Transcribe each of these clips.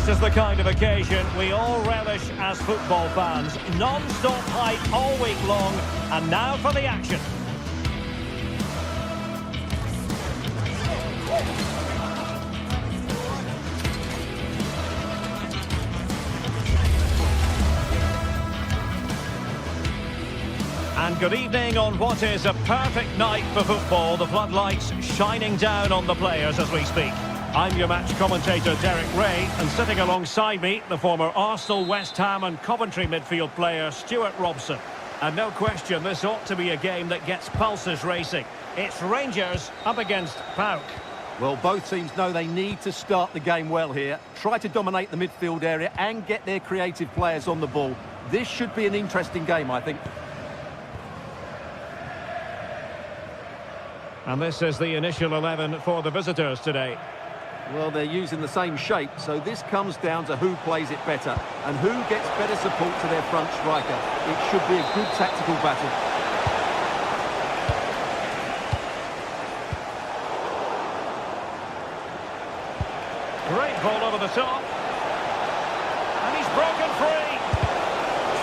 This is the kind of occasion we all relish as football fans. Non-stop hype all week long, and now for the action. And good evening on what is a perfect night for football. The floodlights shining down on the players as we speak. I'm your match commentator Derek Ray, and sitting alongside me, the former Arsenal, West Ham and Coventry midfield player Stuart Robson. And no question, this ought to be a game that gets pulses racing. It's Rangers up against PAOK. Well, both teams know they need to start the game well here. Try to dominate the midfield area and get their creative players on the ball. This should be an interesting game, I think. And this is the initial 11 for the visitors today. Well, they're using the same shape, so this comes down to who plays it better and who gets better support to their front striker. It should be a good tactical battle. Great ball over the top. And he's broken free.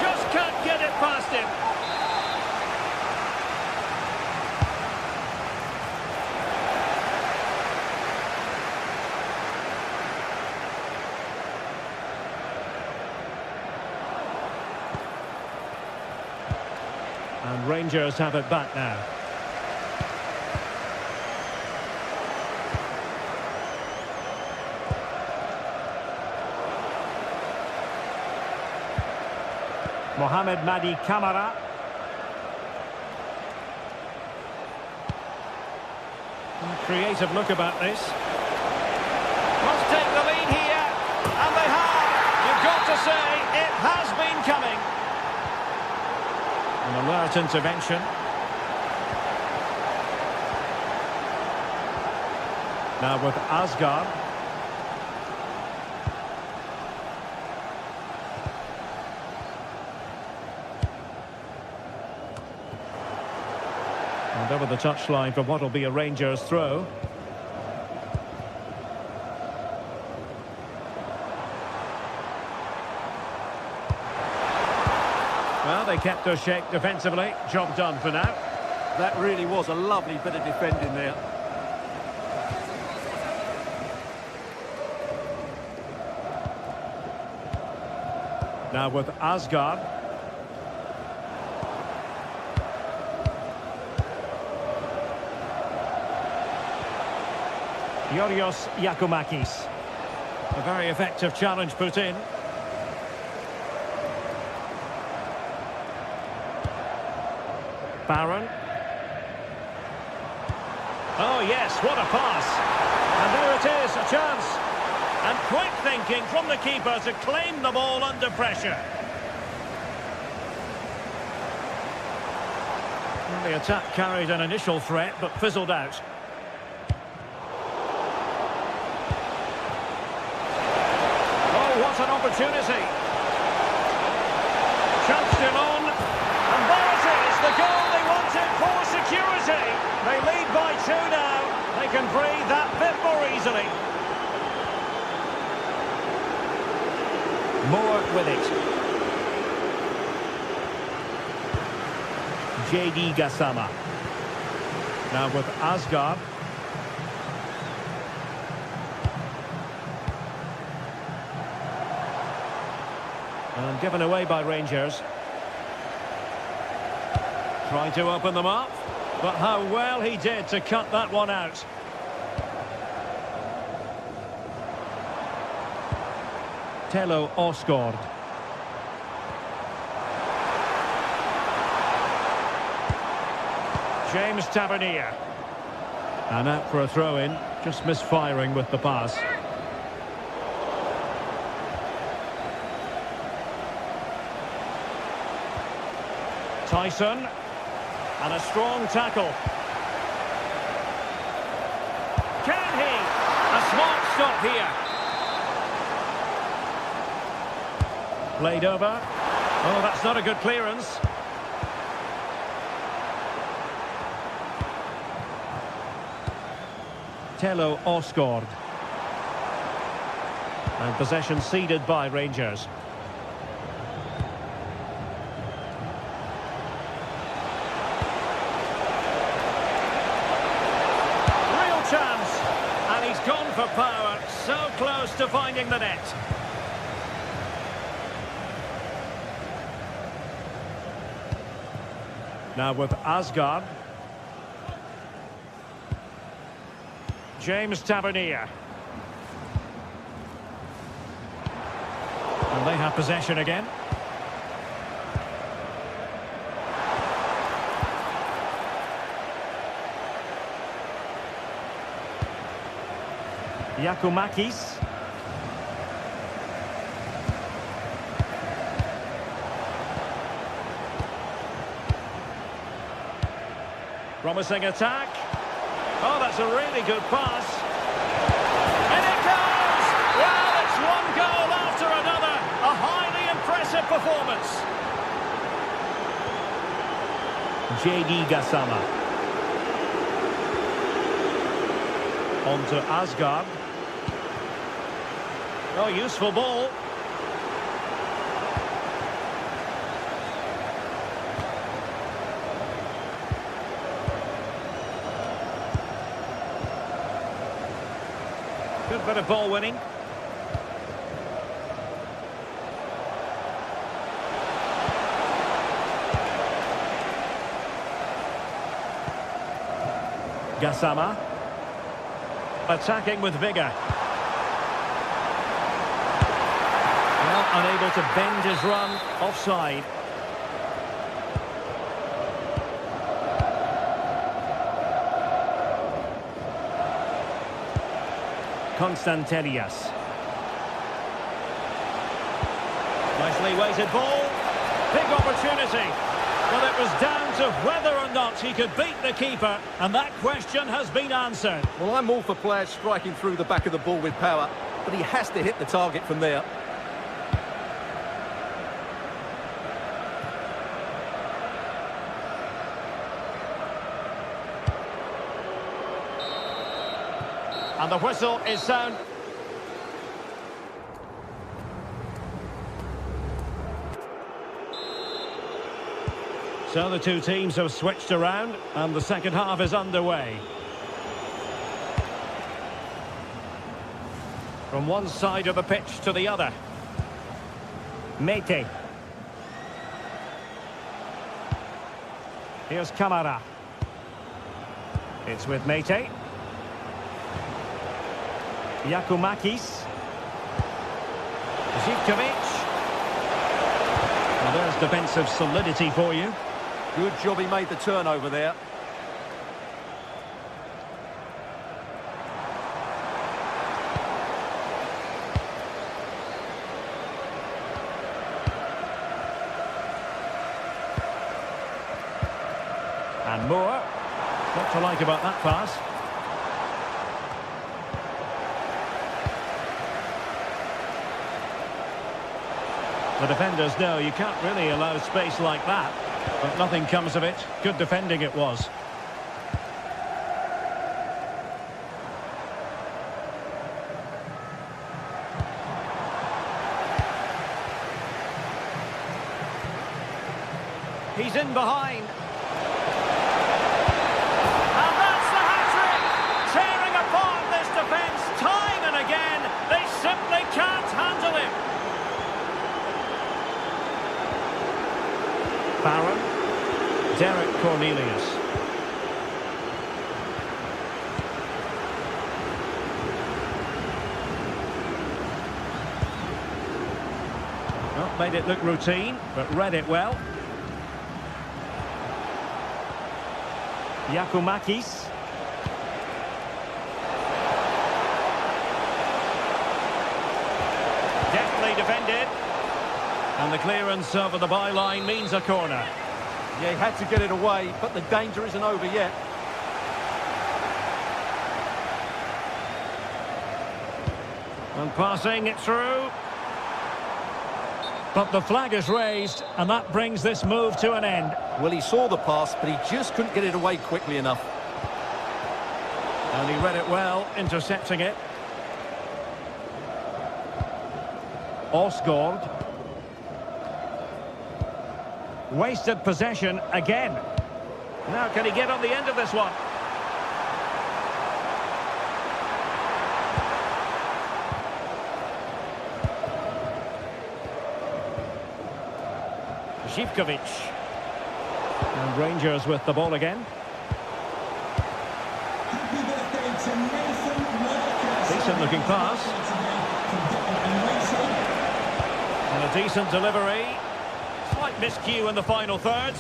Just can't get it past him. And Rangers have it back now. Mohamed Madi Camara. Creative look about this. Must take the lead here. And they have. You've got to say, it has been coming. An alert intervention. Now with Asgard. And over the touchline for what will be a Rangers throw. Well, they kept their shape defensively. Job done for now. That really was a lovely bit of defending there. Now with Asgard. Yorios Yakumakis. A very effective challenge put in. Barron. Oh yes, what a pass. And there it is, a chance. And quick thinking from the keeper to claim the ball under pressure. And the attack carried an initial threat but fizzled out. Oh, what an opportunity. Chance still on. And there it is, the goal they wanted for security. They lead by 2 now. They can breathe that bit more easily. Moore with it. JD Gassama. Now with Asgard. And given away by Rangers. Trying to open them up, but how well he did to cut that one out. Tello Osgård. James Tavernier. And out for a throw-in, just misfiring with the pass. Tyson. And a strong tackle. Can he? A smart stop here. Played over. Oh, that's not a good clearance. Tello Osgård. And possession ceded by Rangers. Real chance. And he's gone for power. So close to finding the net. Now with Asgard. James Tavernier. And they have possession again. Giacomakis. Promising attack. Oh, that's a really good pass. And it goes! Well, it's one goal after another. A highly impressive performance. J.D. Gassama. On to Asgard. Oh, useful ball. Good bit of ball winning. Gassama. Attacking with vigour. Well, unable to bend his run. Offside. Constantelias. Nicely weighted ball. Big opportunity. Well, it was down to whether or not he could beat the keeper, and that question has been answered. Well, I'm all for players striking through the back of the ball with power, but he has to hit the target from there. And the whistle is sound. So the two teams have switched around, and the second half is underway. From one side of the pitch to the other. Mete. Here's Kamara. It's with Mete. Giacomakis. Zivkovic. Well, there's defensive solidity for you. Good job he made the turnover there. And more. What to like about that pass? The defenders know you can't really allow space like that, but nothing comes of it. Good defending it was. He's in behind. And that's the hat-trick! Tearing apart this defence time and again. They simply can't handle him. Barron. Derek Cornelius. Well, made it look routine, but read it well. Giacomakis. Deftly defended. And the clearance over the byline means a corner. Yeah, he had to get it away, but the danger isn't over yet. And passing it through. But the flag is raised, and that brings this move to an end. Well, he saw the pass, but he just couldn't get it away quickly enough. And he read it well, intercepting it. Osgård. Wasted possession again. Now can he get on the end of this one? Živkovic. And Rangers with the ball again. Decent looking pass. And a decent delivery. Slight miscue in the final third.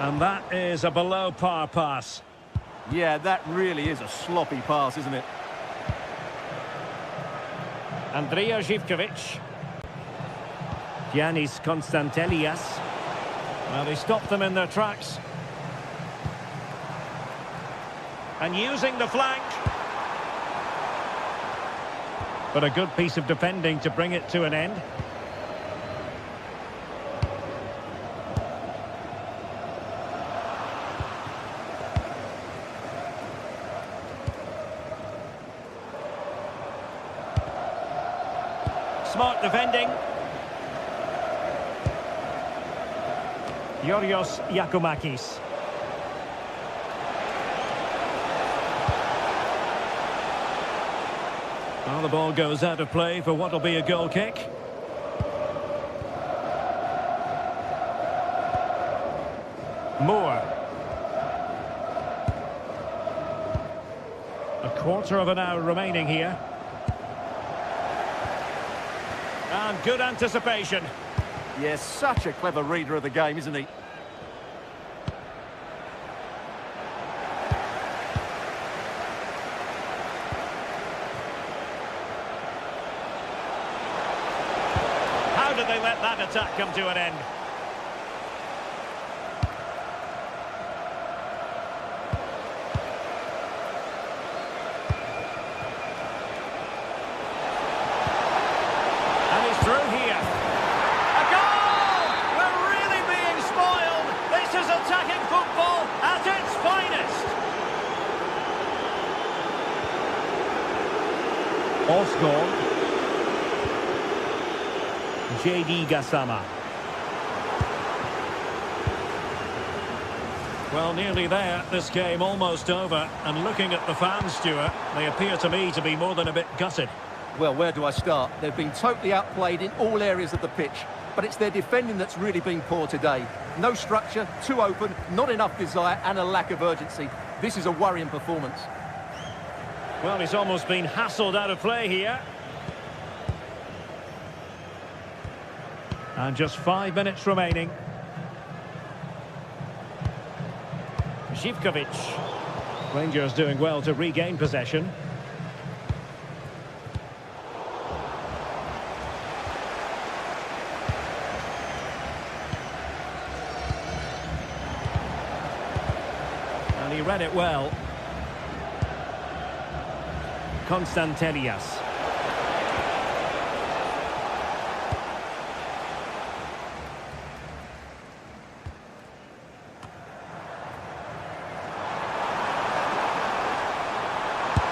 And that is a below-par pass. Yeah, that really is a sloppy pass, isn't it? Andrea Živkovic. Giannis Konstantelias. Well, he stopped them in their tracks. And using the flank. But a good piece of defending to bring it to an end. Smart defending. Yorios Yakumakis. Well, the ball goes out of play for what will be a goal kick. Moore. A quarter of an hour remaining here. And good anticipation. Yes, such a clever reader of the game, isn't he? How did they let that attack come to an end? Through here. A goal! We're really being spoiled. This is attacking football at its finest. Osgård. JD Gassama. Well, nearly there. This game almost over. And looking at the fans, Stuart, they appear to me to be more than a bit gutted. Well, where do I start? They've been totally outplayed in all areas of the pitch, but it's their defending that's really been poor today. No structure, too open, not enough desire, and a lack of urgency. This is a worrying performance. Well, he's almost been hassled out of play here. And just 5 minutes remaining. Živkovic. Rangers doing well to regain possession. And he read it well. Konstantelias.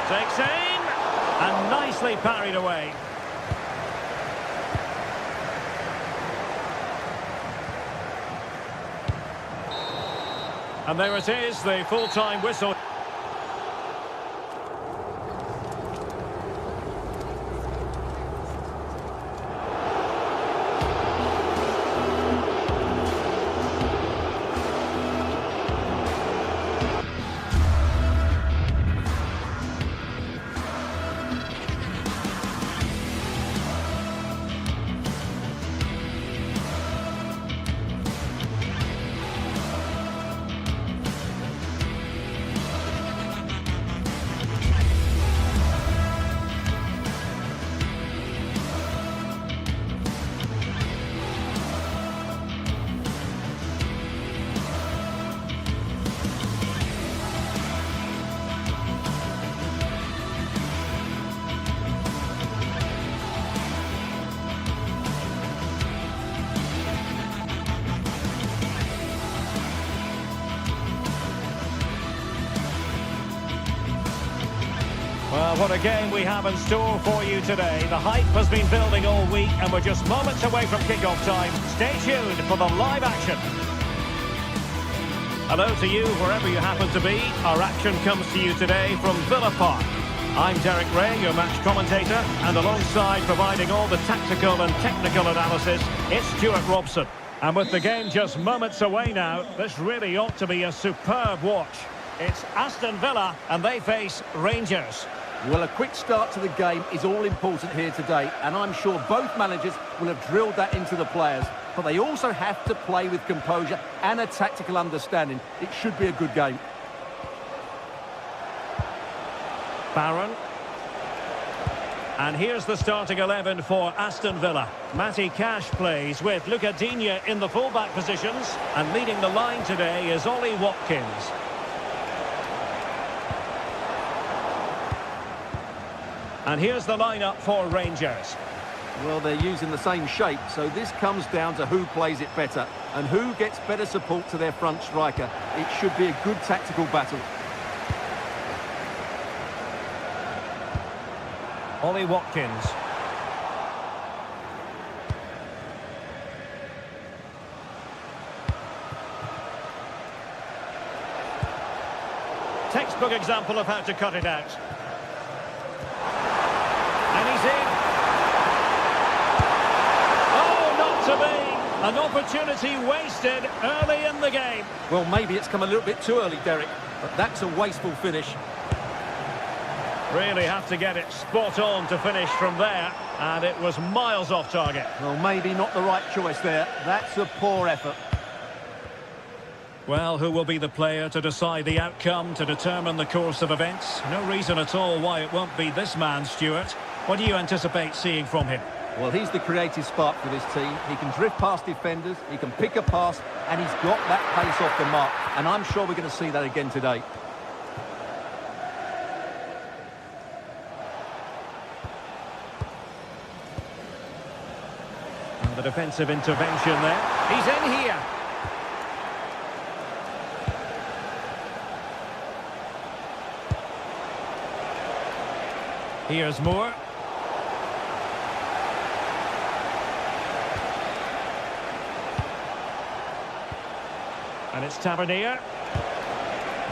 Takes aim and nicely parried away. And there it is, the full-time whistle. Well, what a game we have in store for you today. The hype has been building all week and we're just moments away from kick-off time. Stay tuned for the live action. Hello to you, wherever you happen to be. Our action comes to you today from Villa Park. I'm Derek Ray, your match commentator, and alongside providing all the tactical and technical analysis, it's Stuart Robson. And with the game just moments away now, this really ought to be a superb watch. It's Aston Villa, and they face Rangers. Well, a quick start to the game is all important here today, and I'm sure both managers will have drilled that into the players. But they also have to play with composure and a tactical understanding. It should be a good game. Barron. And here's the starting 11 for Aston Villa. Matty Cash plays with Luca Digne in the fullback positions. And leading the line today is Ollie Watkins. And here's the lineup for Rangers. Well, they're using the same shape, so this comes down to who plays it better and who gets better support to their front striker. It should be a good tactical battle. Ollie Watkins. Textbook example of how to cut it out. And he's in. Oh, not to be. An opportunity wasted early in the game. Well, maybe it's come a little bit too early, Derek, but that's a wasteful finish. Really have to get it spot on to finish from there, and it was miles off target. Well, maybe not the right choice there. That's a poor effort. Well, who will be the player to decide the outcome, to determine the course of events? No reason at all why it won't be this man, Stuart. What do you anticipate seeing from him? Well, he's the creative spark for this team. He can drift past defenders, he can pick a pass, and he's got that pace off the mark. And I'm sure we're going to see that again today. And the defensive intervention there. He's in here. Here's Moore. And it's Tavernier.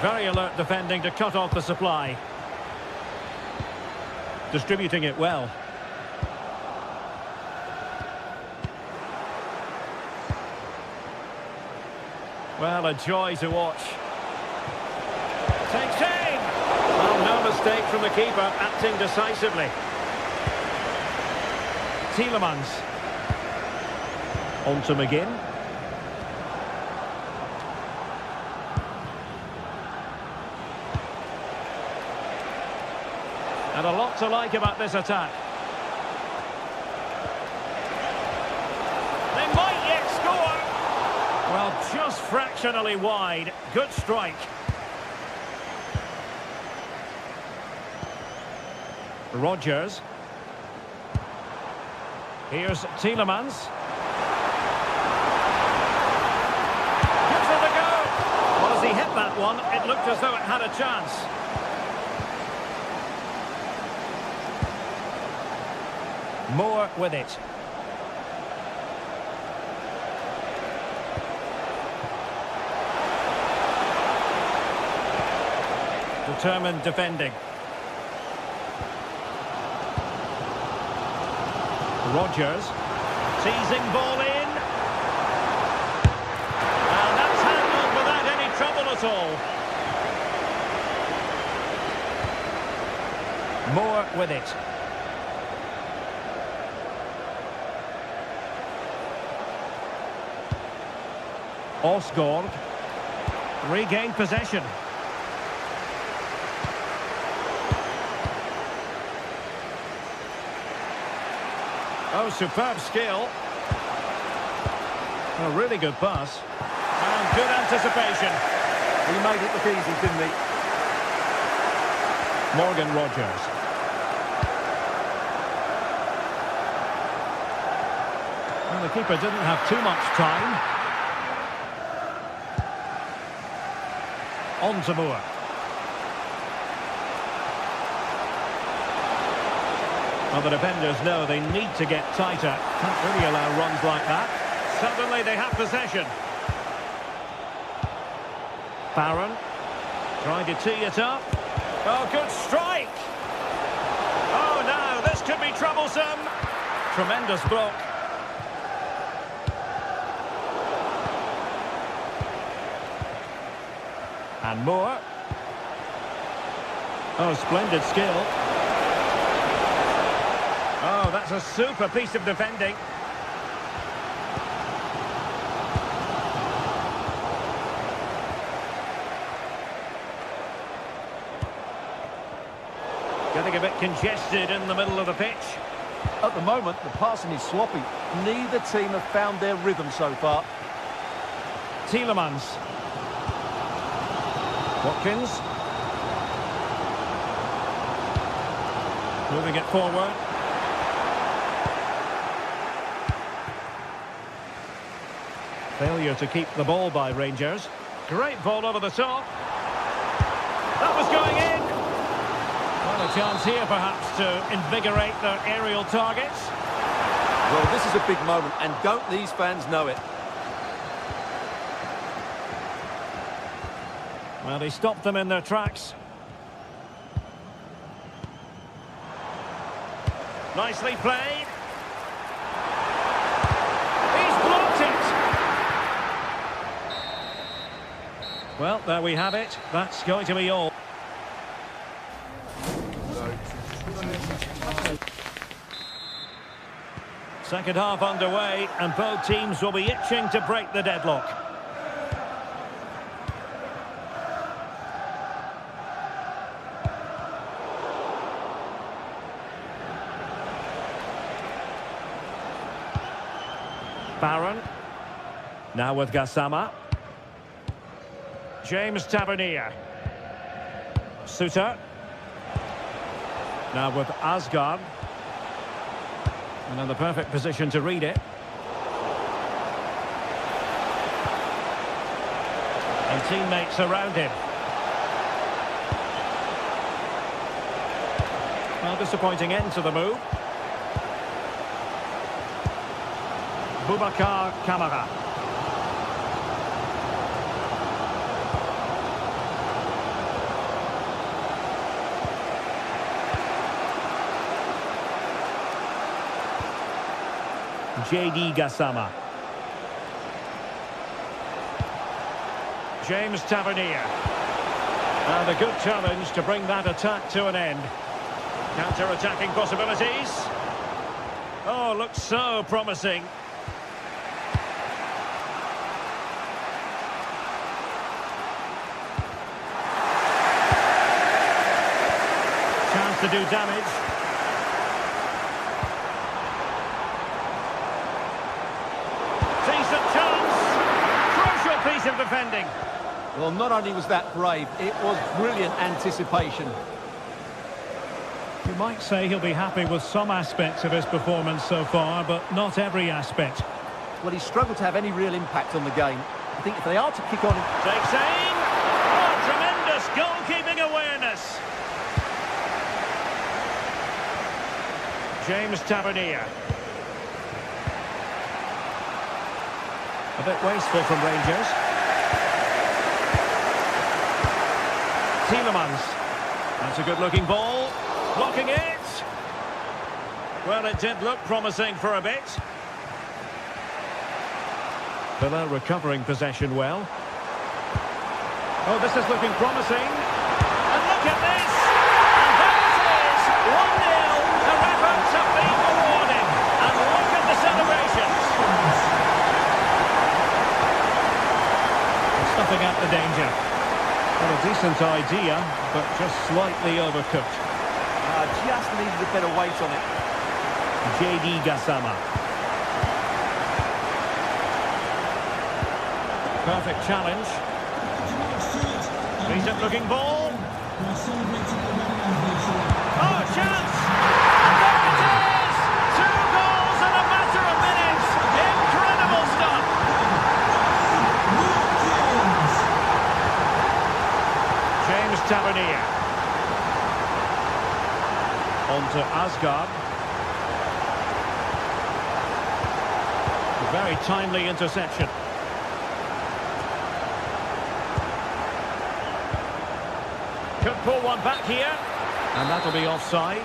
Very alert defending to cut off the supply. Distributing it well. Well, a joy to watch. Takes aim! Well, no mistake from the keeper, acting decisively. Tielemans. On to McGinn. And a lot to like about this attack. They might yet score! Well, just fractionally wide. Good strike. Rodgers. Here's Tielemans. Gives it a go. Well, as he hit that one, it looked as though it had a chance. Moore with it. Determined defending. Rodgers. Teasing ball in. And that's handled without any trouble at all. Moore with it. Osgård. Regained possession. Oh, superb skill. A really good pass. And good anticipation. He made it look easy, didn't he? Morgan Rodgers. Well, the keeper didn't have too much time. On to Moore. Well, the defenders know they need to get tighter. Can't really allow runs like that. Suddenly they have possession. Barron trying to tee it up. Oh, good strike. Oh, now this could be troublesome. Tremendous block. And Moore. Oh, splendid skill. Oh, that's a super piece of defending. Getting a bit congested in the middle of the pitch. At the moment, the passing is sloppy. Neither team have found their rhythm so far. Tielemans. Watkins. Moving it forward. Failure to keep the ball by Rangers. Great ball over the top. That was going in. Well, a chance here perhaps to invigorate their aerial targets. Well, this is a big moment, and don't these fans know it? Well, he stopped them in their tracks. Nicely played. He's blocked it. Well, there we have it. That's going to be all. Second half underway, and both teams will be itching to break the deadlock. Barron. Now with Gassama. James Tavernier. Suter. Now with Asgard. And in the perfect position to read it. And teammates around him. Well, disappointing end to the move. Boubacar Kamara. JD Gassama. James Tavernier. And a good challenge to bring that attack to an end. Counter-attacking possibilities. Oh, looks so promising. Chance to do damage. Decent chance. Crucial piece of defending. Well, not only was that brave, it was brilliant anticipation. You might say he'll be happy with some aspects of his performance so far, but not every aspect. Well, he struggled to have any real impact on the game. I think if they are to kick on... Takes aim. Oh, tremendous goalkeeping awareness. James Tavernier. A bit wasteful from Rangers. Tielemans. That's a good-looking ball. Blocking it. Well, it did look promising for a bit. Villa recovering possession well. Oh, this is looking promising. And look at this! And there it is! 1-0. Their efforts have been rewarded. And look at the celebrations. Stuffing out the danger. Well, a decent idea, but just slightly overcooked. Just needed a better weight on it. JD Gassama. Perfect challenge. Decent looking ball. Oh, chance! And there it is! 2 goals in a matter of minutes. Incredible stuff. James Tavernier. On to Asgard. Very timely interception. Could pull one back here. And that'll be offside.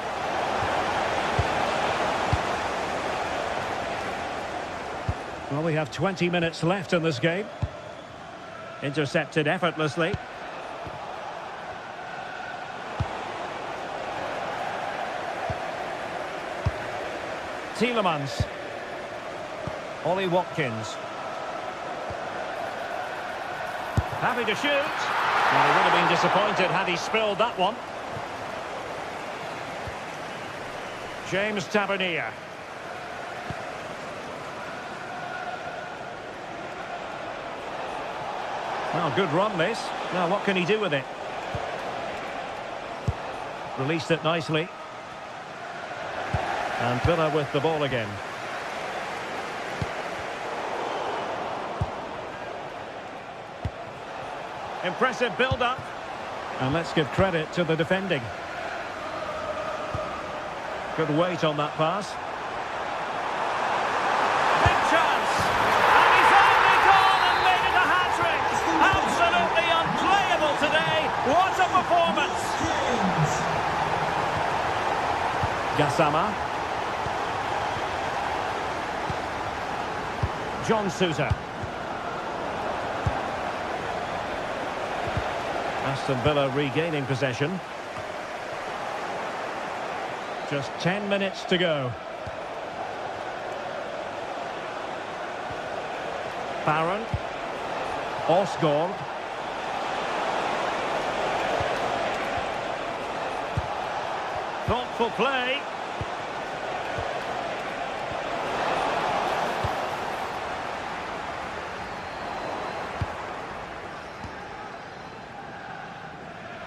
Well, we have 20 minutes left in this game. Intercepted effortlessly. Tielemans. Ollie Watkins. Happy to shoot. Well, he would have been disappointed had he spilled that one. James Tavernier. Well, good run this. Now, what can he do with it? Released it nicely. And Villa with the ball again. Impressive build-up. And let's give credit to the defending. Good weight on that pass. Big chance. And he's only gone and made it a hat-trick. Absolutely unplayable today. What a performance. Gassama. John Sousa. Aston Villa regaining possession. Just 10 minutes to go. Barron. Osgaard. Thoughtful play.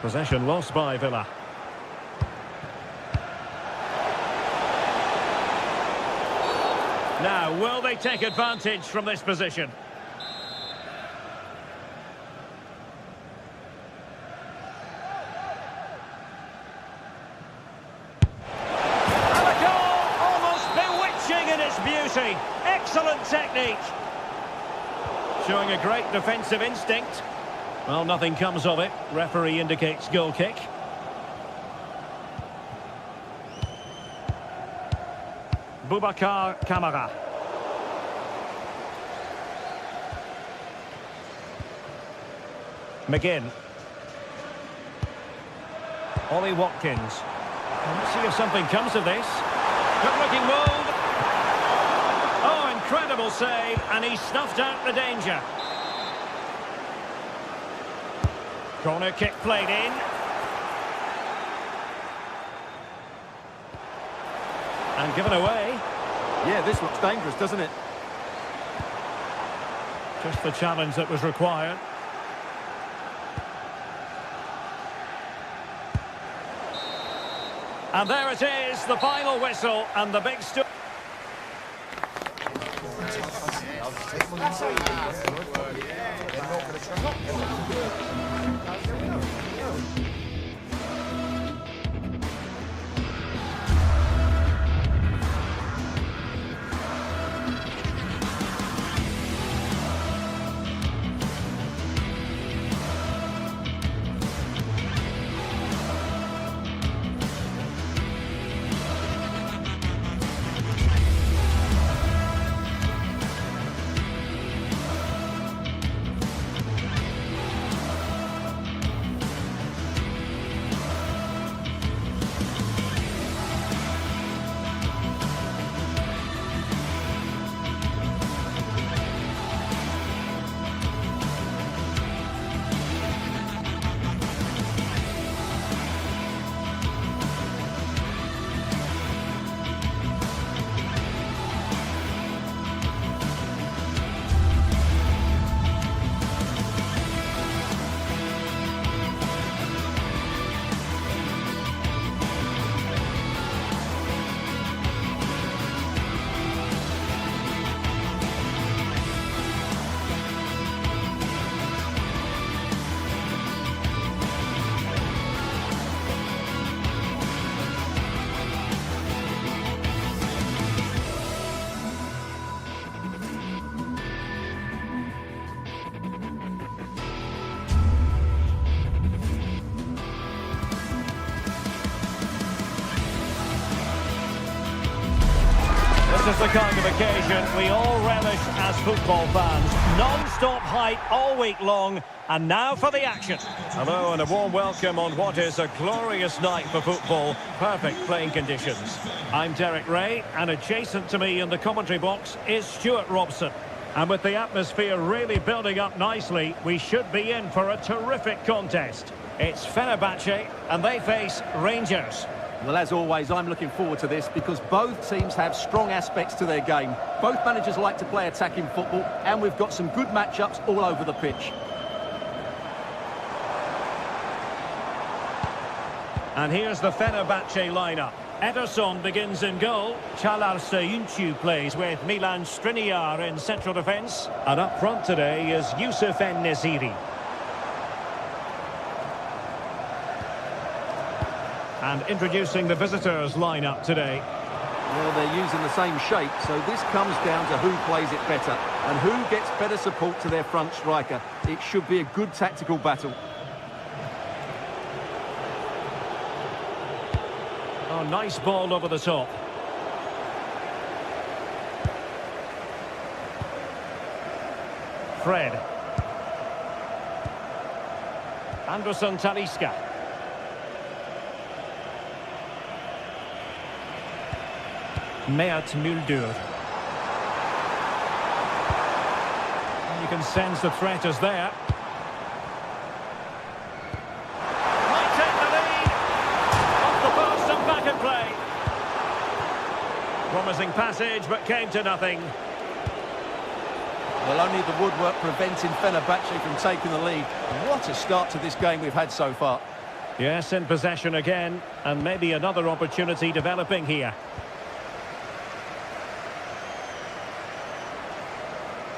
Possession lost by Villa. Now, will they take advantage from this position? And a goal, almost bewitching in its beauty. Excellent technique. Showing a great defensive instinct. Well, nothing comes of it. Referee indicates goal kick. Boubacar Kamara. McGinn. Ollie Watkins. Let's see if something comes of this. Good looking move. Oh, incredible save, and he snuffed out the danger. Corner kick played in. And given away. Yeah, this looks dangerous, doesn't it? Just the challenge that was required. And there it is, the final whistle and the big story. is the kind of occasion we all relish as football fans. Non-stop hype all week long, and now for the action. Hello and a warm welcome on what is a glorious night for football. Perfect playing conditions. I'm Derek Ray, and adjacent to me in the commentary box is Stuart Robson. And with the atmosphere really building up nicely, we should be in for a terrific contest. It's Fenerbahce, and they face Rangers. Well, as always, I'm looking forward to this because both teams have strong aspects to their game. Both managers like to play attacking football, and we've got some good matchups all over the pitch. And here's the Fenerbahce lineup. Ederson begins in goal. Çağlar Söyüncü plays with Milan Skriniar in central defence. And up front today is Yusuf En-Nesyri. And introducing the visitors lineup today. Well, they're using the same shape, so this comes down to who plays it better and who gets better support to their front striker. It should be a good tactical battle. Oh, nice ball over the top. Fred. Anderson Talisca. Mert Müldür. You can sense the threat is there. Might take the lead. Off the post and back in play. Promising passage, but came to nothing. Well, only the woodwork preventing Fenerbahce from taking the lead. What a start to this game we've had so far. Yes, in possession again, and maybe another opportunity developing here.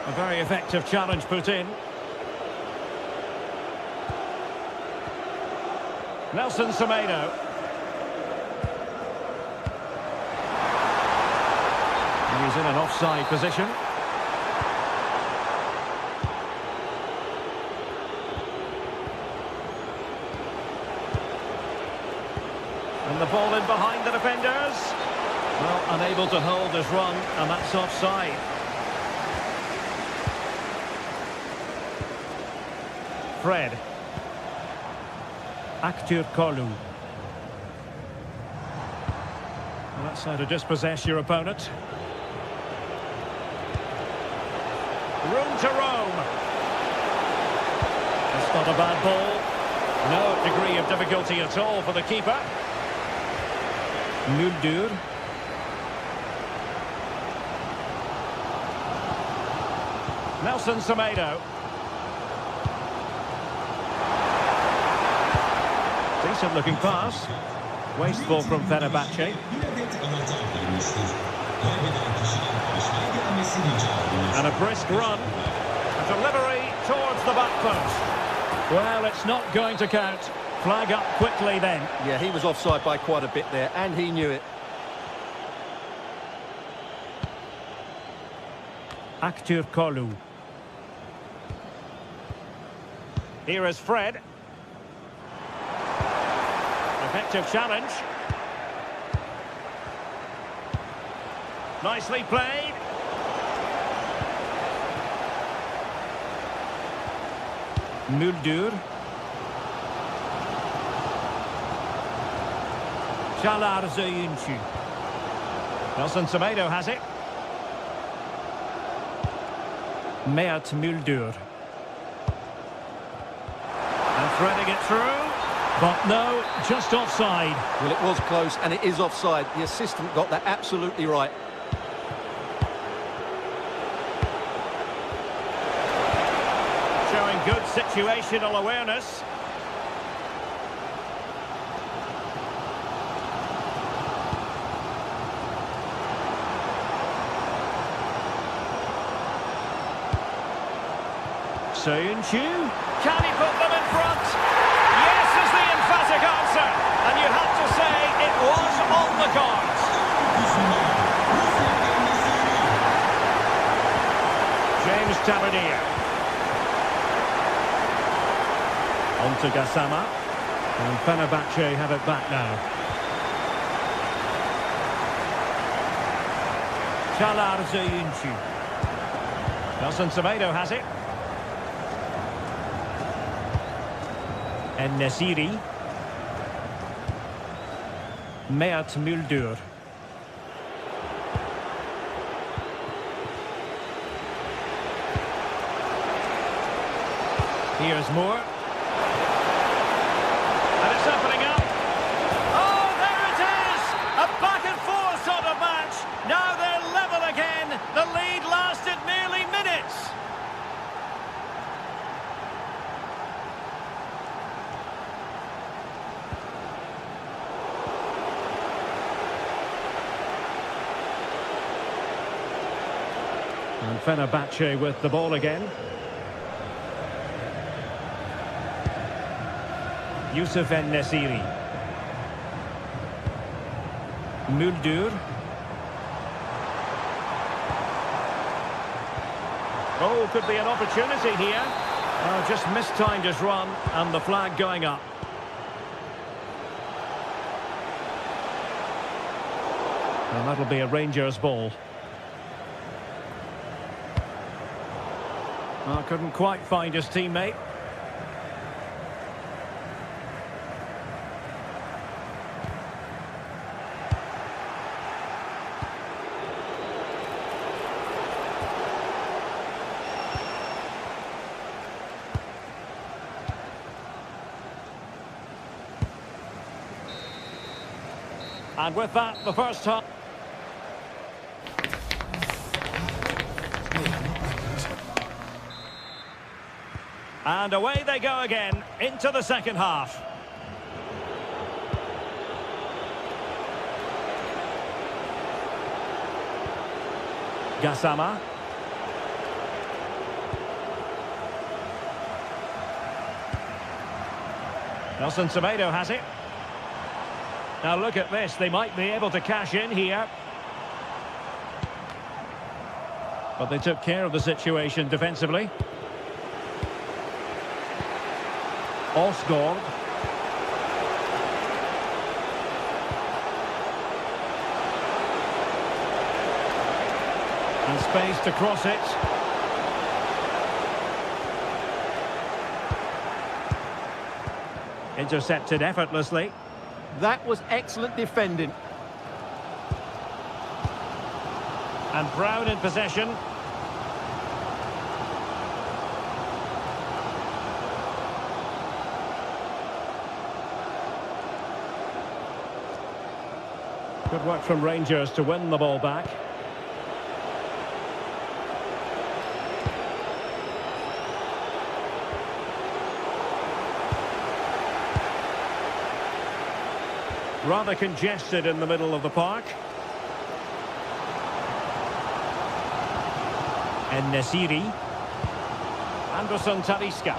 A very effective challenge put in. Nelson Semedo. He's in an offside position. And the ball in behind the defenders. Well, unable to hold his run, and that's offside. Fred. Aktürkoğlu. Well, that's how to dispossess your opponent. Room to roam. That's not a bad ball. No degree of difficulty at all for the keeper. Müldür. Nelson Semedo. Decent looking pass. Wasteful from Fenerbahce. And a brisk run. A delivery towards the back post. Well, it's not going to count. Flag up quickly then. Yeah, he was offside by quite a bit there, and he knew it. Aktürkoğlu. Here is Fred. Effective challenge. Nicely played. Müldür. Çağlar Söyüncü. Nelson Semedo has it. Mert Müldür. And threading it through. But no, just offside. Well, it was close, and it is offside. The assistant got that absolutely right. Showing good situational awareness. Söyüncü. Can he put them in front? Yes is the emphatic answer. And you have to say it was on the cards. James Tavernier. On to Gassama. And Fenerbahce have it back now. Çalar oyuncu. Nelson Semedo has it. En-Nesyri. Mert Müldür. Here's Moore. And it's opening up. Oh, there it is! A back-and-forth sort of match. Now they're level again. The lead lasted merely minutes. And Fenerbahce with the ball again. Yusuf En-Nesyri. Müldür. Oh, could be an opportunity here. Oh, just mistimed his run and the flag going up. And that'll be a Rangers ball. Oh, couldn't quite find his teammate. And with that, the first half. And away they go again, into the second half. Gassama. Nelson Semedo has it. Now look at this, they might be able to cash in here. But they took care of the situation defensively. Osgaard. And space to cross it. Intercepted effortlessly. That was excellent defending. And Brown in possession. Good work from Rangers to win the ball back. Rather congested in the middle of the park. En-Nesyri. Anderson Talisca.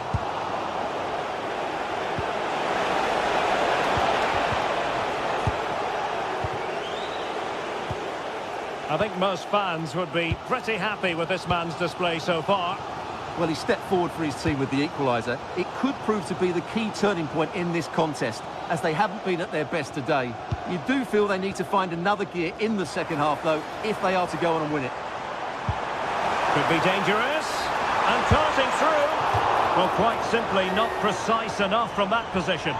I think most fans would be pretty happy with this man's display so far. Well, he stepped forward for his team with the equaliser. It could prove to be the key turning point in this contest, as they haven't been at their best today. You do feel they need to find another gear in the second half, though, if they are to go on and win it. Could be dangerous. And darting through. Well, quite simply not precise enough from that position.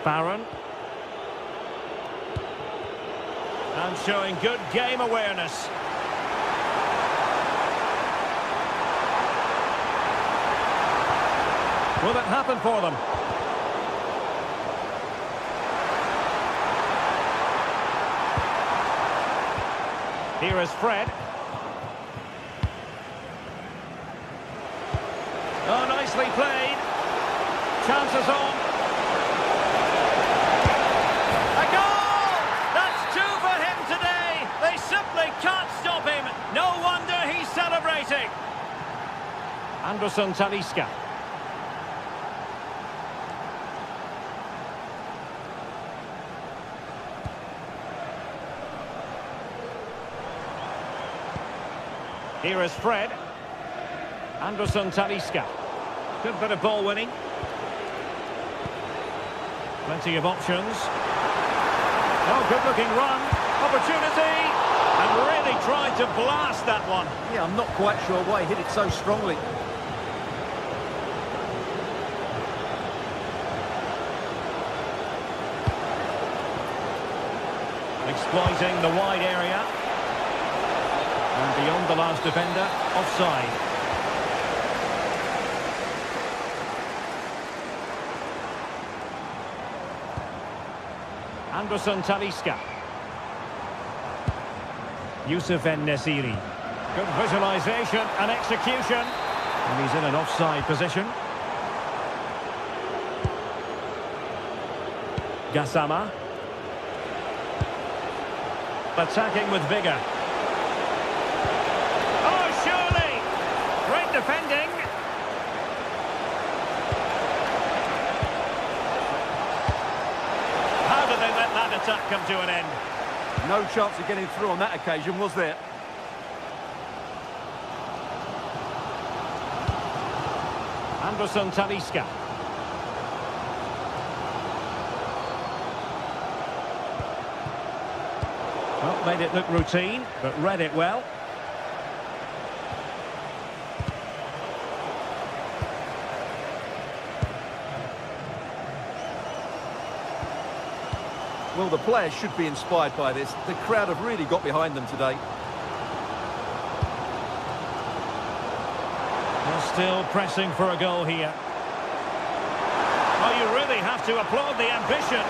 Barron. And showing good game awareness. Will it happen for them? Here is Fred. Oh, nicely played. Chances on. A goal! That's two for him today. They simply can't stop him. No wonder he's celebrating. Anderson Talisca. Here is Fred. Anderson Talisca. Good bit of ball winning. Plenty of options. Oh, good-looking run. Opportunity. And really tried to blast that one. Yeah, I'm not quite sure why he hit it so strongly. Exploiting the wide area. And beyond the last defender, offside. Anderson Talisca. Youssef En-Nesyri. Good visualisation and execution. And he's in an offside position. Gassama. Attacking with vigour. Oh, surely! Great defending. How did they let that attack come to an end? No chance of getting through on that occasion, was there? Anderson Talisca. Well, made it look routine, but read it well. Well, the players should be inspired by this. The crowd have really got behind them today. They're still pressing for a goal here. Oh, you really have to applaud the ambition.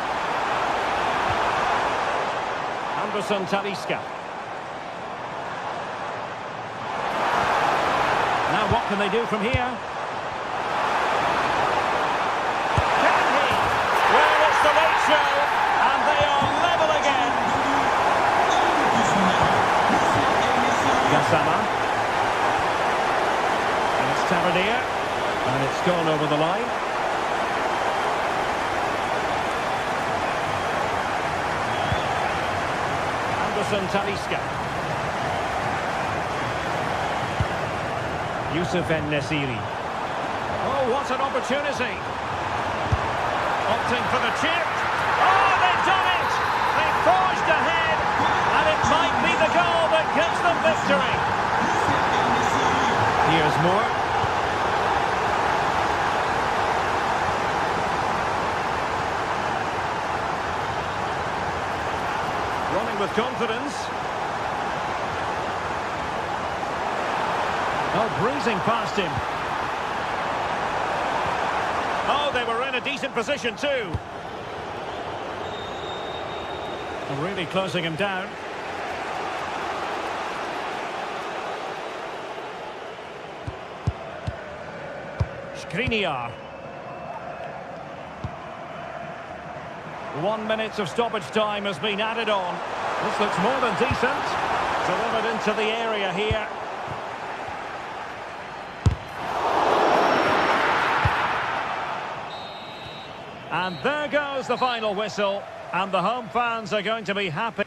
Anderson Talisca. Now what can they do from here? Can he? Well, it's the late show, and they are level again. Gassama. And it's Tavernier. And it's gone over the line. Anderson Talisca. Youssef En-Nesyri. Oh, what an opportunity. Opting for the chip. Oh, they've done it! They've forged ahead, and it might be the goal that gives them victory. Here's more. Running with confidence. Oh, breezing past him. Oh, they were in a decent position too. And really closing him down. Skriniar. 1 minute of stoppage time has been added on. This looks more than decent. Delivered into the area here. And there goes the final whistle. And the home fans are going to be happy.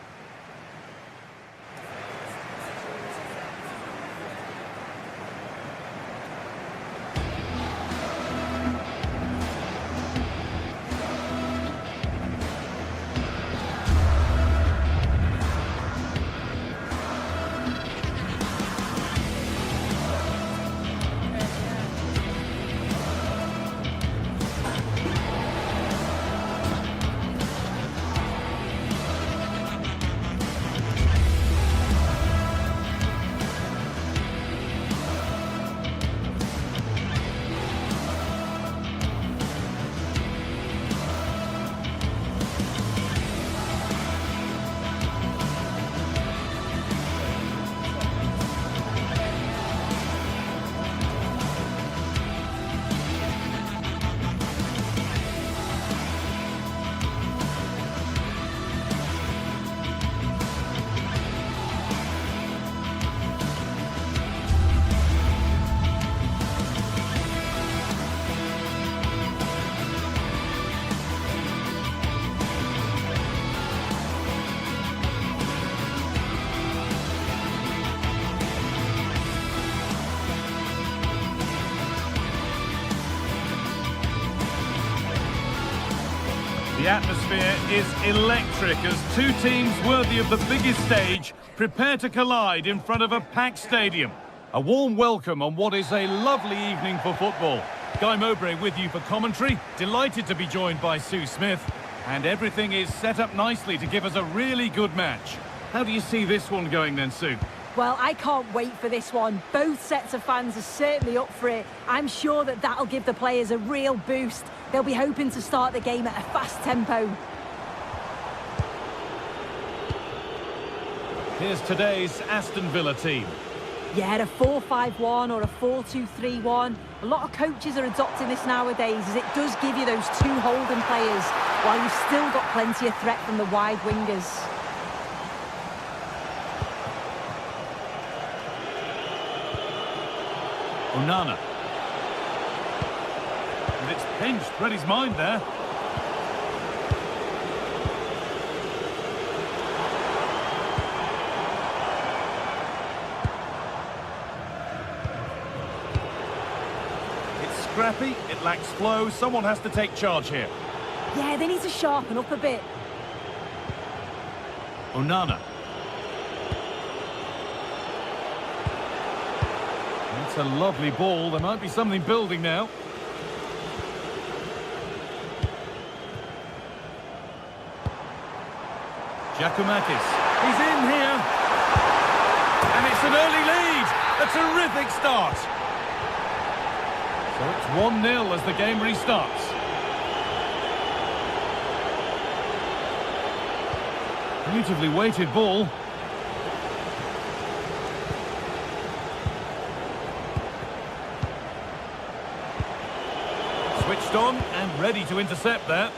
The atmosphere is electric as two teams worthy of the biggest stage prepare to collide in front of a packed stadium. A warm welcome on what is a lovely evening for football. Guy Mowbray with you for commentary. Delighted to be joined by Sue Smith. And everything is set up nicely to give us a really good match. How do you see this one going then, Sue? Well, I can't wait for this one. Both sets of fans are certainly up for it. I'm sure that that'll give the players a real boost. They'll be hoping to start the game at a fast tempo. Here's today's Aston Villa team. Yeah, a 4-5-1 or a 4-2-3-1. A lot of coaches are adopting this nowadays as it does give you those two holding players while you've still got plenty of threat from the wide wingers. Onana. And it's pinched, read his mind there. It's scrappy, it lacks flow, someone has to take charge here. Yeah, they need to sharpen up a bit. Onana. It's a lovely ball. There might be something building now. Giacomakis. He's in here. And it's an early lead. A terrific start. So it's 1-0 as the game restarts. Beautifully weighted ball. Switched on and ready to intercept there.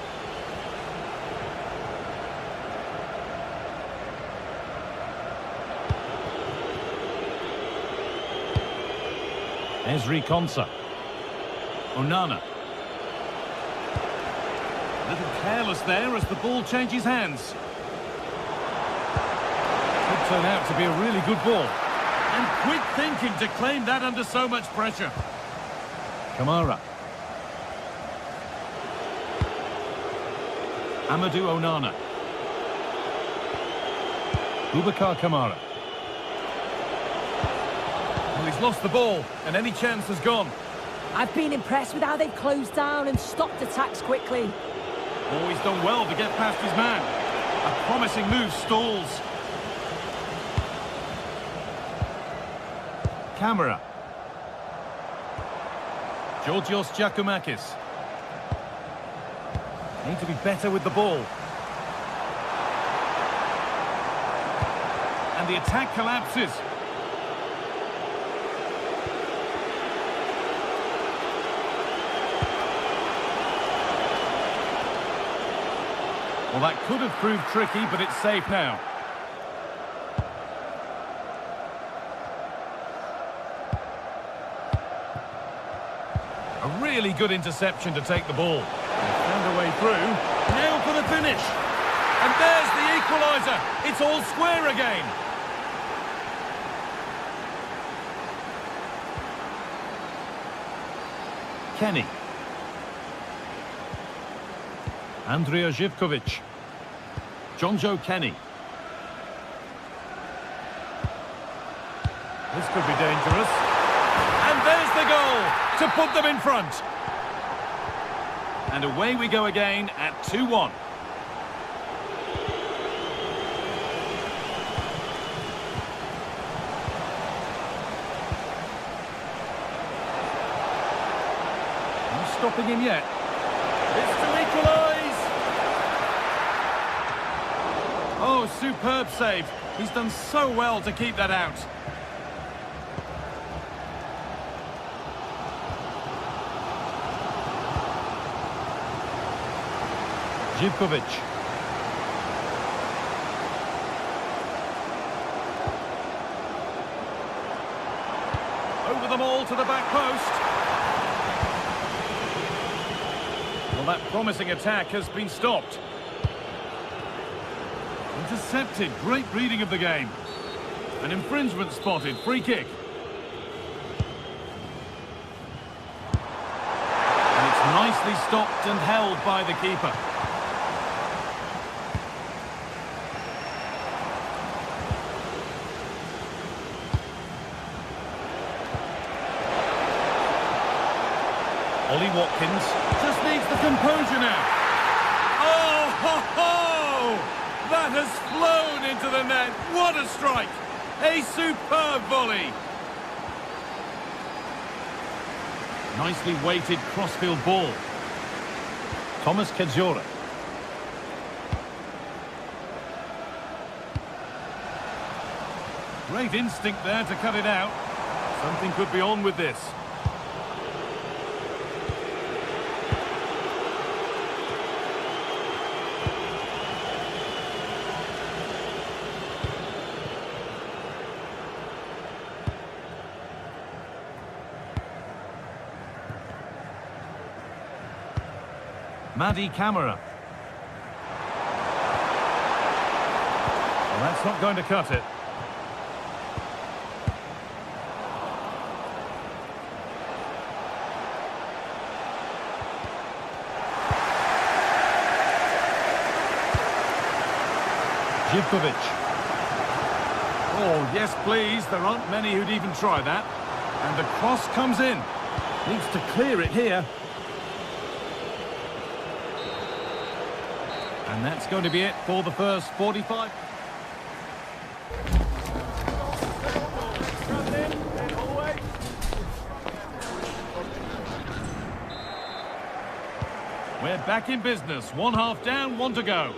Ezri Konsa. Onana. A little careless there as the ball changes hands. Could turn out to be a really good ball. And quick thinking to claim that under so much pressure. Kamara. Amadou Onana. Boubacar Kamara. Well, he's lost the ball, and any chance has gone. I've been impressed with how they've closed down and stopped attacks quickly. Oh, he's done well to get past his man. A promising move stalls. Camera. Georgios Giacomakis. Need to be better with the ball. And the attack collapses. Well, that could have proved tricky, but it's safe now. A really good interception to take the ball. Found a way through. Now for the finish. And there's the equaliser. It's all square again. Kenny. Andrea Zivkovic. Jonjo Kenny. This could be dangerous. And there's the goal to put them in front. And away we go again at 2-1. No stopping him yet. It's to equalise. Oh, superb save. He's done so well to keep that out. Zivkovic. Over them all to the back post. Well, that promising attack has been stopped. Intercepted. Great reading of the game. An infringement spotted. Free kick. And it's nicely stopped and held by the keeper. Ollie Watkins just needs the composure now. Oh, ho, ho! That has flown into the net. What a strike! A superb volley. Nicely weighted crossfield ball. Thomas Kedzora. Great instinct there to cut it out. Something could be on with this. Madi Camara. Well, that's not going to cut it. Zivkovic. Oh, yes, please. There aren't many who'd even try that. And the cross comes in. Needs to clear it here. And that's going to be it for the first 45. We're back in business. 1 half down, 1 to go.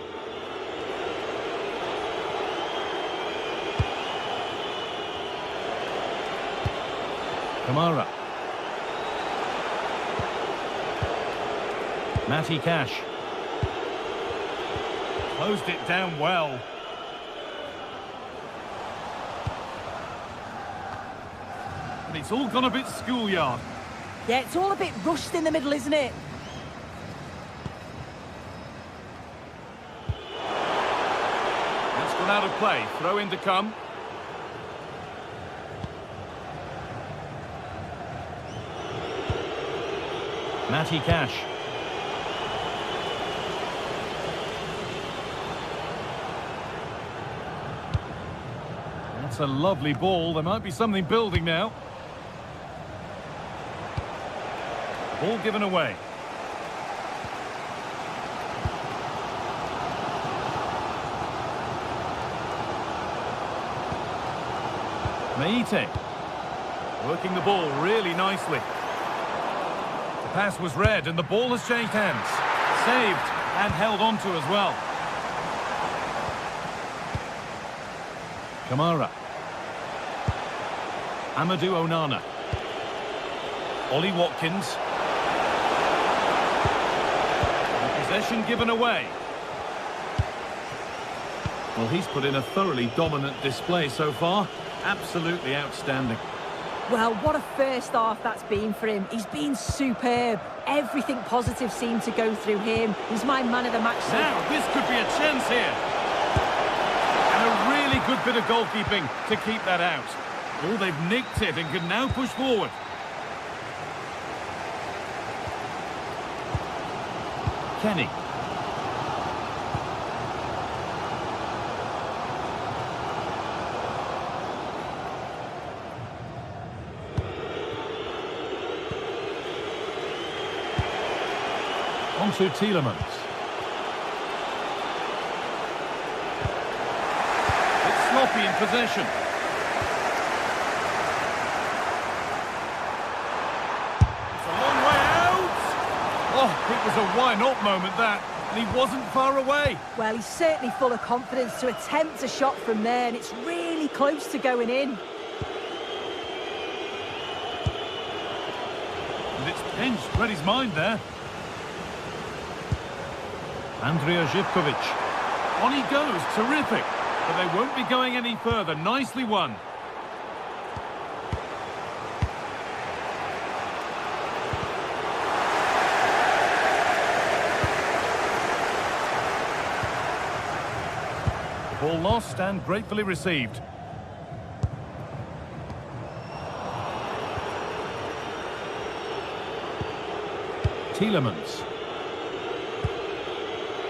Kamara. Matty Cash. Closed it down well. And it's all gone a bit schoolyard. Yeah, it's all a bit rushed in the middle, isn't it? That's gone out of play. Throw in to come. Matty Cash. That's a lovely ball. There might be something building now. Ball given away. Meite. Working the ball really nicely. The pass was read and the ball has changed hands. Saved and held on to as well. Kamara. Amadou Onana. Ollie Watkins. And possession given away. Well, he's put in a thoroughly dominant display so far. Absolutely outstanding. Well, what a first half that's been for him. He's been superb. Everything positive seemed to go through him. He's my man of the match. Now, this could be a chance here. And a really good bit of goalkeeping to keep that out. Oh, they've nicked it and can now push forward. Kenny. Onto Tielemans. It's sloppy in possession. It's a long way out. Oh, it was a why-not moment, that. And he wasn't far away. Well, he's certainly full of confidence to attempt a shot from there, and it's really close to going in. And it's pinched, read his mind there. Andrija Zivkovic. On he goes, terrific. But they won't be going any further. Nicely won. The ball lost and gratefully received. Tielemans.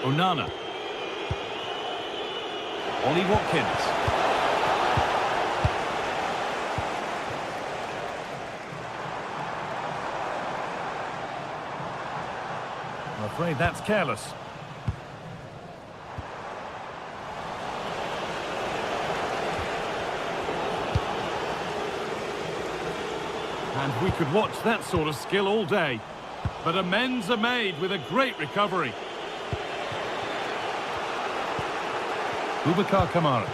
Onana. Ollie Watkins. afraid that's careless. And we could watch that sort of skill all day. But amends are made with a great recovery. Boubacar Kamara.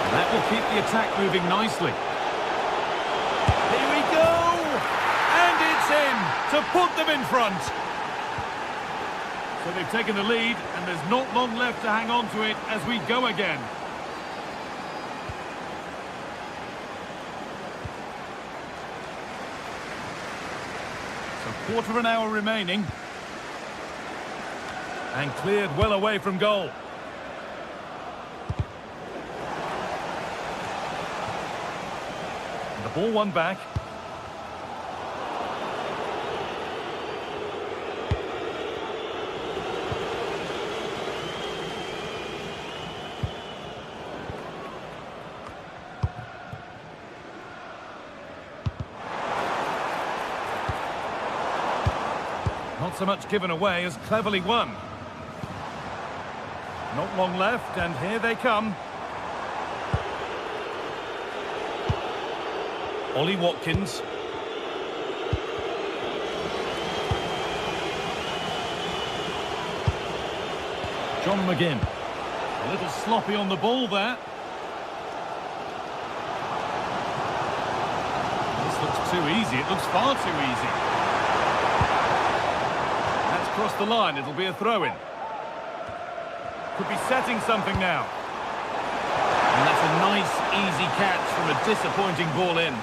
And that will keep the attack moving nicely. Here we go! And it's in to put them in front. So they've taken the lead, and there's not long left to hang on to it as we go again. So quarter of an hour remaining. And cleared well away from goal. And the ball won back. Not so much given away as cleverly won. Not long left, and here they come. Ollie Watkins. John McGinn. A little sloppy on the ball there. This looks too easy. It looks far too easy. That's crossed the line. It'll be a throw-in. Could be setting something now. And that's a nice, easy catch from a disappointing ball in.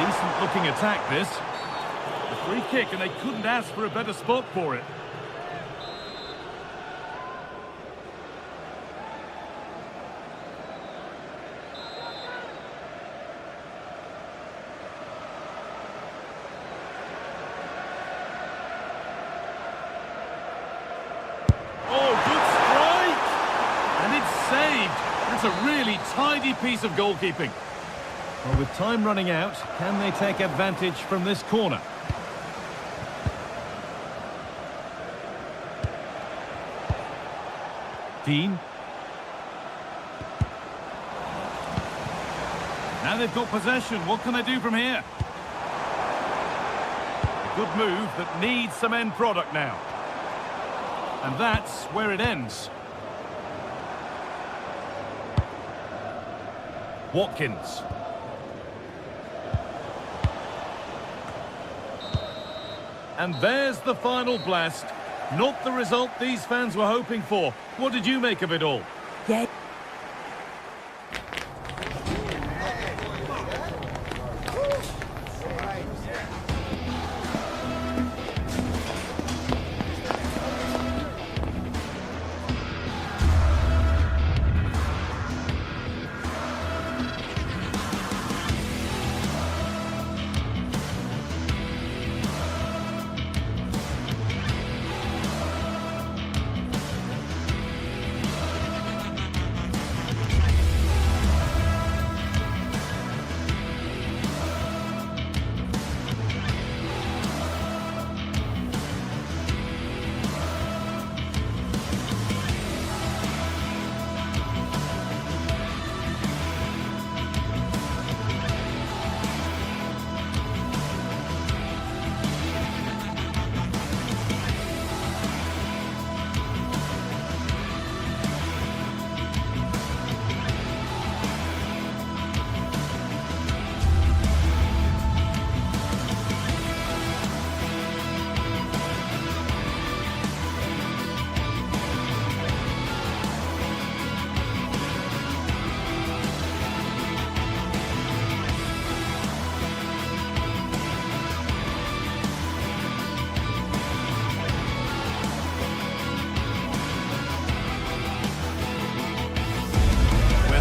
Decent-looking attack, this. A free kick, and they couldn't ask for a better spot for it. That's a really tidy piece of goalkeeping. Well, with time running out, can they take advantage from this corner? Dean. Now they've got possession. What can they do from here? A good move that needs some end product now. And that's where it ends. Watkins. And there's the final blast. Not the result these fans were hoping for. What did you make of it all? Yeah.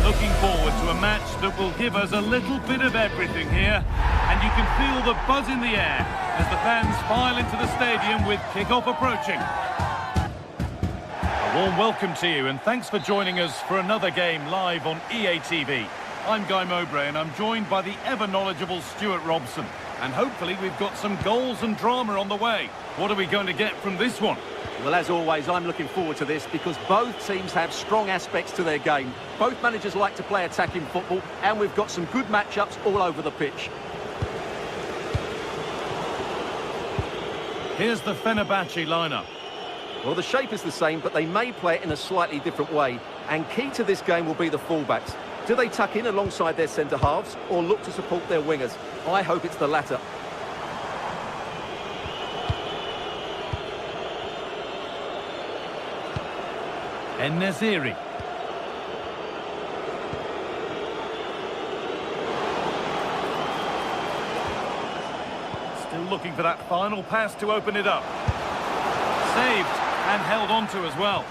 Looking forward to a match that will give us a little bit of everything here. And you can feel the buzz in the air as the fans file into the stadium with kick-off approaching. Warm welcome to you, and thanks for joining us for another game live on EA TV. I'm Guy Mowbray, and I'm joined by the ever-knowledgeable Stuart Robson. And hopefully we've got some goals and drama on the way. What are we going to get from this one? Well, as always, I'm looking forward to this because both teams have strong aspects to their game. Both managers like to play attacking football, and we've got some good matchups all over the pitch. Here's the Fenerbahce lineup. Well, the shape is the same, but they may play it in a slightly different way. And key to this game will be the fullbacks. Do they tuck in alongside their centre-halves or look to support their wingers? I hope it's the latter. En-Nesyri. Still looking for that final pass to open it up. Saved and held on to as well.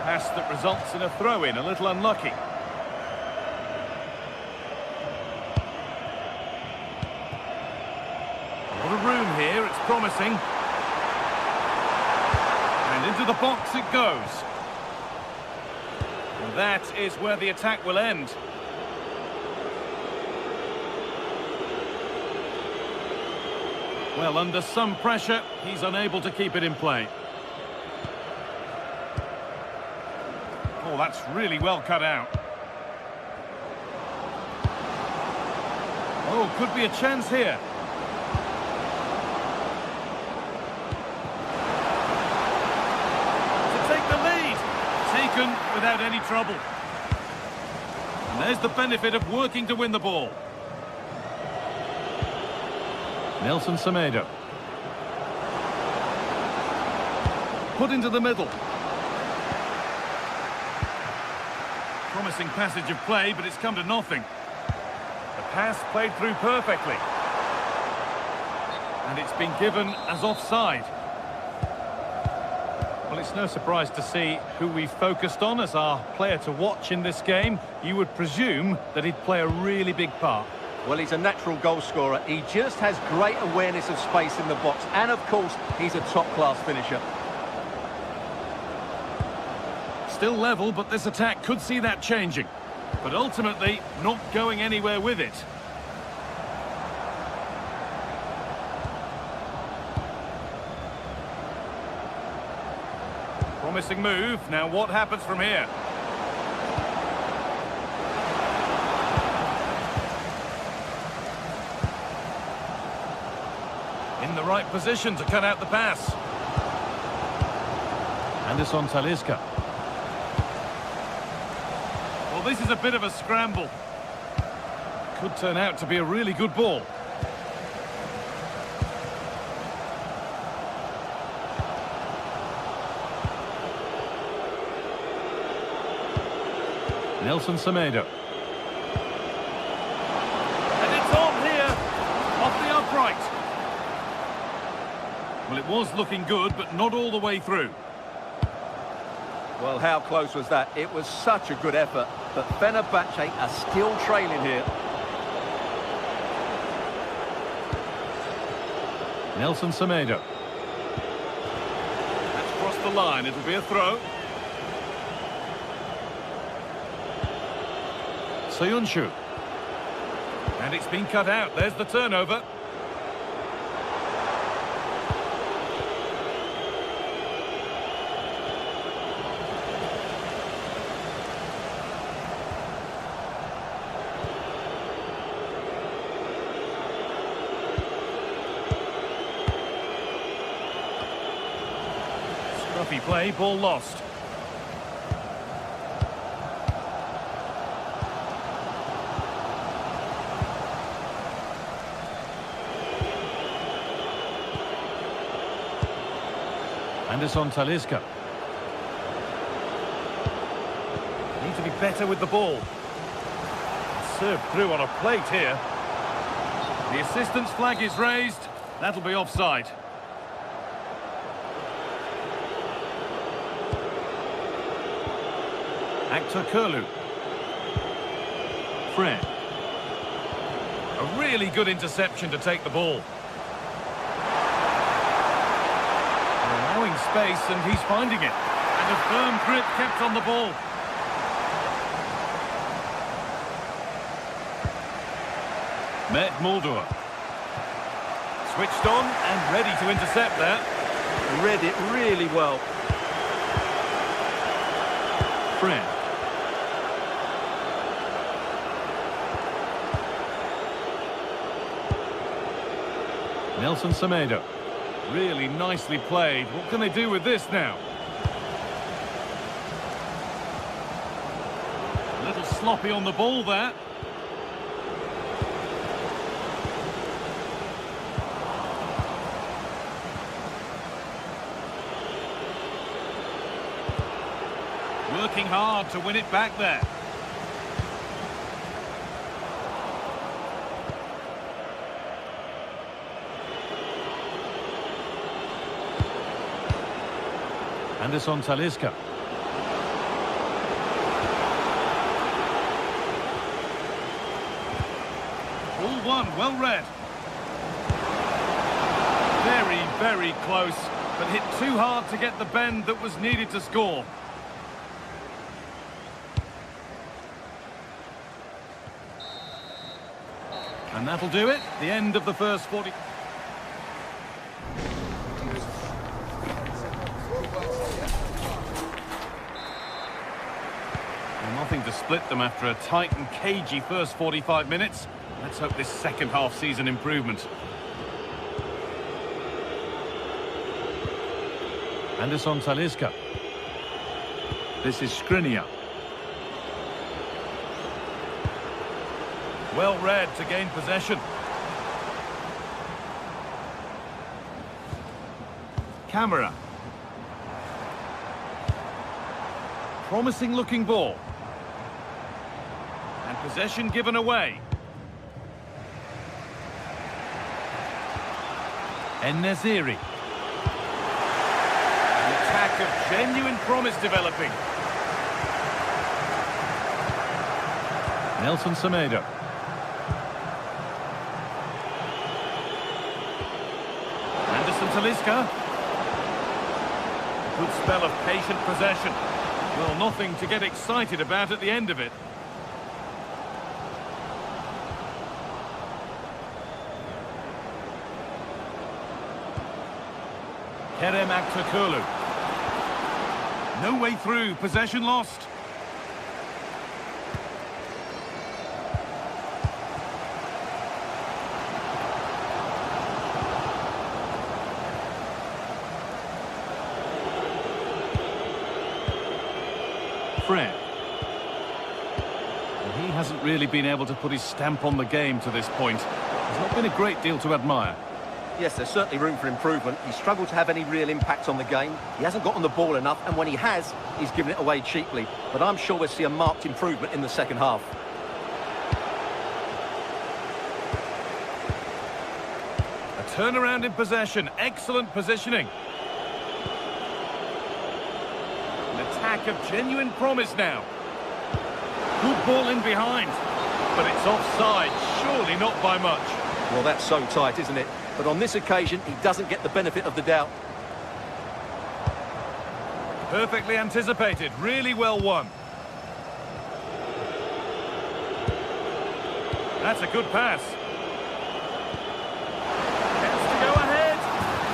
Pass that results in a throw-in, a little unlucky. A lot of room here, it's promising. And into the box it goes. And that is where the attack will end. Well, under some pressure, he's unable to keep it in play. Oh, that's really well cut out. Oh, could be a chance here. To take the lead. Taken without any trouble. And there's the benefit of working to win the ball. Nelson Semedo. Put into the middle. Promising passage of play, but it's come to nothing. The pass played through perfectly. And it's been given as offside. Well, it's no surprise to see who we focused on as our player to watch in this game. You would presume that he'd play a really big part. Well, he's a natural goal scorer. He just has great awareness of space in the box. And, of course, he's a top-class finisher. Still level, but this attack could see that changing. But ultimately, not going anywhere with it. Promising move. Now what happens from here? In the right position to cut out the pass. Anderson Talisca. Well, this is a bit of a scramble. Could turn out to be a really good ball. Nelson Semedo. And it's on here, off the upright. Well, it was looking good, but not all the way through. Well, how close was that? It was such a good effort, but Fenerbahce are still trailing here. Nelson Semedo. That's crossed the line, it'll be a throw. Soyuncu. And it's been cut out, there's the turnover. Scruffy play, ball lost. Anderson Talisca. Need to be better with the ball. Served through on a plate here. The assistant's flag is raised. That'll be offside. Actor Kurlu. Fred. A really good interception to take the ball. Allowing space, and he's finding it. And a firm grip kept on the ball. Met Mulder. Switched on and ready to intercept that. Read it really well. Fred. Nelson Semedo. Really nicely played. What can they do with this now? A little sloppy on the ball there. Working hard to win it back there. Anderson Talisca. All one, well read. Very, very close, but hit too hard to get the bend that was needed to score. And that'll do it. The end of the first 40. Well, nothing to split them after a tight and cagey first 45 minutes. Let's hope this second half sees an improvement. Anderson Talisca. This is Skriniar. Well read to gain possession. Camera. Promising looking ball. And possession given away. En-Nesyri. An attack of genuine promise developing. Nelson Semedo. Talisca. A good spell of patient possession. Well, nothing to get excited about at the end of it. Kerem Aktürkoğlu. No way through, possession lost. Fred. Well, he hasn't really been able to put his stamp on the game to this point. There's not been a great deal to admire. Yes, there's certainly room for improvement. He's struggled to have any real impact on the game. He hasn't got on the ball enough, and when he has, he's given it away cheaply. But I'm sure we'll see a marked improvement in the second half. A turnaround in possession. Excellent positioning. Attack of genuine promise now. Good ball in behind, but it's offside, surely not by much. Well, that's so tight, isn't it? But on this occasion, he doesn't get the benefit of the doubt. Perfectly anticipated, really well won. That's a good pass. Chance to go ahead,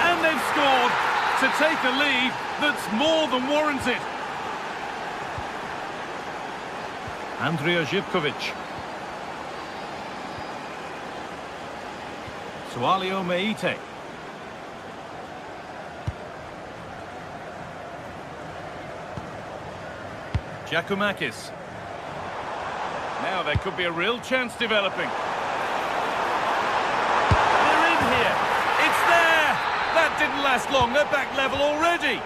and they've scored to take a lead that's more than warranted. Andrija Živković. Sualio Meite. Giacomakis. Now there could be a real chance developing. They're in here. It's there. That didn't last long. They're back level already.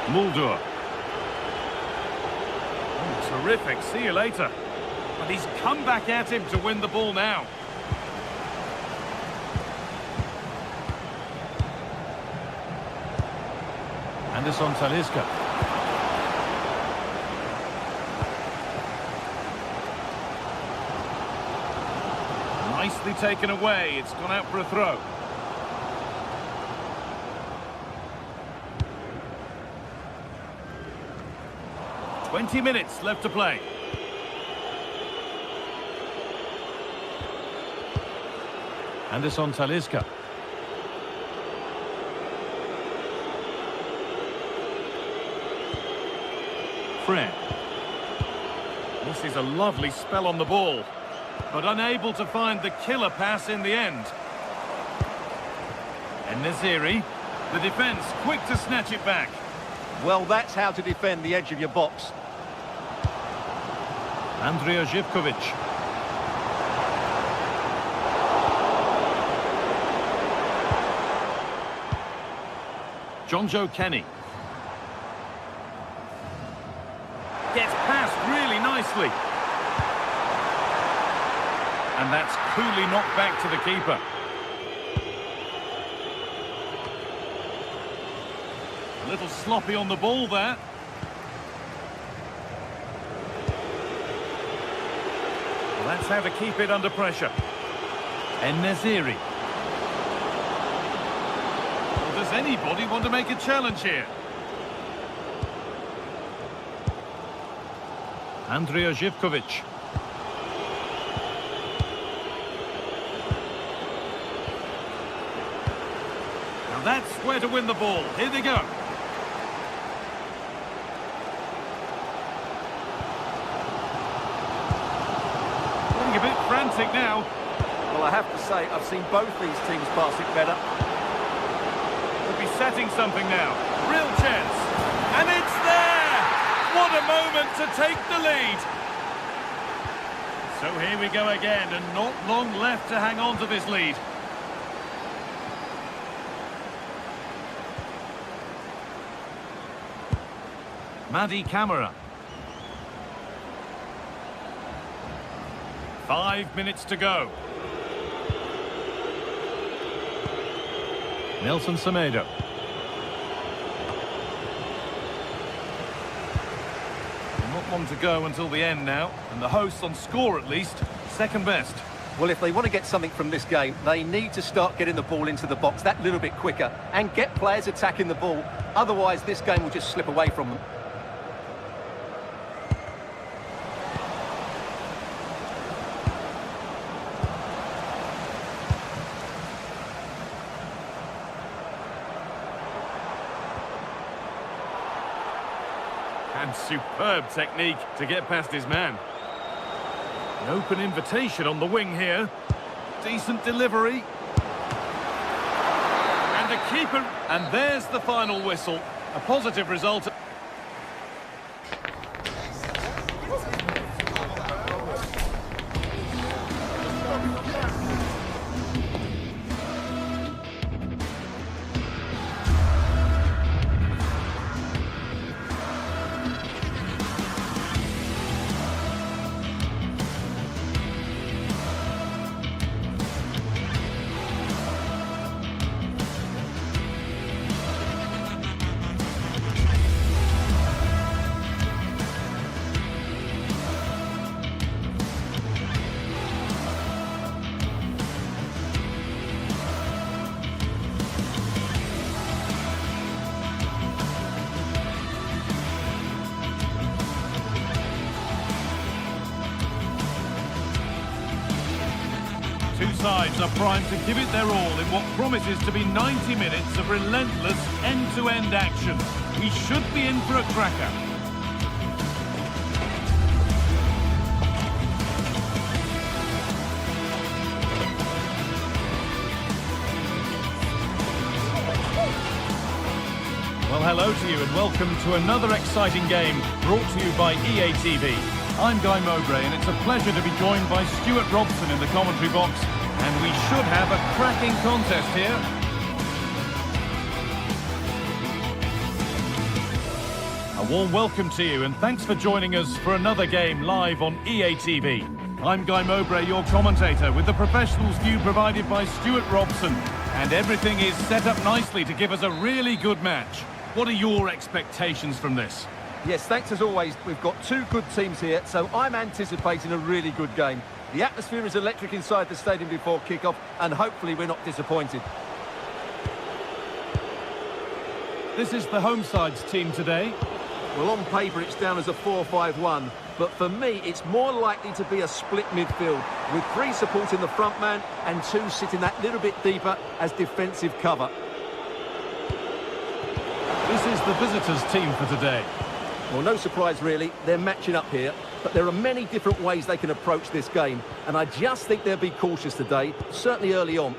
Mulder. Oh, terrific. See you later. But he's come back at him to win the ball now. Anderson Talisca. nicely taken away. It's gone out for a throw. "20 minutes left to play. Anderson Talisca. Fred. This is a lovely spell on the ball, but unable to find the killer pass in the end. And Naziri, the defence quick to snatch it back. Well, that's how to defend the edge of your box. Andrija Živković. Jonjo Kenny. Gets past really nicely. And that's coolly knocked back to the keeper. A little sloppy on the ball there. Well, that's how to keep it under pressure. And Naziri. Well, does anybody want to make a challenge here? Andrija Živković. Now that's where to win the ball. Here they go. Getting a bit frantic now. Well, I have to say, I've seen both these teams pass it better. Could be setting something now. Real chance. And it's there! What a moment to take the lead. So here we go again, and not long left to hang on to this lead. Madi Camara. 5 minutes to go. Nelson Semedo. Not long to go until the end now, and the hosts on score at least, second best. Well, if they want to get something from this game, they need to start getting the ball into the box that little bit quicker and get players attacking the ball. Otherwise, this game will just slip away from them. And superb technique to get past his man. An open invitation on the wing here. Decent delivery. And the keeper. And there's the final whistle. A positive result. Two sides are primed to give it their all in what promises to be 90 minutes of relentless end-to-end action. We should be in for a cracker. Well, hello to you and welcome to another exciting game brought to you by EA TV. I'm Guy Mowbray, and it's a pleasure to be joined by Stuart Robson in the commentary box, and we should have a cracking contest here. A warm welcome to you, and thanks for joining us for another game live on EA TV. I'm Guy Mowbray, your commentator, with the professionals view provided by Stuart Robson, and everything is set up nicely to give us a really good match. What are your expectations from this? Yes, thanks as always. We've got two good teams here, so I'm anticipating a really good game. The atmosphere is electric inside the stadium before kick-off, and hopefully we're not disappointed. This is the home side's team today. Well, on paper it's down as a 4-5-1, but for me it's more likely to be a split midfield, with 3 supporting the front man and 2 sitting that little bit deeper as defensive cover. This is the visitors' team for today. Well, no surprise really, they're matching up here, but there are many different ways they can approach this game, and I just think they'll be cautious today, certainly early on.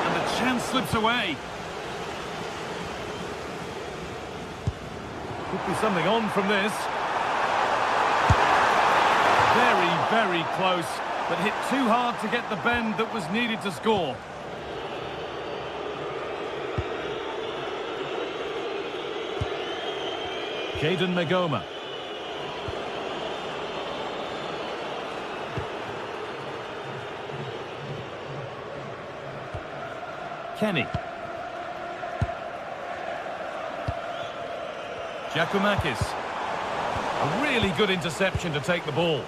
And the chance slips away. Could be something on from this. Very, very close, but hit too hard to get the bend that was needed to score. Jayden Magoma. Kenny. Giacomakis. A really good interception to take the ball.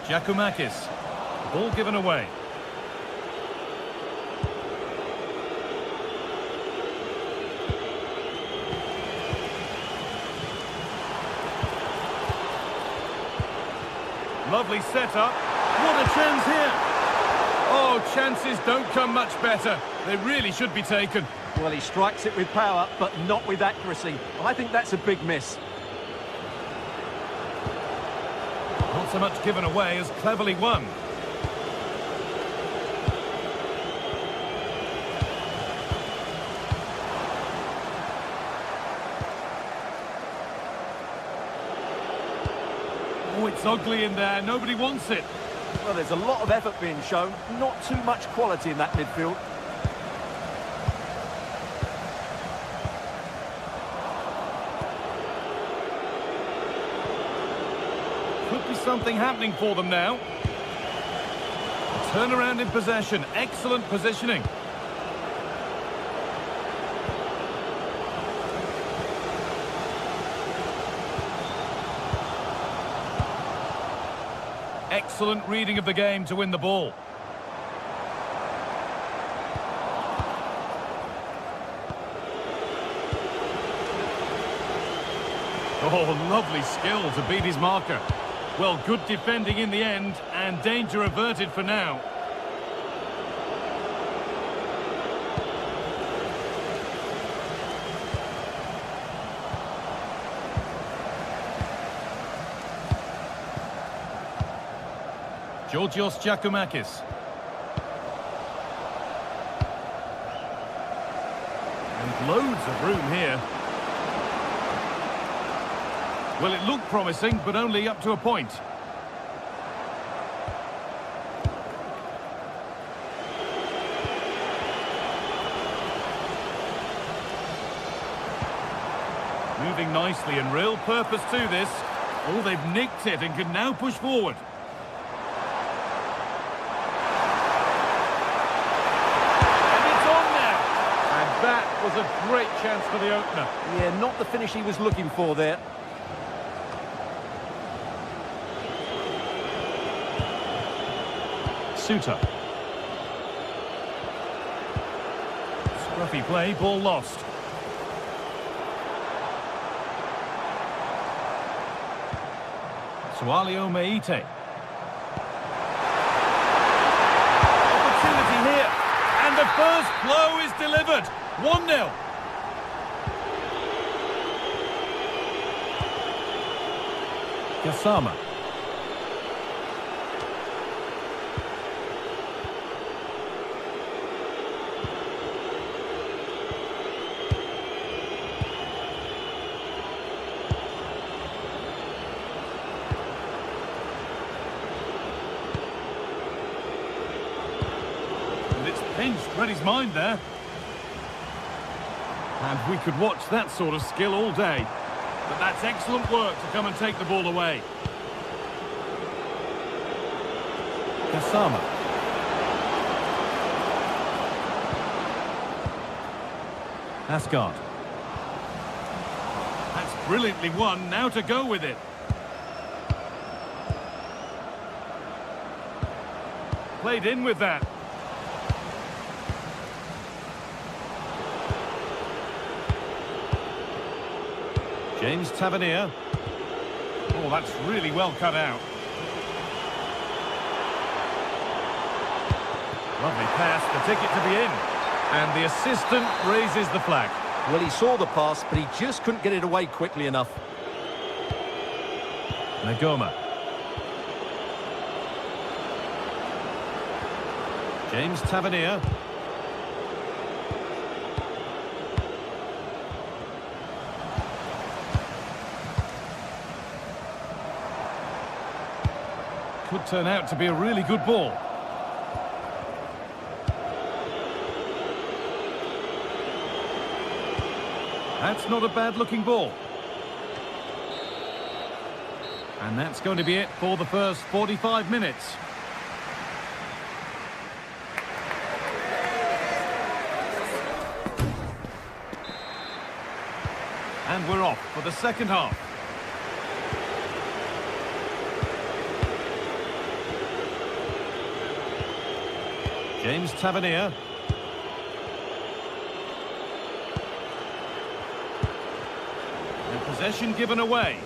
Giacomakis. Ball given away. Lovely setup. What a chance here. Oh, chances don't come much better. They really should be taken. Well, he strikes it with power, but not with accuracy. I think that's a big miss. Not so much given away as cleverly won. Oh, it's ugly in there. Nobody wants it. Well, there's a lot of effort being shown, not too much quality in that midfield. Could be something happening for them now. Turnaround in possession. Excellent positioning. Excellent reading of the game to win the ball. Oh, lovely skill to beat his marker. Well, good defending in the end, and danger averted for now. Georgios Giacomakis. And loads of room here. Well, it looked promising, but only up to a point. Moving nicely and real purpose to this. Oh, they've nicked it and can now push forward. That was a great chance for the opener. Yeah, not the finish he was looking for there. Suter. Scruffy play, ball lost. Sualio Meite. Opportunity here. And the first blow is delivered. 1-0. Gassama. And it's pinched, read his mind there. And we could watch that sort of skill all day. But that's excellent work to come and take the ball away. Kasama. Asgard. That's brilliantly won. Now to go with it. Played in with that. James Tavernier. Oh, that's really well cut out. Lovely pass, the ticket to be in. And the assistant raises the flag. Well, he saw the pass, but he just couldn't get it away quickly enough. Nagoma. James Tavernier. Could turn out to be a really good ball. That's not a bad-looking ball. And that's going to be it for the first 45 minutes. And we're off for the second half. James Tavernier. And possession given away.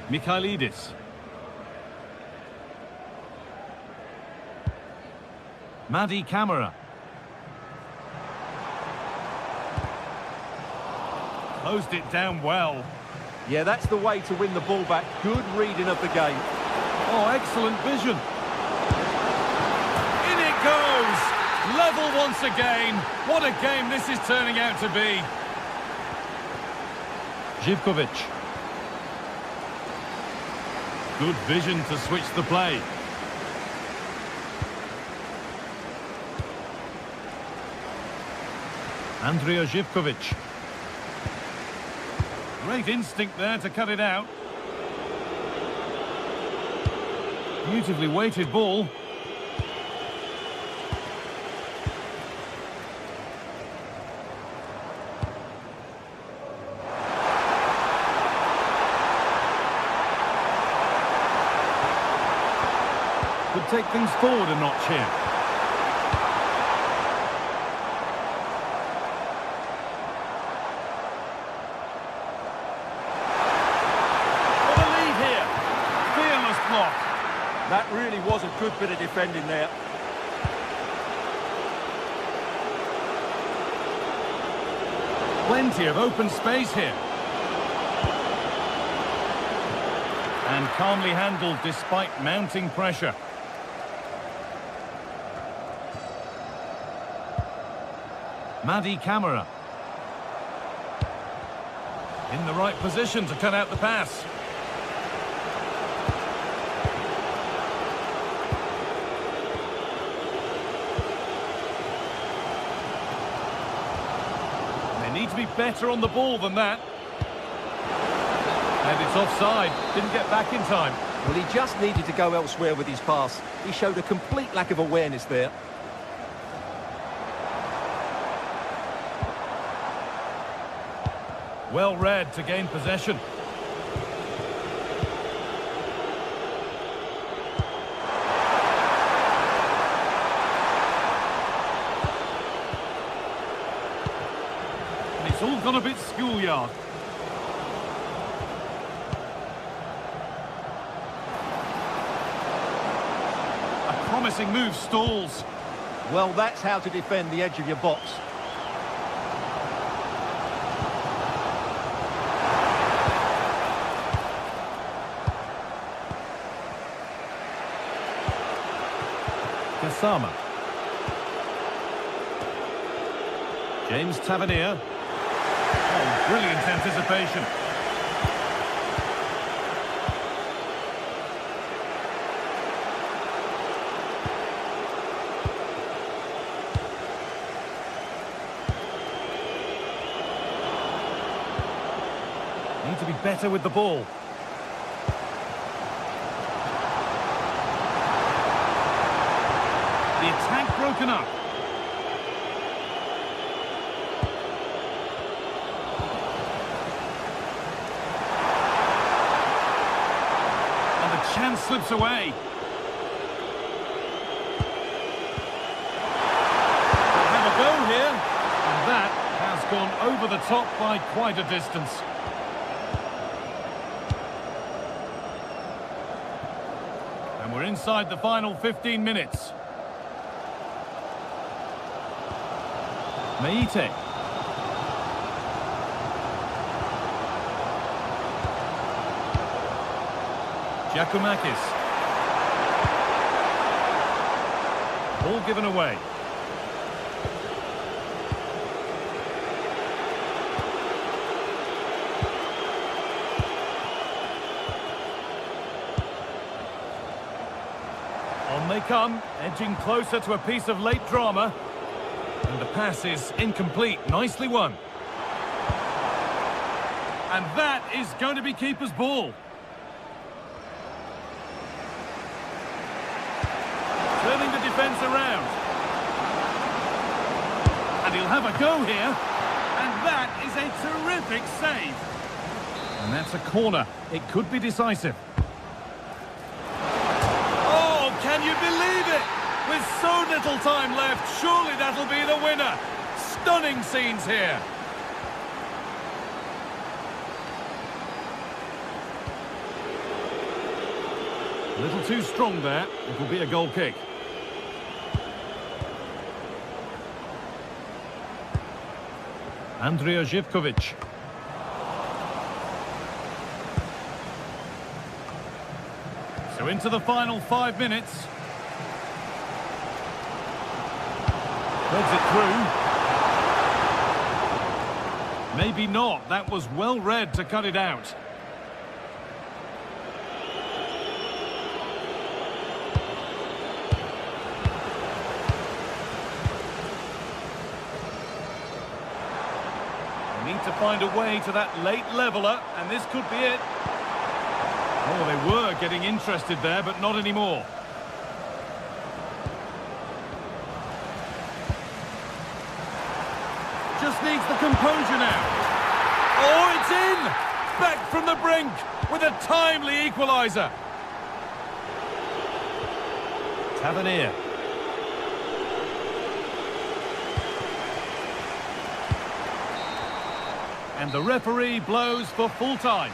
Mikhailidis. Madi Camara. Closed it down well. Yeah, that's the way to win the ball back. Good reading of the game. Oh, excellent vision. In it goes. Level once again. What a game this is turning out to be. Živkovic. Good vision to switch the play. Andrija Živkovic. Great instinct there to cut it out. Beautifully weighted ball. Could take things forward a notch here. That really was a good bit of defending there. Plenty of open space here. And calmly handled despite mounting pressure. Madi Camara. In the right position to cut out the pass. Need to be better on the ball than that. And it's offside. Didn't get back in time. Well, he just needed to go elsewhere with his pass. He showed a complete lack of awareness there. Well read to gain possession. It's all gone a bit schoolyard. A promising move stalls. Well, that's how to defend the edge of your box. Kasama. James Tavernier. Oh, brilliant anticipation. Need to be better with the ball. The attack broken up. And the chance slips away. They'll have a go here. And that has gone over the top by quite a distance. And we're inside the final 15 minutes. Meite. Giacomakis. Ball given away. On they come, edging closer to a piece of late drama. And the pass is incomplete. Nicely won. And that is going to be keeper's ball. Turning the defence around. And he'll have a go here. And that is a terrific save. And that's a corner. It could be decisive. Oh, can you believe it? With so little time left, surely that'll be the winner. Stunning scenes here. A little too strong there. It'll be a goal kick. Andrija Živković. So into the final 5 minutes. Threads it through. Maybe not. That was well read to cut it out. They need to find a way to that late leveller, and this could be it. Oh, they were getting interested there, but not anymore. Just needs the composure now. Oh, it's in! Back from the brink with a timely equaliser. Tavernier. And the referee blows for full time.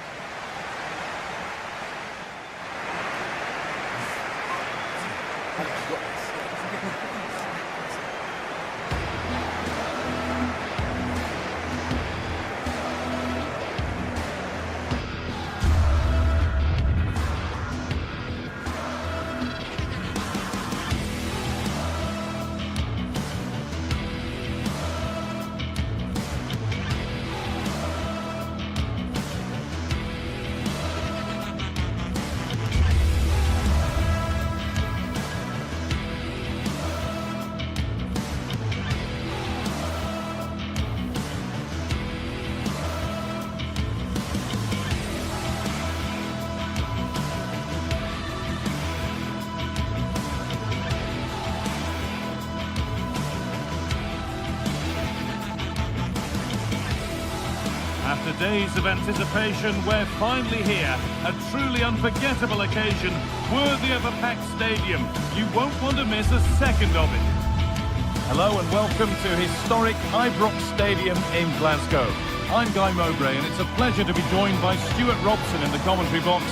After days of anticipation, we're finally here. A truly unforgettable occasion, worthy of a packed stadium. You won't want to miss a second of it. Hello and welcome to historic Ibrox Stadium in Glasgow. I'm Guy Mowbray and it's a pleasure to be joined by Stuart Robson in the commentary box.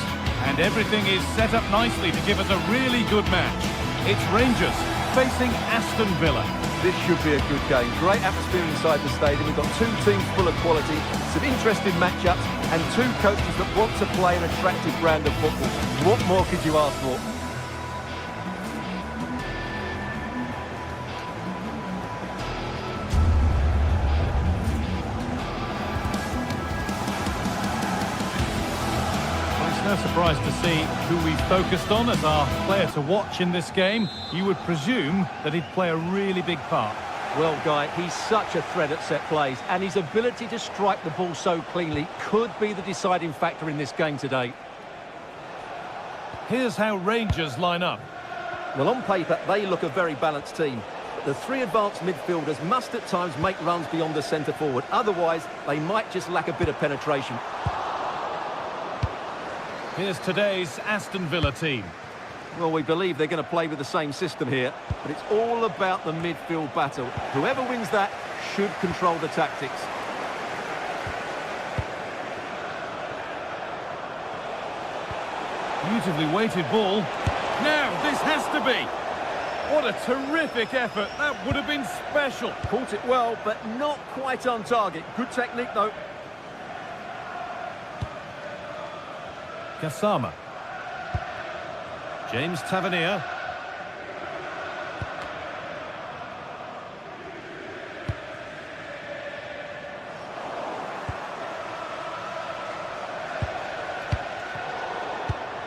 And everything is set up nicely to give us a really good match. It's Rangers facing Aston Villa. This should be a good game. Great atmosphere inside the stadium. We've got two teams full of quality, some interesting matchups, and two coaches that want to play an attractive brand of football. What more could you ask for? No surprise to see who we focused on as our player to watch in this game. You would presume that he'd play a really big part. Well, Guy, he's such a threat at set plays, and his ability to strike the ball so cleanly could be the deciding factor in this game today. Here's how Rangers line up. Well, on paper, they look a very balanced team. But the three advanced midfielders must at times make runs beyond the centre forward. Otherwise, they might just lack a bit of penetration. Here's today's Aston Villa team. Well, we believe they're going to play with the same system here, but it's all about the midfield battle. Whoever wins that should control the tactics. Beautifully weighted ball. Now, this has to be. What a terrific effort. That would have been special. Caught it well, but not quite on target. Good technique, though. Kasama. James Tavernier.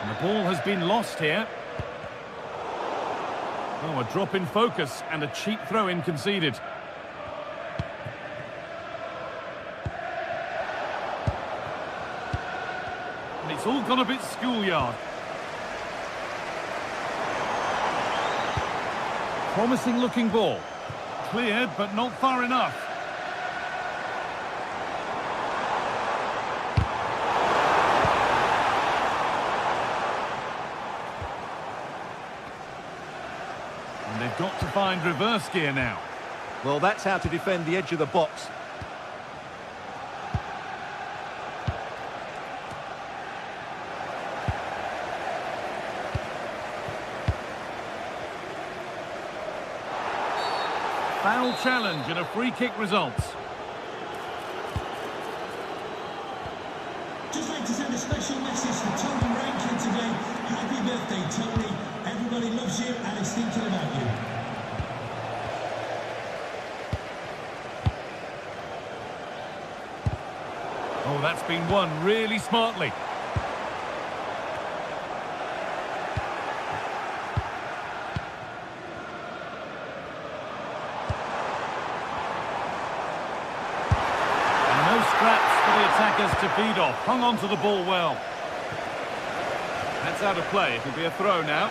And the ball has been lost here. Oh, a drop in focus and a cheap throw-in conceded. And it's all gone a bit schoolyard. Promising looking ball. Cleared, but not far enough. And they've got to find reverse gear now. Well, that's how to defend the edge of the box. Foul challenge and a free kick results. Just like to send a special message to Tony Rankin today. Happy birthday, Tony. Everybody loves you and is thinking about you. Oh, that's been won really smartly. Attackers to feed off. Hung on to the ball well. That's out of play. It'll be a throw now.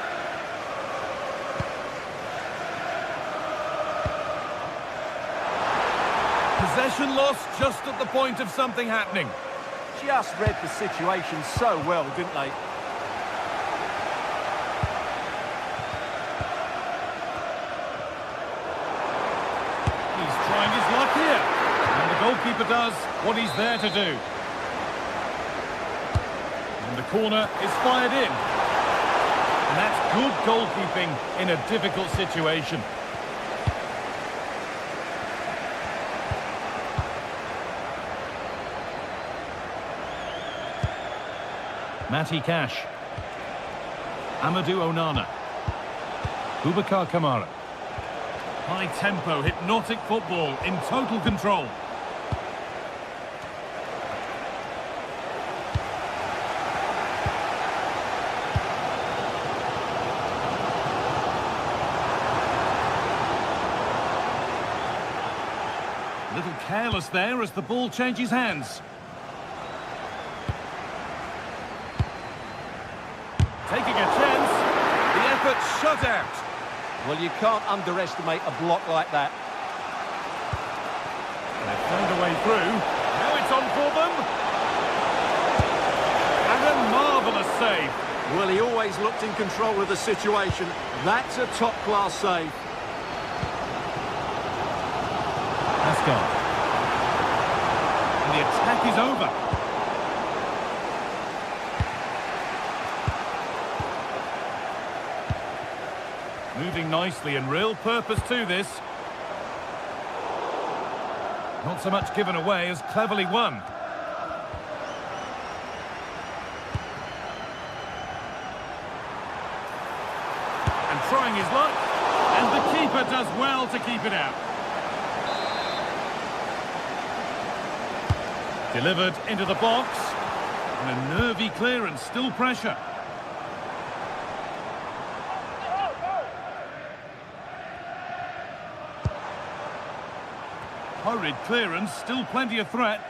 Possession lost just at the point of something happening. Just read the situation so well, didn't they? He's trying his luck here. And the goalkeeper does what he's there to do. And the corner is fired in. And that's good goalkeeping in a difficult situation. Matty Cash. Amadou Onana. Boubacar Kamara. High tempo, hypnotic football in total control. A little careless there as the ball changes hands. Taking a chance. The effort shut out. Well, you can't underestimate a block like that. They've found a way through. Now it's on for them. And a marvellous save. Well, he always looked in control of the situation. That's a top-class save. Asgard. And the attack is over. Moving nicely and real purpose to this. Not so much given away as cleverly won. And trying his luck. And the keeper does well to keep it out. Delivered into the box. And a nervy clearance, still pressure. Hurried clearance, still plenty of threat.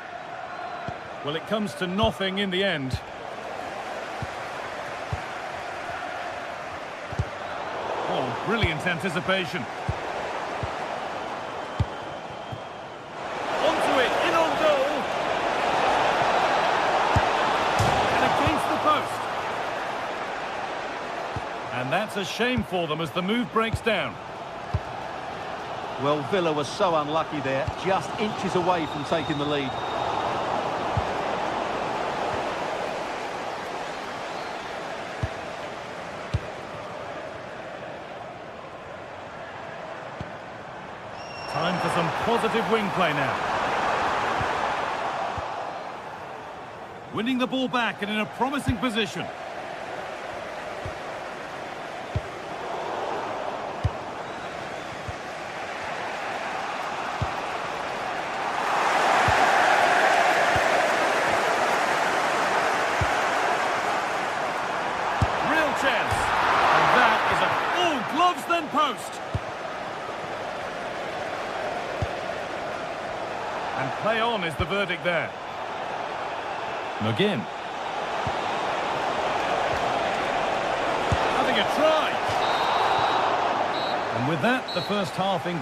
Well, it comes to nothing in the end. Oh, brilliant anticipation. Onto it, in on goal. And against the post. And that's a shame for them as the move breaks down. Well, Villa was so unlucky there, just inches away from taking the lead. Time for some positive wing play now. Winning the ball back and in a promising position. Real chance. And that is a... Oh, gloves then post. And play on is the verdict there. McGinn. Having a try. And with that, the first half in...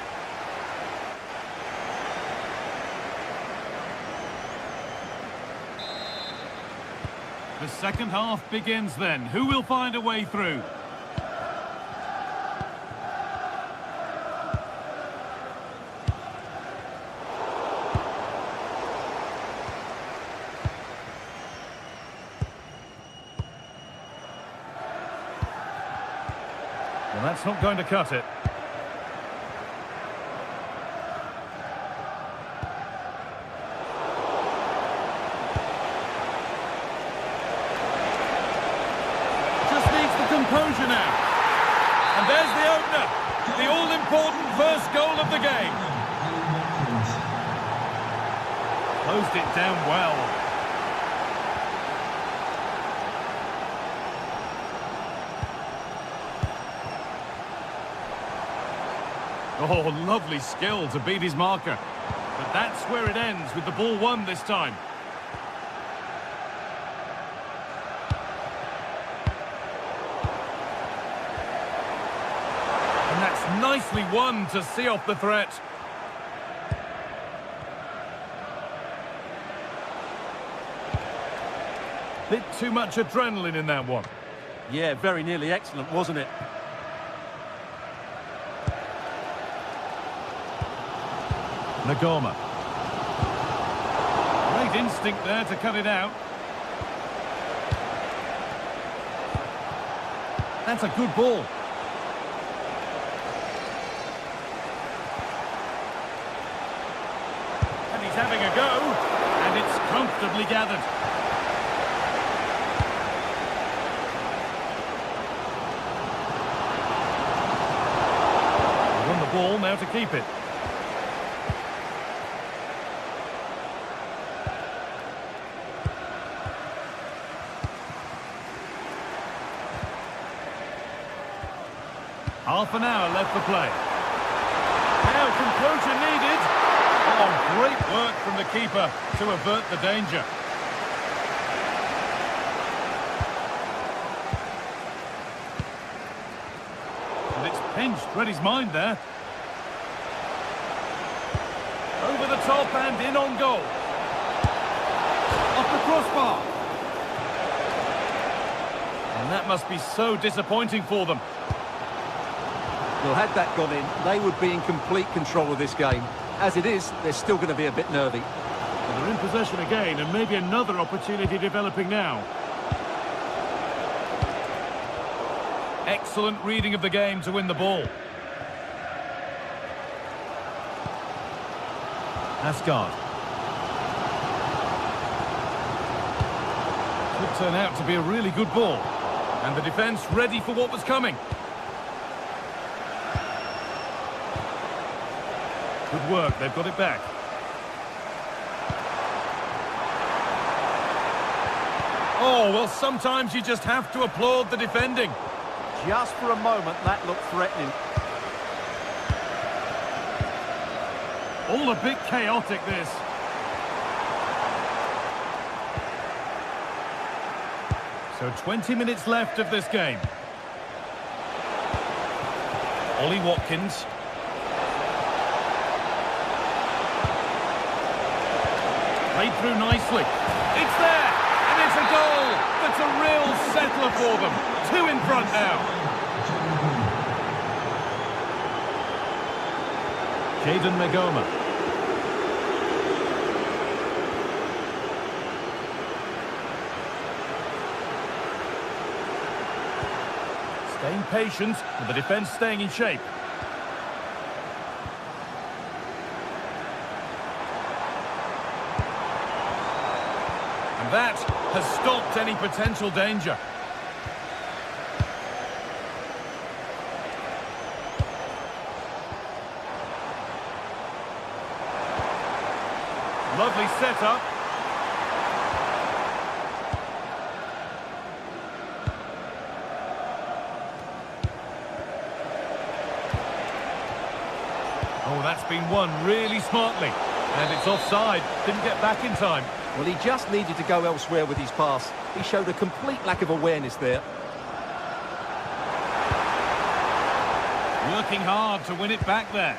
The second half begins then. Who will find a way through? Well, that's not going to cut it. Just needs the composure now. And there's the opener. The all-important first goal of the game. Closed it down well. Oh, lovely skill to beat his marker. But that's where it ends with the ball won this time. And that's nicely won to see off the threat. Bit too much adrenaline in that one. Yeah, very nearly excellent, wasn't it? Nagoma. Great instinct there to cut it out. That's a good ball. And he's having a go. And it's comfortably gathered. He won the ball, now to keep it. Half an hour left for play. Now composure needed. Oh, great work from the keeper to avert the danger. And it's pinched, read his mind there. Over the top and in on goal. Off the crossbar. And that must be so disappointing for them. Well, had that gone in, they would be in complete control of this game. As it is, they're still going to be a bit nervy. Well, they're in possession again, and maybe another opportunity developing now. Excellent reading of the game to win the ball. Asgard. Could turn out to be a really good ball. And the defence ready for what was coming. Good work, they've got it back. Oh, well, sometimes you just have to applaud the defending. Just for a moment, that looked threatening. All a bit chaotic, this. So 20 minutes left of this game. Ollie Watkins. Played through nicely. It's there, and it's a goal. That's a real settler for them. 2 in front now. Jayden Magoma. Staying patient, and the defence staying in shape. And that has stopped any potential danger. Lovely setup. Oh, that's been won really smartly. And it's offside. Didn't get back in time. Well, he just needed to go elsewhere with his pass. He showed a complete lack of awareness there. Working hard to win it back there.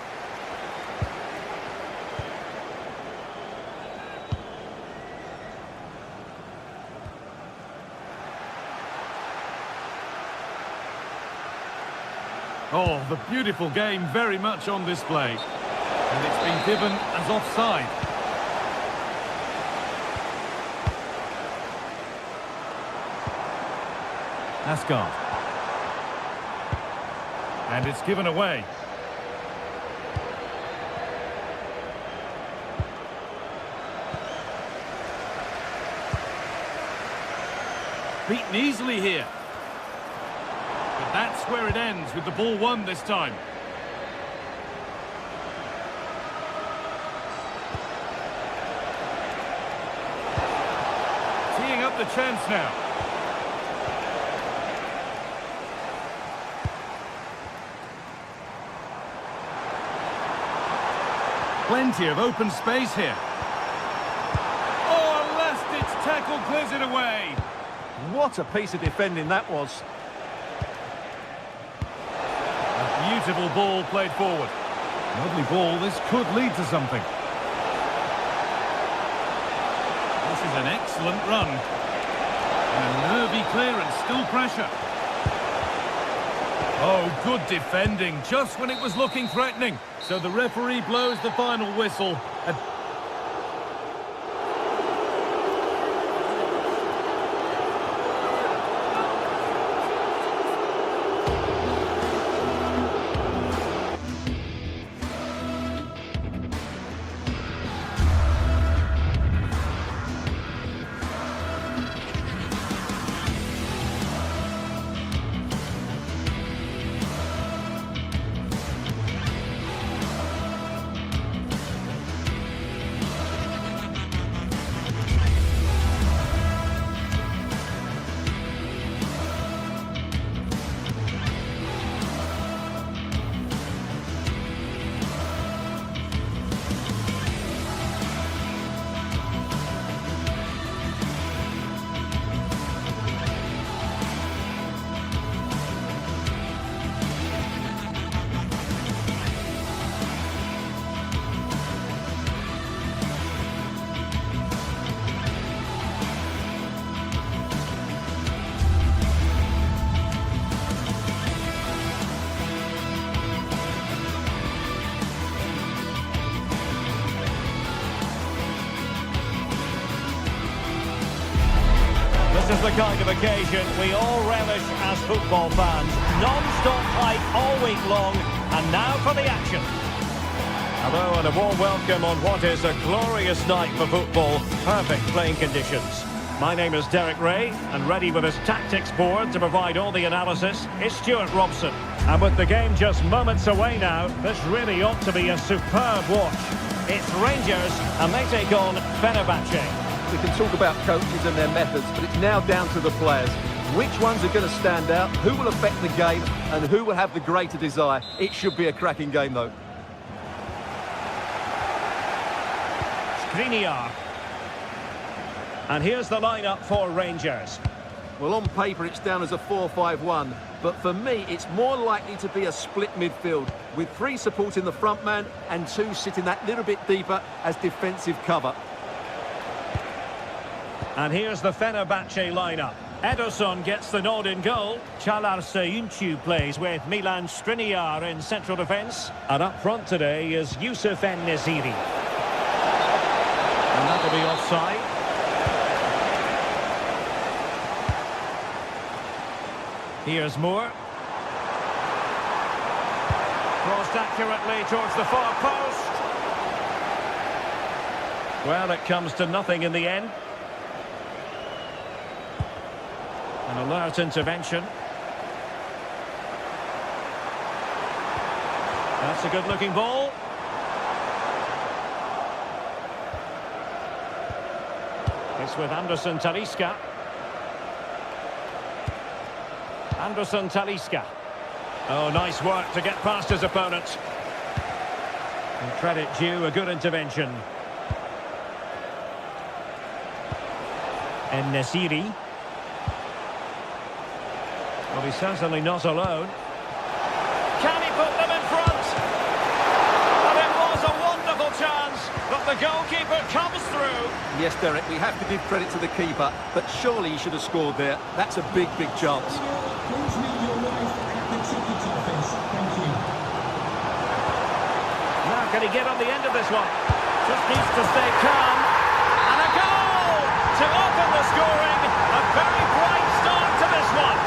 Oh, the beautiful game very much on display. And it's been given as offside. Asgard. And it's given away. Beaten easily here. But that's where it ends, with the ball won this time. Teeing up the chance now. Plenty of open space here. Oh, a last-ditch tackle clears it away. What a piece of defending that was. A beautiful ball played forward. Lovely ball, this could lead to something. This is an excellent run. And a nervy clearance, still pressure. Oh, good defending, just when it was looking threatening. So the referee blows the final whistle. This is the kind of occasion we all relish as football fans. Non-stop hype all week long, and now for the action. Hello and a warm welcome on what is a glorious night for football. Perfect playing conditions. My name is Derek Ray, and ready with his tactics board to provide all the analysis is Stuart Robson. And with the game just moments away now, this really ought to be a superb watch. It's Rangers, and they take on Fenerbahce. We can talk about coaches and their methods, but it's now down to the players. Which ones are going to stand out, who will affect the game, and who will have the greater desire? It should be a cracking game, though. Skriniar. And here's the lineup for Rangers. Well, on paper, it's down as a 4-5-1. But for me, it's more likely to be a split midfield, with 3 supporting the front man and 2 sitting that little bit deeper as defensive cover. And here's the Fenerbahce lineup. Ederson gets the nod in goal. Çağlar Söyüncü plays with Milan Skriniar in central defence. And up front today is Yusuf En-Nesyri. And that'll be offside. Here's Moore. Crossed accurately towards the far post. Well, it comes to nothing in the end. An alert intervention. That's a good-looking ball. It's with Anderson Talisca. Anderson Talisca. Oh, nice work to get past his opponent. And credit due, a good intervention. En-Nesyri. Well, he's certainly not alone. Can he put them in front? And it was a wonderful chance, but the goalkeeper comes through. Yes, Derek, we have to give credit to the keeper, but surely he should have scored there. That's a big, big chance. Please meet your wife at the ticket office. Thank you. Now, can he get on the end of this one? Just needs to stay calm. And a goal to open the scoring. A very bright start to this one.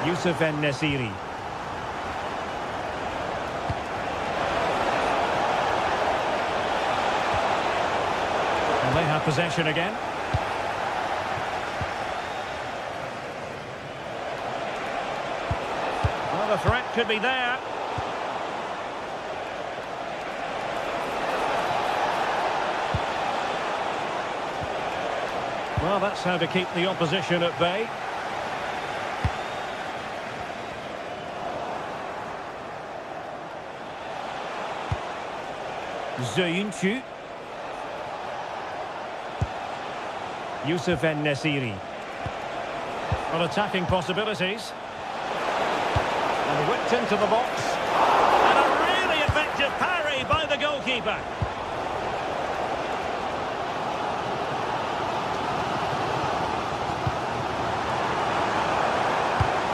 Yusuf En-Nesyri. And they have possession again. Well, the threat could be there. Well, that's how to keep the opposition at bay. Söyüncü. Yusuf En-Nesyri. Well, attacking possibilities. And whipped into the box. And a really effective parry by the goalkeeper.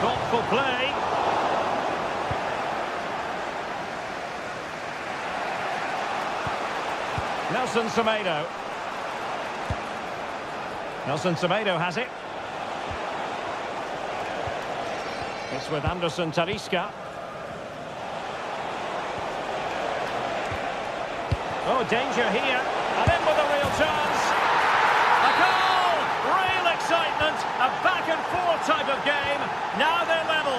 Thoughtful play. Nelson Semedo. Nelson Semedo has it. It's with Anderson Talisca. Oh, danger here. And in with a real chance. A goal! Real excitement. A back-and-forth type of game. Now they're level.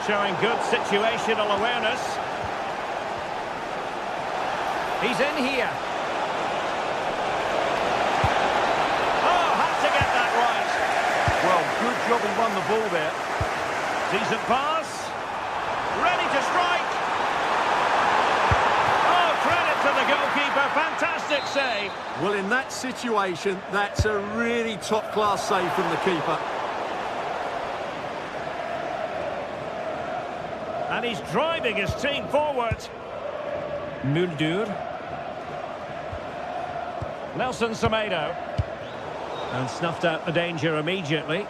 Showing good situational awareness. He's in here. Oh, had to get that right. Well, good job he won the ball there. Decent pass. Ready to strike. Oh, credit to the goalkeeper. Fantastic save. Well, in that situation, that's a really top-class save from the keeper. And he's driving his team forward. Muldur. Nelson Semedo. And snuffed out the danger immediately.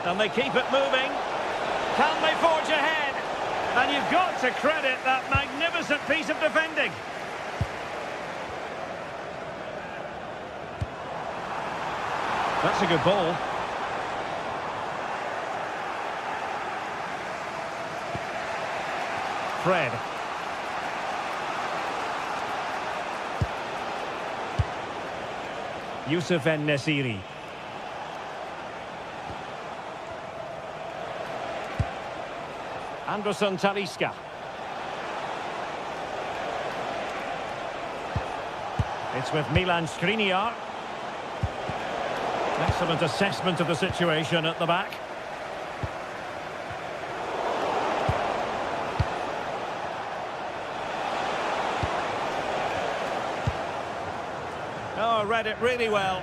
And they keep it moving. Can they forge ahead? And you've got to credit that magnificent piece of defending. That's a good ball. Fred. Youssef En-Nesyri. Anderson Talisca. It's with Milan Skriniar. Excellent assessment of the situation at the back. Oh, read it really well.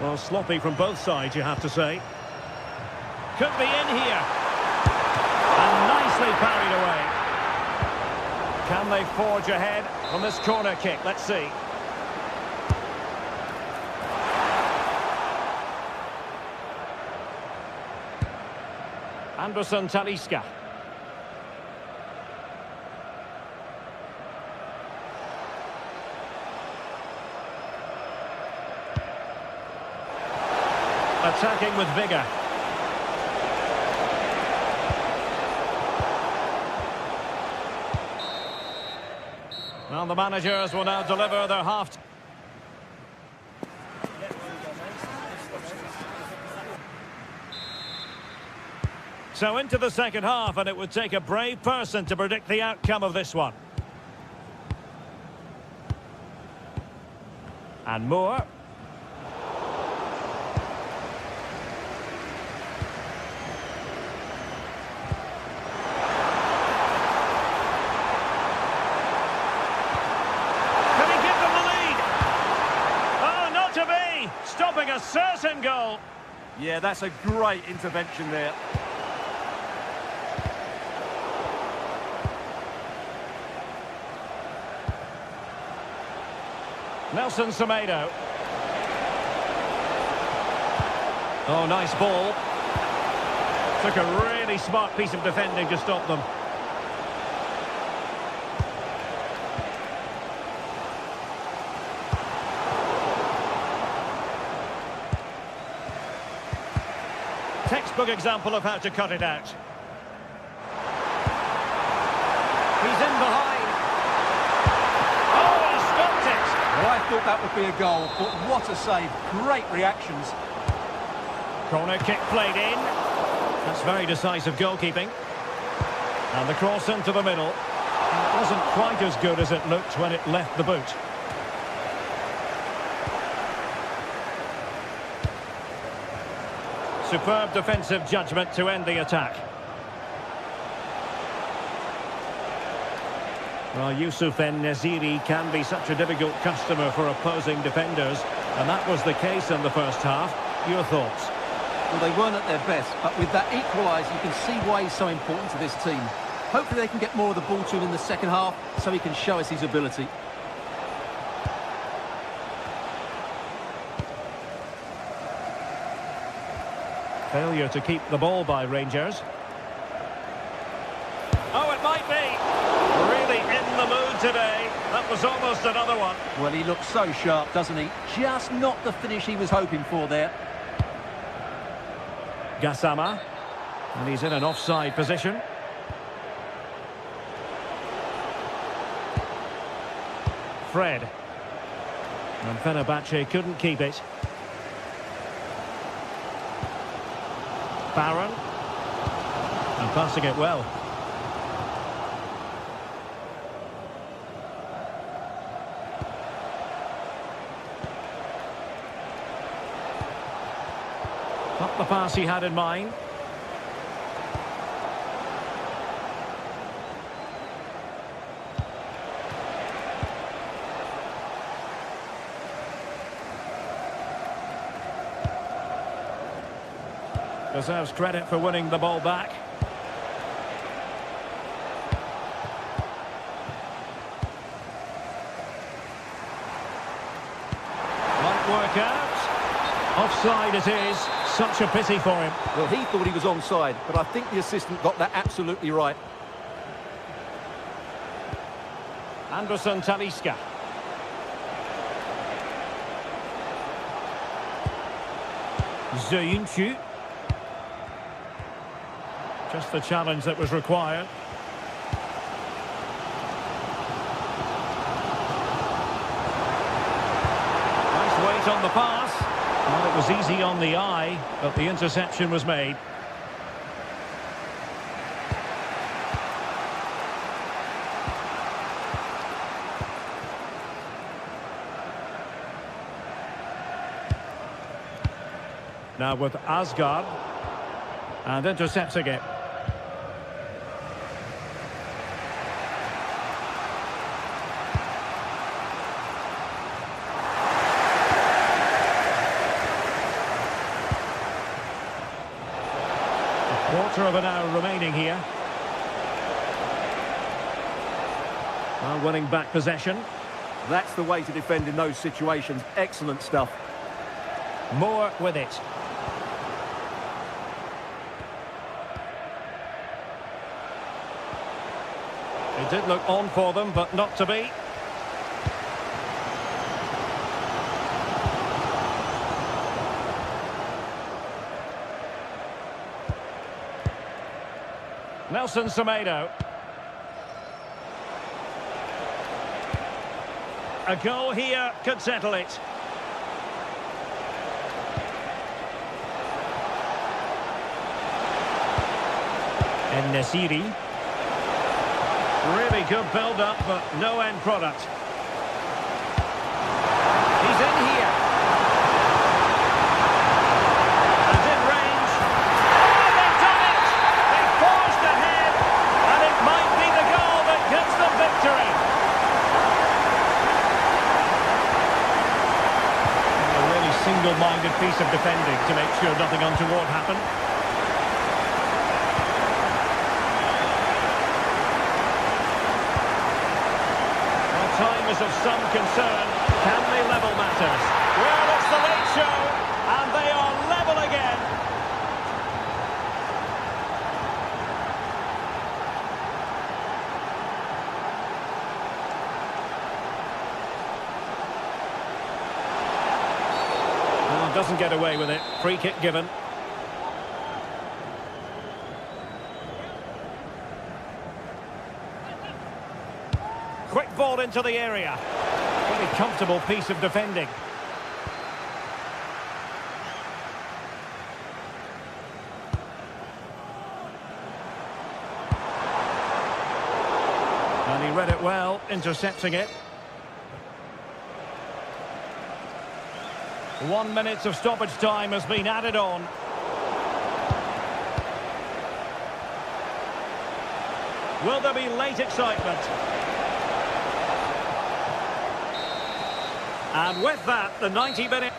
Well, sloppy from both sides, you have to say. Could be in here. And nicely parried away. Can they forge ahead from this corner kick? Let's see. Anderson Talisca. Attacking with vigour. Well, the managers will now deliver their half. So into the second half, and it would take a brave person to predict the outcome of this one. And Moore. Stopping a certain goal. Yeah, that's a great intervention there. Nelson Semedo. Oh, nice ball. Took a really smart piece of defending to stop them. Textbook example of how to cut it out. He's in behind. Oh, he stopped it. Well, I thought that would be a goal, but what a save. Great reactions. Corner kick played in. That's very decisive goalkeeping. And the cross into the middle. It wasn't quite as good as it looked when it left the boot. Superb defensive judgment to end the attack. Well, Youssef En-Nesyri can be such a difficult customer for opposing defenders, and that was the case in the first half. Your thoughts? Well, they weren't at their best, but with that equaliser, you can see why he's so important to this team. Hopefully they can get more of the ball to him in the second half, so he can show us his ability. Failure to keep the ball by Rangers. Oh, it might be. Really in the mood today. That was almost another one. Well, he looks so sharp, doesn't he? Just not the finish he was hoping for there. Gassama. And he's in an offside position. Fred. And Fenerbahce couldn't keep it. Barron. And passing it well. Not the pass he had in mind. Deserves credit for winning the ball back. Might work out. Offside it is. Such a pity for him. Well, he thought he was onside, but I think the assistant got that absolutely right. Anderson Talisca. Zayuncu. Just the challenge that was required. right on the pass. Well, it was easy on the eye, but the interception was made. Now with Asgard. And intercepts again. A quarter of an hour remaining here. Well, winning back possession. That's the way to defend in those situations. Excellent stuff. Moore with it. It did look on for them, but not to be. Nelson Semedo. A goal here could settle it. And Nesiri. Really good build-up, but no end product. He's in here. And in range. Oh, they've done it! They've forged ahead, and it might be the goal that gives them victory. A really single-minded piece of defending to make sure nothing untoward happened. Time is of some concern. Can they level matters? Well, it's the late show, and they are level again. Well, doesn't get away with it. Free kick given. Quick ball into the area. Pretty comfortable piece of defending. And he read it well, intercepting it. 1 minute of stoppage time has been added on. Will there be late excitement? And with that, the 90-minute...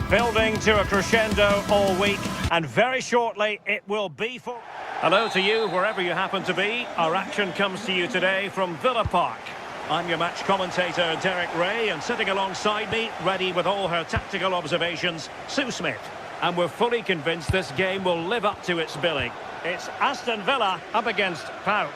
Building to a crescendo all week, and very shortly it will be for... Hello to you, wherever you happen to be. Our action comes to you today from Villa Park. I'm your match commentator, Derek Ray, and sitting alongside me, ready with all her tactical observations, Sue Smith. And we're fully convinced this game will live up to its billing. It's Aston Villa up against PAOK.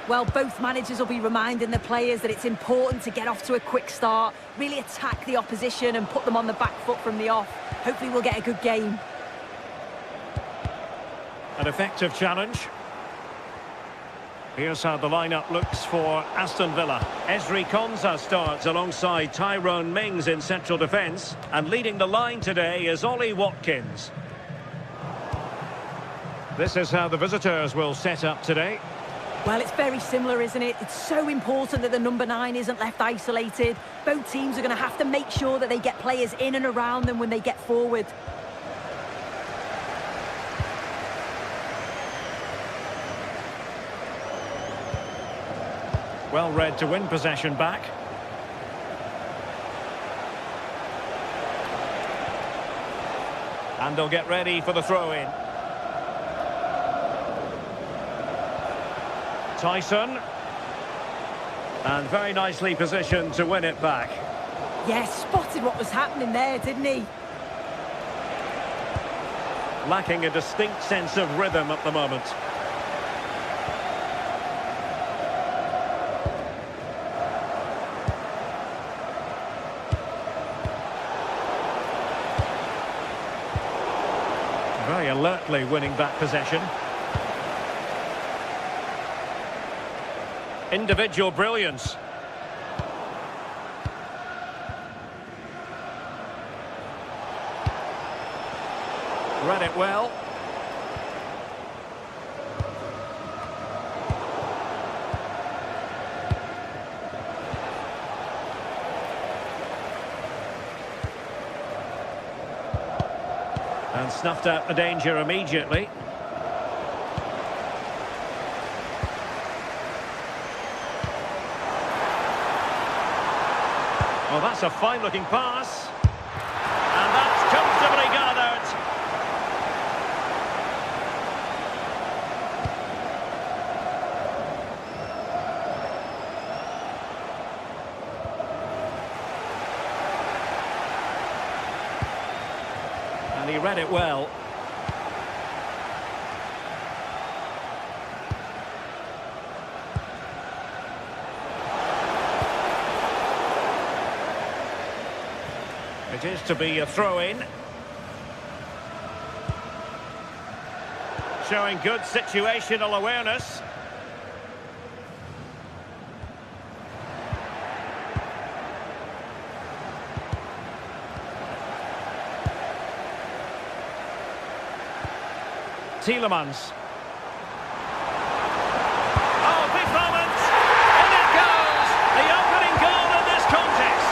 Well, both managers will be reminding the players that it's important to get off to a quick start, really attack the opposition and put them on the back foot from the off. Hopefully we'll get a good game. An effective challenge. Here's how the lineup looks for Aston Villa. Ezri Konsa starts alongside Tyrone Mings in central defence. And leading the line today is Ollie Watkins. This is how the visitors will set up today. Well, it's very similar, isn't it? It's so important that the number 9 isn't left isolated. Both teams are going to have to make sure that they get players in and around them when they get forward. Well read to win possession back. And they'll get ready for the throw-in. Tyson. And very nicely positioned to win it back. Yes, spotted what was happening there, didn't he? Lacking a distinct sense of rhythm at the moment. Very alertly winning back possession. Individual brilliance. Read it well. And snuffed out the danger immediately. Well, that's a fine-looking pass. And that's comfortably gathered. And he read it well. It is to be a throw-in. Showing good situational awareness. Tielemans. Oh, big moment! And it goes! The opening goal in this contest.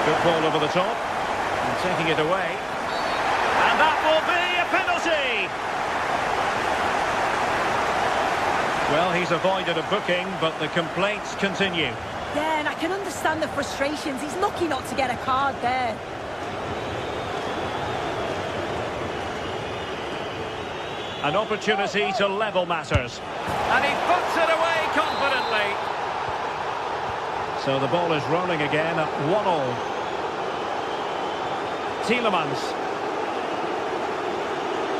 Good ball over the top. And taking it away. And that will be a penalty! Well, he's avoided a booking, but the complaints continue. Yeah, and I can understand the frustrations. He's lucky not to get a card there. An opportunity to level matters. And he puts it away confidently. So the ball is rolling again at 1-1. Tielemans.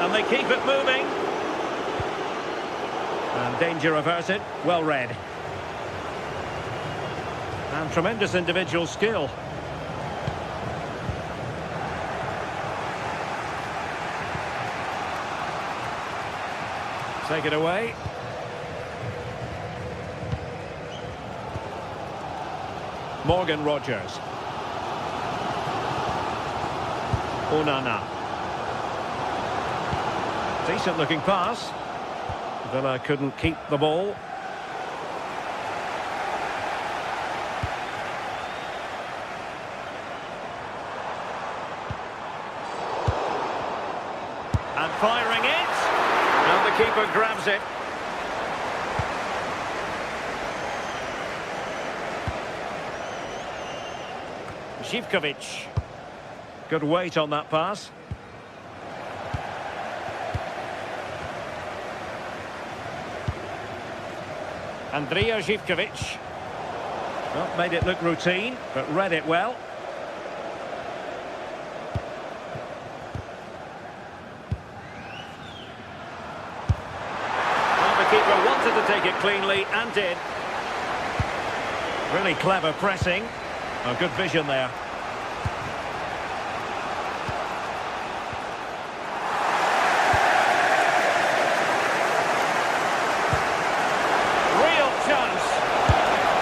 And they keep it moving. And danger averted. Well read. And tremendous individual skill. Take it away. Morgan Rogers. Onana. Decent looking pass. Villa couldn't keep the ball. And firing it. And the keeper grabs it. Zivkovic. Good weight on that pass. Andrija Zivkovic. Not made it look routine, but read it well. Well, the keeper wanted to take it cleanly and did. Really clever pressing. Oh, good vision there. Real chance.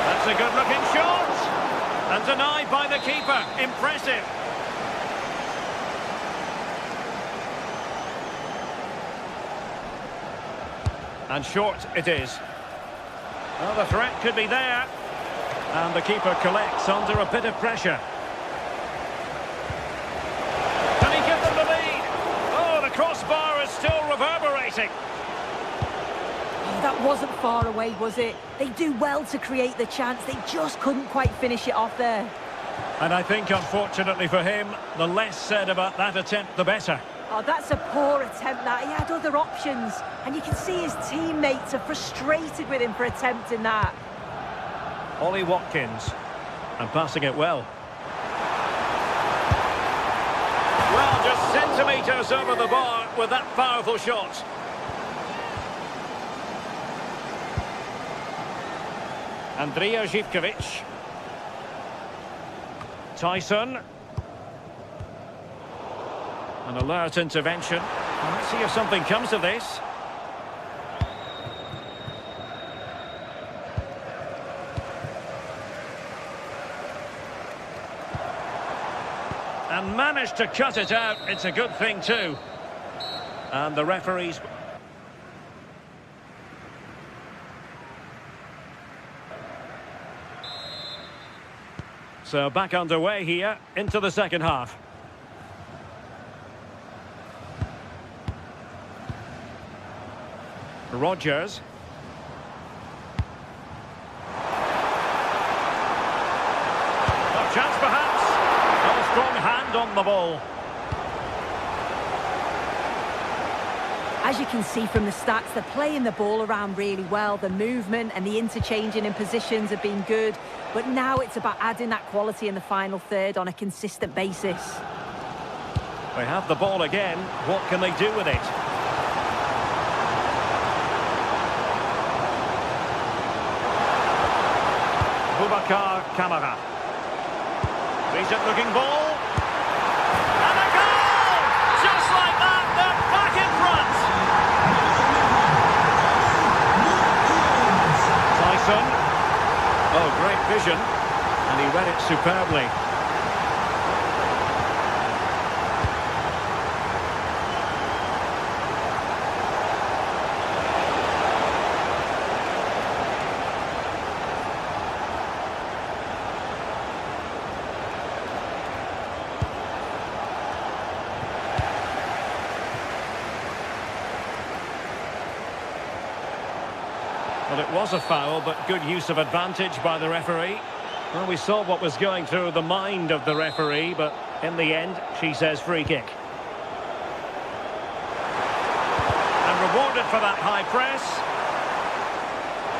That's a good-looking shot. And denied by the keeper. Impressive. And short it is. Well, the threat could be there. And the keeper collects under a bit of pressure. Can he give them the lead? Oh, the crossbar is still reverberating. Oh, that wasn't far away, was it? They do well to create the chance. They just couldn't quite finish it off there. And I think, unfortunately for him, the less said about that attempt, the better. Oh, that's a poor attempt, that. He had other options. And you can see his teammates are frustrated with him for attempting that. Ollie Watkins, and passing it well. Well, just centimetres over the bar with that powerful shot. Andrija Zivkovic. Tyson. An alert intervention. Well, let's see if something comes of this. And managed to cut it out. It's a good thing too. And the referees... So back underway here into the second half. Rodgers. A chance perhaps. A strong hand on the ball. As you can see from the stats, they're playing the ball around really well. The movement and the interchanging in positions have been good. But now it's about adding that quality in the final third on a consistent basis. They have the ball again. What can they do with it? Kamara. Decent looking ball. And a goal! Just like that, they're back in front. Tyson. Oh, great vision. And he read it superbly. Well, it was a foul, but good use of advantage by the referee. Well, we saw what was going through the mind of the referee, but in the end, she says free kick. And rewarded for that high press.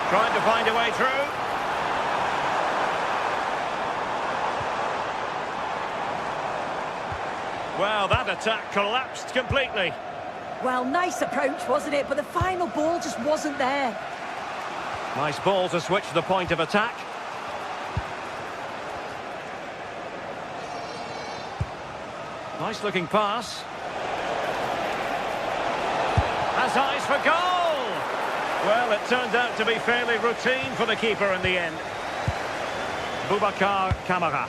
Trying to find a way through. Well, that attack collapsed completely. Well, nice approach, wasn't it? But the final ball just wasn't there. Nice ball to switch the point of attack. Nice looking pass. Has eyes for goal! Well, it turned out to be fairly routine for the keeper in the end. Kamara.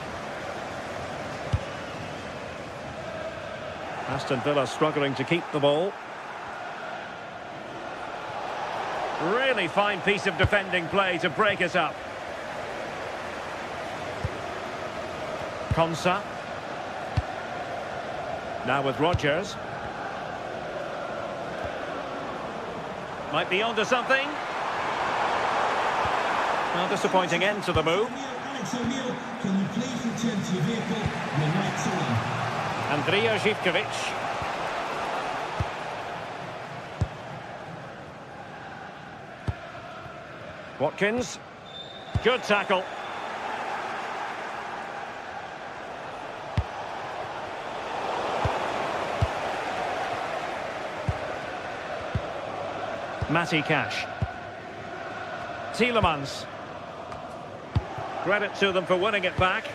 Aston Villa struggling to keep the ball. Really fine piece of defending play to break it up. Konsa. Now with Rodgers. Might be onto something. Well, disappointing end to the move. Alex O'Neill, can you please return to your vehicle? Your lights are on. Andrija Zivkovic. Watkins. Good tackle. Matty Cash. Tielemans. Credit to them for winning it back.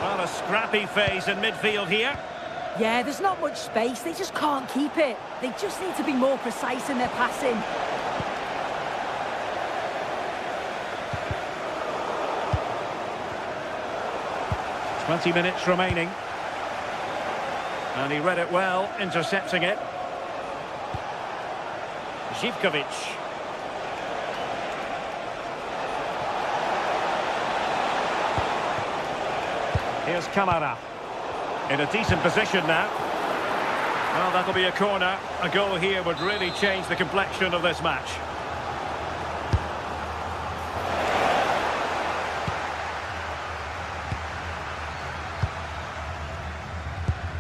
Well, a scrappy phase in midfield here. Yeah, there's not much space. They just can't keep it. They just need to be more precise in their passing. "20 minutes remaining. And he read it well, intercepting it. Zivkovic. Here's Kamara. In a decent position now. Well, that'll be a corner. A goal here would really change the complexion of this match.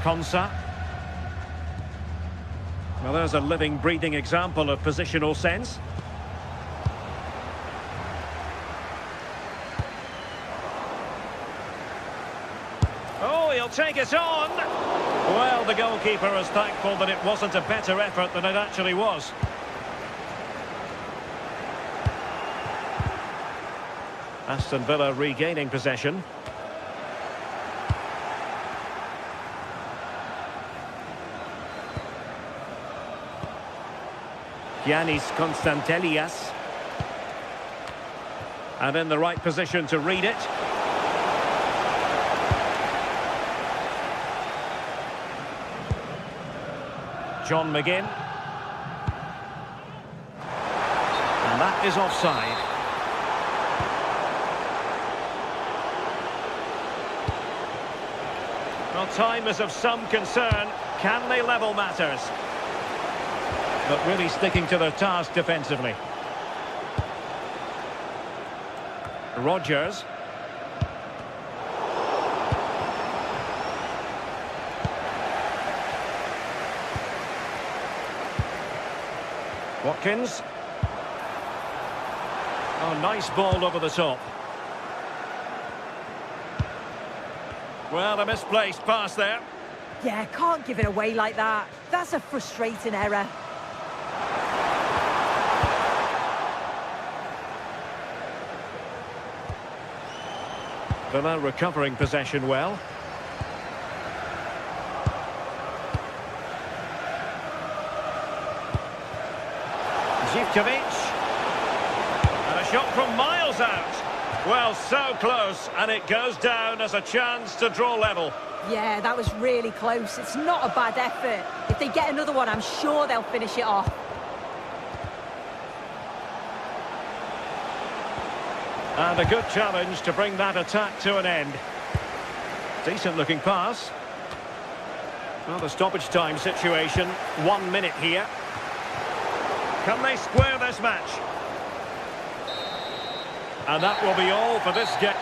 Konsa. Well, there's a living, breathing example of positional sense. Oh, he'll take it on. Well, the goalkeeper is thankful that it wasn't a better effort than it actually was. Aston Villa regaining possession. Giannis Konstantelias. And in the right position to read it. John McGinn. And that is offside. Well, time is of some concern. Can they level matters? But really sticking to their task defensively. Rodgers. Watkins. Oh, nice ball over the top. Well, a misplaced pass there. Yeah, can't give it away like that. That's a frustrating error. Villa recovering possession well. Zivkovic. And a shot from miles out. Well, so close, and it goes down as a chance to draw level. Yeah, that was really close. It's not a bad effort. If they get another one, I'm sure they'll finish it off. And a good challenge to bring that attack to an end. Decent looking pass. Well, the stoppage time situation, 1 minute here. Can they square this match? And that will be all for this game.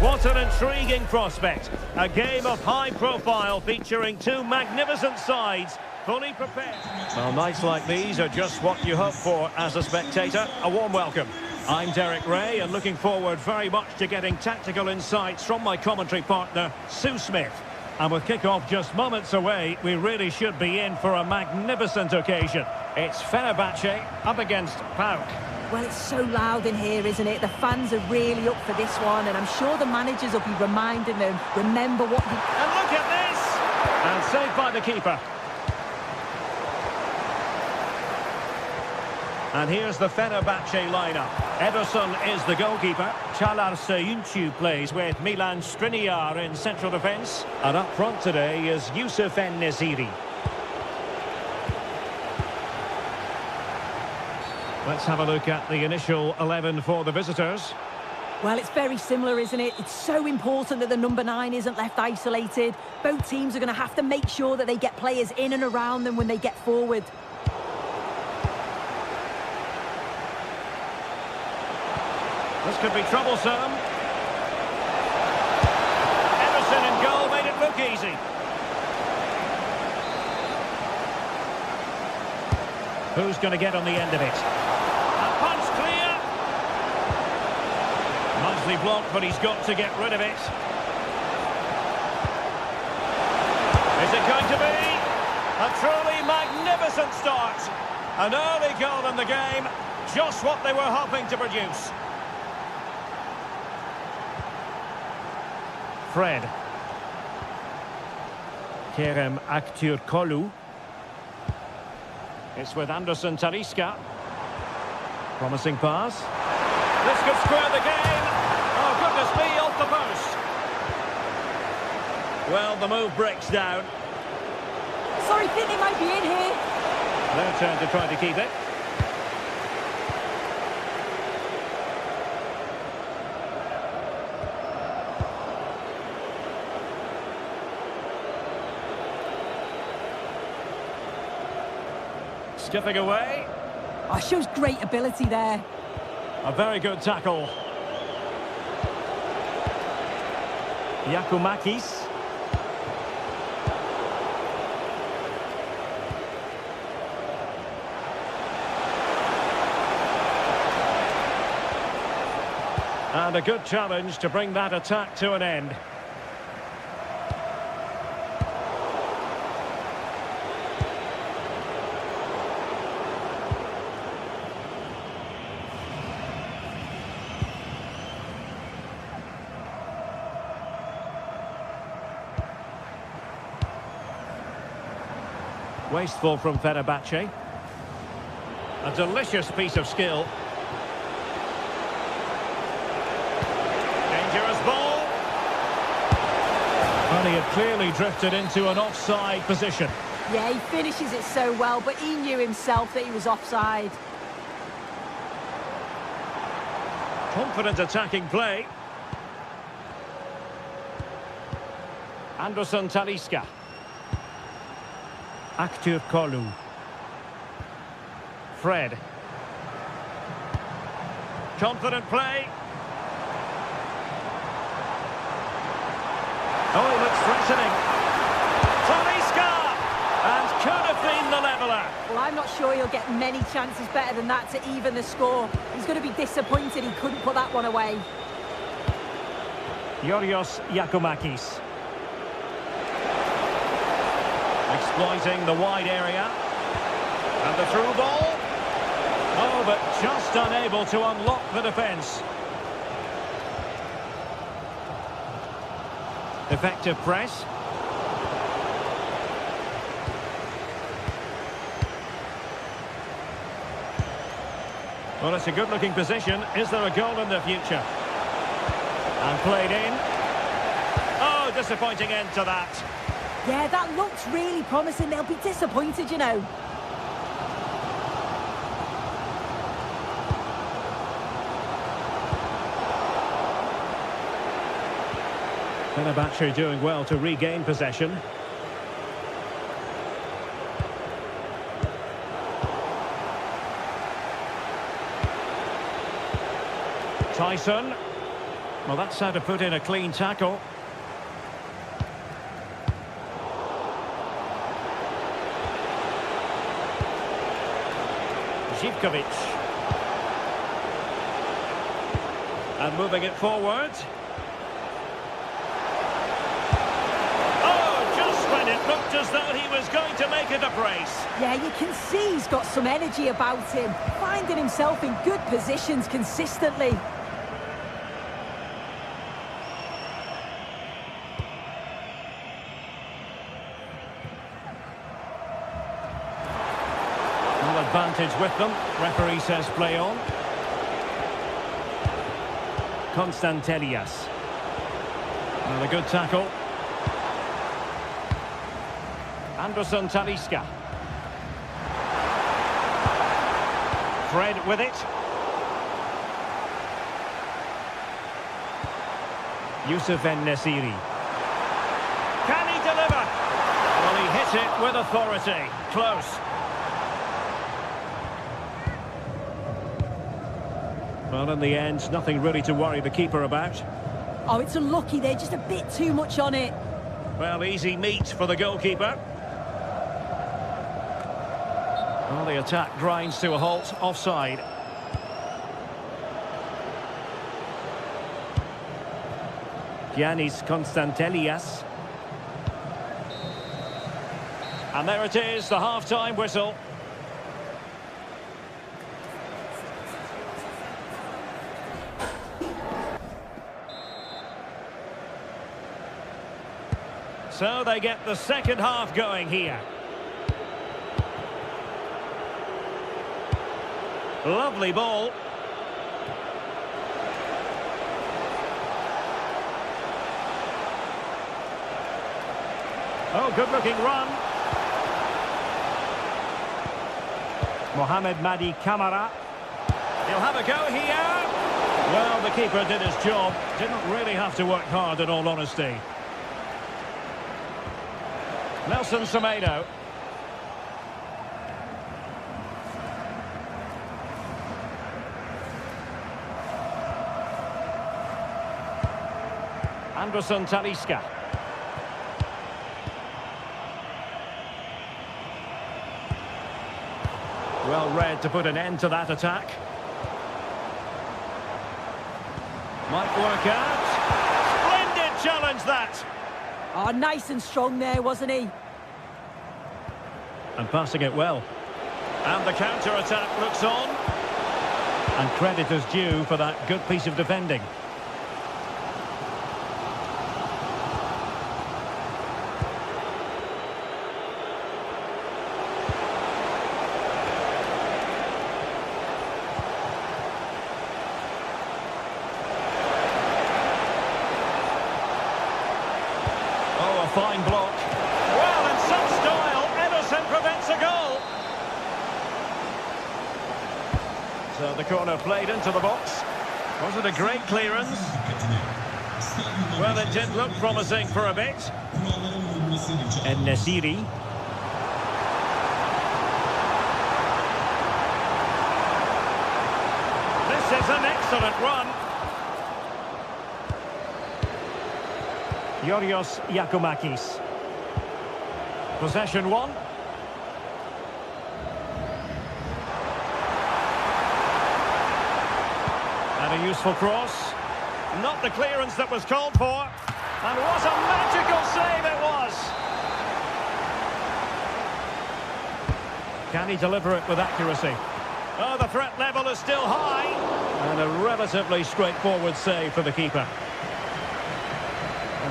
What an intriguing prospect. A game of high profile featuring two magnificent sides, fully prepared. Well, nights like these are just what you hope for as a spectator. A warm welcome. I'm Derek Ray, and looking forward very much to getting tactical insights from my commentary partner, Sue Smith. And with kick-off just moments away, we really should be in for a magnificent occasion. It's Fenerbahce up against PAOK. Well, it's so loud in here, isn't it? The fans are really up for this one, and I'm sure the managers will be reminding them, remember what you... And look at this! And saved by the keeper. And here's the Fenerbahce lineup. Ederson is the goalkeeper. Çağlar Söyüncü plays with Milan Skriniar in central defence. And up front today is Yusuf En-Nesyri. Let's have a look at the initial 11 for the visitors. Well, it's very similar, isn't it? It's so important that the number 9 isn't left isolated. Both teams are going to have to make sure that they get players in and around them when they get forward. This could be troublesome. Ederson in goal made it look easy. Who's going to get on the end of it? A punch clear. Nicely blocked, but he's got to get rid of it. Is it going to be a truly magnificent start? An early goal in the game, just what they were hoping to produce. Fred. Kerem Aktürkoğlu. It's with Anderson Talisca. Promising pass. This could square the game. Oh, goodness me, off the post. Well, the move breaks down. Sorry, think they might be in here. Their turn to try to keep it. Skipping away. Oh, shows great ability there. A very good tackle. Giacomakis. And a good challenge to bring that attack to an end. Wasteful from Fenerbahce. A delicious piece of skill. Dangerous ball. And he had clearly drifted into an offside position. Yeah, he finishes it so well, but he knew himself that he was offside. Confident attacking play. Anderson Talisca. Aktürkoğlu. Fred. Confident play. Oh, he looks threatening. Talisca! And could have been the leveller. Well, I'm not sure he'll get many chances better than that to even the score. He's going to be disappointed he couldn't put that one away. Yorios Giacomakis. Exploiting the wide area. And the through ball. Oh, but just unable to unlock the defence. Effective press. Well, it's a good-looking position. Is there a goal in the future? And played in. Oh, disappointing end to that. Yeah, that looks really promising. They'll be disappointed, you know. Fenerbahce doing well to regain possession. Tyson. Well, that's how to put in a clean tackle. Živkovic. And moving it forward. Oh, just when it looked as though he was going to make it a brace. Yeah, you can see he's got some energy about him, finding himself in good positions consistently. Advantage with them. Referee says play on. Constantelias. And a good tackle. Anderson Talisca. Fred with it. Youssef En-Nesyri. Can he deliver? Well, he hit it with authority. Close. Well, in the end, nothing really to worry the keeper about. Oh, it's unlucky there, just a bit too much on it. Well, easy meat for the goalkeeper. Well, the attack grinds to a halt, offside. Giannis Constantelias. And there it is, the half-time whistle. So they get the second half going here. Lovely ball. Oh, good-looking run. Mohamed Madi Camara. He'll have a go here. Well, the keeper did his job. Didn't really have to work hard, in all honesty. Nelson Semedo. Anderson Talisca. Well read to put an end to that attack. Might work out. Splendid challenge that. Oh, nice and strong there, wasn't he? And passing it well. And the counter-attack looks on. And credit is due for that good piece of defending. Fine block. Well, in some style, Ederson prevents a goal. So the corner played into the box. Was it a great clearance? Well, it did look promising for a bit. En-Nesyri. This is an excellent run. Yorios Yakumakis. Possession one. And a useful cross. Not the clearance that was called for. And what a magical save it was! Can he deliver it with accuracy? Oh, the threat level is still high. And a relatively straightforward save for the keeper.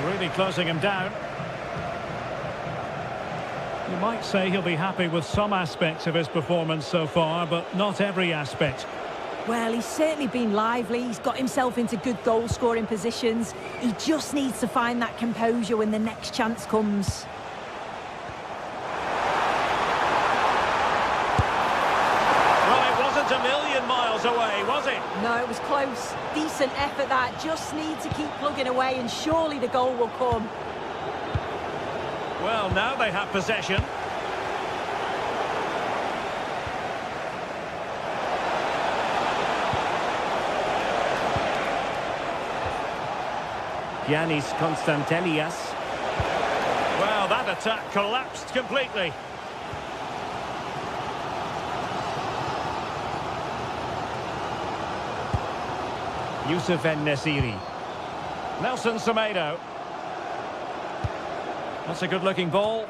Really closing him down. You might say he'll be happy with some aspects of his performance so far, but not every aspect. Well, he's certainly been lively. He's got himself into good goal-scoring positions. He just needs to find that composure when the next chance comes. Well, it wasn't a million miles away, was it? No, it was close. Decent effort that. Just need to keep plugging away and surely the goal will come. Well, now they have possession. Giannis Constantelias. Well, that attack collapsed completely. Youssef En-Nesyri. Nelson Semedo. That's a good-looking ball.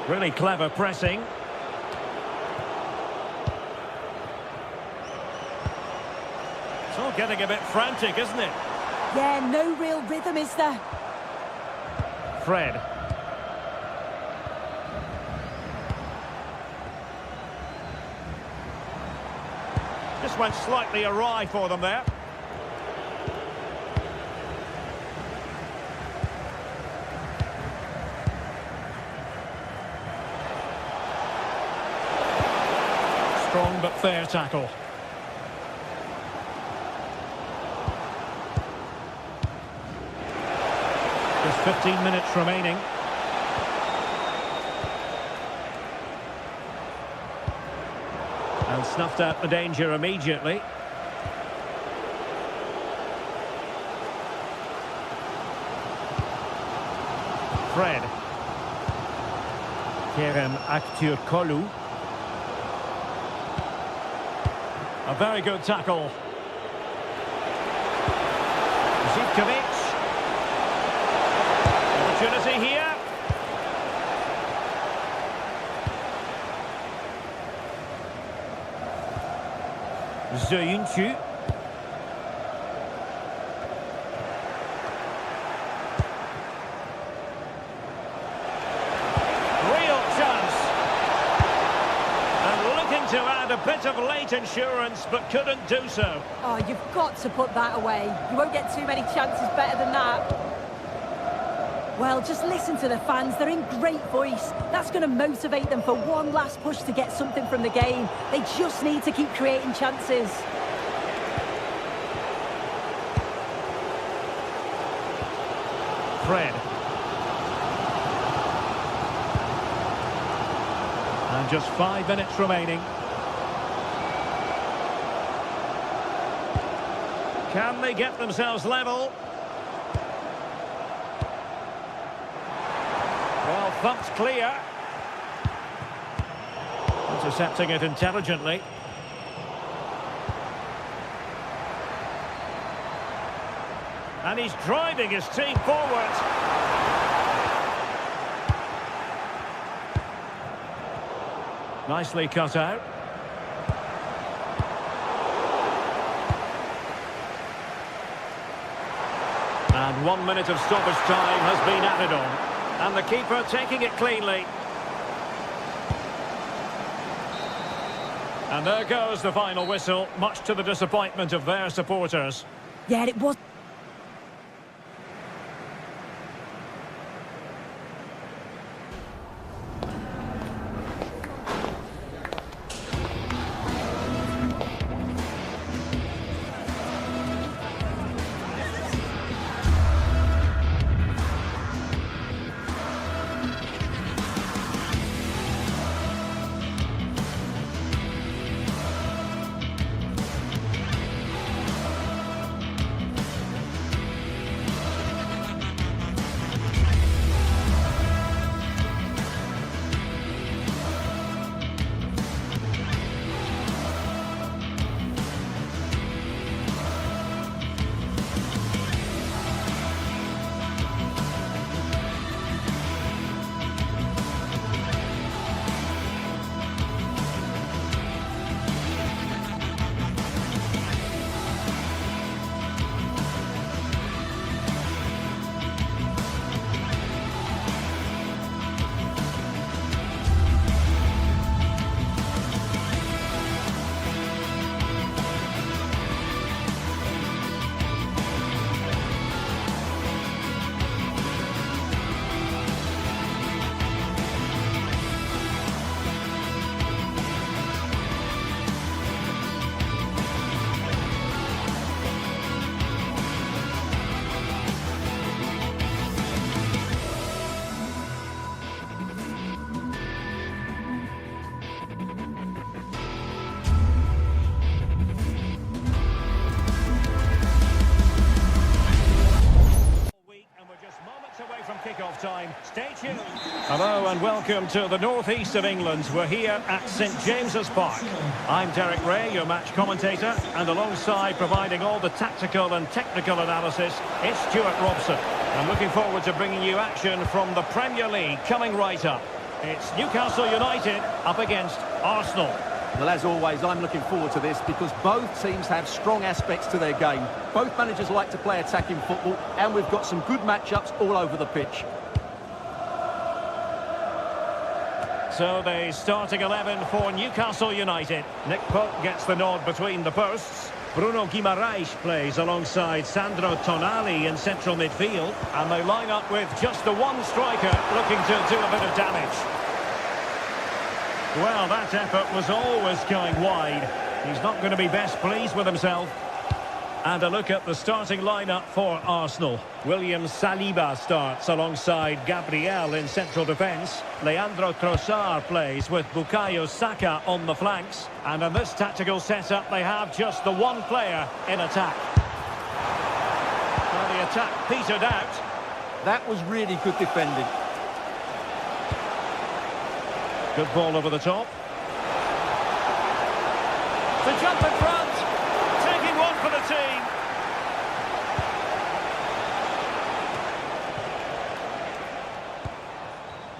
Really clever pressing. It's all getting a bit frantic, isn't it? Yeah, no real rhythm, is there? Fred. Just went slightly awry for them there. Strong but fair tackle. Just 15 minutes remaining. And snuffed out the danger immediately. Fred. Kerem Aktürkoğlu. A very good tackle. Zivkovic. Opportunity here. Zöyüncü. Real chance. And looking to add a bit of late insurance, but couldn't do so. Oh, you've got to put that away. You won't get too many chances better than that. Well, just listen to the fans. They're in great voice. That's going to motivate them for one last push to get something from the game. They just need to keep creating chances. Fred. And just 5 minutes remaining. Can they get themselves level? Well, thumped clear. Intercepting it intelligently. And he's driving his team forward. Nicely cut out. And 1 minute of stoppage time has been added on. And the keeper taking it cleanly. And there goes the final whistle, much to the disappointment of their supporters. Yeah, it was. from kick-off time. Stay tuned. Hello and welcome to the northeast of England. We're here at St James's Park. I'm Derek Ray, your match commentator, and alongside providing all the tactical and technical analysis, it's Stuart Robson. I'm looking forward to bringing you action from the Premier League coming right up. It's Newcastle United up against Arsenal. Well, as always, I'm looking forward to this because both teams have strong aspects to their game. Both managers like to play attacking football, and we've got some good matchups all over the pitch. So the starting 11 for Newcastle United. Nick Pope gets the nod between the posts. Bruno Guimaraes plays alongside Sandro Tonali in central midfield. And they line up with just the one striker looking to do a bit of damage. Well, that effort was always going wide. He's not going to be best pleased with himself. And a look at the starting lineup for Arsenal. William Saliba starts alongside Gabriel in central defence. Leandro Trossard plays with Bukayo Saka on the flanks. And in this tactical setup, they have just the one player in attack. Well, the attack petered out. That was really good defending. Good ball over the top. The jump in front. Taking one for the team.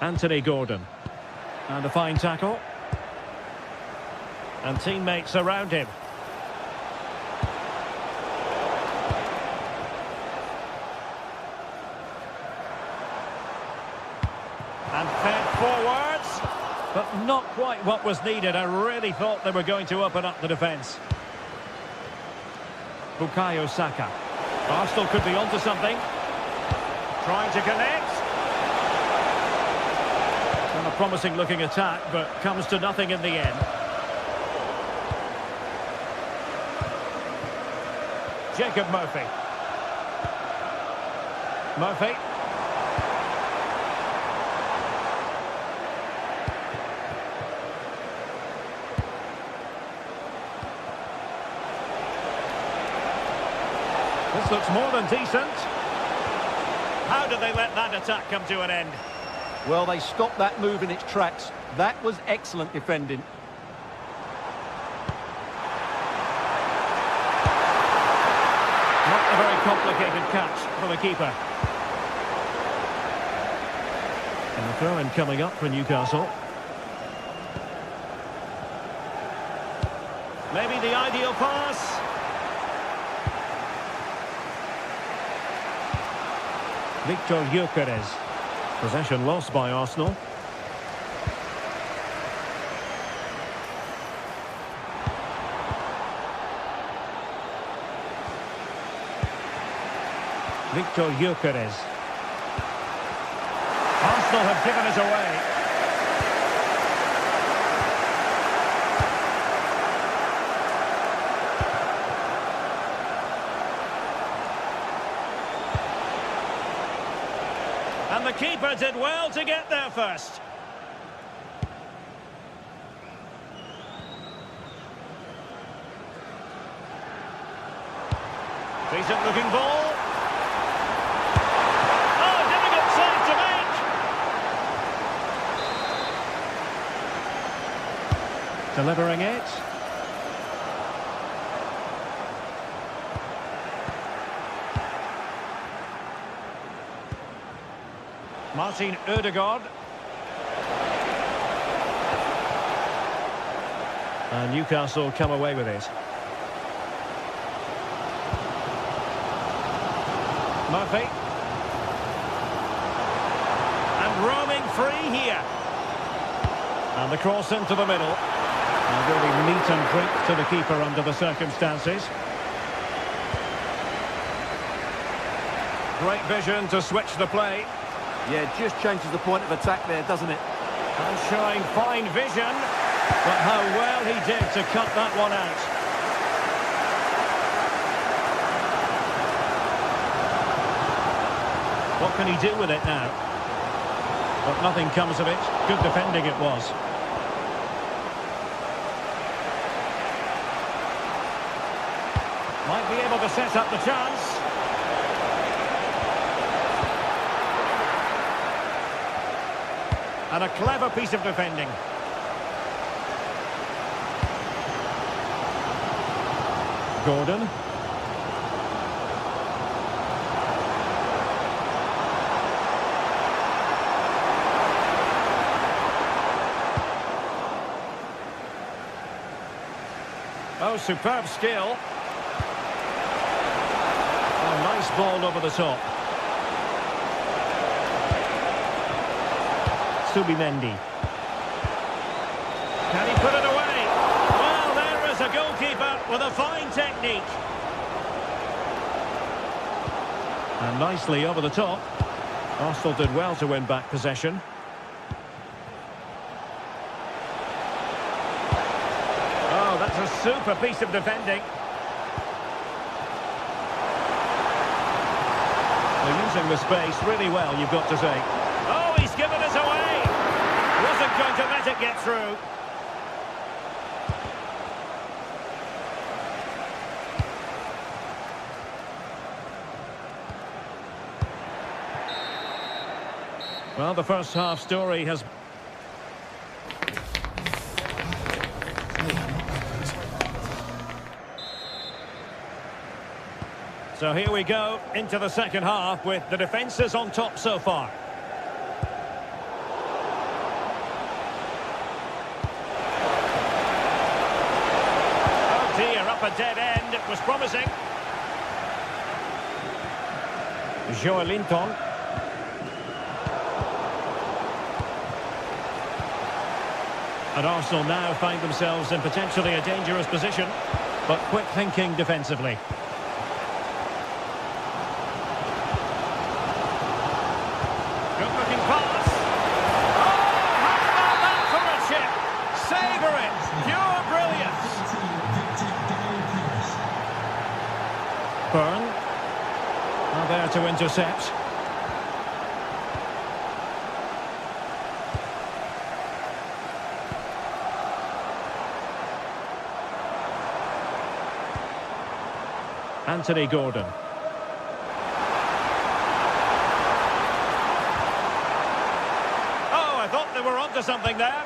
Anthony Gordon. And a fine tackle. And teammates around him. And fed forwards. But not quite what was needed. I really thought they were going to open up the defence. Bukayo Saka. Arsenal could be onto something. Trying to connect. And a promising looking attack, but comes to nothing in the end. Jacob Murphy. Murphy. This looks more than decent. How did they let that attack come to an end? Well, they stopped that move in its tracks. That was excellent defending. Not a very complicated catch for the keeper. And the throw-in coming up for Newcastle. Maybe the ideal pass. Victor Gyökeres. Possession lost by Arsenal. Victor Gyökeres. Arsenal have given it away. And the keeper did well to get there first. Decent looking ball. Oh, difficult save to make. Delivering it. Martin Ødegaard. And Newcastle come away with it. Murphy. And roaming free here. And the cross into the middle. And really meat and drink to the keeper under the circumstances. Great vision to switch the play. Yeah, just changes the point of attack there, doesn't it? And showing fine vision. But how well he did to cut that one out. What can he do with it now? But nothing comes of it. Good defending it was. Might be able to set up the chance. And a clever piece of defending. Gordon. Oh, superb skill. Oh, nice ball over the top. Subimendi. Can he put it away? Well, there is a goalkeeper with a fine technique. And nicely over the top. Arsenal did well to win back possession. Oh, that's a super piece of defending. They're using the space really well, you've got to say. Oh, he's given us away. Wasn't going to let it get through. Well, the first half story has... So here we go into the second half with the defences on top so far. Oh dear, up a dead end. It was promising. Joelinton. And Arsenal now find themselves in potentially a dangerous position, but quick thinking defensively. Good-looking pass. Oh, how about that for a chip? Savour it. Pure brilliance. Byrne. Now there to intercept. Anthony Gordon. Oh, I thought they were onto something there.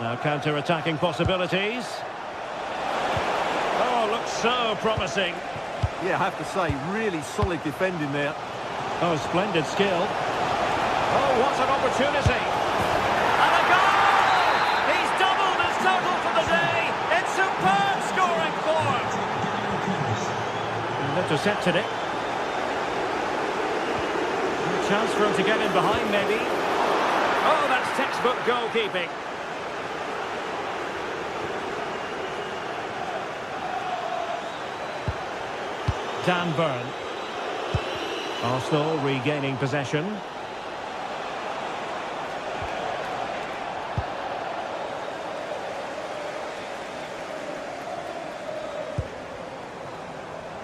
Now counter-attacking possibilities. Oh, looks so promising. Yeah, I have to say, really solid defending there. Oh, splendid skill. Oh, what an opportunity. And a goal! He's doubled his total for the day. It's superb scoring form. And intercepted it. A chance for him to get in behind, maybe. Oh, that's textbook goalkeeping. Dan Byrne. Arsenal regaining possession.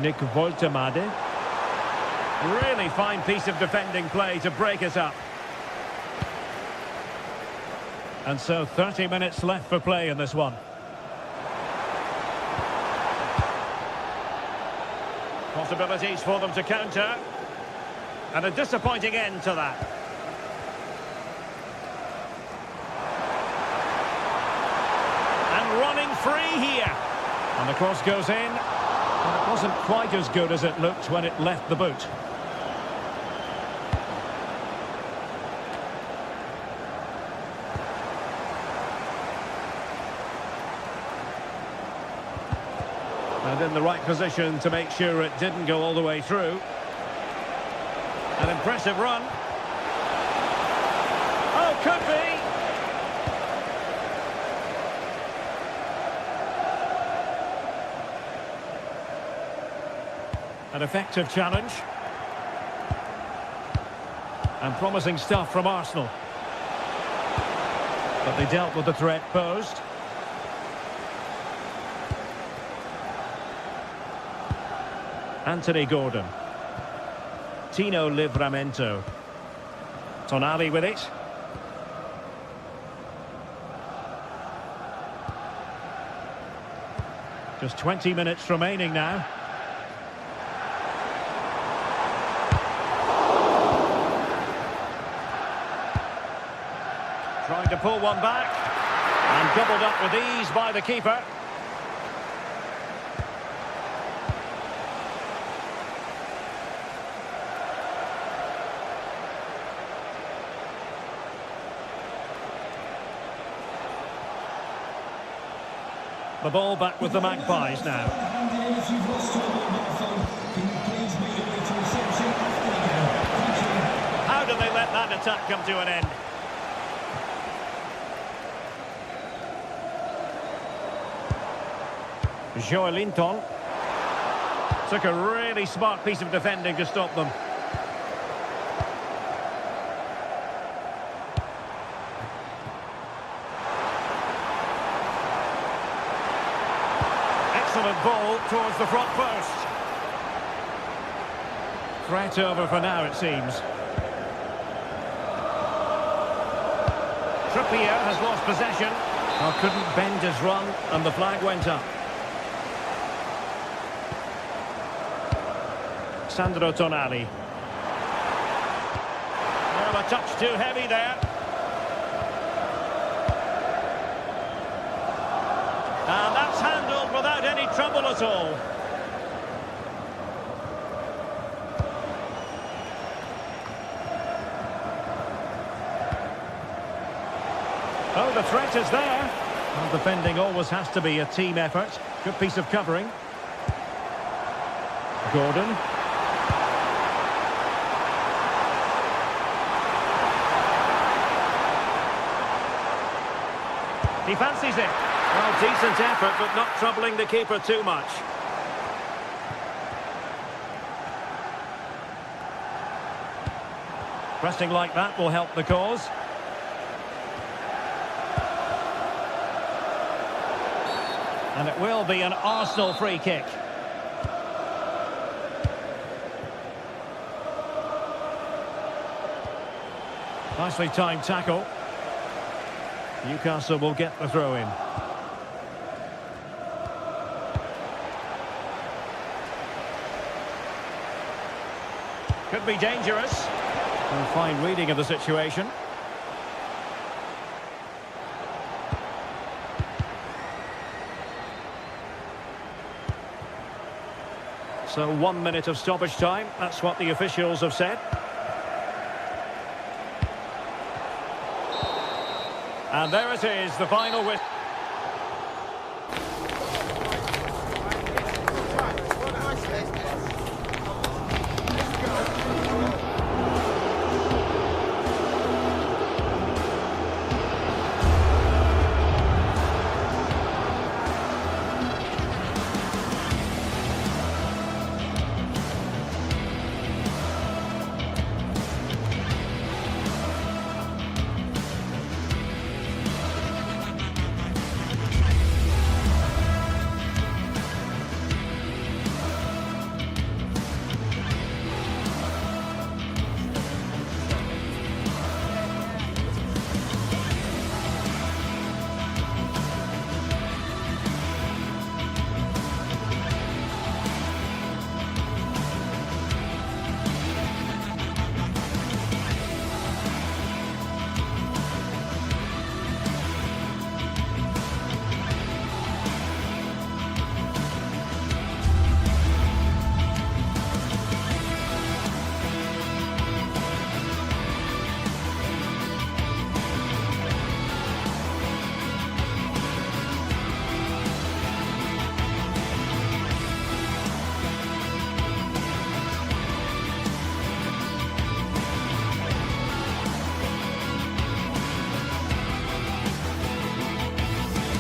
Nick Woltemade. Really fine piece of defending play to break it up. And so 30 minutes left for play in this one. Possibilities for them to counter. And a disappointing end to that. And running free here. And the cross goes in. And it wasn't quite as good as it looked when it left the boot. And in the right position to make sure it didn't go all the way through. An impressive run. Oh, could be. An effective challenge. And promising stuff from Arsenal. But they dealt with the threat posed. Anthony Gordon. Tino Livramento. Tonali with it. Just 20 minutes remaining now. to pull one back. And doubled up with ease by the keeper. The ball back with the Magpies now. And if you've lost your mobile phone, can you please make your way to reception after the game? Thank you. How do they let that attack come to an end? Joelinton took a really smart piece of defending to stop them. Excellent ball towards the front post. Threat over for now, it seems. Trippier has lost possession. Oh, couldn't bend his run, and the flag went up. Sandro Tonali. Well, a touch too heavy there. And that's handled without any trouble at all. Oh, the threat is there. Well, defending always has to be a team effort. Good piece of covering. Gordon. He fancies it. Well, decent effort, but not troubling the keeper too much. Pressing like that will help the cause. And it will be an Arsenal free kick. Nicely timed tackle. Newcastle will get the throw in. Could be dangerous. A fine reading of the situation. So 1 minute of stoppage time. That's what the officials have said. And there it is, the final whistle.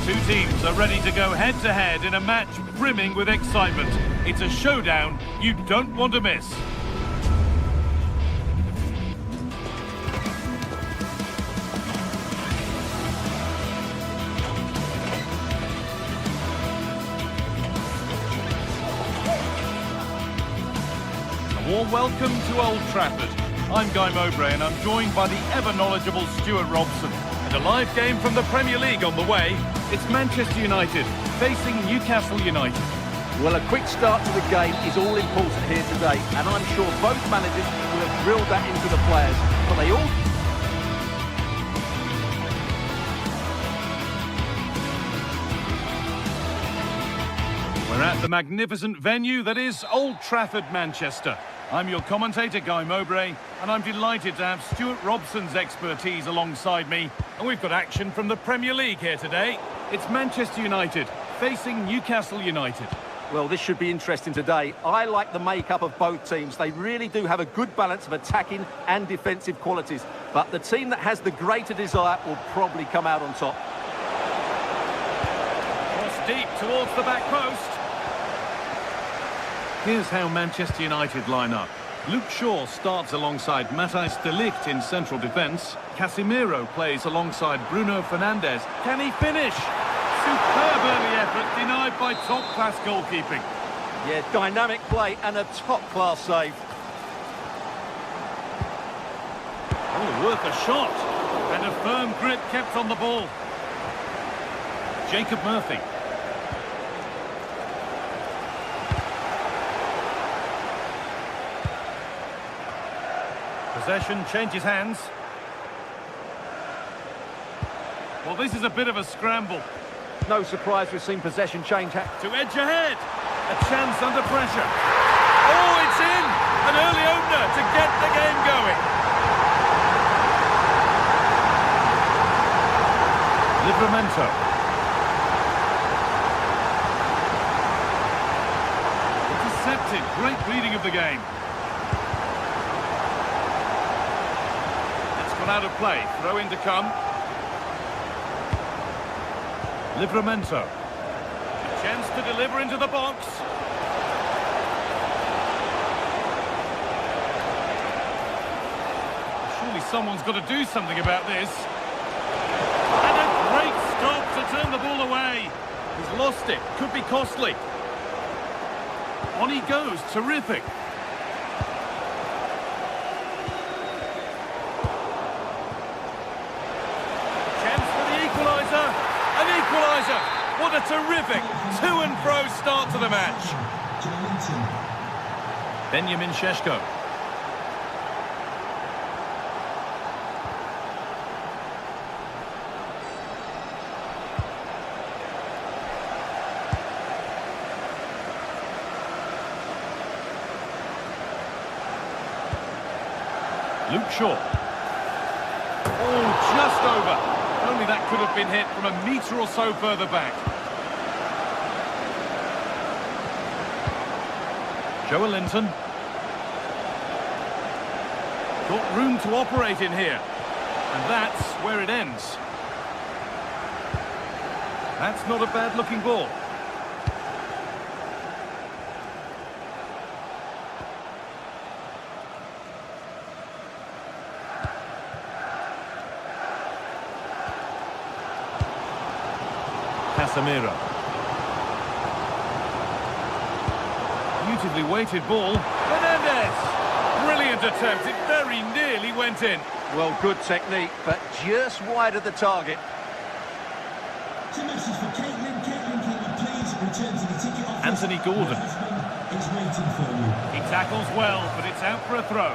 Two teams are ready to go head-to-head in a match brimming with excitement. It's a showdown you don't want to miss. A warm welcome to Old Trafford. I'm Guy Mowbray and I'm joined by the ever-knowledgeable Stuart Robson. And a live game from the Premier League on the way. It's Manchester United facing Newcastle United. Well, a quick start to the game is all important here today, and I'm sure both managers will have drilled that into the players. But they all... We're at the magnificent venue that is Old Trafford, Manchester. I'm your commentator, Guy Mowbray, and I'm delighted to have Stuart Robson's expertise alongside me. And we've got action from the Premier League here today. It's Manchester United facing Newcastle United. Well, this should be interesting today. I like the makeup of both teams. They really do have a good balance of attacking and defensive qualities. But the team that has the greater desire will probably come out on top. Cross deep towards the back post. Here's how Manchester United line up. Luke Shaw starts alongside Matthijs de Ligt in central defence. Casemiro plays alongside Bruno Fernandes. Can he finish? Superb early effort denied by top-class goalkeeping. Yeah, dynamic play and a top-class save. Oh, worth a shot. And a firm grip kept on the ball. Jacob Murphy. Possession changes hands. Well, this is a bit of a scramble. No surprise we've seen possession change. To edge ahead. A chance under pressure. Oh, it's in! An early opener to get the game going. Livramento. Intercepted. Great reading of the game. It's gone out of play. Throw in to come. Livramento. A chance to deliver into the box. Surely someone's got to do something about this. And a great stop to turn the ball away. He's lost it. Could be costly. On he goes. Terrific. Chance for the equaliser. An equaliser! What a terrific to-and-fro start to the match. Benjamin Šeško. Luke Shaw. Oh, just over. Only that could have been hit from a metre or so further back. Joelinton. Got room to operate in here. And that's where it ends. That's not a bad-looking ball. Casemiro. Beautifully weighted ball. Fernandes! Brilliant attempt. It very nearly went in. Well, good technique, but just wide of the target. Two messages for Caitlin. Caitlin, can you please return to the ticket office? Anthony Gordon. It's waiting for you. He tackles well, but it's out for a throw.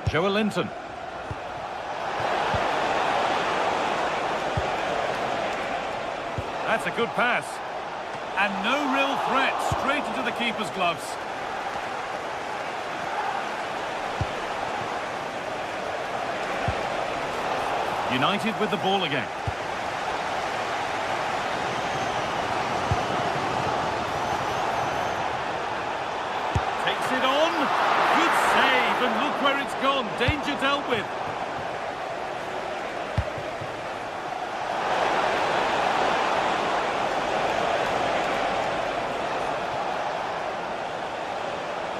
Joelinton. That's a good pass. And no real threat. Straight into the keeper's gloves. United with the ball again. Takes it on. Good save. And look where it's gone. Danger dealt with.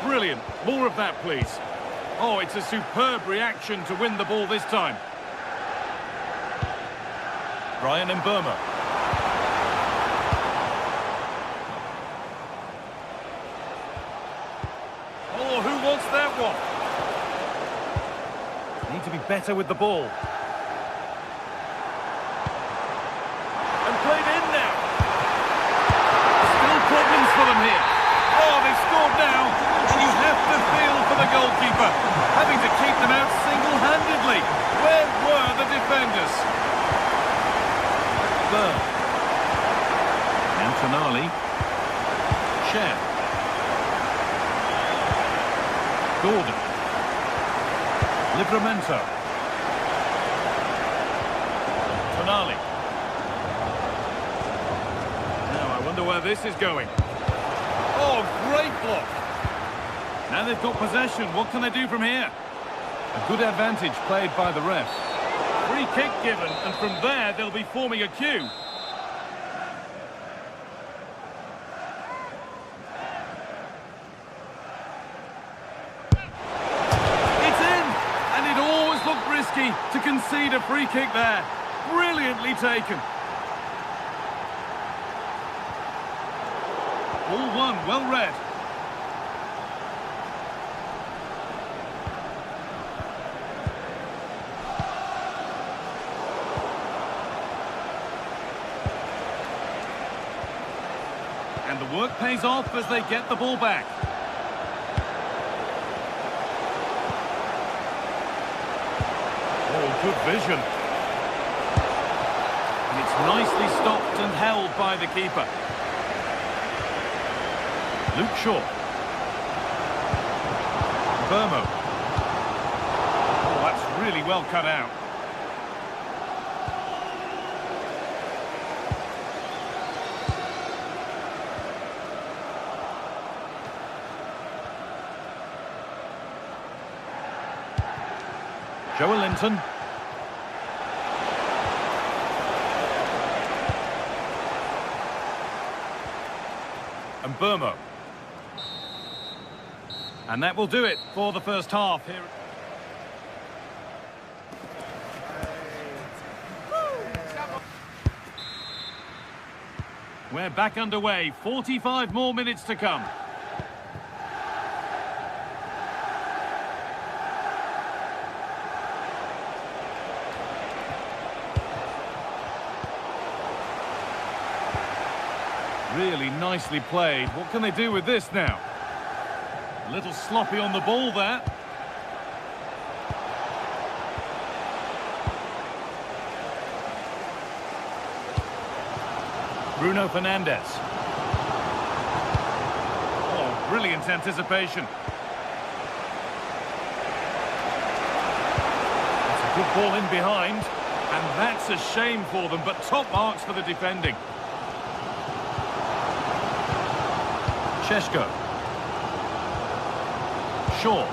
Brilliant. More of that, please. Oh, it's a superb reaction to win the ball this time. Brian Mbeumo. Oh, who wants that one? Need to be better with the ball. And played in now. Still problems for them here. Oh, they've scored now. And you have to feel for the goalkeeper, having to keep them out single-handedly. Where were the defenders? Burn. Chen. Gordon. Livramento. Tonali. Now I wonder where this is going. Oh, great block. Now they've got possession. What can they do from here? A good advantage played by the refs. Free kick given, and from there they'll be forming a queue. It's in! And it always looked risky to concede a free kick there. Brilliantly taken. All one, well read. And the work pays off as they get the ball back. Oh, good vision. And it's nicely stopped and held by the keeper. Luke Shaw. Burmo. Oh, that's really well cut out. Joelinton. And Burmo. And that will do it for the first half here. We're back underway. 45 more minutes to come. Really nicely played. What can they do with this now? A little sloppy on the ball there. Bruno Fernandes. Oh, brilliant anticipation. That's a good ball in behind. And that's a shame for them, but top marks for the defending. Šeško. Shaw.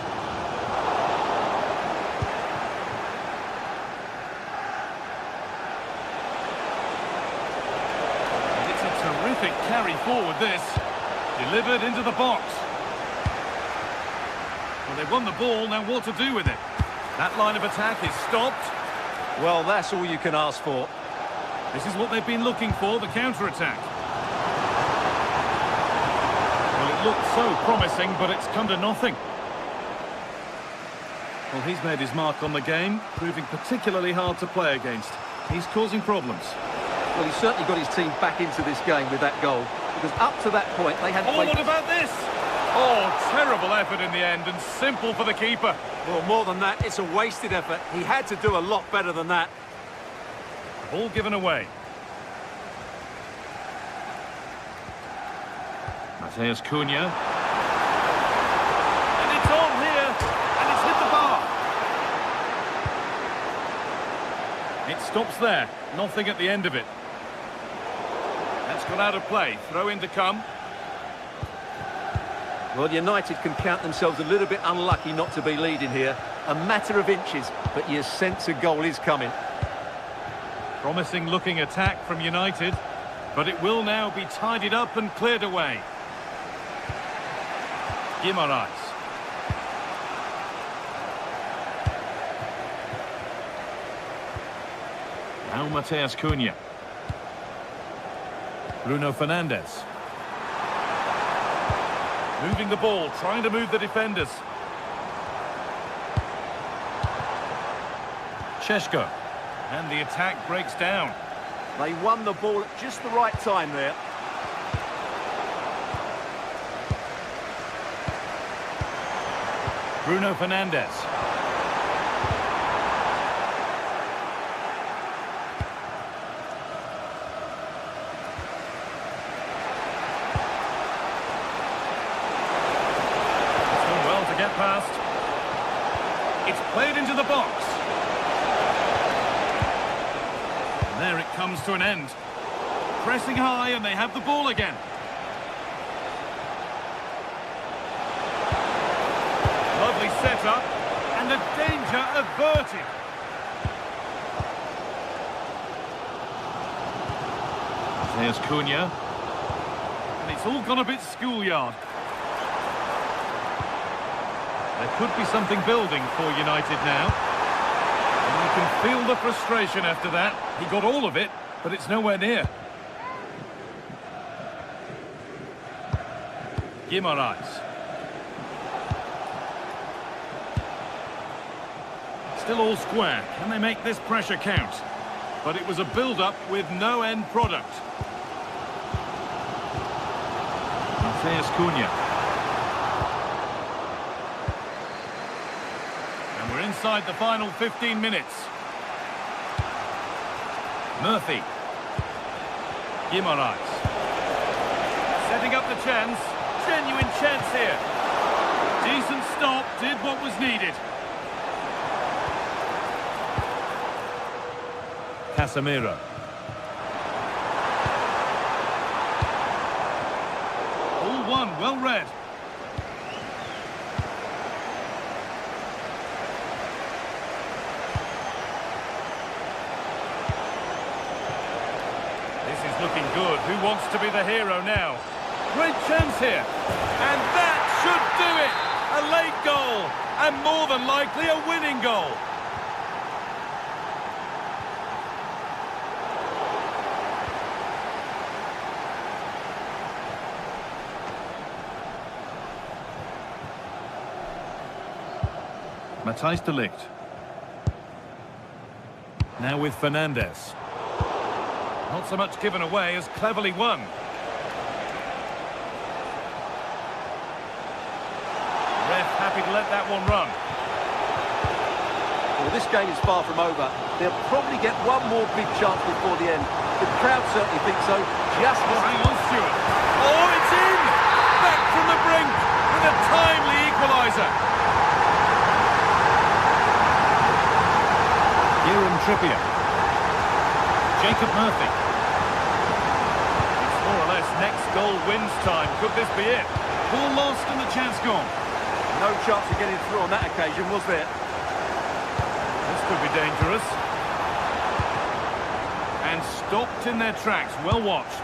And it's a terrific carry forward this. Delivered into the box. Well, they've won the ball, now what to do with it? That line of attack is stopped. Well, that's all you can ask for. This is what they've been looking for, the counter-attack. Looked so promising, but it's come to nothing. Well, he's made his mark on the game, proving particularly hard to play against. He's causing problems. Well, he's certainly got his team back into this game with that goal, because up to that point they had played... what about this? Oh, terrible effort in the end, and simple for the keeper. Well, more than that, it's a wasted effort. He had to do a lot better than that. Ball given away. Mateus Cunha. And it's on here, and it's hit the bar. It stops there, nothing at the end of it. That's got out of play, throw in to come. Well, United can count themselves a little bit unlucky not to be leading here. A matter of inches, but you sense a goal is coming. Promising looking attack from United, but it will now be tidied up and cleared away. Guimaraes. Now Mateus Cunha. Bruno Fernandes. Moving the ball, trying to move the defenders. Šeško. And the attack breaks down. They won the ball at just the right time there. Bruno Fernandes. Played into the box. And there it comes to an end. Pressing high and they have the ball again. Lovely setup and the danger averted. There's Cunha. And it's all gone a bit schoolyard. There could be something building for United now. And you can feel the frustration after that. He got all of it, but it's nowhere near. Guimaraes. Still all square. Can they make this pressure count? But it was a build-up with no end product. There's Cunha. And we're inside the final 15 minutes. Murphy. Guimaraes. Setting up the chance. Genuine chance here. Decent stop. Did what was needed. Casemiro. All one, well read. This is looking good. Who wants to be the hero now? Great chance here. And that should do it. A late goal. And more than likely a winning goal. Matthijs de Ligt. Now with Fernandes. Not so much given away as cleverly won. Ref happy to let that one run. Well, this game is far from over. They'll probably get one more big chance before the end. The crowd certainly think so. Just hang on, Stuart. Oh, it's in! Back from the brink with a timely equaliser. Trippier. Jacob Murphy. It's more or less next goal wins time. Could this be it? Ball lost and the chance gone. No chance of getting through on that occasion, was there? This could be dangerous. And stopped in their tracks. Well watched.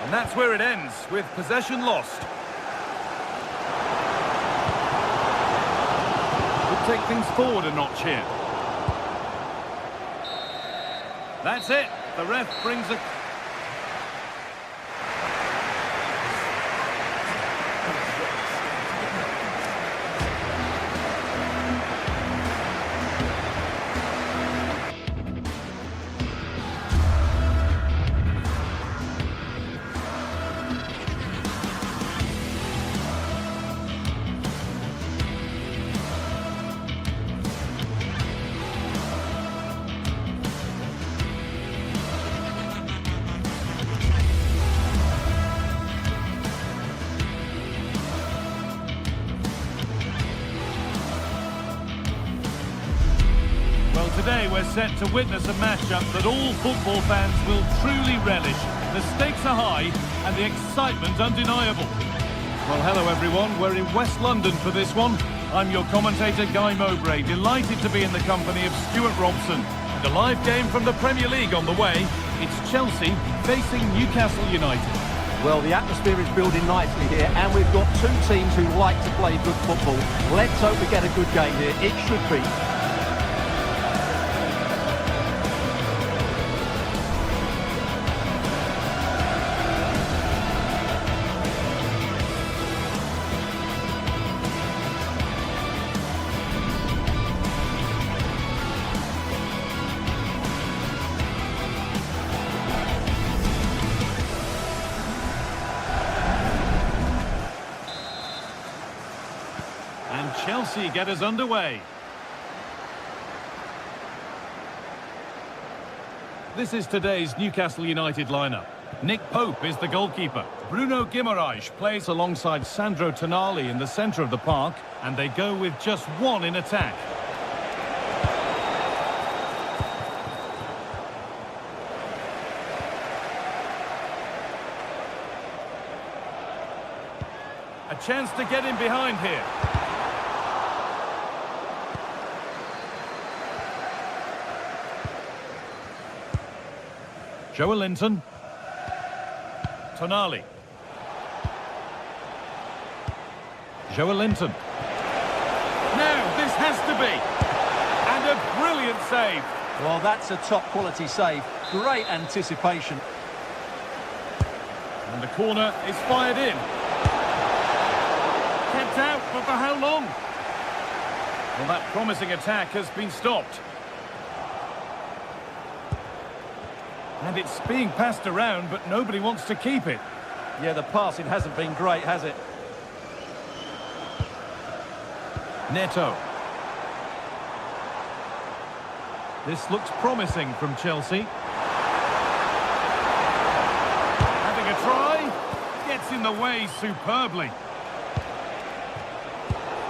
And that's where it ends, with possession lost. Could take things forward a notch here. That's it. The ref brings a... Today we're set to witness a matchup that all football fans will truly relish. The stakes are high and the excitement undeniable. Well, hello everyone, we're in West London for this one. I'm your commentator Guy Mowbray, delighted to be in the company of Stuart Robson. And a live game from the Premier League on the way. It's Chelsea facing Newcastle United. Well, the atmosphere is building nicely here, and we've got two teams who like to play good football. Let's hope we get a good game here. It should be. And Chelsea get us underway. This is today's Newcastle United lineup. Nick Pope is the goalkeeper. Bruno Guimaraes plays alongside Sandro Tonali in the centre of the park, and they go with just one in attack. A chance to get in behind here. Joelinton. Tonali. Joelinton. Now, this has to be. And a brilliant save. Well, that's a top-quality save. Great anticipation. And the corner is fired in. Kept out, but for how long? Well, that promising attack has been stopped. And it's being passed around, but nobody wants to keep it. Yeah, the passing hasn't been great, has it? Neto. This looks promising from Chelsea. Having a try. Gets in the way superbly.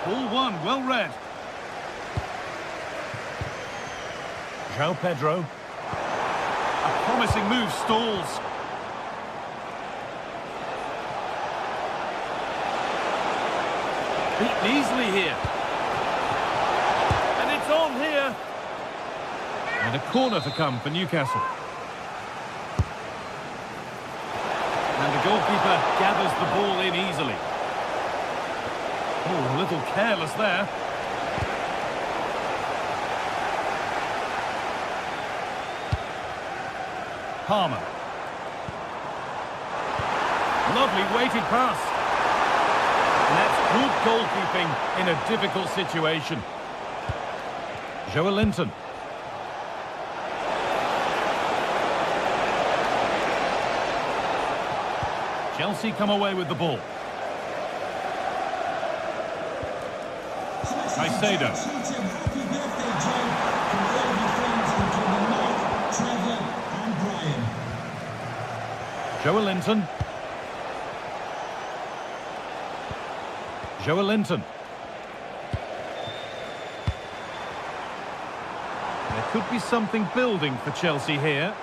Ball one, well read. João Pedro. A promising move stalls. Beaten easily here. And it's on here. And a corner to come for Newcastle. And the goalkeeper gathers the ball in easily. Oh, a little careless there. Palmer. Lovely weighted pass. And that's good goalkeeping in a difficult situation. Joelinton. Chelsea come away with the ball. Caicedo. Happy birthday, Joe, from all of your friends, including Mike, Trevor and Brian. Joelinton. Joelinton. There could be something building for Chelsea here.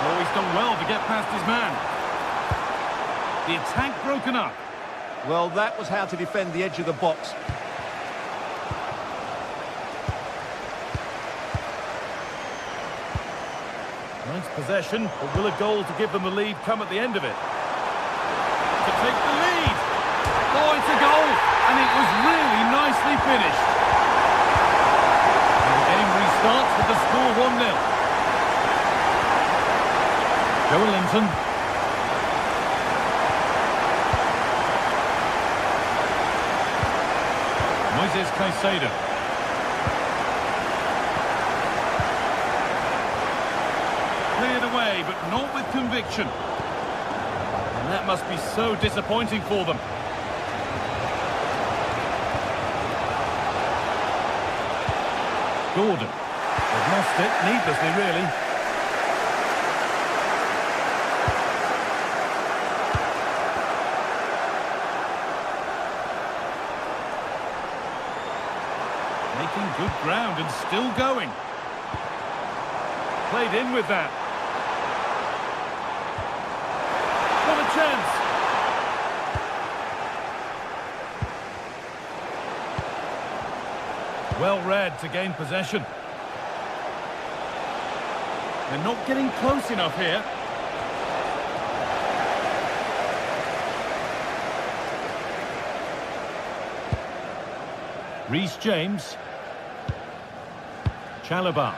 Oh, he's done well to get past his man. The attack broken up. Well, that was how to defend the edge of the box. Nice possession, but will a goal to give them the lead come at the end of it? To take the lead! Oh, it's a goal! And it was really nicely finished. And the game restarts with the score 1-0. Joelinton. Moises Caicedo. Cleared away, but not with conviction. And that must be so disappointing for them. Gordon. They've lost it needlessly, really. Making good ground and still going. Played in with that. What a chance! Well read to gain possession. They're not getting close enough here. Reece James. Chalobah.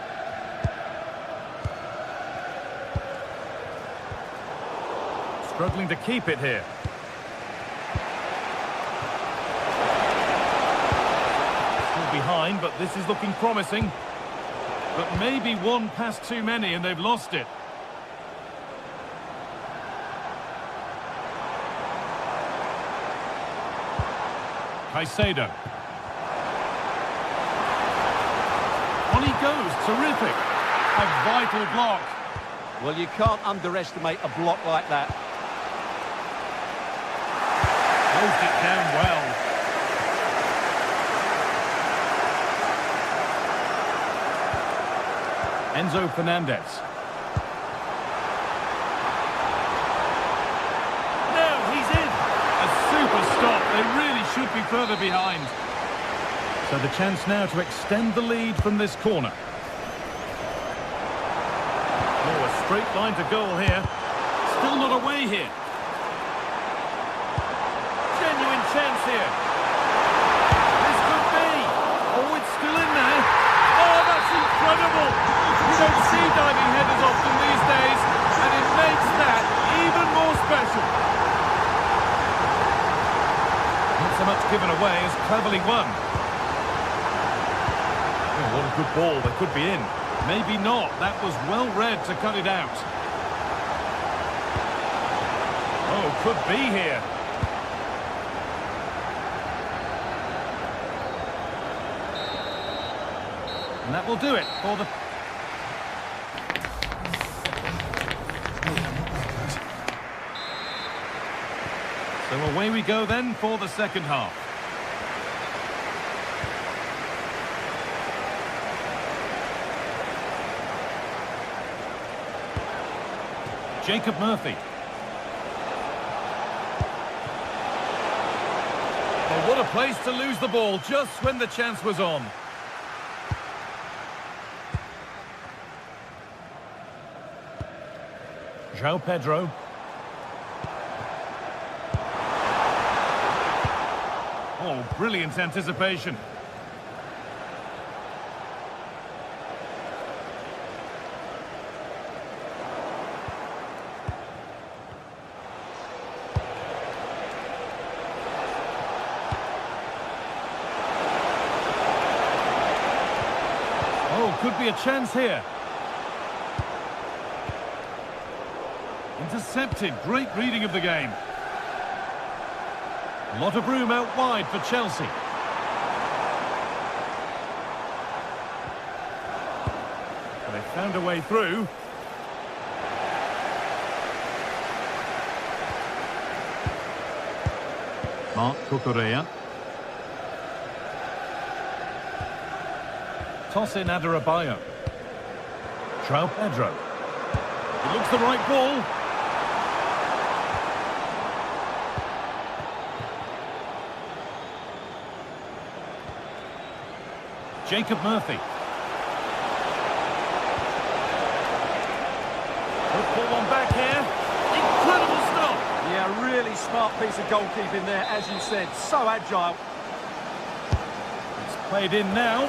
Struggling to keep it here. Still behind, but this is looking promising. But maybe one pass too many and they've lost it. Caicedo. On he goes, terrific. A vital block. Well, you can't underestimate a block like that. Closed it down well. Enzo Fernandez. No, he's in. A super stop. They really should be further behind. So the chance now to extend the lead from this corner. Oh, a straight line to goal here. Still not away here. Genuine chance here. This could be. Oh, it's still in there. Oh, that's incredible. You don't see diving headers often these days, and it makes that even more special. Not so much given away as cleverly won. Oh, what a good ball. They could be in. Maybe not. That was well read to cut it out. Oh, could be here. And that will do it for the... So away we go then for the second half. Jacob Murphy. Oh, what a place to lose the ball just when the chance was on. João Pedro. Oh, brilliant anticipation. Oh, could be a chance here. Intercepted. Great reading of the game. A lot of room out wide for Chelsea. But they found a way through. Marc Cucurella. Toss in Adarabioyo. João Pedro. It looks the right ball. Jacob Murphy. Could pull one back here. Incredible stop. Yeah, really smart piece of goalkeeping there, as you said. So agile. It's played in now.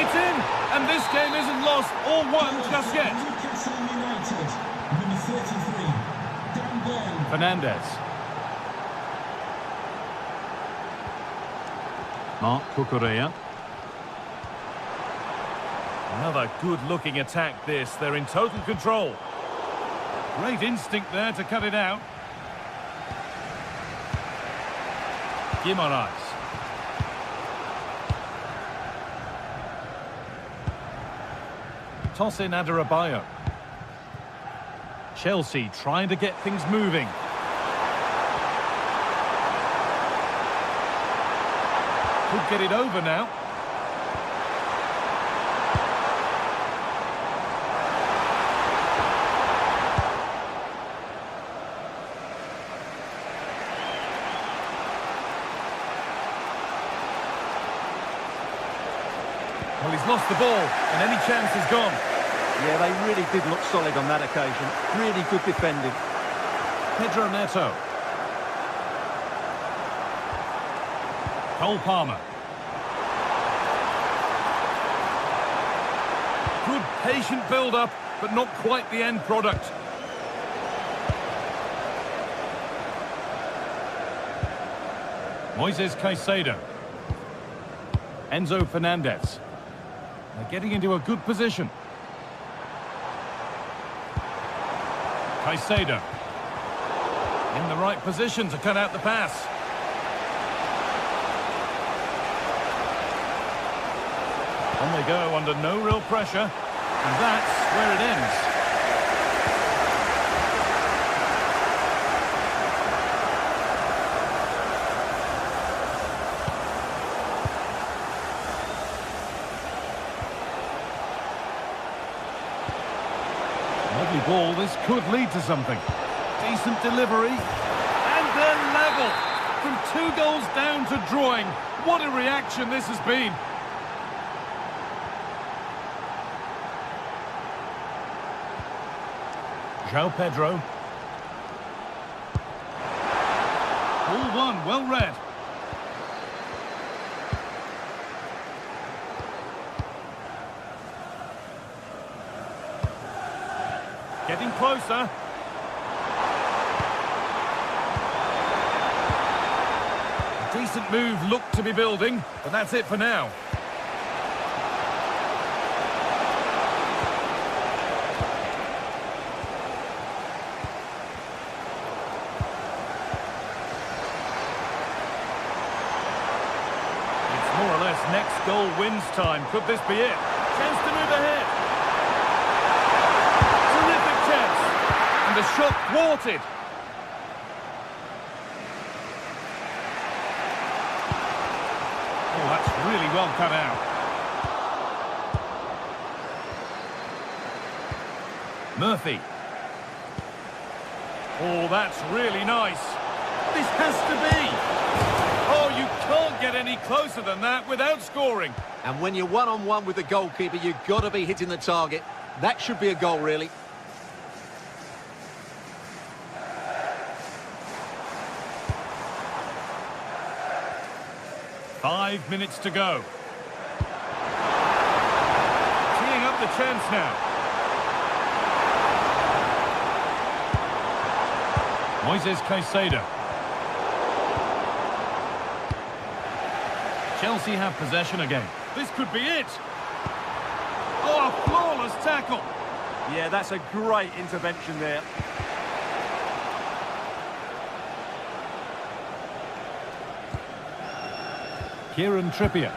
It's in. And this game isn't lost or won just yet. Newcastle United, number 33, Dan Burn. Fernandez. Marc Cucurella. Another good-looking attack this. They're in total control. Great instinct there to cut it out. Guimaraes. Toss in Adarabioyo. Chelsea trying to get things moving. Could get it over now. Well, he's lost the ball, and any chance is gone. Yeah, they really did look solid on that occasion. Really good defending. Pedro Neto. Cole Palmer. Good patient build-up, but not quite the end product. Moises Caicedo. Enzo Fernandez. They're getting into a good position. Caicedo. In the right position to cut out the pass. On they go under no real pressure. And that's where it ends. Lovely ball, this could lead to something. Decent delivery. And they're level. From 2 goals down to drawing. What a reaction this has been. João Pedro. Ball one, well read. Getting closer. A decent move looked to be building, but that's it for now. It's more or less next goal wins time. Could this be it? Chance to move ahead. And the shot thwarted. Oh, that's really well cut out. Murphy. Oh, that's really nice. This has to be. Oh, you can't get any closer than that without scoring. And when you're one-on-one with the goalkeeper, you've got to be hitting the target. That should be a goal, really. Five minutes to go. Teeing up the chance now. Moises Caicedo. Chelsea have possession again. This could be it. Oh, a flawless tackle. Yeah, that's a great intervention there. Kieran Trippier.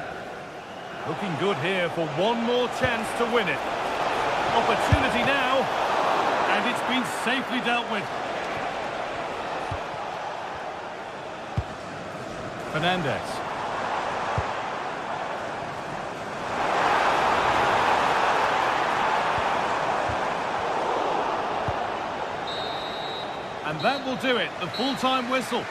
Looking good here for one more chance to win it. Opportunity now. And it's been safely dealt with. Fernandes. And that will do it, the full-time whistle.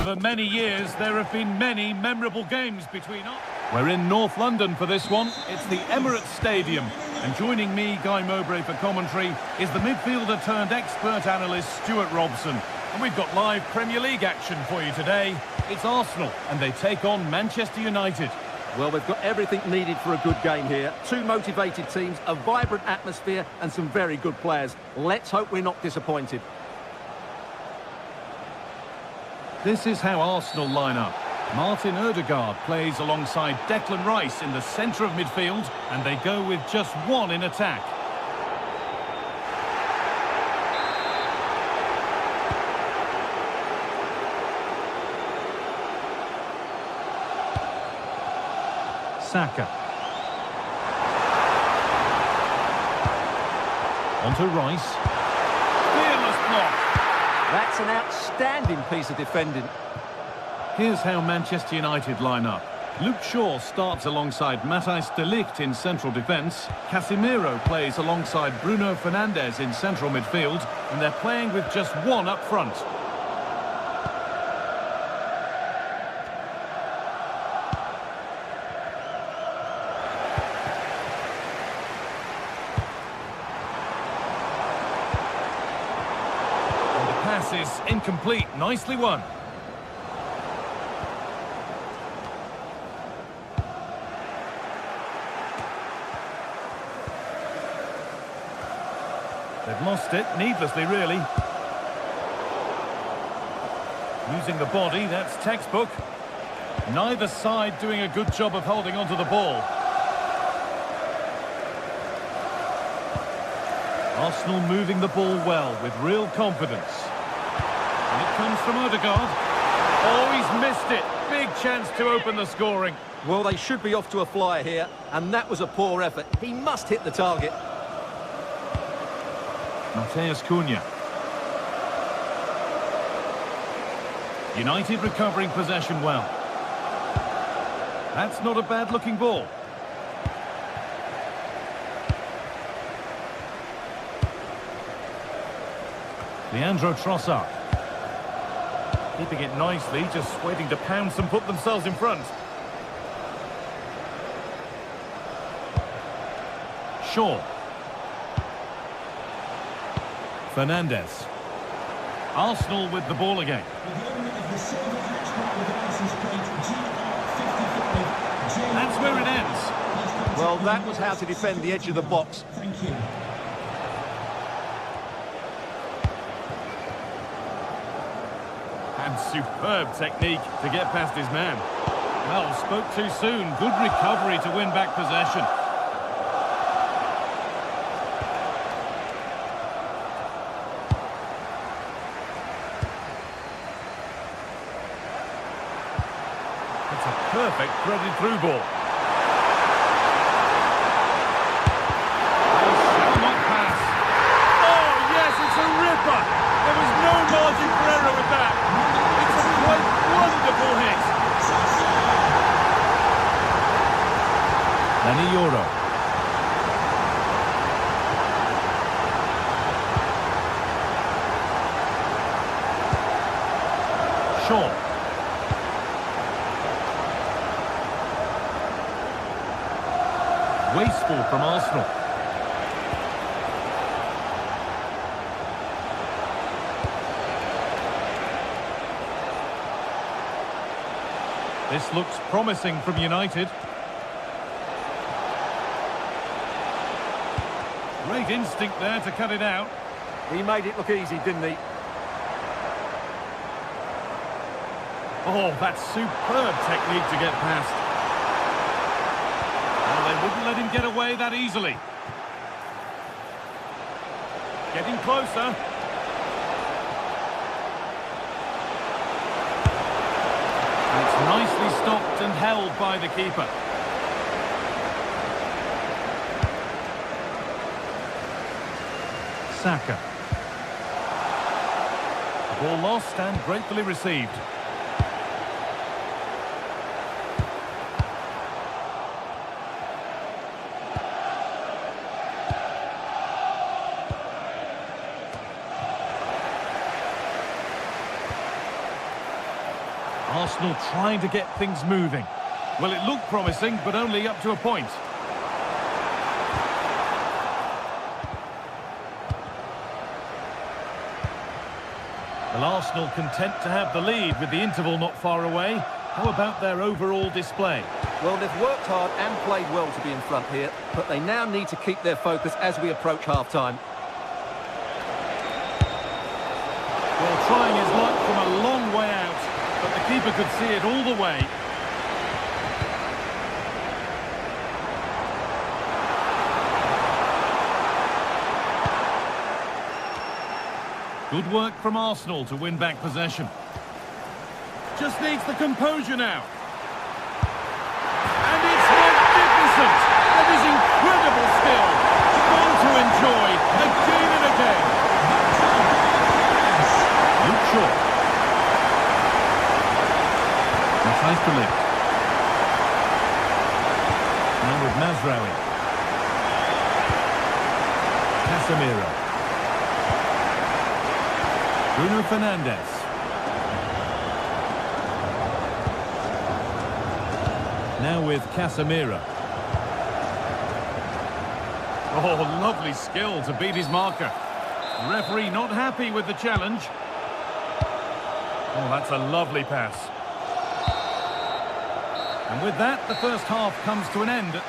Over many years, there have been many memorable games between us. We're in North London for this one. It's the Emirates Stadium. And joining me, Guy Mowbray, for commentary, is the midfielder-turned-expert analyst Stuart Robson. And we've got live Premier League action for you today. It's Arsenal, and they take on Manchester United. Well, they've got everything needed for a good game here. Two motivated teams, a vibrant atmosphere, and some very good players. Let's hope we're not disappointed. This is how Arsenal line up. Martin Odegaard plays alongside Declan Rice in the centre of midfield, and they go with just one in attack. Saka. Onto Rice. Fearless block. That's an outstanding piece of defending. Here's how Manchester United line up. Luke Shaw starts alongside Matthijs de Ligt in central defence. Casemiro plays alongside Bruno Fernandes in central midfield, and they're playing with just one up front. And the pass is incomplete, nicely won. They've lost it, needlessly really. Using the body, that's textbook. Neither side doing a good job of holding onto the ball. Arsenal moving the ball well with real confidence. And it comes from Odegaard. Oh, he's missed it. Big chance to open the scoring. Well, they should be off to a flyer here, and that was a poor effort. He must hit the target. Matheus Cunha. United recovering possession well. That's not a bad-looking ball. Leandro Trossard. Keeping it nicely, just waiting to pounce and put themselves in front. Shaw. Fernandes. Arsenal with the ball again. That's where it ends. Well, that was how to defend the edge of the box. Thank you. And superb technique to get past his man. Well, spoke too soon. Good recovery to win back possession. It's a perfect threaded through ball. They shall not pass. Oh, yes, it's a ripper. There was no margin for error with that. It's a quite wonderful hit. Danny Euro. Shaw. Wasteful from Arsenal. This looks promising from United. Great instinct there to cut it out. He made it look easy, didn't he? Oh, that's superb technique to get past. Well, they wouldn't let him get away that easily. Getting closer. It's nicely stopped and held by the keeper. Saka. Ball lost and gratefully received. Arsenal trying to get things moving. Well, it looked promising, but only up to a point. Well, Arsenal content to have the lead with the interval not far away. How about their overall display? Well, they've worked hard and played well to be in front here, but they now need to keep their focus as we approach half-time. Well, trying his luck from a long way out, but the keeper could see it all the way. Good work from Arsenal to win back possession. Just needs the composure now. And it's magnificent! That is incredible skill. One to enjoy again and again. Luke Shaw. And tries to lift. Now with Mazraoui. Casemiro. Bruno Fernandes. Now with Casemiro. Oh, lovely skill to beat his marker. The referee not happy with the challenge. Oh, that's a lovely pass. And with that, the first half comes to an end.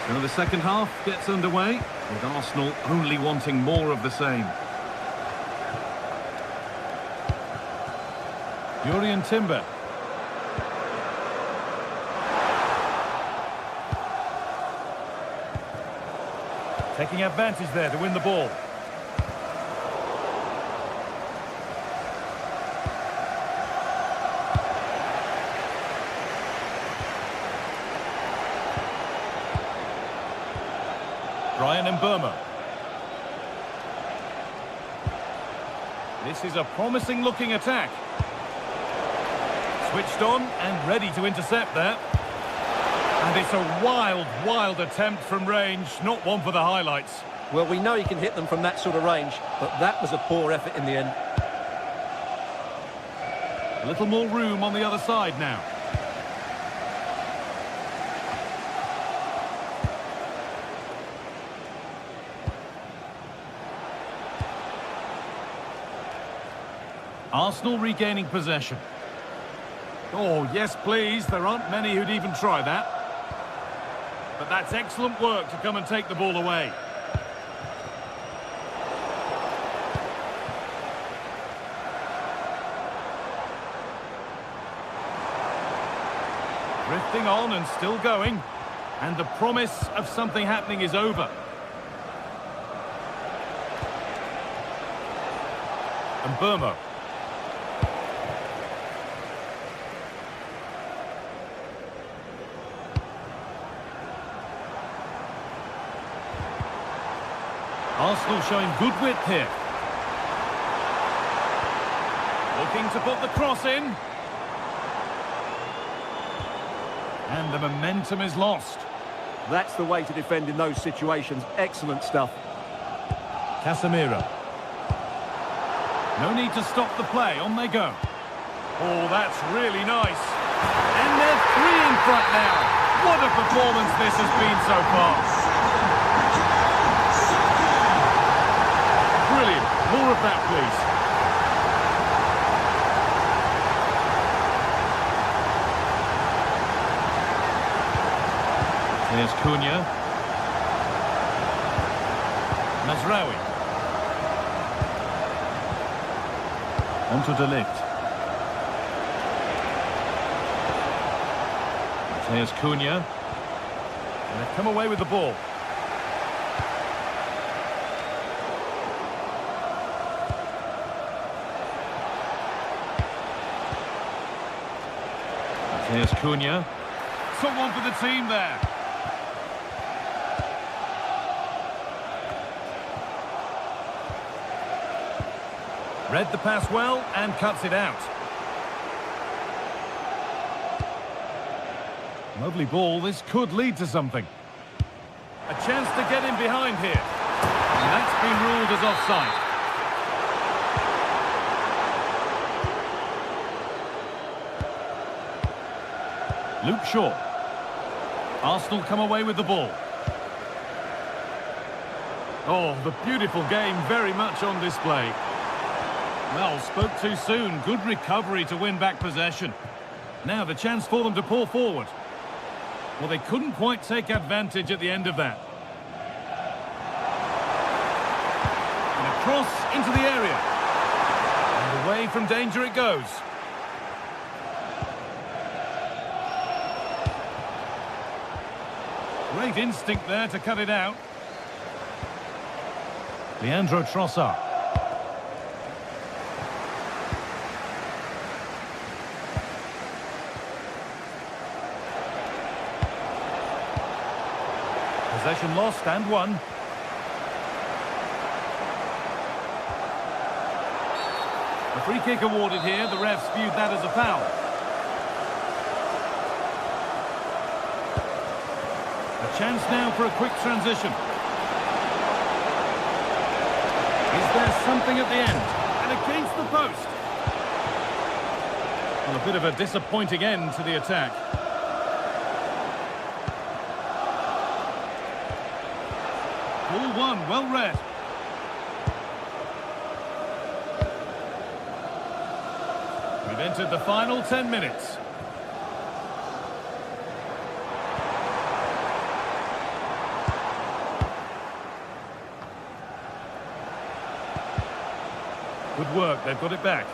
So the second half gets underway, with Arsenal only wanting more of the same. Jurriën Timber. Taking advantage there to win the ball. Brian Mbeumo. This is a promising looking attack. Switched on and ready to intercept there. And it's a wild, wild attempt from range, not one for the highlights. Well, we know he can hit them from that sort of range, but that was a poor effort in the end. A little more room on the other side now. Arsenal regaining possession. Oh, yes, please. There aren't many who'd even try that. But that's excellent work to come and take the ball away. Drifting on and still going. And the promise of something happening is over. Mbeumo. Arsenal showing good width here. Looking to put the cross in. And the momentum is lost. That's the way to defend in those situations. Excellent stuff. Casemiro. No need to stop the play. On they go. Oh, that's really nice. And they're three in front now. What a performance this has been so far. Brilliant. More of that, please. There's Cunha. Mazraoui. On to De Ligt. There's Cunha. And they've come away with the ball. There's Cunha. Someone for the team there. Read the pass well and cuts it out. Lovely ball. This could lead to something. A chance to get in behind here. And that's been ruled as offside. Luke Shaw. Arsenal come away with the ball. Oh, the beautiful game very much on display. Well, spoke too soon. Good recovery to win back possession. Now the chance for them to pull forward. Well, they couldn't quite take advantage at the end of that. And a cross into the area. And away from danger it goes. Great instinct there to cut it out. Leandro Trossard. Possession lost and won. A free kick awarded here. The refs viewed that as a foul. A chance now for a quick transition. Is there something at the end? And against the post. Well, a bit of a disappointing end to the attack. Ball one, well read. We've entered the final 10 minutes. Good work, they've got it back.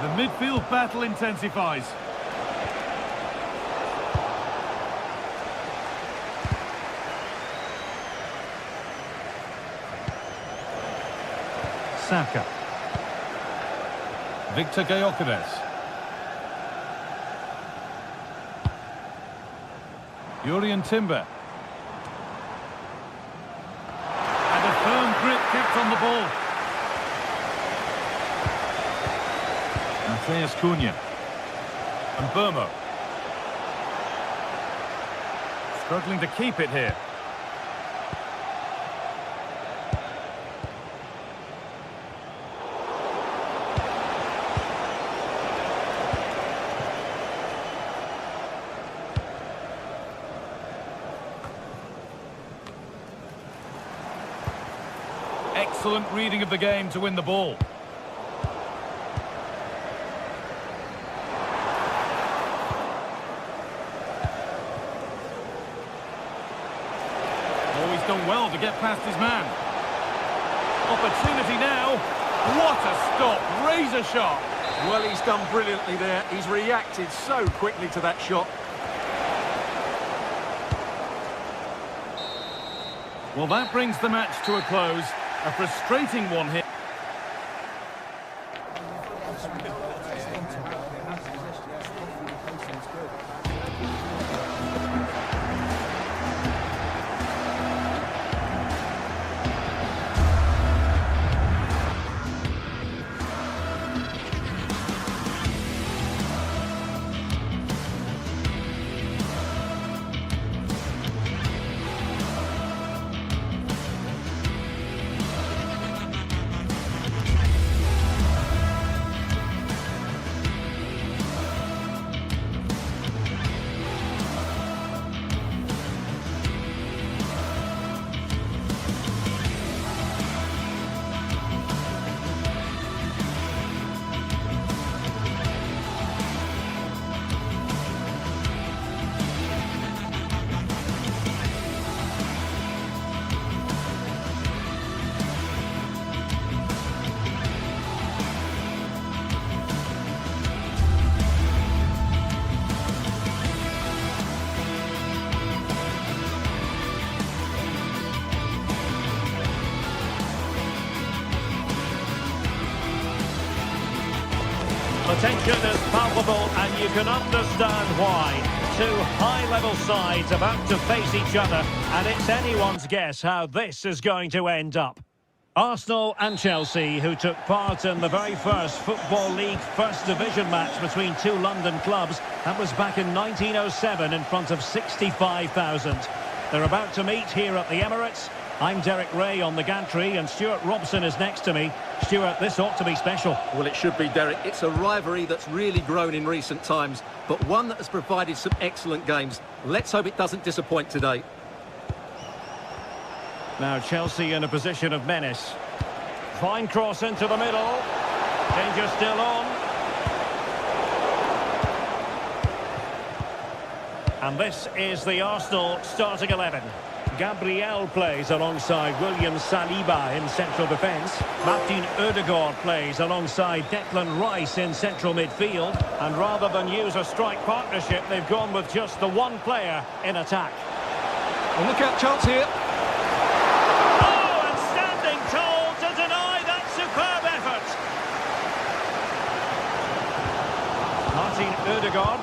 The midfield battle intensifies. Saka. Victor Gyökeres. Jurrien Timber. And a firm grip kept on the ball. Matheus Cunha. And Burmo. Struggling to keep it here. Excellent reading of the game to win the ball. Oh, he's done well to get past his man. Opportunity now. What a stop. Razor sharp. Well, he's done brilliantly there. He's reacted so quickly to that shot. Well, that brings the match to a close. A frustrating one here. The tension is palpable and you can understand why. Two high-level sides about to face each other, and it's anyone's guess how this is going to end up. Arsenal and Chelsea, who took part in the very first Football League First Division match between two London clubs. That was back in 1907 in front of 65,000. They're about to meet here at the Emirates. I'm Derek Ray on the gantry, and Stuart Robson is next to me. Stuart, this ought to be special. Well, it should be, Derek. It's a rivalry that's really grown in recent times, but one that has provided some excellent games. Let's hope it doesn't disappoint today. Now Chelsea in a position of menace. Fine cross into the middle. Danger still on. And this is the Arsenal starting 11. Gabriel plays alongside William Saliba in central defence. Martin Ødegaard plays alongside Declan Rice in central midfield. And rather than use a strike partnership, they've gone with just the one player in attack. Well, look out, chance here. Oh, and standing tall to deny that superb effort. Martin Ødegaard.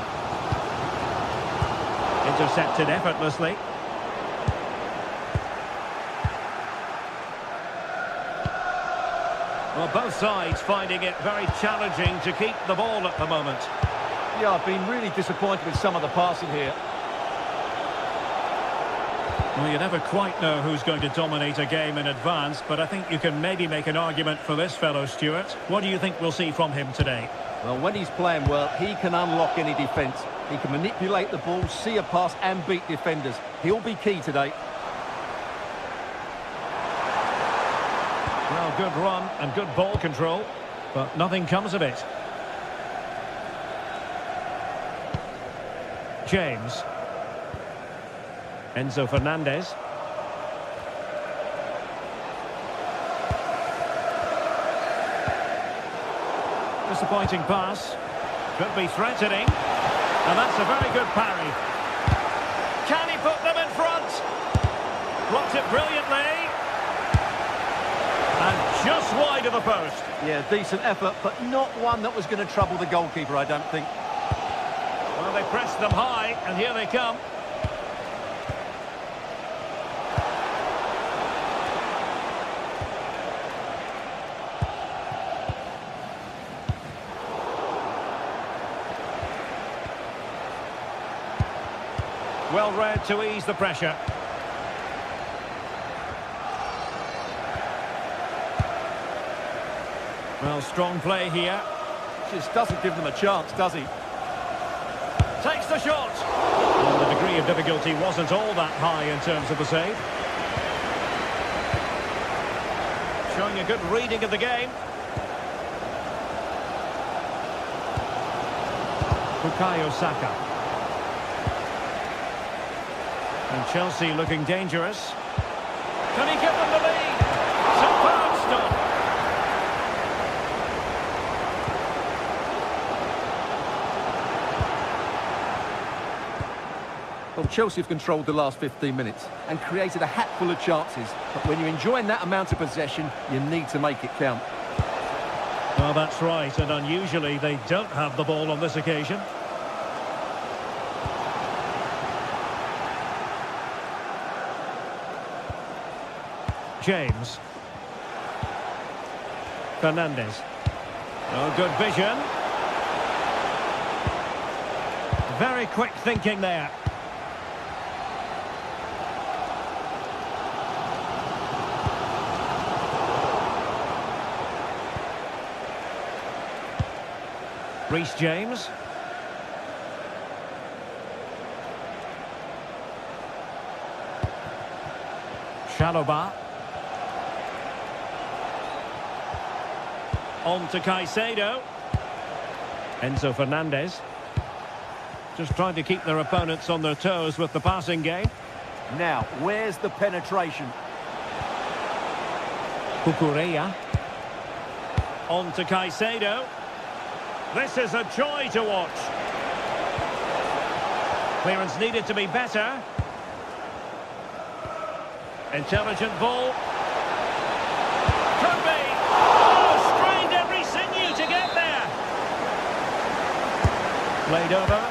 Intercepted effortlessly. Well, both sides finding it very challenging to keep the ball at the moment. Yeah, I've been really disappointed with some of the passing here. Well, you never quite know who's going to dominate a game in advance, but I think you can maybe make an argument for this fellow, Stuart. What do you think we'll see from him today? Well, when he's playing well, he can unlock any defence. He can manipulate the ball, see a pass and beat defenders. He'll be key today. Well, good run and good ball control, but nothing comes of it. James. Enzo Fernandez. Disappointing pass. Could be threatening. And that's a very good parry. Can he put them in front? Blocked it brilliantly. And just wide of the post. Yeah, decent effort, but not one that was going to trouble the goalkeeper, I don't think. Well, they pressed them high, and here they come. Well read to ease the pressure. Well, strong play here. Just doesn't give them a chance, does he? Takes the shot. Well, the degree of difficulty wasn't all that high in terms of the save. Showing a good reading of the game. Bukayo Saka. And Chelsea looking dangerous. Can he give them the lead? Superb stop. Well, Chelsea have controlled the last 15 minutes and created a hatful of chances. But when you're enjoying that amount of possession, you need to make it count. Well, that's right. And unusually, they don't have the ball on this occasion. James. Fernandez. Oh, good vision. Very quick thinking there. Reece James. Chalobah. On to Caicedo. Enzo Fernandez. Just trying to keep their opponents on their toes with the passing game. Now, where's the penetration? Cucurella. On to Caicedo. This is a joy to watch. Clearance needed to be better. Intelligent ball. Could be. Oh, strained every sinew to get there. Played over.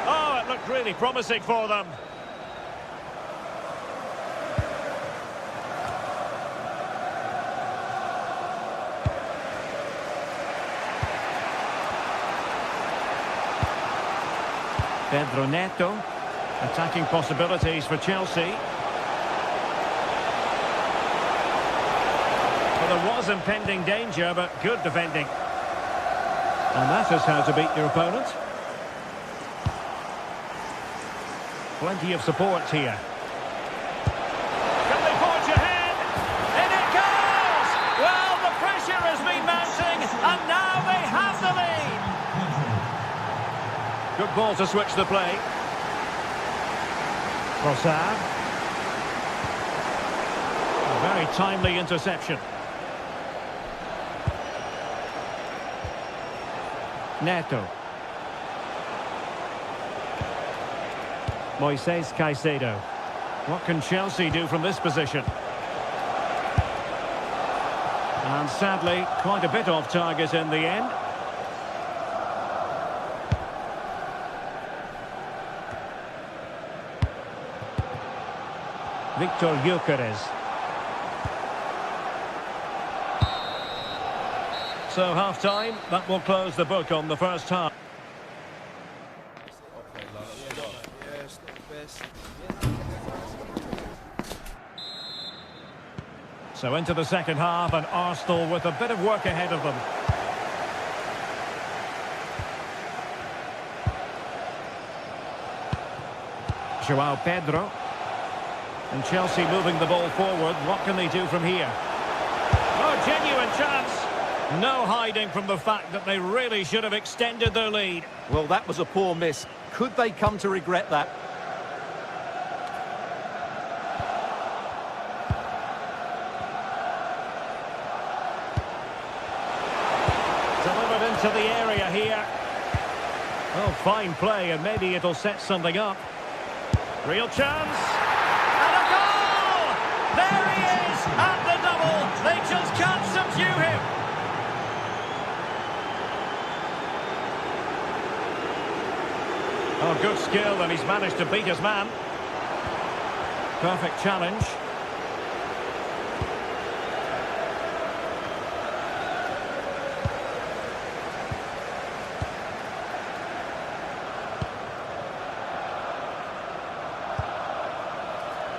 Oh, it looked really promising for them. Pedro Neto. Attacking possibilities for Chelsea. Well, there was impending danger, but good defending. And that is how to beat your opponent. Plenty of support here. Can they forge ahead? In it goes! Well, the pressure has been mounting, and now they have the lead. Good ball to switch the play. Trossard. A very timely interception. Neto. Moises Caicedo. What can Chelsea do from this position? And sadly, quite a bit off target in the end. Victor Gyökeres. So half-time, that will close the book on the first half. So into the second half, and Arsenal with a bit of work ahead of them. João Pedro. And Chelsea moving the ball forward. What can they do from here? Oh, genuine chance. No hiding from the fact that they really should have extended their lead. Well, that was a poor miss. Could they come to regret that? Delivered into the area here. Oh, fine play, and maybe it'll set something up. Real chance. And a goal! There he is at the double. They just can't subdue him. Oh, good skill, and he's managed to beat his man. Perfect challenge.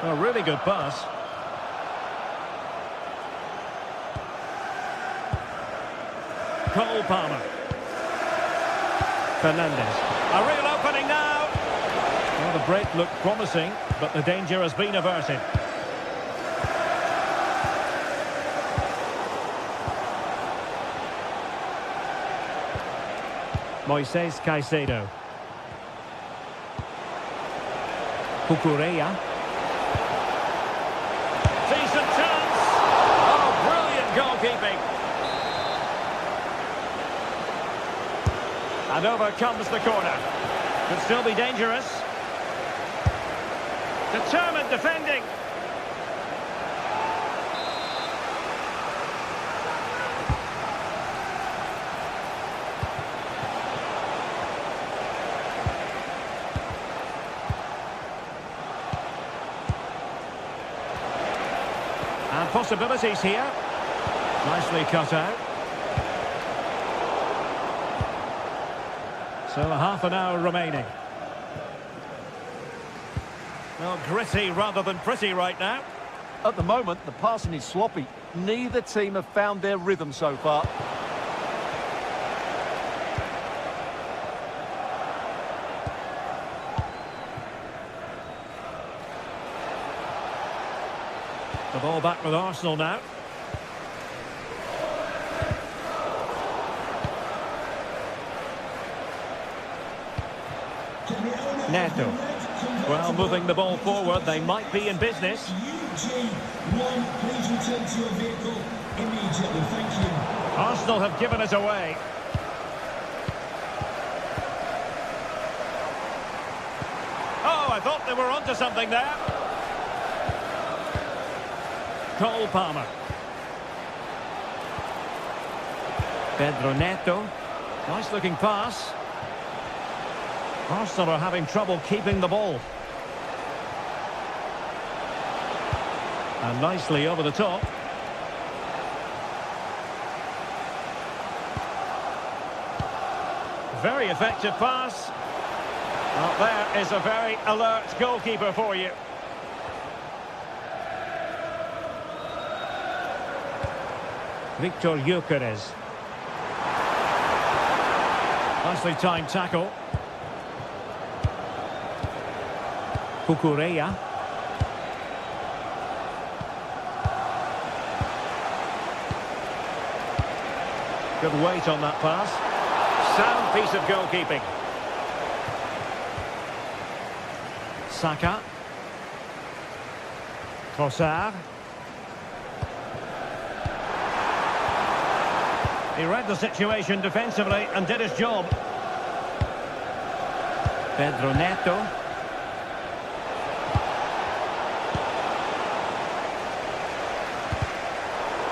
A really good pass. Cole Palmer. Fernandes. A real opening now. Well, the break looked promising, but the danger has been averted. Moises Caicedo. Cucurella. Decent chance. Oh, brilliant goalkeeping. And over comes the corner. Could still be dangerous. Determined defending. And possibilities here. Nicely cut out. So a half an hour remaining. Well, gritty rather than pretty right now. At the moment, the passing is sloppy. Neither team have found their rhythm so far. The ball back with Arsenal now. Neto. Well, moving the ball forward, they might be in business. UG1, please return to your vehicle immediately. Thank you. Arsenal have given it away. Oh, I thought they were onto something there. Cole Palmer. Pedro Neto. Nice looking pass. Arsenal are having trouble keeping the ball. And nicely over the top. Very effective pass. Well, there is a very alert goalkeeper for you. Victor Gyökeres. Nicely timed tackle. Kukureya. Good weight on that pass. Sound piece of goalkeeping. Saka. Trossard. He read the situation defensively and did his job. Pedro Neto.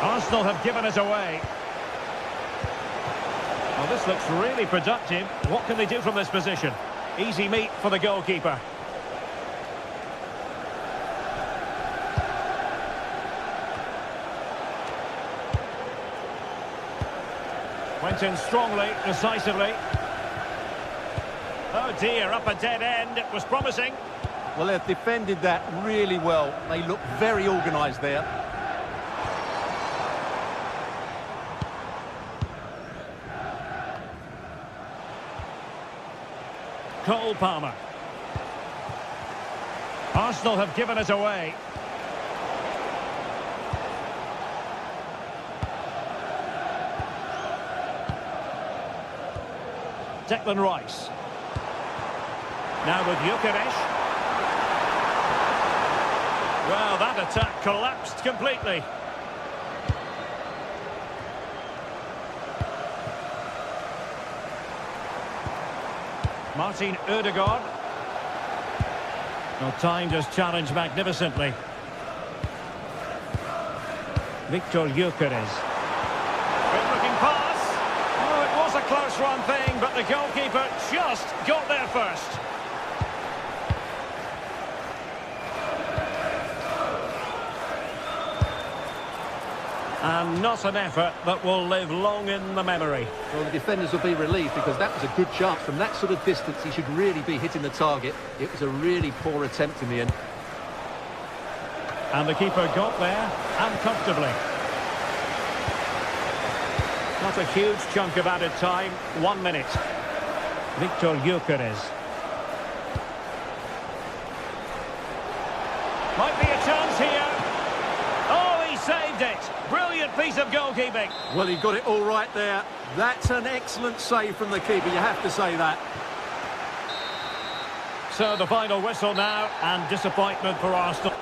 Arsenal have given it away. Well, this looks really productive. What can they do from this position? Easy meat for the goalkeeper. Went in strongly, decisively. Oh dear, up a dead end. It was promising. Well, they've defended that really well. They look very organised there. Cole Palmer. Arsenal have given it away. Declan Rice. Now with Gyökeres. Well, that attack collapsed completely. Martin Ødegaard. Well, timed his challenge magnificently. Victor Gyökeres. Good-looking pass. Oh, it was a close-run thing, but the goalkeeper just got there first. And not an effort that will live long in the memory. Well, the defenders will be relieved because that was a good chance. From that sort of distance, he should really be hitting the target. It was a really poor attempt in the end. And the keeper got there, and comfortably. Not a huge chunk of added time, 1 minute. Victor Gyökeres. Might be a chance here. Oh, he saved it. Brilliant piece of goalkeeping. Well, he got it all right there. That's an excellent save from the keeper, you have to say that. So the final whistle now, and disappointment for Arsenal.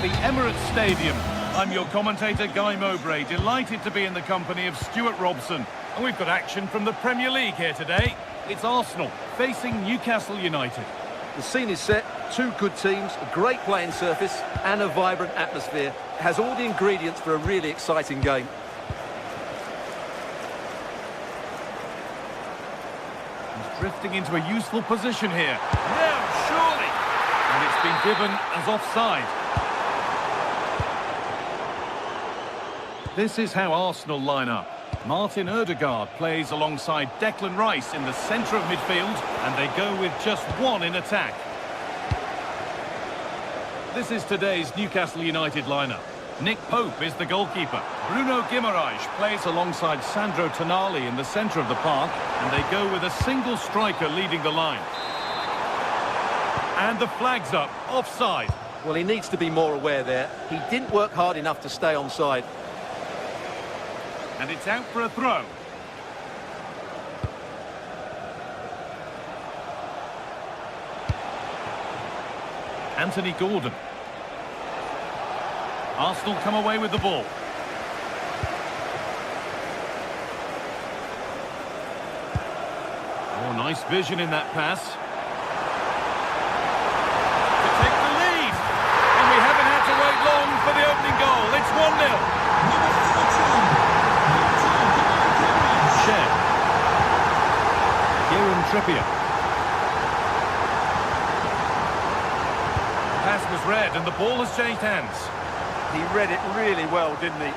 the Emirates Stadium. I'm your commentator, Guy Mowbray, delighted to be in the company of Stuart Robson. And we've got action from the Premier League here today. It's Arsenal facing Newcastle United. The scene is set, two good teams, a great playing surface and a vibrant atmosphere. It has all the ingredients for a really exciting game. He's drifting into a useful position here. Now, surely! And it's been given as offside. This is how Arsenal line up. Martin Odegaard plays alongside Declan Rice in the centre of midfield, and they go with just one in attack. This is today's Newcastle United lineup. Nick Pope is the goalkeeper. Bruno Guimaraes plays alongside Sandro Tonali in the centre of the park, and they go with a single striker leading the line. And the flag's up, offside. Well, he needs to be more aware there. He didn't work hard enough to stay onside. And it's out for a throw. Anthony Gordon. Arsenal come away with the ball. Oh, nice vision in that pass. To take the lead. And we haven't had to wait long for the opening goal. It's 1-0. Kieran Trippier. The pass was read and the ball has changed hands. He read it really well, didn't he?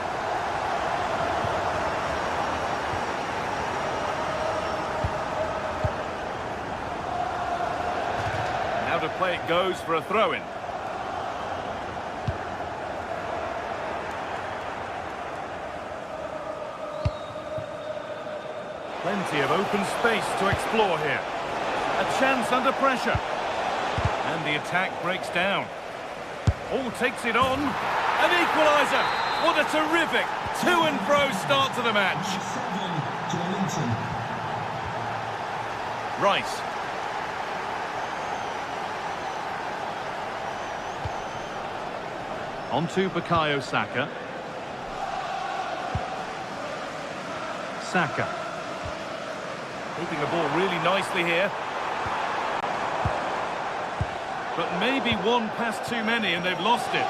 Now to play it goes for a throw-in. Plenty of open space to explore here. A chance under pressure. And the attack breaks down. Oh, takes it on. An equaliser. What a terrific to and fro start to the match. Rice. On to Bukayo Saka. Saka. Keeping the ball really nicely here. But maybe one pass too many and they've lost it.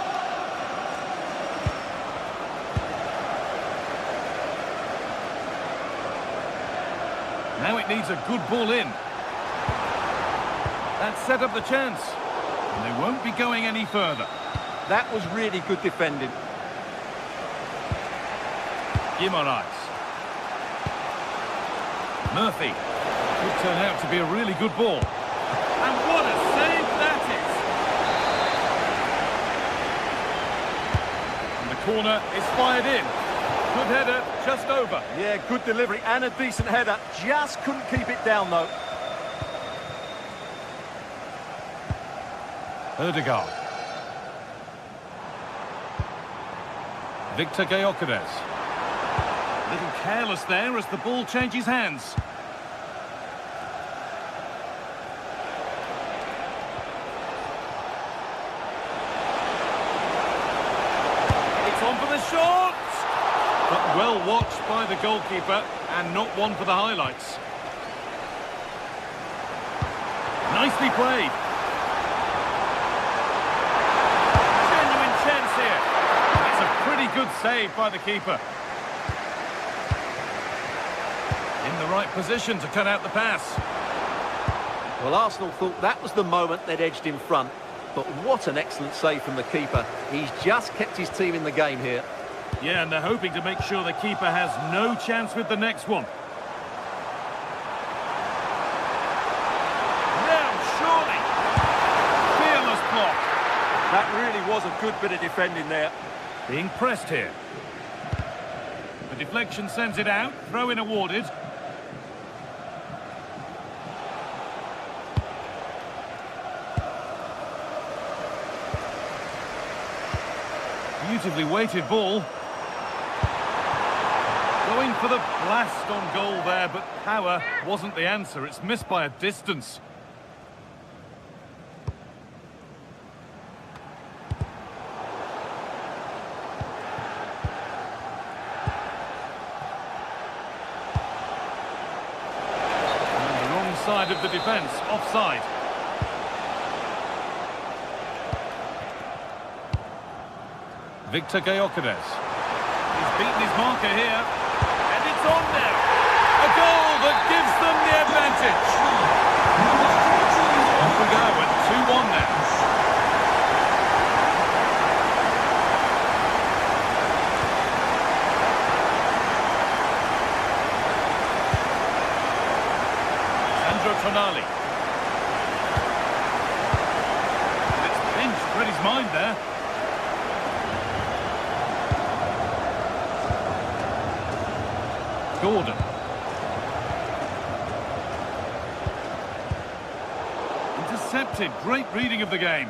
Now it needs a good ball in. That set up the chance. And they won't be going any further. That was really good defending. Guimaraes. Murphy. Could turn out to be a really good ball. And what a save that is! And the corner is fired in. Good header, just over. Yeah, good delivery and a decent header. Just couldn't keep it down, though. Odegaard. Victor Gyökeres. A little careless there as the ball changes hands. It's on for the shot! But well watched by the goalkeeper and not one for the highlights. Nicely played. Genuine chance here. It's a pretty good save by the keeper. In the right position to cut out the pass. Well, Arsenal thought that was the moment they'd edged in front. But what an excellent save from the keeper. He's just kept his team in the game here. Yeah, and they're hoping to make sure the keeper has no chance with the next one. Now, surely. Fearless block. That really was a good bit of defending there. Being pressed here. The deflection sends it out. Throw-in awarded. Beautifully weighted ball. Going for the blast on goal there, but power wasn't the answer. It's missed by a distance. side of the defence, offside. Victor Gyökeres. He's beaten his marker here. And it's on now. A goal that gives them the advantage. Off we go at 2-1 now. Tonali. It's pinched, read his mind there. Gordon. Intercepted, great reading of the game.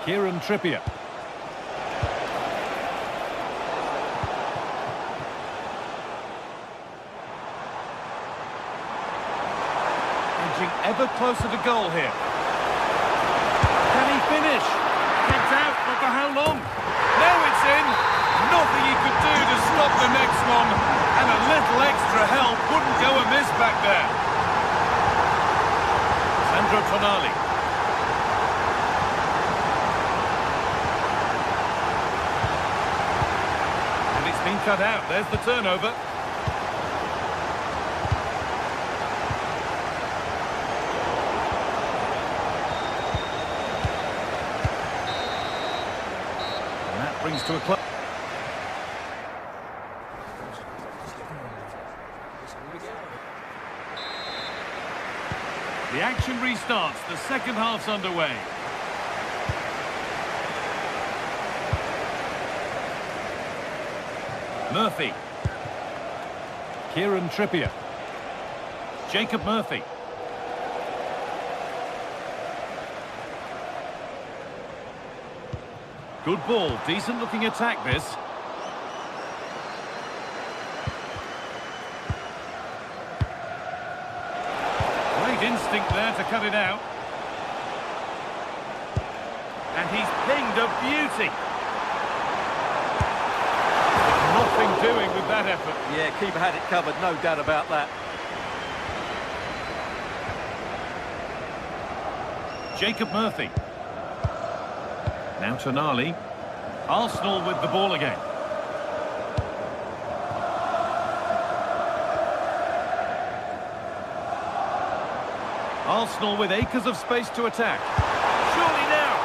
Kieran Trippier. Ever closer to goal here. Can he finish? Kicked out, but for how long? Now it's in. Nothing he could do to stop the next one. And a little extra help wouldn't go amiss back there. Sandro Tonali. And it's been cut out. There's the turnover. Brings to a close. The action restarts. The second half's underway. Murphy. Kieran Trippier. Jacob Murphy. Good ball, decent looking attack this. Great instinct there to cut it out. And he's pinged a beauty. Nothing doing with that effort. Yeah, keeper had it covered, no doubt about that. Jacob Murphy. Now Tonali. Arsenal with the ball again. Arsenal with acres of space to attack. Surely now.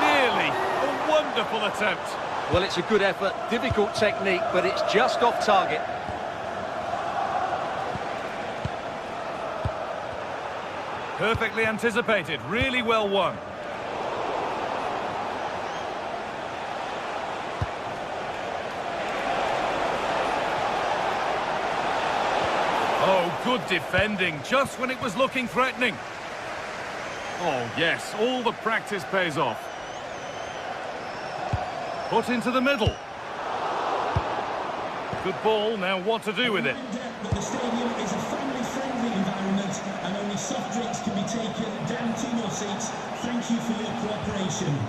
Nearly. A wonderful attempt. Well, it's a good effort, difficult technique, but it's just off target. Perfectly anticipated. Really well won. Oh, good defending, just when it was looking threatening. Oh, yes, all the practice pays off. Put into the middle. Good ball, now what to do with it? But the stadium is a family-friendly environment and only soft drinks can be taken down to your seats. Thank you for your cooperation.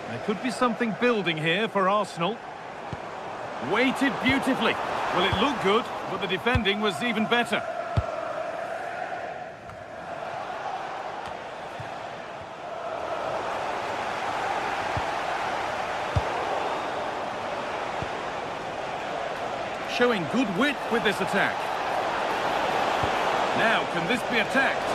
There could be something building here for Arsenal. Weighted beautifully. Well, it looked good, but the defending was even better. Showing good width with this attack. Now, can this be attacked?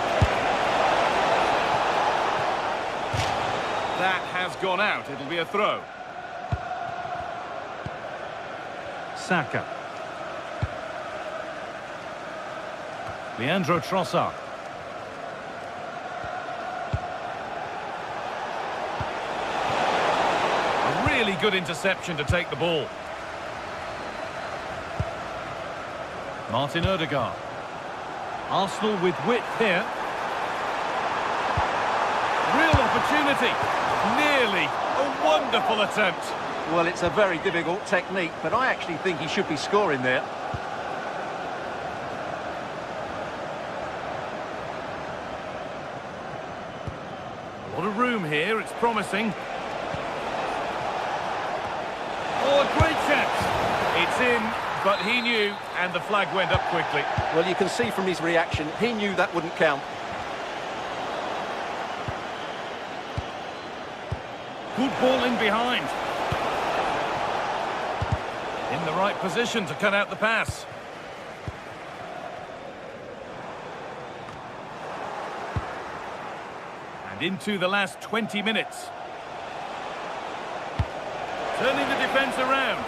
That has gone out. It'll be a throw. Saka. Leandro Trossard. A really good interception to take the ball. Martin Odegaard. Arsenal with width here. Real opportunity. Nearly. A wonderful attempt. Well, it's a very difficult technique, but I actually think he should be scoring there. A lot of room here, it's promising. Oh, a great chance. It's in, but he knew, and the flag went up quickly. Well, you can see from his reaction, he knew that wouldn't count. Good ball in behind. In the right position to cut out the pass. And into the last 20 minutes. Turning the defence around.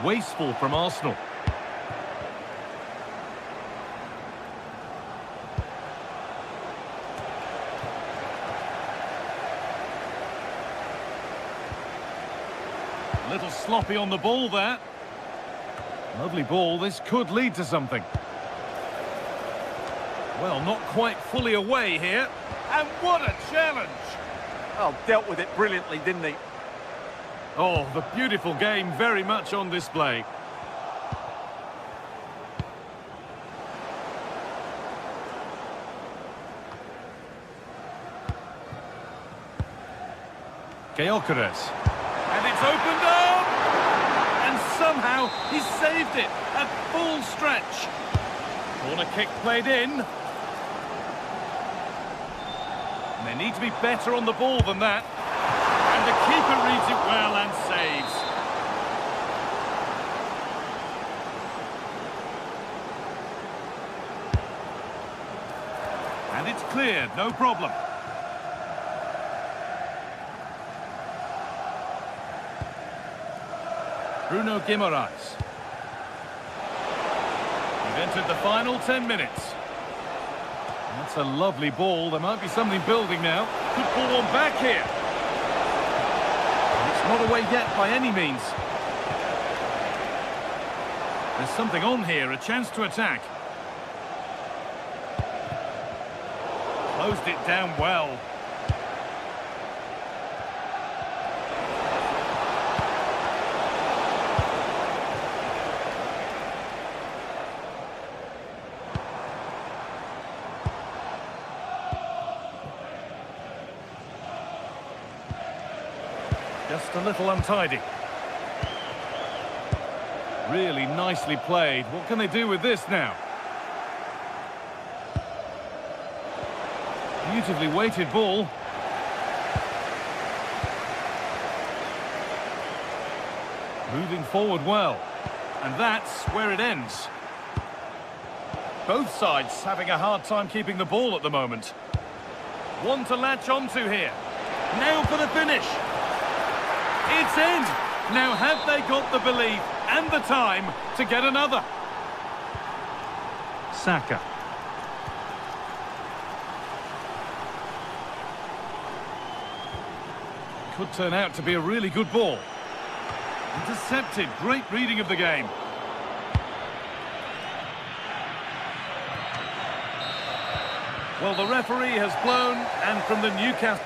Wasteful from Arsenal. A little sloppy on the ball there. Lovely ball, this could lead to something. Well, not quite fully away here. And what a challenge! Oh, dealt with it brilliantly, didn't he? Oh, the beautiful game very much on display. Gyökeres. And it's opened up! And somehow he saved it at full stretch. Corner kick played in. And they need to be better on the ball than that. And the keeper reads it well and saves. And it's cleared, no problem. Bruno Guimaraes. We've entered the final 10 minutes. That's a lovely ball. There might be something building now. Could pull one back here. And it's not away yet by any means. There's something on here, a chance to attack. Closed it down well. Just a little untidy. Really nicely played. What can they do with this now? Beautifully weighted ball. Moving forward well. And that's where it ends. Both sides having a hard time keeping the ball at the moment. One to latch onto here. Now for the finish. It's in! Now have they got the belief and the time to get another? Saka. Could turn out to be a really good ball. Intercepted, great reading of the game. Well, the referee has blown, and from the Newcastle...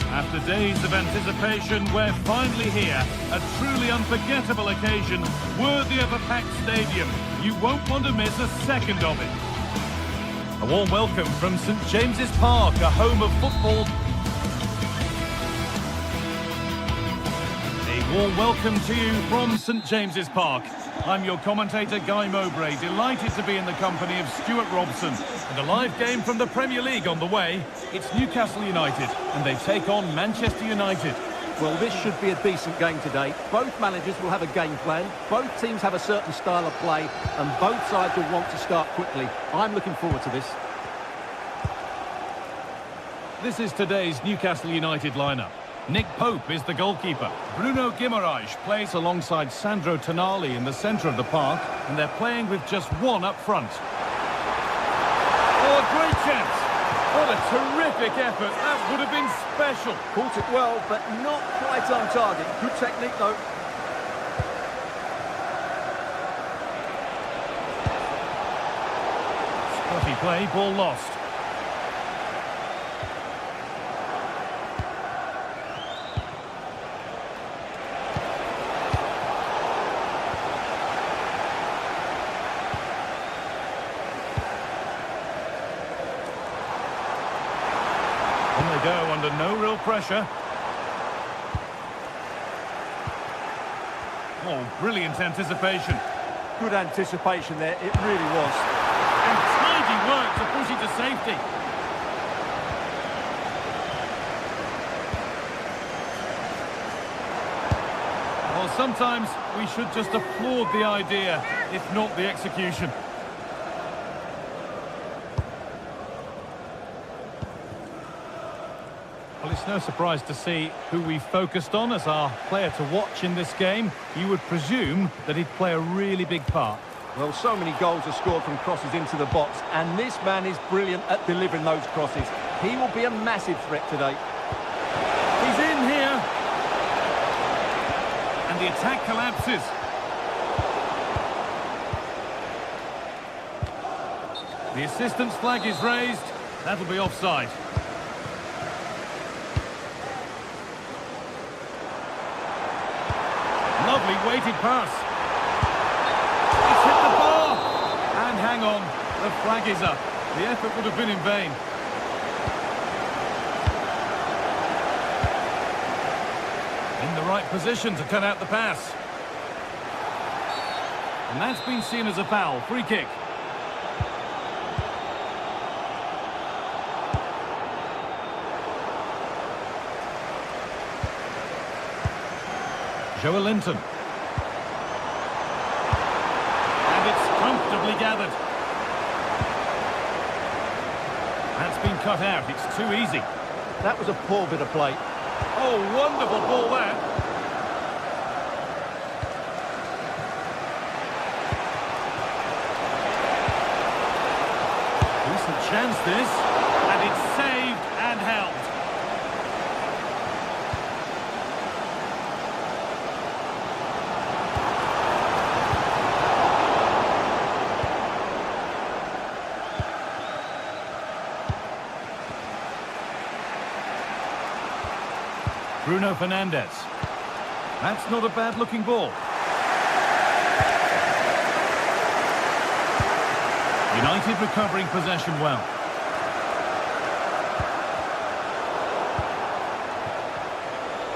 After days of anticipation, we're finally here. A truly unforgettable occasion, worthy of a packed stadium. You won't want to miss a second of it. A warm welcome from St James's Park, a home of football. A warm welcome to you from St James's Park. I'm your commentator, Guy Mowbray, delighted to be in the company of Stuart Robson. And a live game from the Premier League on the way. It's Newcastle United, and they take on Manchester United. Well, this should be a decent game today. Both managers will have a game plan. Both teams have a certain style of play, and both sides will want to start quickly. I'm looking forward to this. This is today's Newcastle United lineup. Nick Pope is the goalkeeper. Bruno Guimaraes plays alongside Sandro Tonali in the centre of the park, and they're playing with just one up front. Oh, a great chance! What a terrific effort. That would have been special. Caught it well, but not quite on target. Good technique, though. Spotty play, ball lost. On they go under no real pressure. Oh, brilliant anticipation. Good anticipation there, it really was. And tidy work to push it to safety. Well, sometimes we should just applaud the idea, if not the execution. Well, it's no surprise to see who we focused on as our player to watch in this game. You would presume that he'd play a really big part. Well, so many goals are scored from crosses into the box, and this man is brilliant at delivering those crosses. He will be a massive threat today. He's in here. And the attack collapses. The assistant's flag is raised. That'll be offside. Lovely weighted pass. It's hit the bar. And hang on, the flag is up. The effort would have been in vain. In the right position to cut out the pass. And that's been seen as a foul. Free kick. Joe Linton. And it's comfortably gathered. That's been cut out. It's too easy. That was a poor bit of play. Oh, wonderful ball there. Decent chance this. And it's saved and held. Bruno Fernandes. That's not a bad-looking ball. United recovering possession well.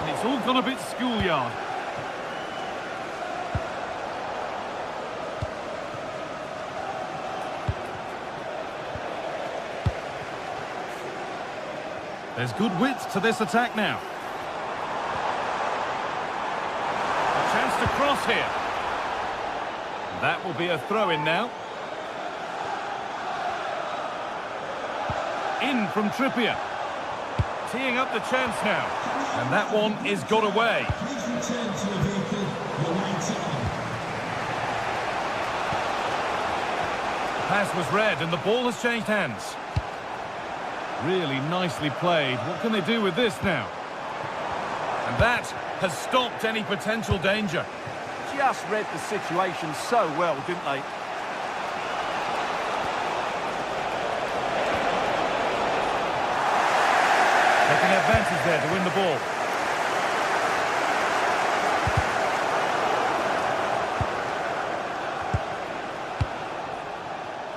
And it's all gone a bit schoolyard. There's good width to this attack now. To cross here. That will be a throw-in now. In from Trippier. Teeing up the chance now. And that one is got away. Please return to your vehicle. Your lights are on. The pass was red and the ball has changed hands. Really nicely played. What can they do with this now? And that has stopped any potential danger. Just read the situation so well, didn't they? Taking advantage there to win the ball.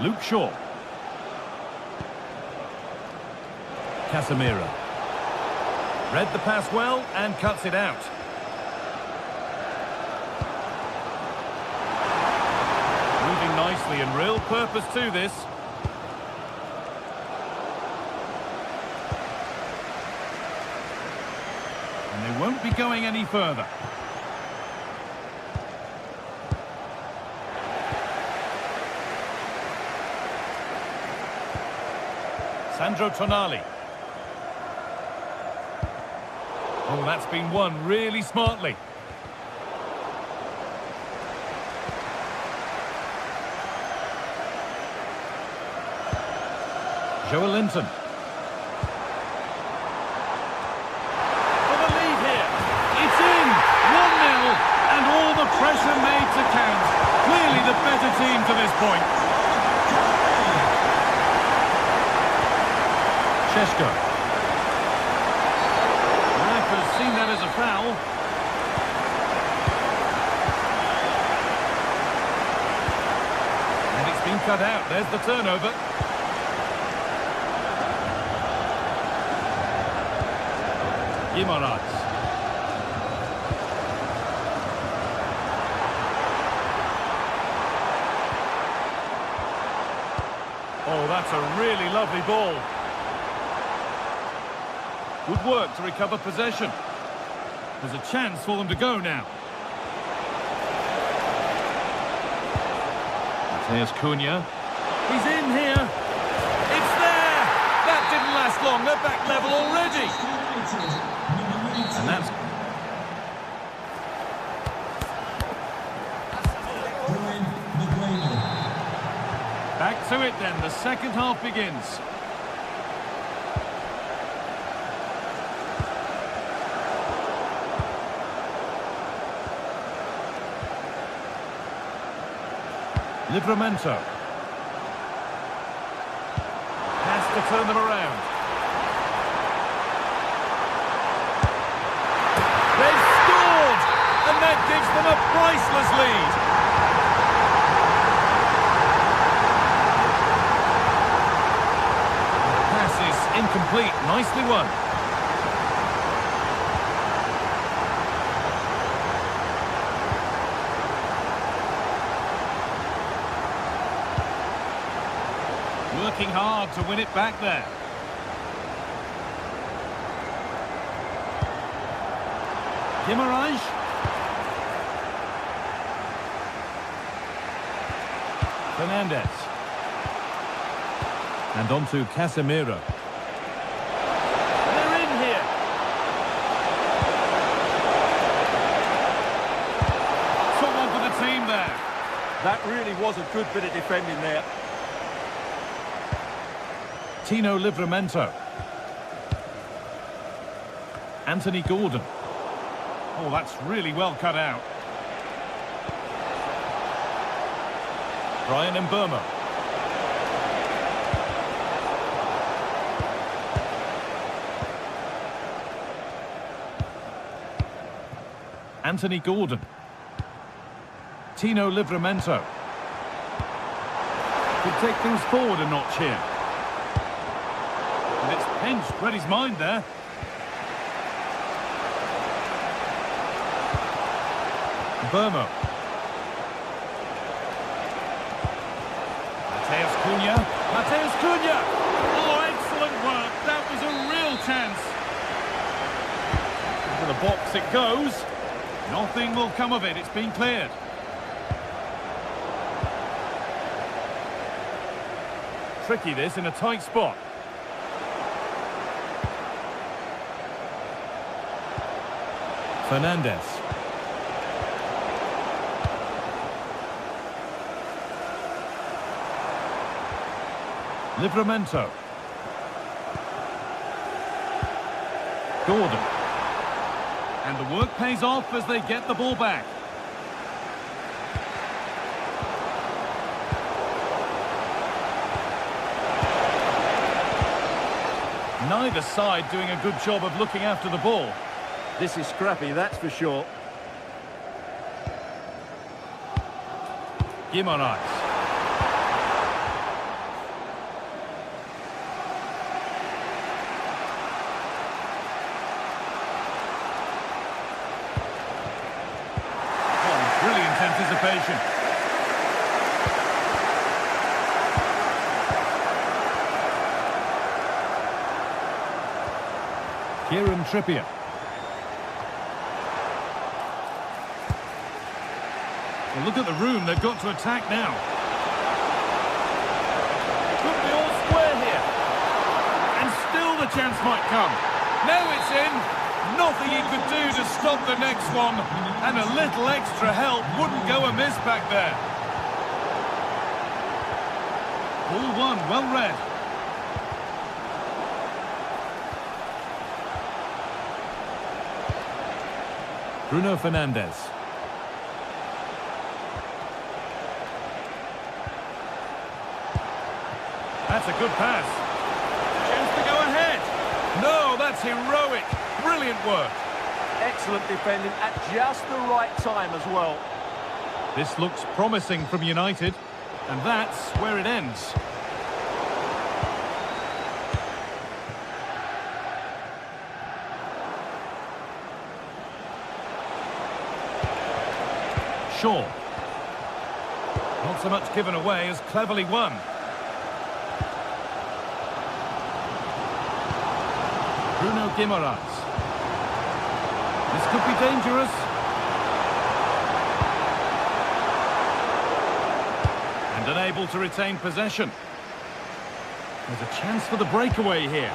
Luke Shaw. Casemiro. Read the pass well and cuts it out. Moving nicely and real purpose to this. And they won't be going any further. Sandro Tonali. Oh, that's been won really smartly. Joe Linton. For the lead here. It's in. 1-0. And all the pressure made to count. Clearly the better team to this point. Chesko. Ref has seen that as a foul. And it's been cut out. There's the turnover. Guimaraes. Oh, that's a really lovely ball. Good work to recover possession. There's a chance for them to go now. Mateus Cunha. He's in here. It's there. That didn't last long. They're back level already. And that's... Back to it then. The second half begins. Livramento. Has to turn them around. They've scored! And that gives them a priceless lead. The pass is incomplete. Nicely won. Working hard to win it back there. Guimaraes. Fernandez. And on to Casemiro. They're in here. Someone for the team there. That really was a good bit of defending there. Tino Livramento. Anthony Gordon. Oh, that's really well cut out. Brian Mbeumo. Anthony Gordon. Tino Livramento. Could take things forward a notch here. And it's pinched, read his mind there. Mbeumo. Mateus Cunha. Mateus Cunha! Oh, excellent work. That was a real chance. Into the box it goes. Nothing will come of it. It's been cleared. Tricky this in a tight spot. Fernandez. Livramento. Gordon. And the work pays off as they get the ball back. Neither side doing a good job of looking after the ball. This is scrappy, that's for sure. Guimaraes. Oh, brilliant anticipation. Kieran Trippier. Well, look at the room they've got to attack now. Could be all square here. And still the chance might come. Now it's in. Nothing he could do to stop the next one. And a little extra help wouldn't go amiss back there. Ball one, well read. Bruno Fernandes. That's a good pass. Chance to go ahead. No, that's heroic. Brilliant work. Excellent defending at just the right time as well. This looks promising from United, and that's where it ends. Shaw. Not so much given away as cleverly won. Bruno Guimaraes. This could be dangerous. And unable to retain possession. There's a chance for the breakaway here.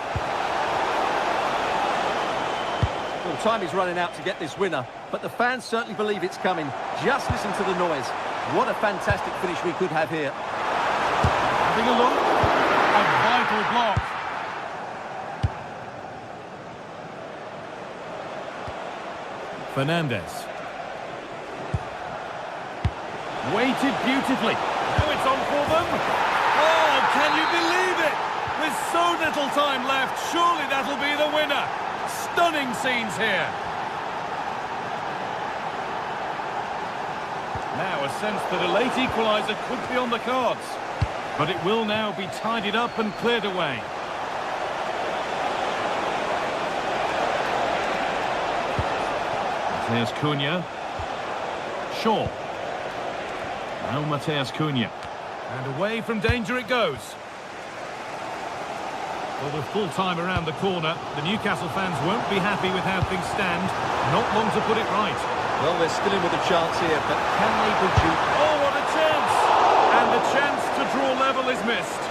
Well, time is running out to get this winner, but the fans certainly believe it's coming. Just listen to the noise. What a fantastic finish we could have here. Having a look. A vital block. Fernandes. Weighted beautifully. Now it's on for them. Oh, can you believe it? With so little time left, surely that'll be the winner. Stunning scenes here. Now a sense that a late equaliser could be on the cards. But it will now be tidied up and cleared away. Mateus Cunha. Shaw. Now Mateus Cunha. And away from danger it goes. Well, with full time around the corner, the Newcastle fans won't be happy with how things stand. Not long to put it right. Well, they're still in with a chance here, but can they produce? Oh, what a chance! And the chance to draw level is missed.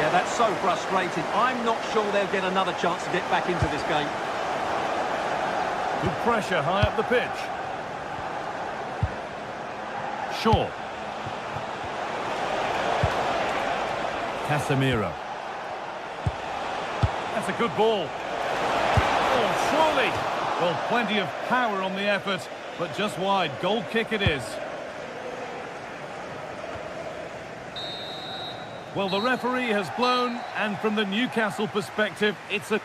Yeah, that's so frustrating. I'm not sure they'll get another chance to get back into this game. Good pressure high up the pitch. Shaw. Casemiro. That's a good ball. Oh, surely. Well, plenty of power on the effort, but just wide. Goal kick it is. Well, the referee has blown, and from the Newcastle perspective, it's a...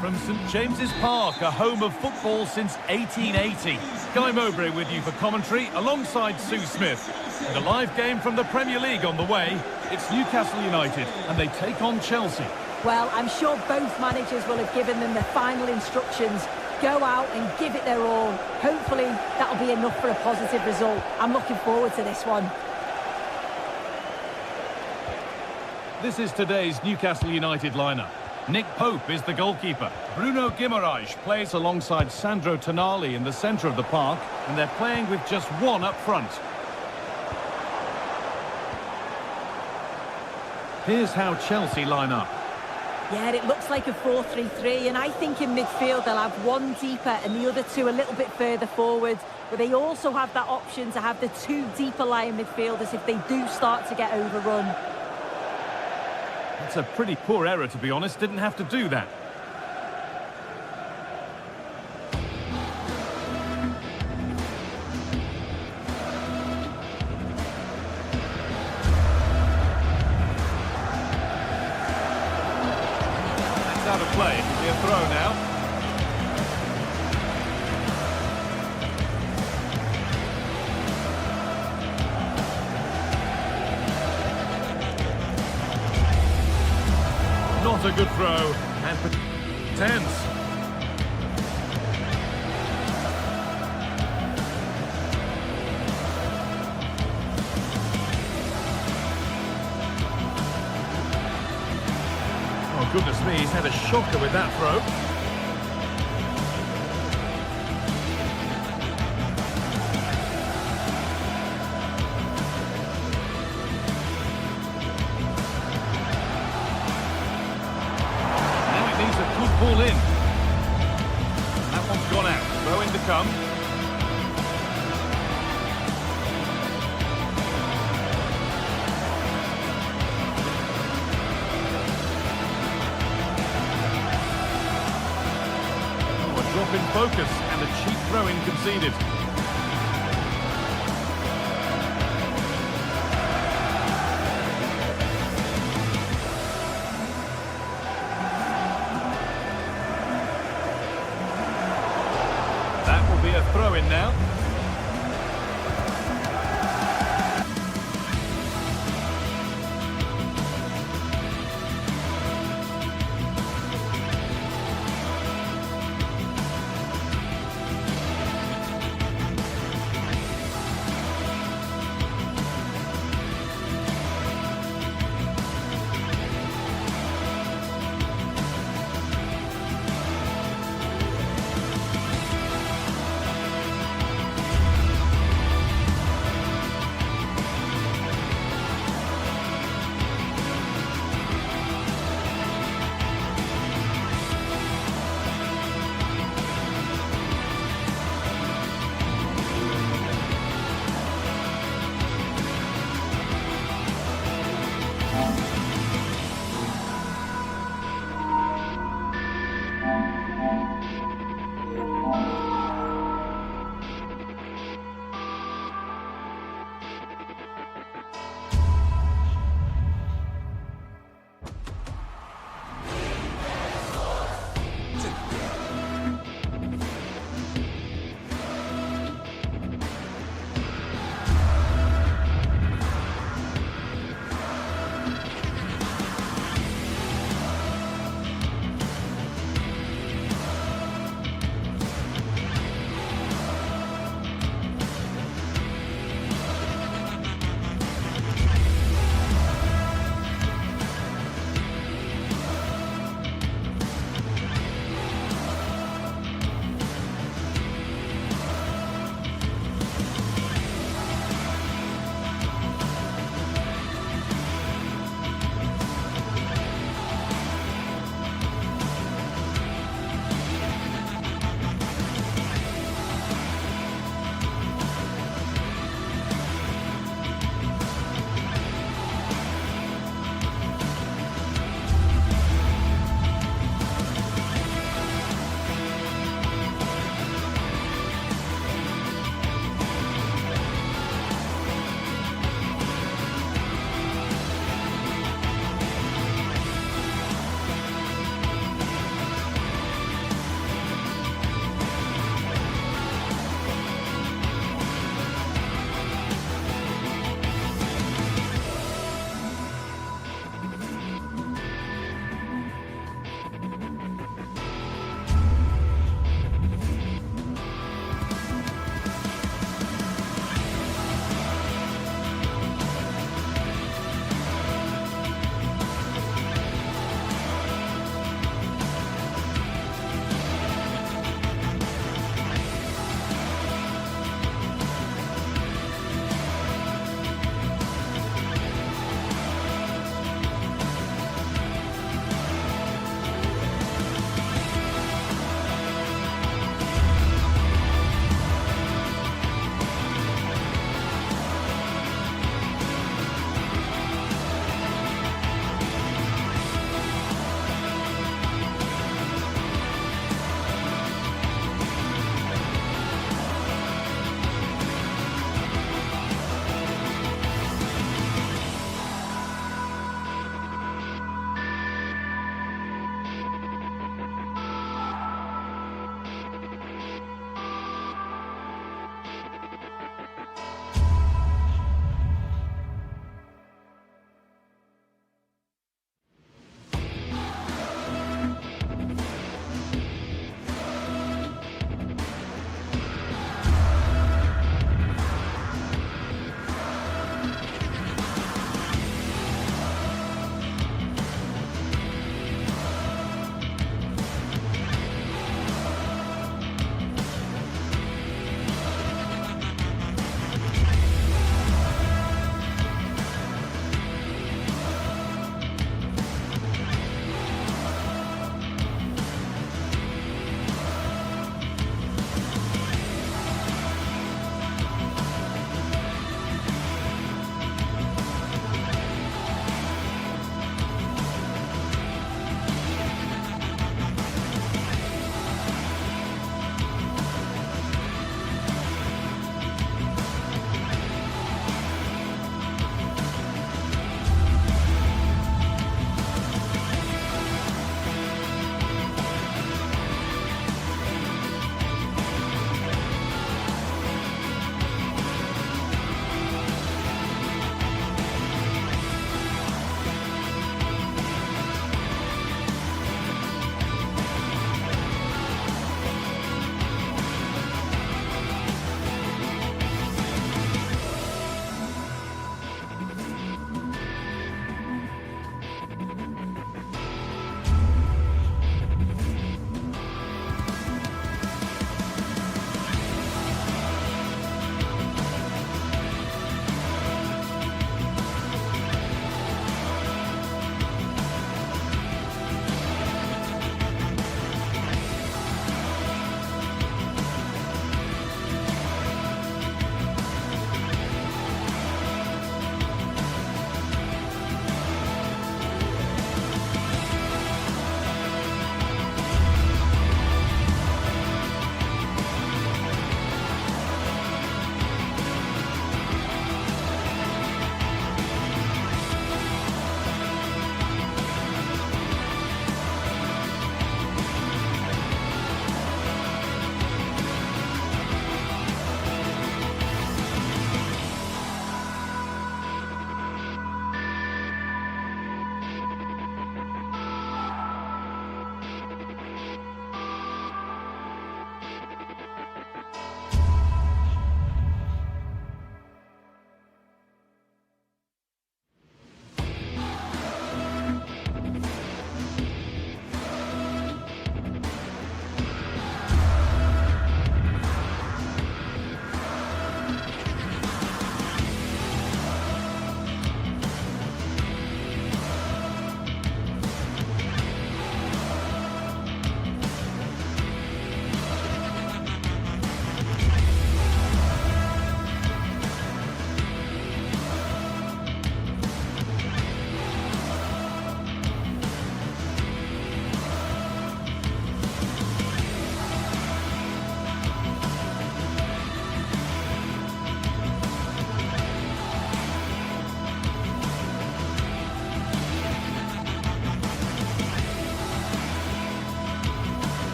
From St James's Park, a home of football since 1880. Guy Mowbray with you for commentary alongside Sue Smith. And a live game from the Premier League on the way. It's Newcastle United and they take on Chelsea. Well, I'm sure both managers will have given them the final instructions. go out and give it their all. Hopefully that'll be enough for a positive result. I'm looking forward to this one. This is today's Newcastle United lineup. Nick Pope is the goalkeeper. Bruno Guimaraes plays alongside Sandro Tonali in the centre of the park, and they're playing with just one up front. Here's how Chelsea line up. Yeah, it looks like a 4-3-3, and I think in midfield they'll have one deeper and the other two a little bit further forward. But they also have that option to have the two deeper lying midfielders if they do start to get overrun. That's a pretty poor error, to be honest. Didn't have to do that. That's out of play. It'll be a throw now. Not a good throw, and tense. Oh, goodness me, he's had a shocker with that throw. Ball in. That one's gone out. Throw in to come. Oh, a drop in focus and a cheap throw-in conceded. Be a throw-in now.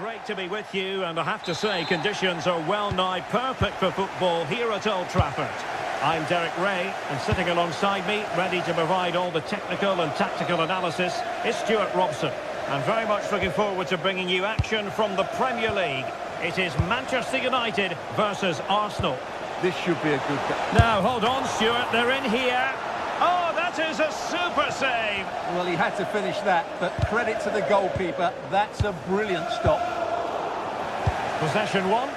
great to be with you, and I have to say conditions are well nigh perfect for football here at Old Trafford. I'm Derek Ray, and sitting alongside me, ready to provide all the technical and tactical analysis, is Stuart Robson. I'm very much looking forward to bringing you action from the Premier League. It is Manchester United versus Arsenal. This should be a good game. Now, hold on, Stuart, they're in here. Oh, that is a super save. Well, he had to finish that, but credit to the goalkeeper. That's a brilliant stop. Possession one.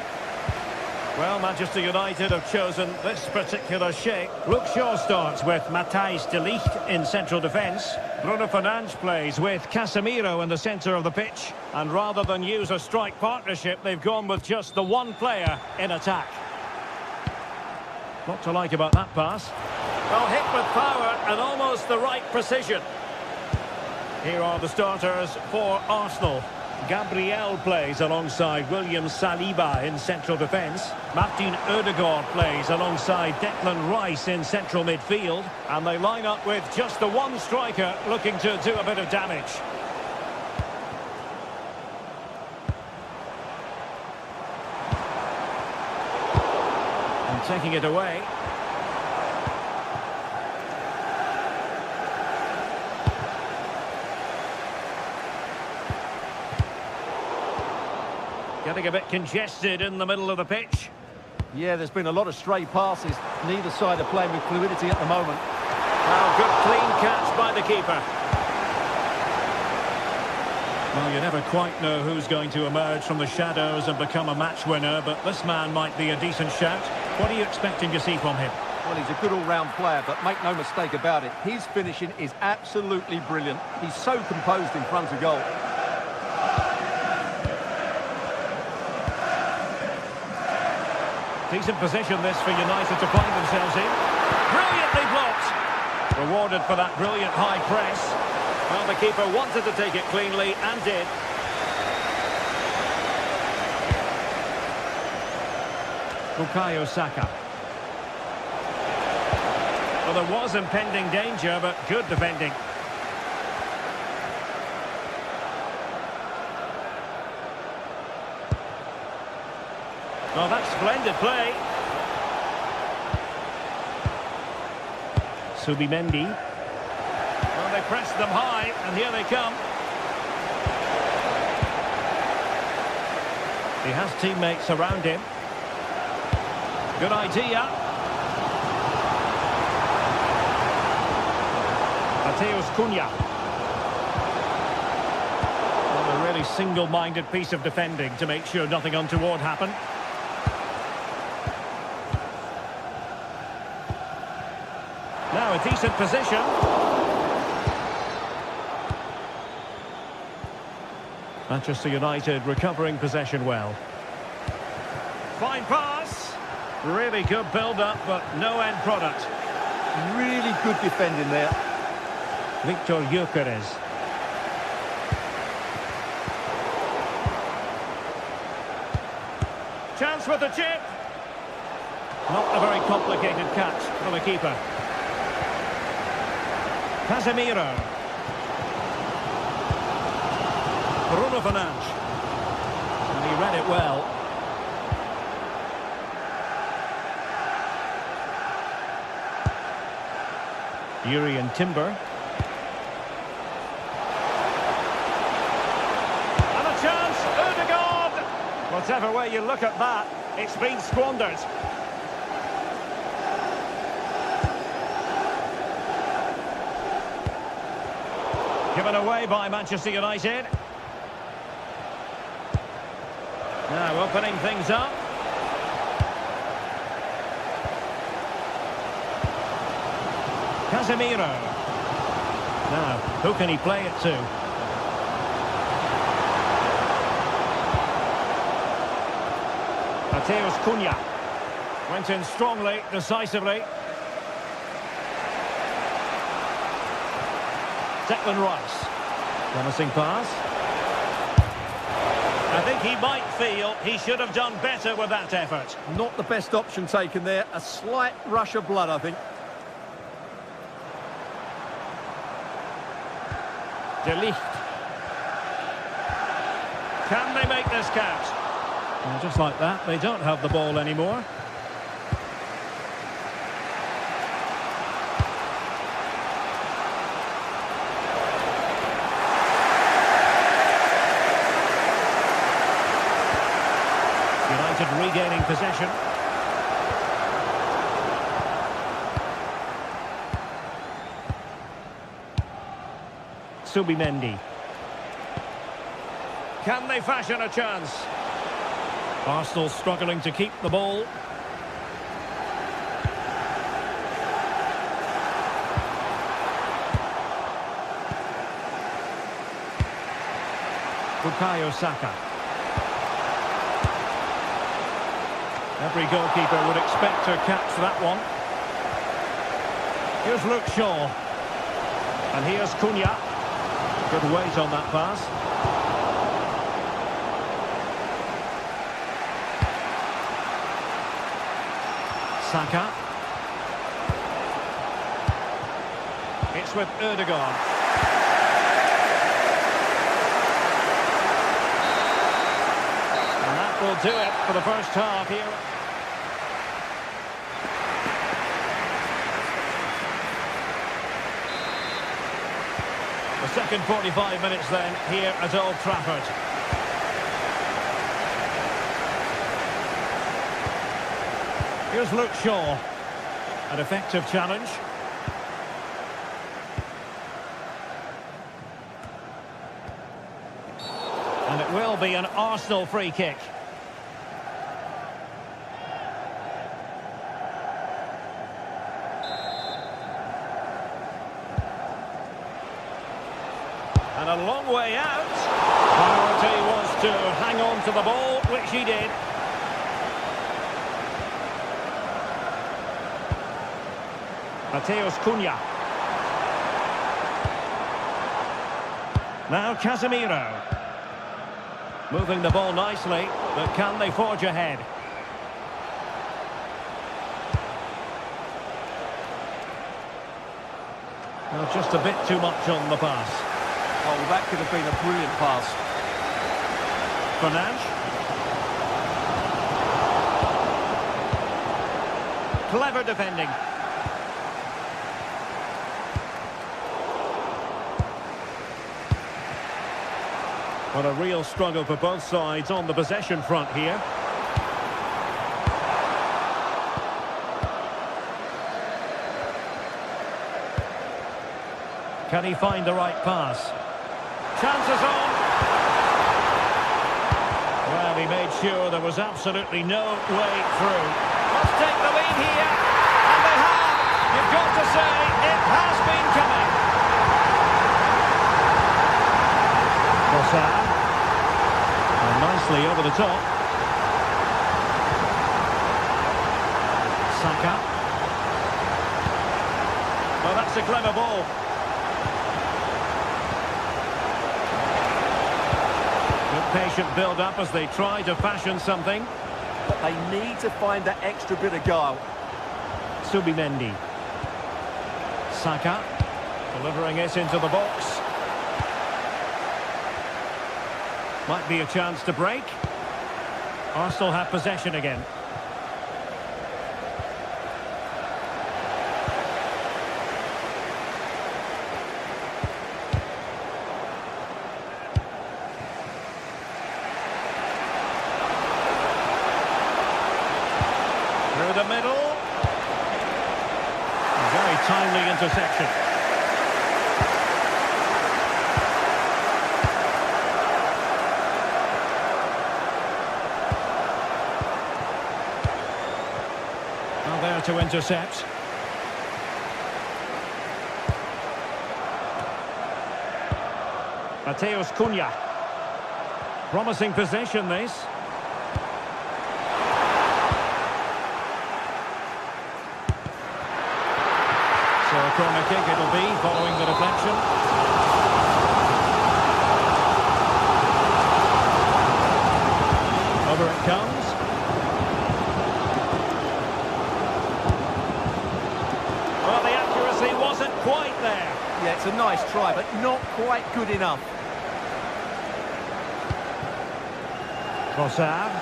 Well, Manchester United have chosen this particular shape. Luke Shaw starts with Matthijs de Ligt in central defence. Bruno Fernandes plays with Casemiro in the centre of the pitch. And rather than use a strike partnership, they've gone with just the one player in attack. What to like about that pass? Well, hit with power and almost the right precision. Here are the starters for Arsenal. Gabriel plays alongside William Saliba in central defence. Martin Ødegaard plays alongside Declan Rice in central midfield. And they line up with just the one striker looking to do a bit of damage. And taking it away. Getting a bit congested in the middle of the pitch. Yeah, there's been a lot of stray passes. Neither side are playing with fluidity at the moment. Now, good clean catch by the keeper. Well, you never quite know who's going to emerge from the shadows and become a match winner, but this man might be a decent shout. What are you expecting to see from him? Well, he's a good all-round player, but make no mistake about it, his finishing is absolutely brilliant. He's so composed in front of goal. Decent position this for United to find themselves in. Brilliantly blocked. Rewarded for that brilliant high press. Well, the keeper wanted to take it cleanly and did. Bukayo Saka. Well, there was impending danger, but good defending. Well, that's splendid play. Subimendi. Well, they pressed them high, and here they come. He has teammates around him. Good idea. Matheus Cunha. Well, a really single-minded piece of defending to make sure nothing untoward happened. Now a decent position. Manchester United recovering possession well. Fine pass. Really good build-up, but no end product. Really good defending there. Victor Gyökeres. Chance with the chip. Not a very complicated catch from the keeper. Casemiro. Bruno Fernandes. And he read it well. Jurriën Timber. And a chance, Ødegaard! Whatever way you look at that, it's been squandered. Given away by Manchester United. Now opening things up. Casemiro. Now, who can he play it to? Matheus Cunha. Went in strongly, decisively. Declan Rice. Promising pass. I think he might feel he should have done better with that effort. Not the best option taken there. A slight rush of blood, I think. De Ligt. Can they make this count? And just like that, they don't have the ball anymore. United regaining possession. Subimendi. Can they fashion a chance? Arsenal struggling to keep the ball. Bukayo Saka. Every goalkeeper would expect to catch that one. Here's Luke Shaw. And here's Cunha. Good weight on that pass. Saka. It's with Erdogan. And that will do it for the first half here. The second 45 minutes then here at Old Trafford. Here's Luke Shaw. An effective challenge. And it will be an Arsenal free kick. And a long way out. Priority was to hang on to the ball, which he did. Matheus Cunha. Now Casemiro. Moving the ball nicely, but can they forge ahead? Well, just a bit too much on the pass. Oh, that could have been a brilliant pass. Fernandes. Clever defending. What a real struggle for both sides on the possession front here. Can he find the right pass? Chances on. Well, he made sure there was absolutely no way through. Let's take the lead here. And they have. You've got to say, it has been coming. Trossard. And nicely over the top. Saka. Well, that's a clever ball. Patient build-up as they try to fashion something. But they need to find that extra bit of guile. Subimendi. Saka. Delivering it into the box. Might be a chance to break. Arsenal have possession again. Through the middle. A very timely interception. Now there to intercept. Matheus Cunha. Promising possession this. So a corner kick it'll be, following the deflection. Over it comes. Well, the accuracy wasn't quite there. Yeah, it's a nice try, but not quite good enough. Trossard.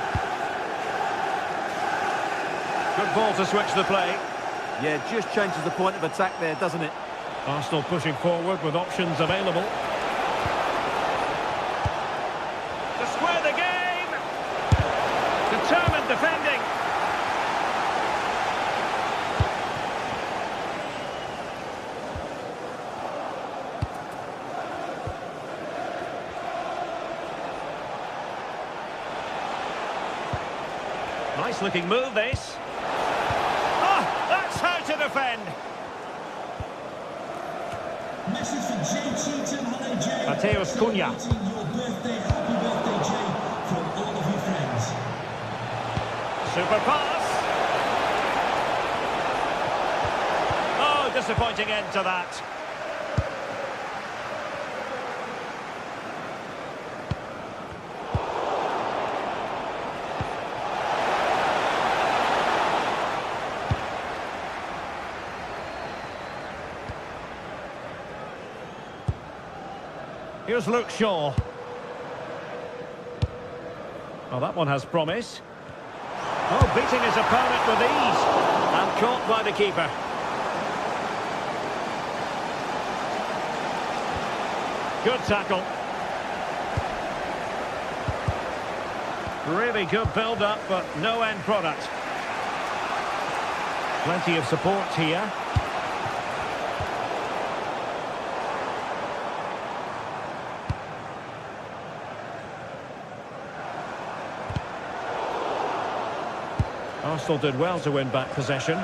Good ball to switch the play. Yeah, just changes the point of attack there, doesn't it? Arsenal pushing forward with options available. To square the game. Determined defending. Nice looking move, this. Oh, that's how to defend. Message for Jay Cheatham. Hello, Jay. Mateus Cunha. Celebrating your birthday. Happy birthday, Jay, from all of your friends. Super pass. Oh, disappointing end to that. Here's Luke Shaw. Oh, that one has promise. Oh, beating his opponent with ease. And caught by the keeper. Good tackle. Really good build-up, but no end product. Plenty of support here. Arsenal did well to win back possession.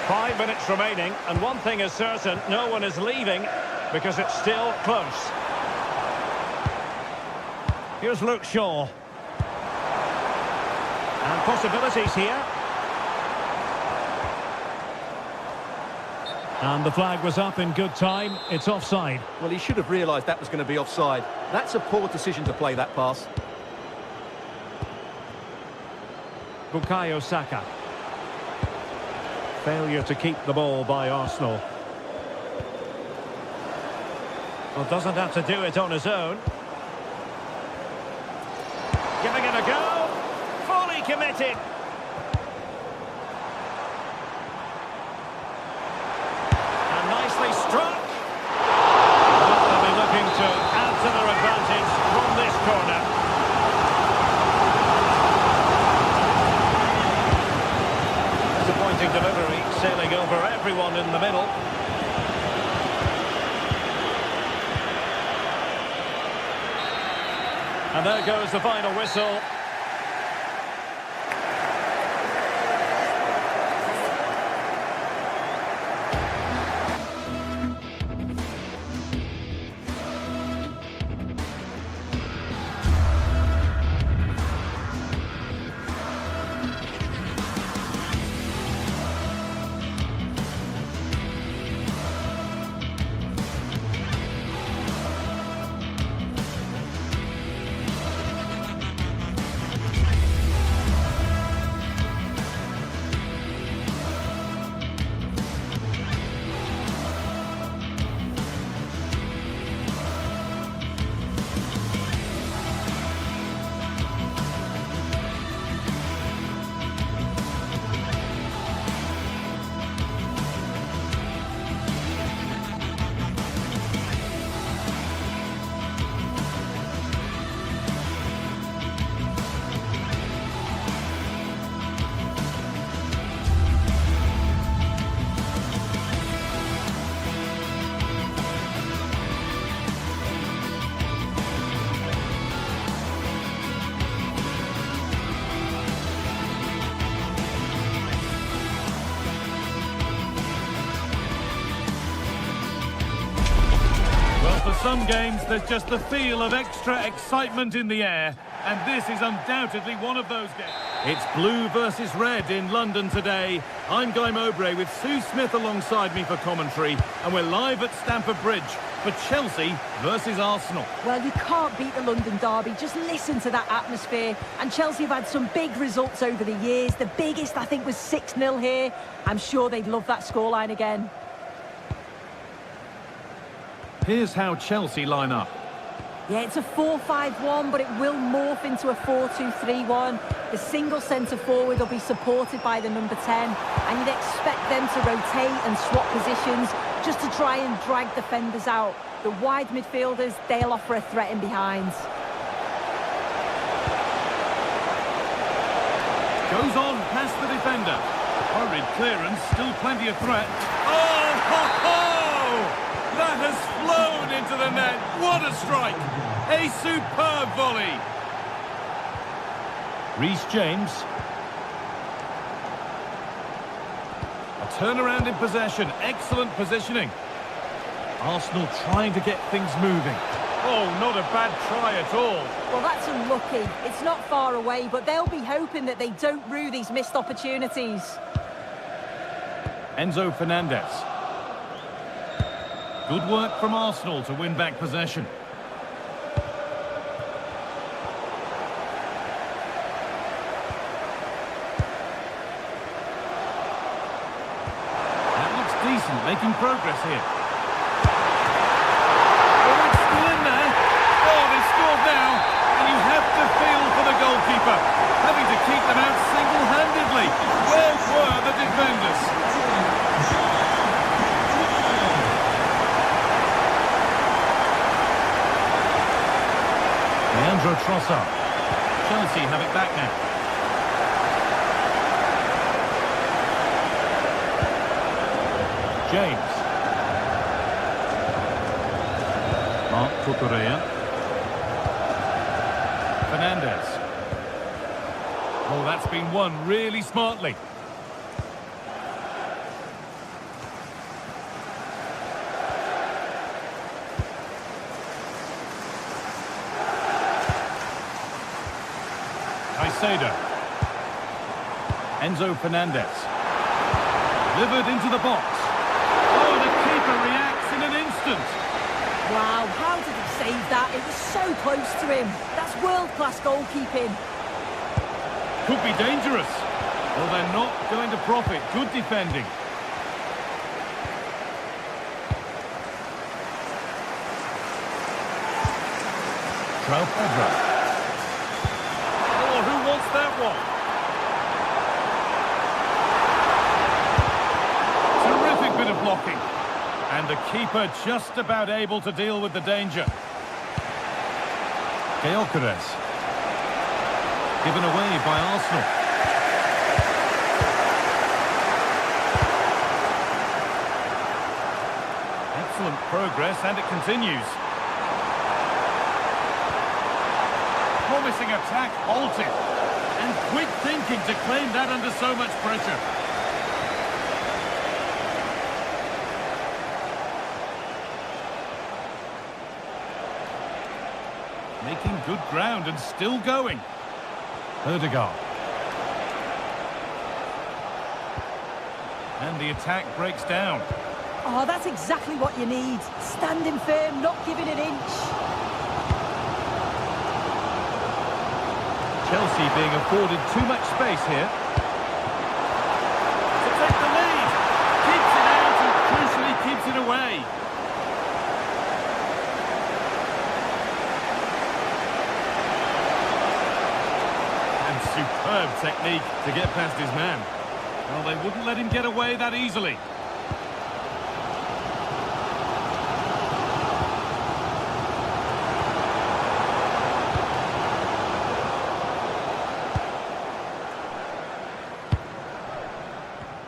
Five minutes remaining, and one thing is certain, no one is leaving because it's still close. Here's Luke Shaw. And possibilities here. And the flag was up in good time. It's offside. Well, he should have realised that was going to be offside. That's a poor decision to play that pass. Bukayo Saka. Failure to keep the ball by Arsenal. Well, doesn't have to do it on his own. Giving it a go. Fully committed. Nicely struck. They'll be looking to add to their advantage from this corner. Disappointing delivery, sailing over everyone in the middle. And there goes the final whistle. For some games, there's just the feel of extra excitement in the air, and this is undoubtedly one of those games. It's blue versus red in London today. I'm Guy Mowbray with Sue Smith alongside me for commentary, and we're live at Stamford Bridge for Chelsea versus Arsenal. Well, you can't beat the London derby. Just listen to that atmosphere. And Chelsea have had some big results over the years. The biggest, I think, was 6-0 here. I'm sure they'd love that scoreline again. Here's how Chelsea line up. Yeah, it's a 4-5-1, but it will morph into a 4-2-3-1. The single centre-forward will be supported by the number 10, and you'd expect them to rotate and swap positions just to try and drag defenders out. The wide midfielders, they'll offer a threat in behind. Goes on past the defender. Hurried clearance, still plenty of threat. Oh, ho, ho! That has flown into the net. What a strike! A superb volley. Reece James. A turnaround in possession. Excellent positioning. Arsenal trying to get things moving. Oh, not a bad try at all. Well, that's unlucky. It's not far away, but they'll be hoping that they don't rue these missed opportunities. Enzo Fernandez. Good work from Arsenal to win back possession. That looks decent, making progress here. Oh, it's still in there. Oh, they've scored now. And you have to feel for the goalkeeper, having to keep them out single-handedly. Where were the defenders? Leandro Trossard. Chelsea have it back now. James. Marc Cucurella. Fernandez. Oh, that's been won really smartly. Enzo Fernandez. Delivered into the box. Oh, the keeper reacts in an instant. Wow, how did he save that? It was so close to him. That's world-class goalkeeping. Could be dangerous. Well, they're not going to profit. Good defending. João Pedro. Oh, who wants that one? Terrific bit of blocking. And the keeper just about able to deal with the danger. Gyökeres. Given away by Arsenal. Excellent progress, and it continues. Promising attack halted. And quick thinking to claim that under so much pressure. Making good ground and still going. Ødegaard. And the attack breaks down. Oh, that's exactly what you need. Standing firm, not giving an inch. Chelsea being afforded too much space here. To take the lead. Keeps it out and crucially keeps it away. Superb technique to get past his man. Well, they wouldn't let him get away that easily.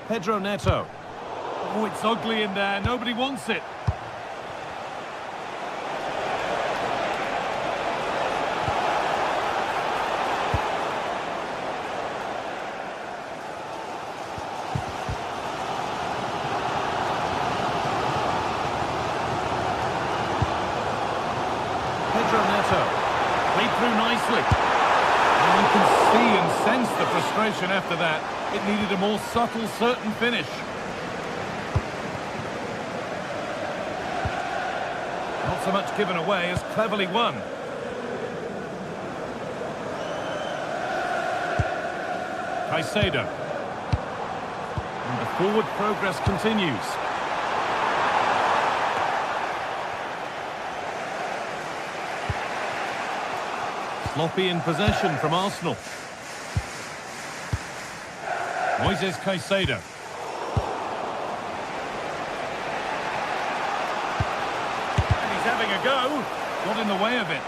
Pedro Neto. Oh, it's ugly in there. Nobody wants it. Pedro Neto. Played through nicely. You can see and sense the frustration after that. It needed a more subtle, certain finish. Not so much given away as cleverly won. Caicedo. And the forward progress continues. Sloppy in possession from Arsenal. Moises Caicedo. And he's having a go. Got in the way of it.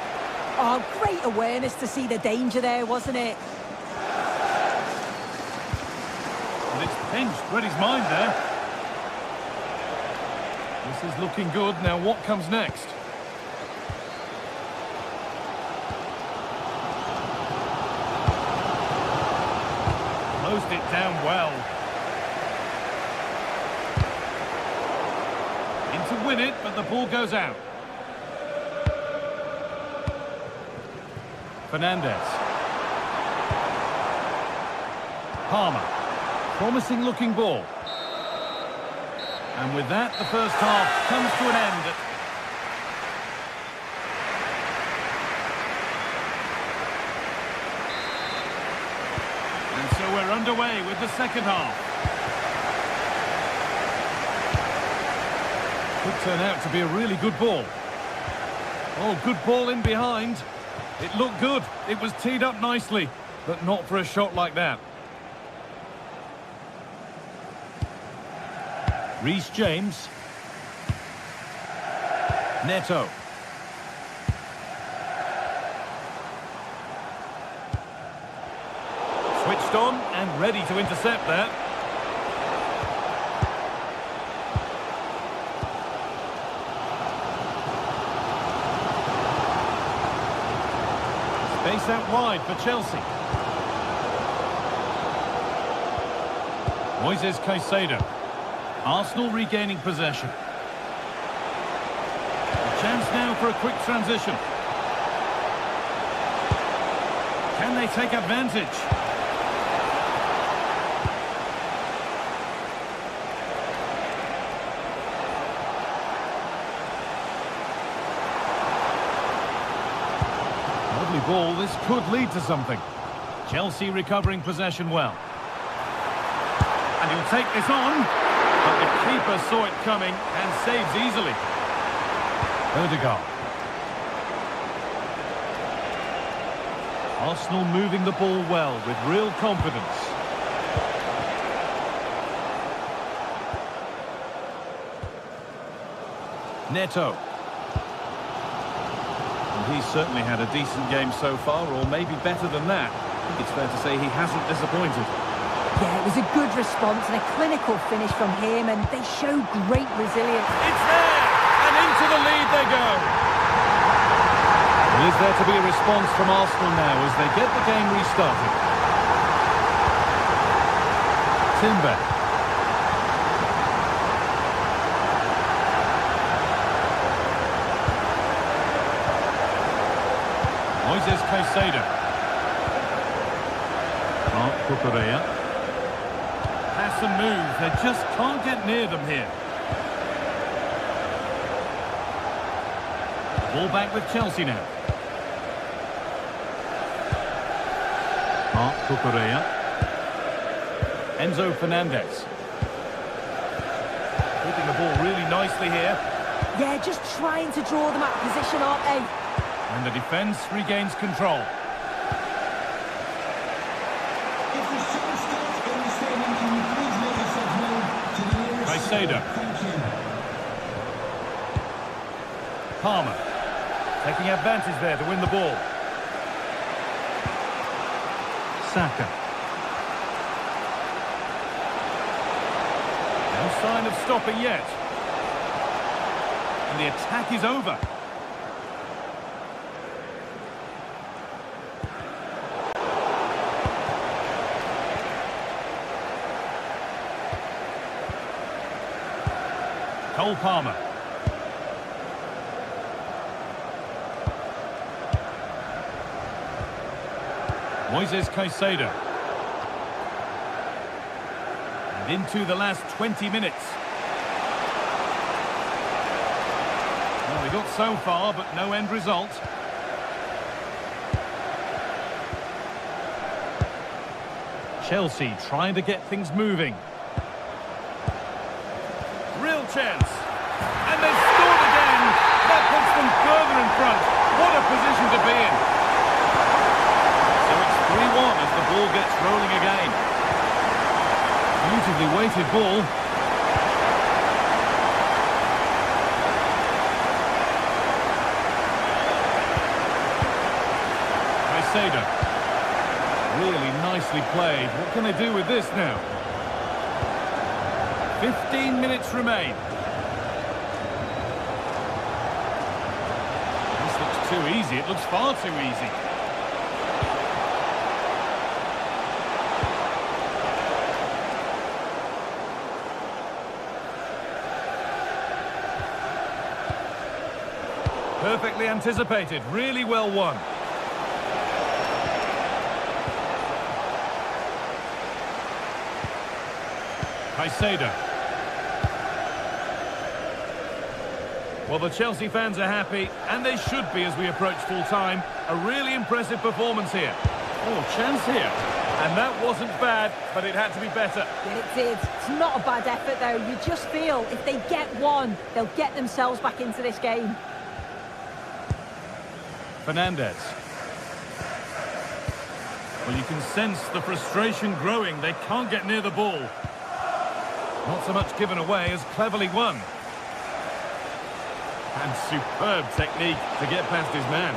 Oh, great awareness to see the danger there, wasn't it? And it's pinched, read his mind there. This is looking good. Now what comes next? Closed it down well. In to win it, but the ball goes out. Fernandes. Palmer. Promising looking ball. And with that, the first half comes to an end. And so we're underway with the second half. Could turn out to be a really good ball. Oh, good ball in behind. It looked good. It was teed up nicely, but not for a shot like that. Reece James. Neto. Switched on and ready to intercept that. Space out wide for Chelsea. Moises Caicedo. Arsenal regaining possession. A chance now for a quick transition. Can they take advantage? Lovely ball. This could lead to something. Chelsea recovering possession well. And he'll take this on. But the keeper saw it coming and saves easily. Odegaard. Arsenal moving the ball well with real confidence. Neto. And he's certainly had a decent game so far, or maybe better than that. I think it's fair to say he hasn't disappointed. Yeah, it was a good response and a clinical finish from him, and they show great resilience. It's there! And into the lead they go! Well, is there to be a response from Arsenal now as they get the game restarted? Timber. Moises Caicedo. Cucurella. Pass and move. They just can't get near them here. Ball back with Chelsea now. Cucurella. Enzo Fernandez. Keeping the ball really nicely here. Yeah, just trying to draw them out of position, aren't they? And the defence regains control. Caicedo. Palmer. Taking advantage there to win the ball. Saka. No sign of stopping yet. And the attack is over. Cole Palmer. Moises Caicedo. And into the last 20 minutes. Well, we got so far, but no end result. Chelsea trying to get things moving. Real chance. And they've scored again. That puts them further in front. What a position to be in. So it's 3-1 as the ball gets rolling again. Beautifully weighted ball. Caicedo. Really nicely played. What can they do with this now? 15 minutes remain. This looks too easy. It looks far too easy. Perfectly anticipated. Really well won. Caicedo. Well, the Chelsea fans are happy, and they should be as we approach full-time. A really impressive performance here. Oh, chance here. And that wasn't bad, but it had to be better. Yeah, it did. It's not a bad effort, though. You just feel if they get one, they'll get themselves back into this game. Fernandez. Well, you can sense the frustration growing. They can't get near the ball. Not so much given away as cleverly won. And superb technique to get past his man.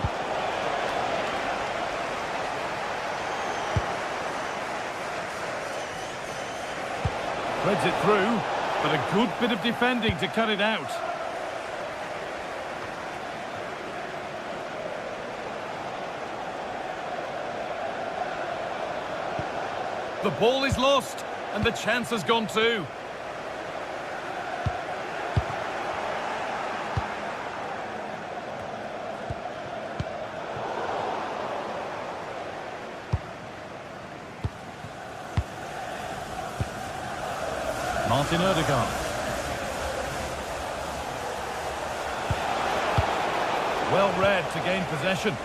Threads it through, but a good bit of defending to cut it out. The ball is lost, and the chance has gone too. Martin Odegaard. Well read to gain possession.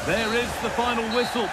There is the final whistle.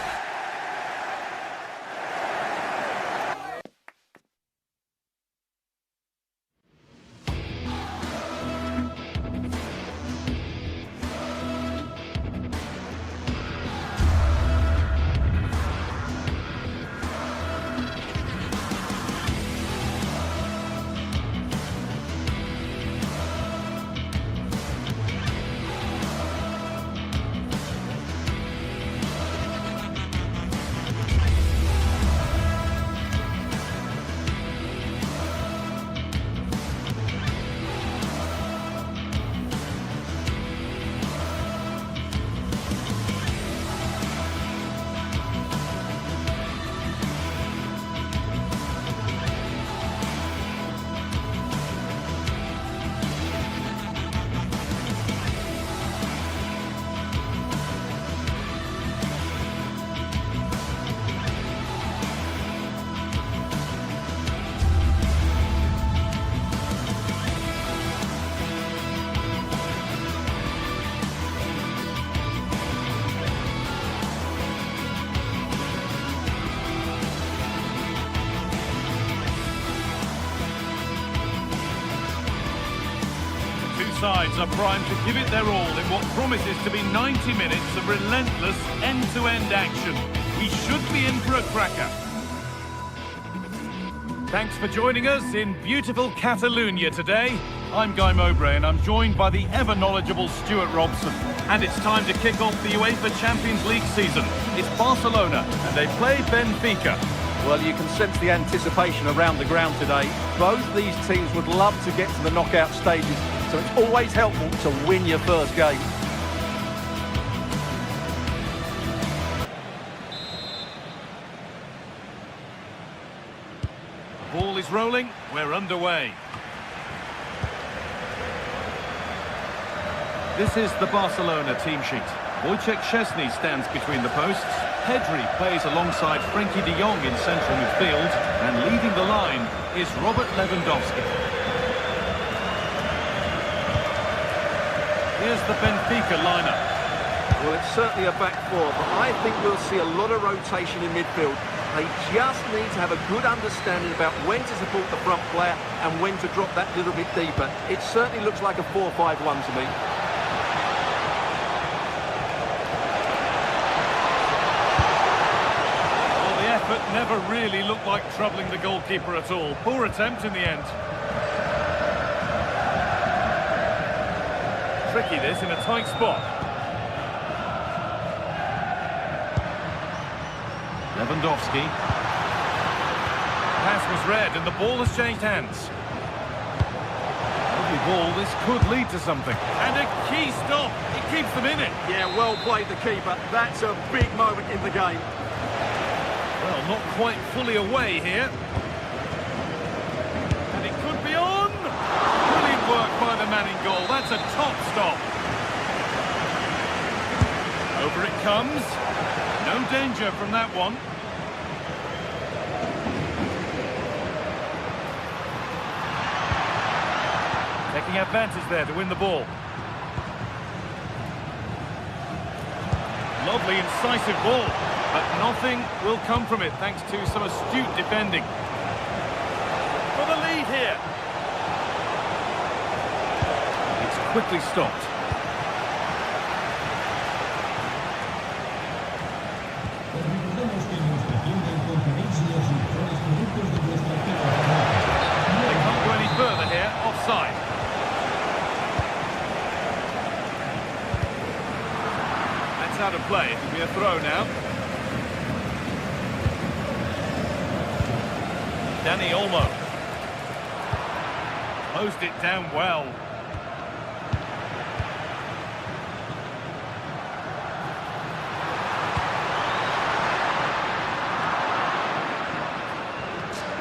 Sides are primed to give it their all in what promises to be 90 minutes of relentless end-to-end action. We should be in for a cracker. Thanks for joining us in beautiful Catalonia today. I'm Guy Mowbray and I'm joined by the ever-knowledgeable Stuart Robson. And it's time to kick off the UEFA Champions League season. It's Barcelona and they play Benfica. Well, you can sense the anticipation around the ground today. Both these teams would love to get to the knockout stages, so it's always helpful to win your first game. Ball is rolling. We're underway. This is the Barcelona team sheet. Wojciech Szczesny stands between the posts. Pedri plays alongside Frenkie de Jong in central midfield. And leading the line is Robert Lewandowski. Here's the Benfica lineup. Well, it's certainly a back four, but I think we'll see a lot of rotation in midfield. They just need to have a good understanding about when to support the front player and when to drop that little bit deeper. It certainly looks like a 4-5-1 to me. Well, the effort never really looked like troubling the goalkeeper at all. Poor attempt in the end. Tricky this in a tight spot. Lewandowski. Pass was read and the ball has changed hands. Lovely ball, this could lead to something. And a key stop, it keeps them in it. Yeah, well played the keeper. That's a big moment in the game. Well, not quite fully away here. And it could be on. Brilliant work by the man in goal, that's a top stop. Over it comes. No danger from that one. Taking advantage there to win the ball. Lovely, incisive ball. But nothing will come from it thanks to some astute defending. For the lead here. It's quickly stopped. They can't go any further here. Offside. That's out of play. It'll be a throw now. Dani Olmo. Closed it down well.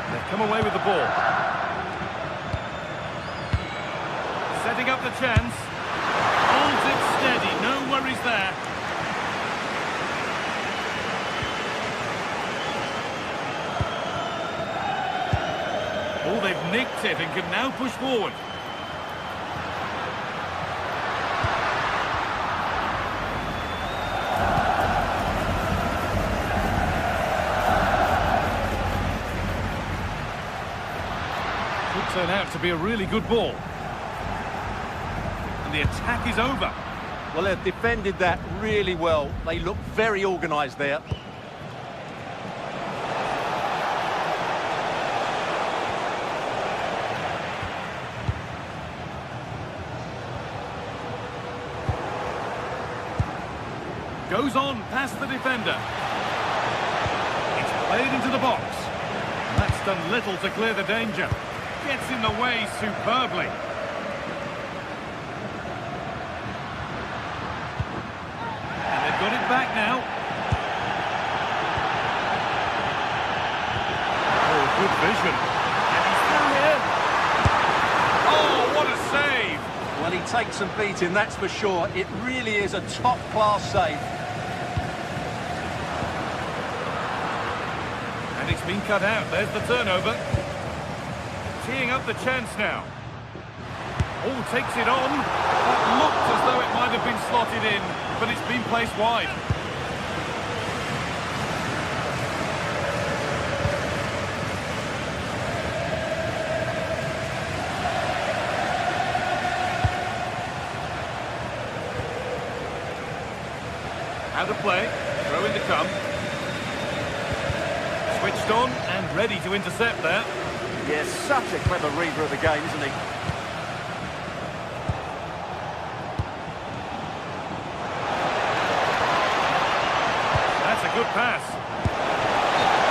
They've come away with the ball. Setting up the chance. Holds it steady. No worries there. Oh, they've nicked it and can now push forward. Could turn out to be a really good ball. And the attack is over. Well, they've defended that really well. They look very organised there. Goes on past the defender. It's played into the box. That's done little to clear the danger. Gets in the way superbly. And they've got it back now. Oh, good vision. And he's through here. Oh, what a save! Well, he takes some beating, that's for sure. It really is a top-class save. And it's been cut out. There's the turnover. Teeing up the chance now. Oh, takes it on. That looked as though it might have been slotted in, but it's been placed wide. Out of play. Throw in to come. Switched on and ready to intercept there. Yes, such a clever reader of the game, isn't he? That's a good pass.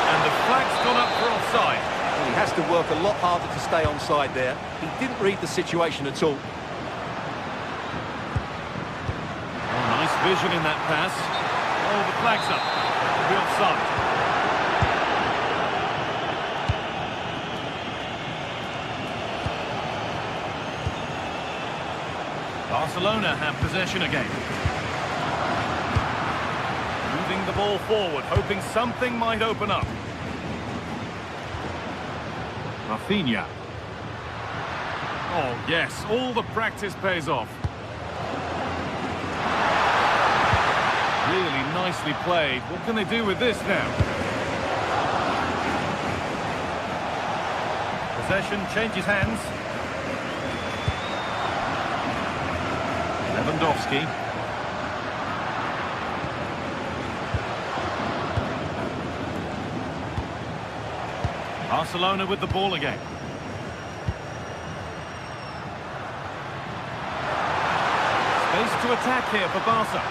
And the flag's gone up for offside. Well, he has to work a lot harder to stay onside there. He didn't read the situation at all. Oh, nice vision in that pass. Oh, the flag's up. It'll be offside. Barcelona have possession again. Moving the ball forward, hoping something might open up. Rafinha. Oh, yes, all the practice pays off. Really nicely played. What can they do with this now? Possession changes hands. Lewandowski. Barcelona with the ball again. Space to attack here for Barca.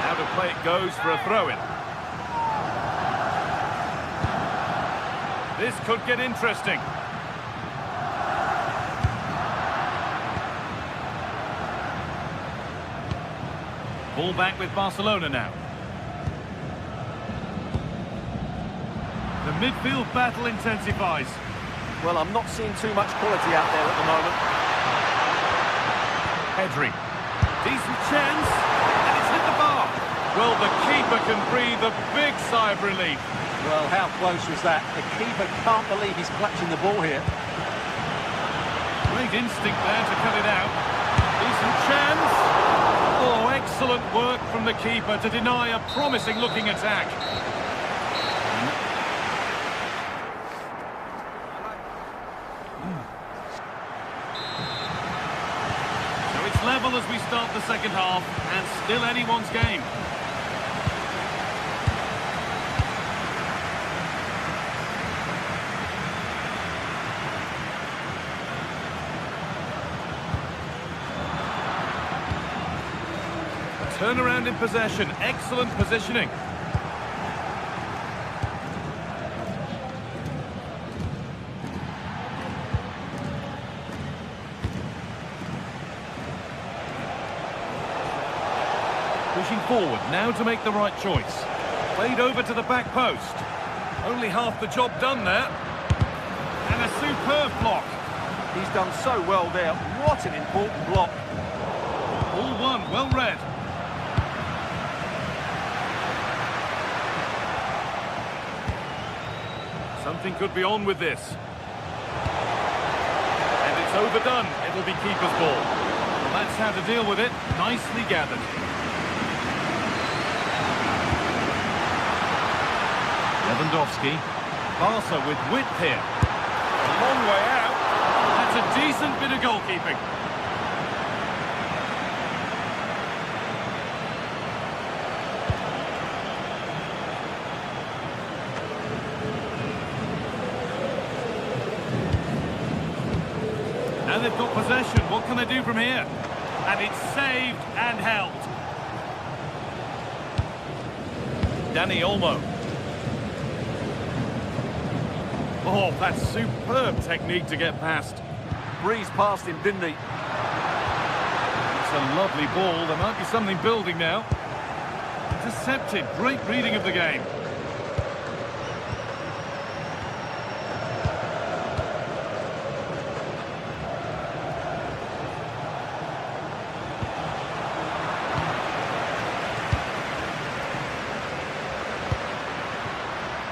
Out of play it goes for a throw-in. This could get interesting. Ball back with Barcelona now. The midfield battle intensifies. Well, I'm not seeing too much quality out there at the moment. Pedri. Decent chance, and it's hit the bar. Well, the keeper can breathe a big sigh of relief. Well, how close was that? The keeper can't believe he's clutching the ball here. Great instinct there to cut it out. Decent chance. Oh, excellent work from the keeper to deny a promising-looking attack. So it's level as we start the second half, and still anyone's game. Turnaround in possession, excellent positioning. Pushing forward, now to make the right choice. Played over to the back post. Only half the job done there. And a superb block. He's done so well there. What an important block. All one, well read. Something could be on with this. And it's overdone. It'll be keeper's ball. Well, that's how to deal with it. Nicely gathered. Lewandowski. Barca with width here. A long way out. That's a decent bit of goalkeeping. Now they've got possession. What can they do from here? And it's saved and held. Dani Olmo. Oh, that's superb technique to get past. Breezed past him, didn't he? It's a lovely ball. There might be something building now. Intercepted. Great reading of the game.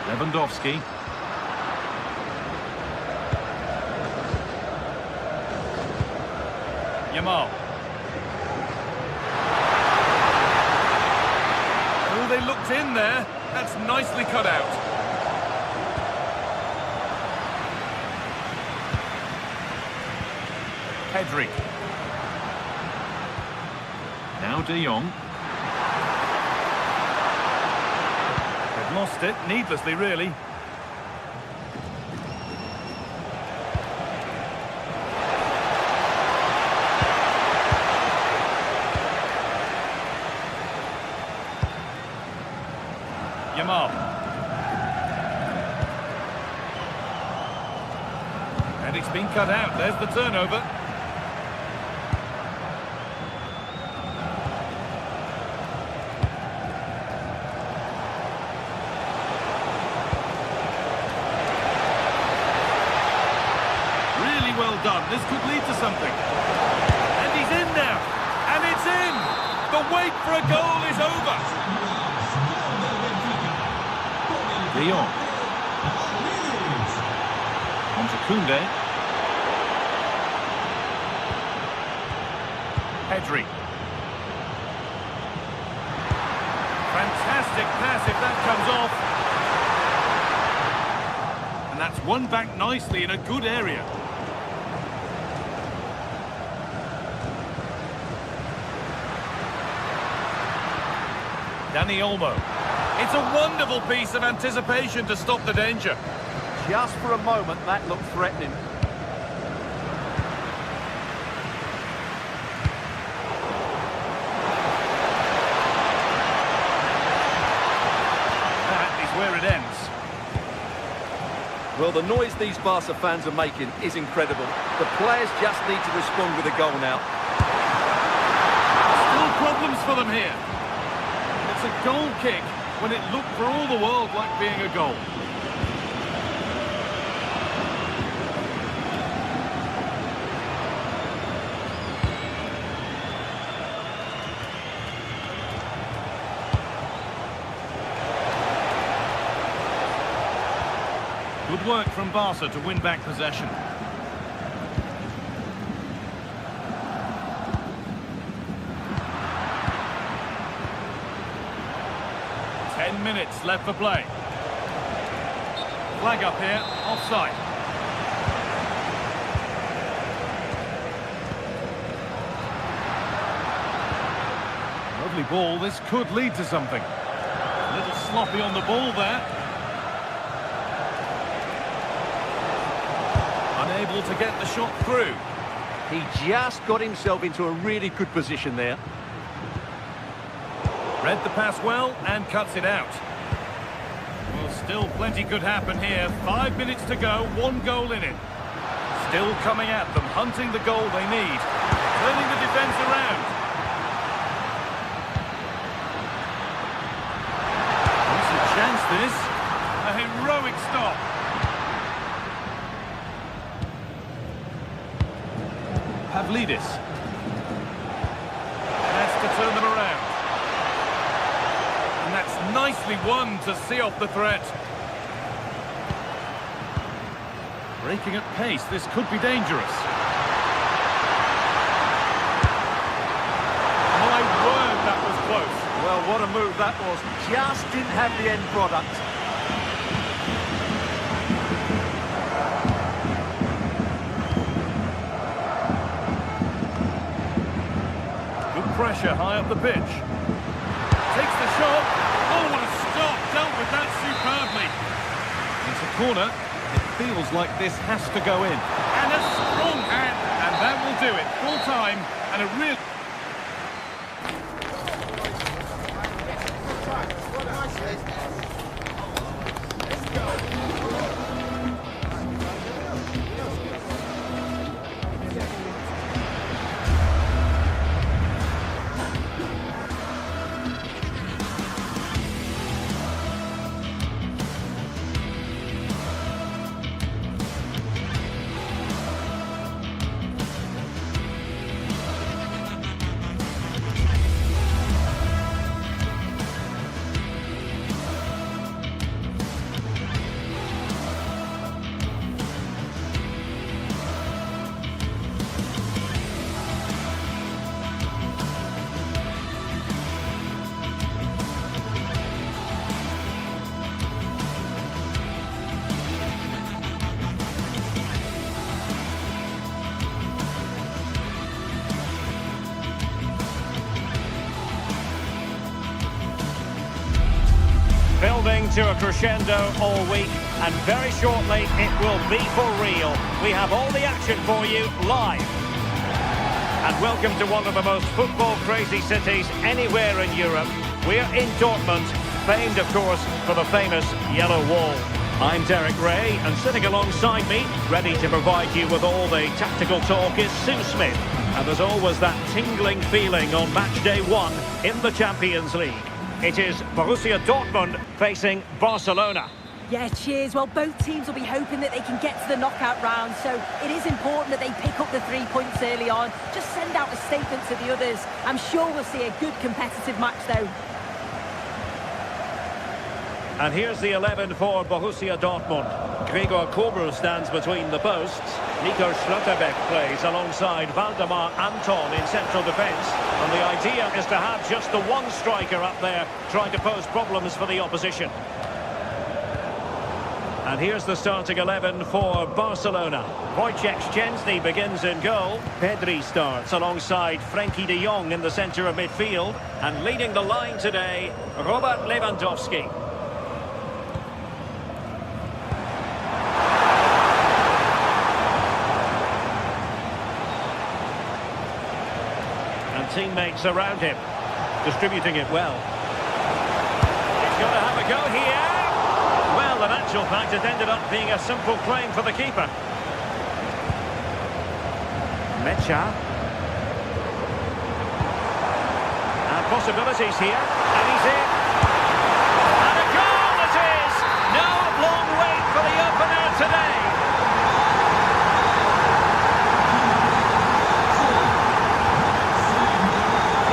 Lewandowski. Yamal. Oh, they looked in there. That's nicely cut out. Pedri. Now De Jong. They've lost it, needlessly really. Yamal. And it's been cut out. There's the turnover. Really well done. This could lead to something. And he's in now. And it's in. The wait for a goal is over. De Jong. On to Koundé. Pedri. Fantastic pass if that comes off. And that's won back nicely in a good area. Dani Olmo. It's a wonderful piece of anticipation to stop the danger. Just for a moment, that looked threatening. That is where it ends. Well, the noise these Barca fans are making is incredible. The players just need to respond with a goal now. Still problems for them here. It's a goal kick when it looked for all the world like being a goal. Good work from Barca to win back possession. Minutes left for play. Flag up here, offside. Lovely ball, this could lead to something. A little sloppy on the ball there. Unable to get the shot through. He just got himself into a really good position there. Read the pass well and cuts it out. Well, still plenty could happen here. 5 minutes to go, 1 goal in it. Still coming at them, hunting the goal they need. Turning the defence around. It's a chance, this. A heroic stop. Pavlidis. Has to turn them around. And that's nicely won to see off the threat. Breaking at pace, this could be dangerous. My word, that was close. Well, what a move that was. Just didn't have the end product. Good pressure high up the pitch. Takes the shot. Oh, what a stop. Dealt with that superbly. It's a corner. It feels like this has to go in. And a strong hand. And that will do it. Full time and a real... Building to a crescendo all week, and very shortly it will be for real. We have all the action for you live. And welcome to one of the most football-crazy cities anywhere in Europe. We're in Dortmund, famed, of course, for the famous Yellow Wall. I'm Derek Ray, and sitting alongside me, ready to provide you with all the tactical talk, is Sue Smith. And there's always that tingling feeling on match day 1 in the Champions League. It is Borussia Dortmund facing Barcelona. Yeah, cheers. Well, both teams will be hoping that they can get to the knockout round, so it is important that they pick up the 3 points early on. Just send out a statement to the others. I'm sure we'll see a good competitive match, though. And here's the 11 for Borussia Dortmund. Gregor Kobel stands between the posts. Nico Schlotterbeck plays alongside Waldemar Anton in central defence. And the idea is to have just the one striker up there trying to pose problems for the opposition. And here's the starting 11 for Barcelona. Wojciech Szczęsny begins in goal. Pedri starts alongside Frenkie de Jong in the centre of midfield. And leading the line today, Robert Lewandowski. And teammates around him, distributing it well. He's going to have a go here. Well, in actual fact, it ended up being a simple claim for the keeper. Mecha. And possibilities here. And he's in. And a goal it is! No long wait for the opener today.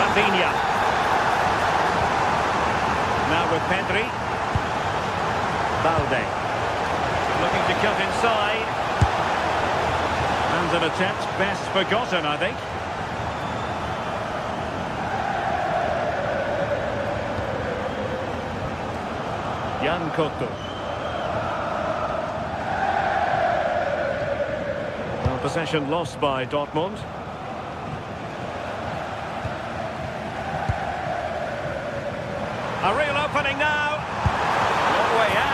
Rafinha. Now with Pedri. Balde, looking to cut inside, and an attempt best forgotten, I think. Jan Cotto. Well, possession lost by Dortmund. A real opening now. Long way out.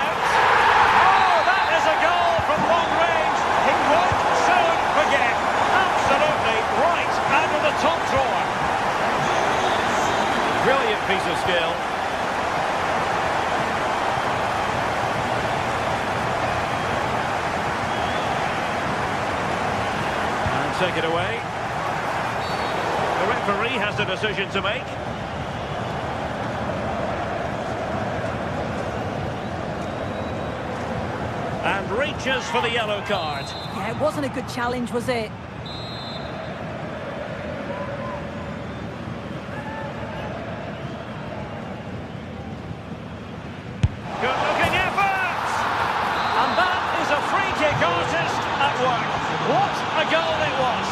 Top drawer. Brilliant piece of skill. And take it away. The referee has a decision to make. And reaches for the yellow card. Yeah, it wasn't a good challenge, was it? What a goal it was!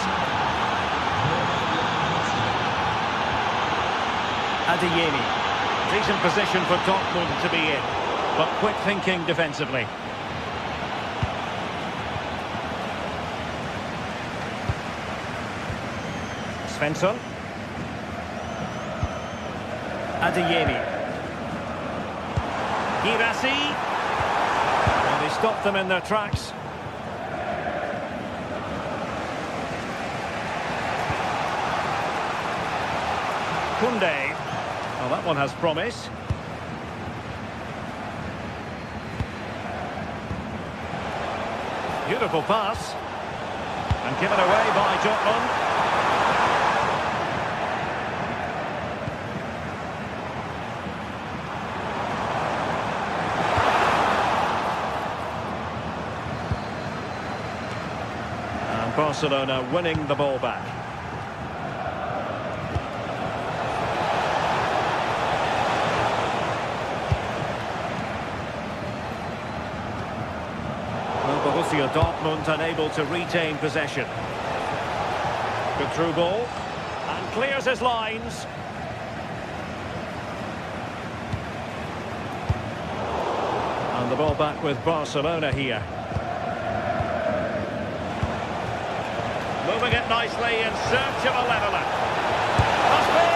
Adeyemi. Decent position for Dortmund to be in, but quick thinking defensively. Svensson. Adeyemi. Girassi. And they stopped them in their tracks. Kunde. Well, that one has promise. Beautiful pass. And given away by Dortmund. And Barcelona winning the ball back. Borussia Dortmund unable to retain possession. Good through ball. And clears his lines. And the ball back with Barcelona here. Moving it nicely in search of a leveller. Must be!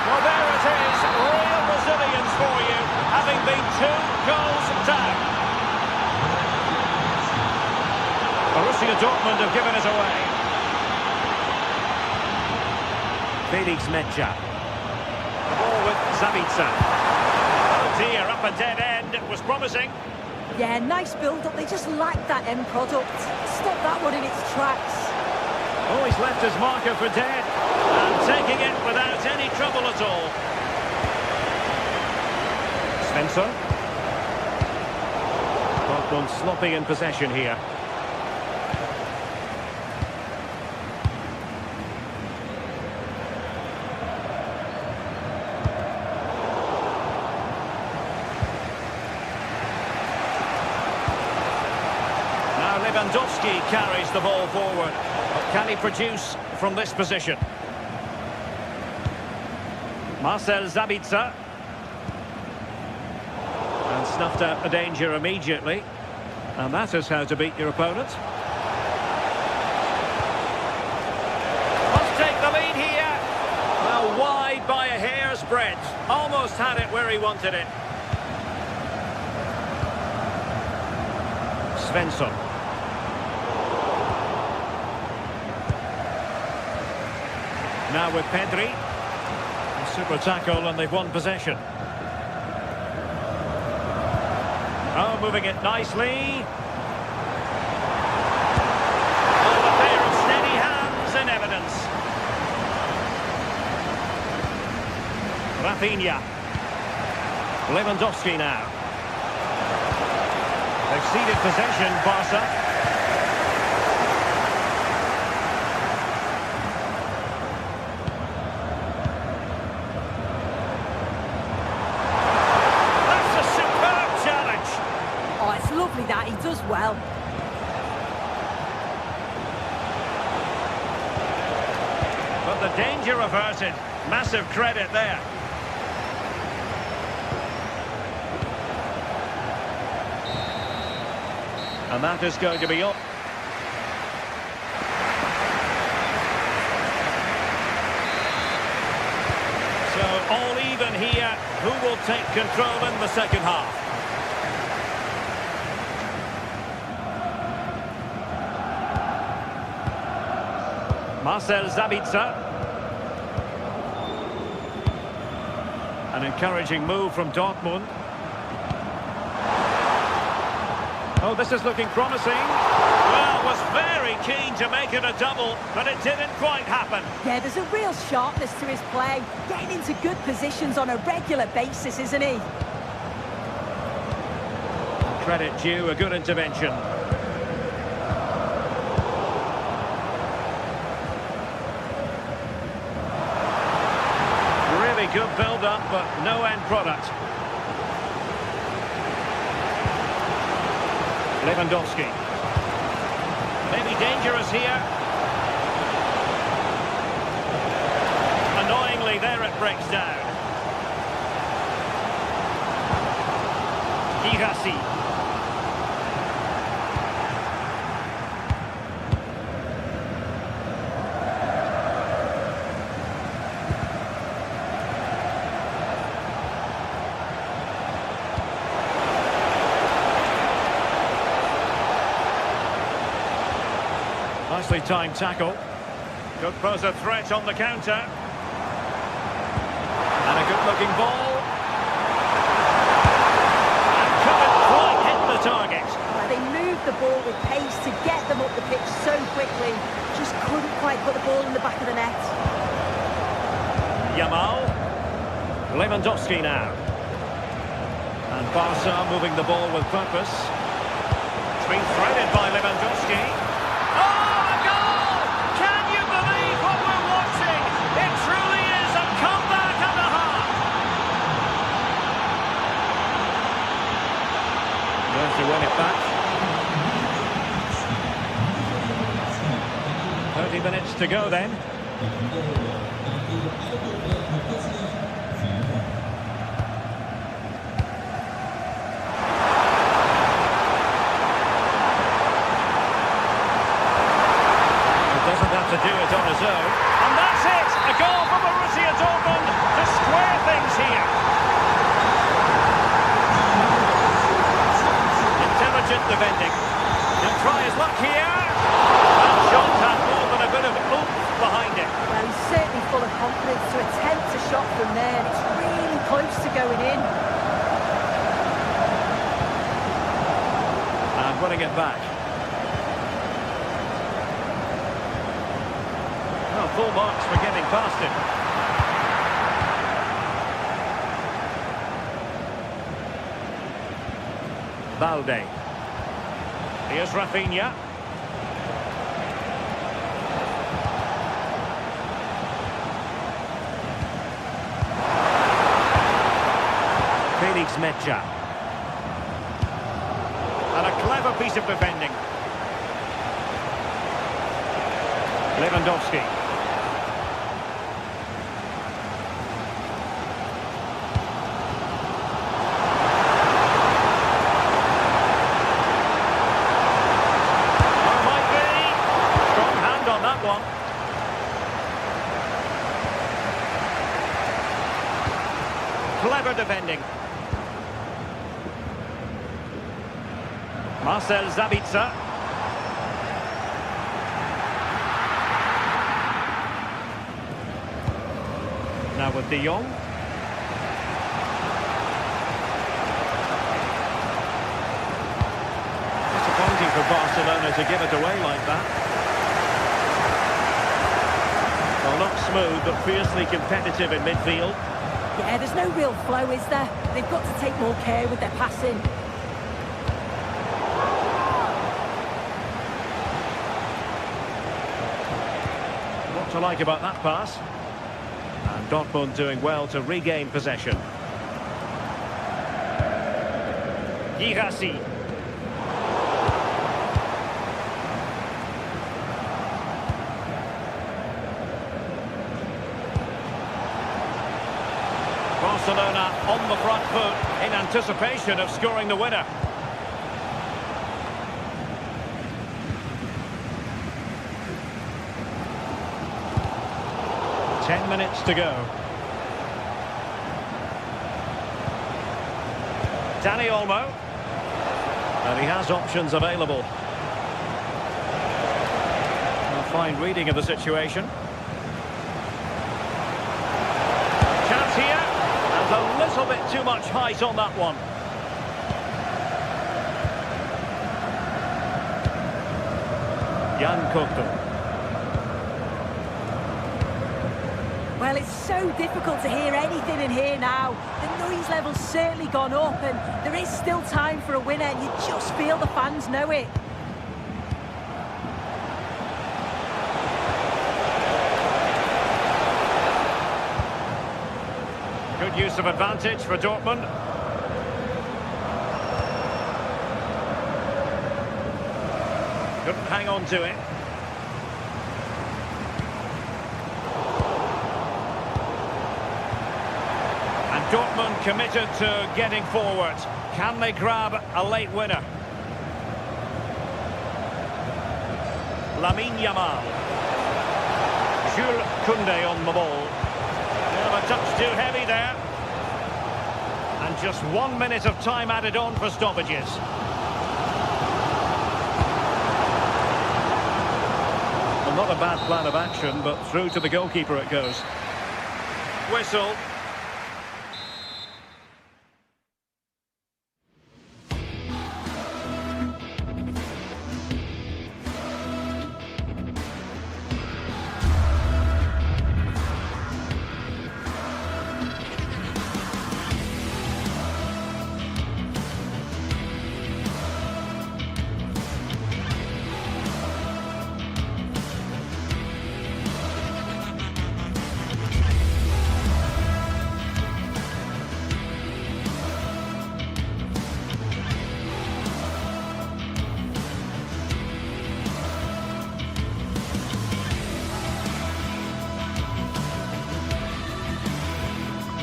Well, there it is. Real resilience for you, having been 2 goals down. Borussia Dortmund have given it away. Felix Mecha. The ball with Sabitzer. Oh dear, up a dead end. It was promising. Yeah, nice build-up. They just lacked that end product. Stop that one in its tracks. Oh, he's left his marker for dead. And taking it without any trouble at all. Svensson. Gone sloppy in possession here. Now Lewandowski carries the ball forward. But can he produce from this position? Marcel Sabitzer. And snuffed out the danger immediately. And that is how to beat your opponent. Must take the lead here. Well, wide by a hair's breadth. Almost had it where he wanted it. Svensson. Now with Pedri. A super tackle and they've won possession. Oh, moving it nicely. Oh, a pair of steady hands in evidence. Rafinha. Lewandowski now. They've ceded possession, Barca. That he does well. But the danger averted. Massive credit there. And that is going to be up. So all even here. Who will take control in the second half? Marcel Sabitzer. An encouraging move from Dortmund. Oh, this is looking promising. Well, was very keen to make it a double, but it didn't quite happen. Yeah, there's a real sharpness to his play. Getting into good positions on a regular basis, isn't he? Credit due, a good intervention. Good build-up, but no end product. Lewandowski. Maybe dangerous here. Annoyingly, there it breaks down. Girassi. Nicely timed tackle. Could pose a threat on the counter. And a good-looking ball. And couldn't quite hit the target. They moved the ball with pace to get them up the pitch so quickly. Just couldn't quite put the ball in the back of the net. Yamal. Lewandowski now. And Barca moving the ball with purpose. It's been threaded by Lewandowski. To win it back. 30 minutes to go then. He doesn't have to do it on his own. And that's it! A goal for Borussia Dortmund to square things here. Defending. He'll try his luck here. That shot had more than a bit of oomph behind it. Well, he's certainly full of confidence to attempt a shot from there. It's really close to going in. And winning it back. Well, full marks for getting past him. Balde. Here's Rafinha. Felix Mecha. And a clever piece of defending. Lewandowski. Oh, might be. Strong hand on that one. Clever defending. Marcel Sabitzer. Now with De Jong. Disappointing for Barcelona to give it away like that. Well, not smooth, but fiercely competitive in midfield. Yeah, there's no real flow, is there? They've got to take more care with their passing. What to like about that pass? And Dortmund doing well to regain possession. Girassi. Barcelona on the front foot in anticipation of scoring the winner. Ten minutes to go. Dani Olmo. And he has options available. A fine reading of the situation. Chance here. And a little bit too much height on that one. Jan Couto. Well, it's so difficult to hear anything in here now. The noise level's certainly gone up, and there is still time for a winner. You just feel the fans know it. Good use of advantage for Dortmund. Couldn't hang on to it. Dortmund committed to getting forward. Can they grab a late winner? Lamine Yamal. Jules Koundé on the ball. A touch too heavy there. And just 1 minute of time added on for stoppages. Well, not a bad plan of action, but through to the goalkeeper it goes. Whistle.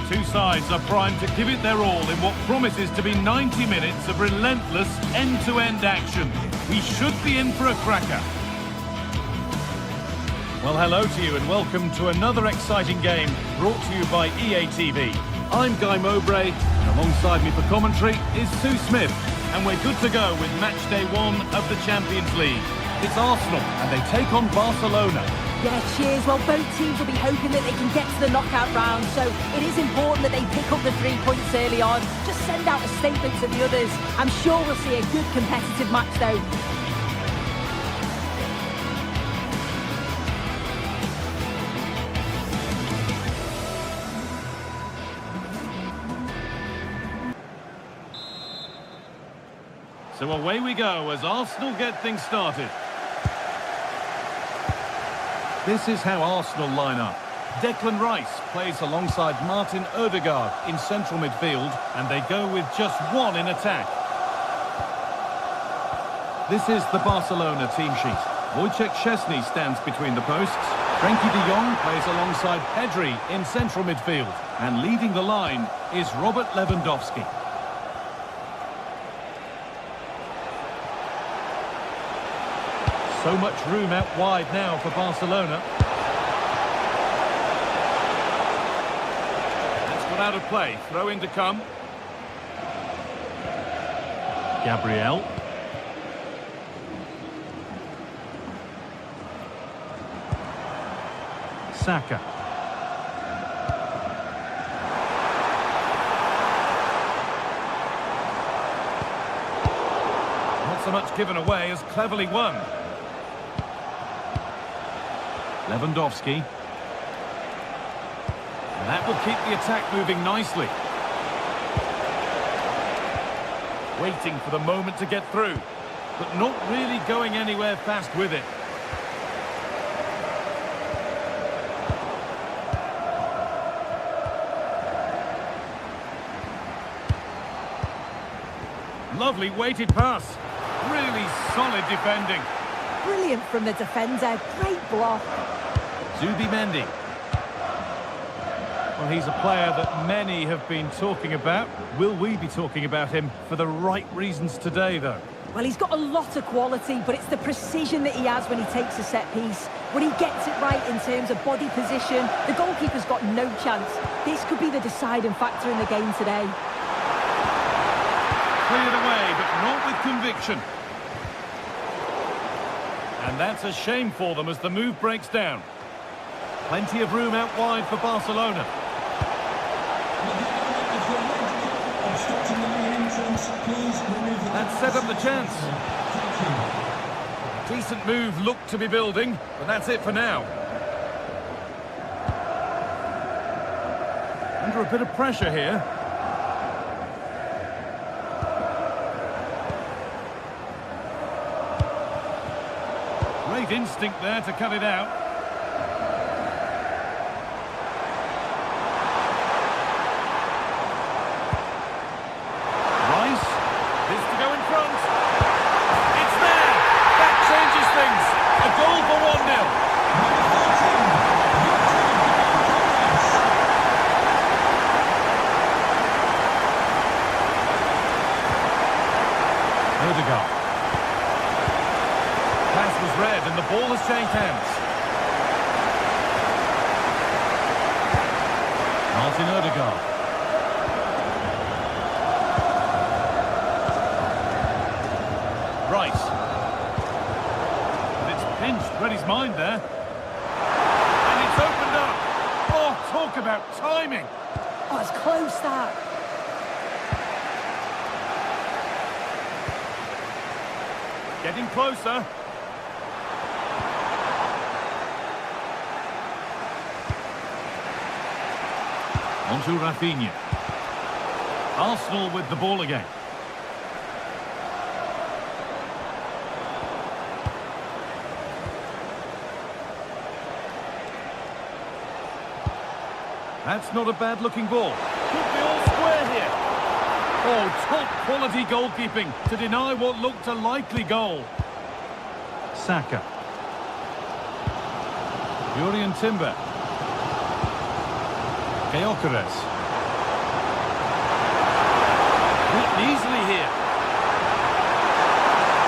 Two sides are primed to give it their all in what promises to be 90 minutes of relentless end-to-end action. We should be in for a cracker. Well, hello to you and welcome to another exciting game brought to you by EA TV. I'm Guy Mowbray, and alongside me for commentary is Sue Smith, and we're good to go with match day 1 of the Champions League. It's Arsenal, and they take on Barcelona. Yeah, cheers. Well, both teams will be hoping that they can get to the knockout round, so it is important that they pick up the 3 points early on. Just send out a statement to the others. I'm sure we'll see a good competitive match, though. So away we go as Arsenal get things started. This is how Arsenal line up. Declan Rice plays alongside Martin Odegaard in central midfield, and they go with just one in attack. This is the Barcelona team sheet. Wojciech Szczesny stands between the posts. Frenkie de Jong plays alongside Pedri in central midfield, and leading the line is Robert Lewandowski. So much room out wide now for Barcelona. That's got out of play. Throw in to come. Gabriel. Saka. Not so much given away as cleverly won. Lewandowski. And that will keep the attack moving nicely. Waiting for the moment to get through, but not really going anywhere fast with it. Lovely weighted pass. Really solid defending. Brilliant from the defender. Great block. Zubimendi. Well, he's a player that many have been talking about. Will we be talking about him for the right reasons today, though? Well, he's got a lot of quality, but it's the precision that he has when he takes a set piece. When he gets it right in terms of body position, the goalkeeper's got no chance. This could be the deciding factor in the game today. Cleared away, but not with conviction. And that's a shame for them as the move breaks down. Plenty of room out wide for Barcelona. That set up the chance. Decent move looked to be building, but that's it for now. Under a bit of pressure here. Great instinct there to cut it out. Odegaard. Pass was read and the ball has changed hands. Martin Odegaard. Rice. And it's pinched, read his mind there. And it's opened up. Oh, talk about timing. Oh, it's close, that. Getting closer. On to Rafinha. Arsenal with the ball again. That's not a bad looking ball. Could be all square here. Oh, top quality goalkeeping to deny what looked a likely goal. Saka. Jurriën Timber. Gyökeres. Beaten easily here.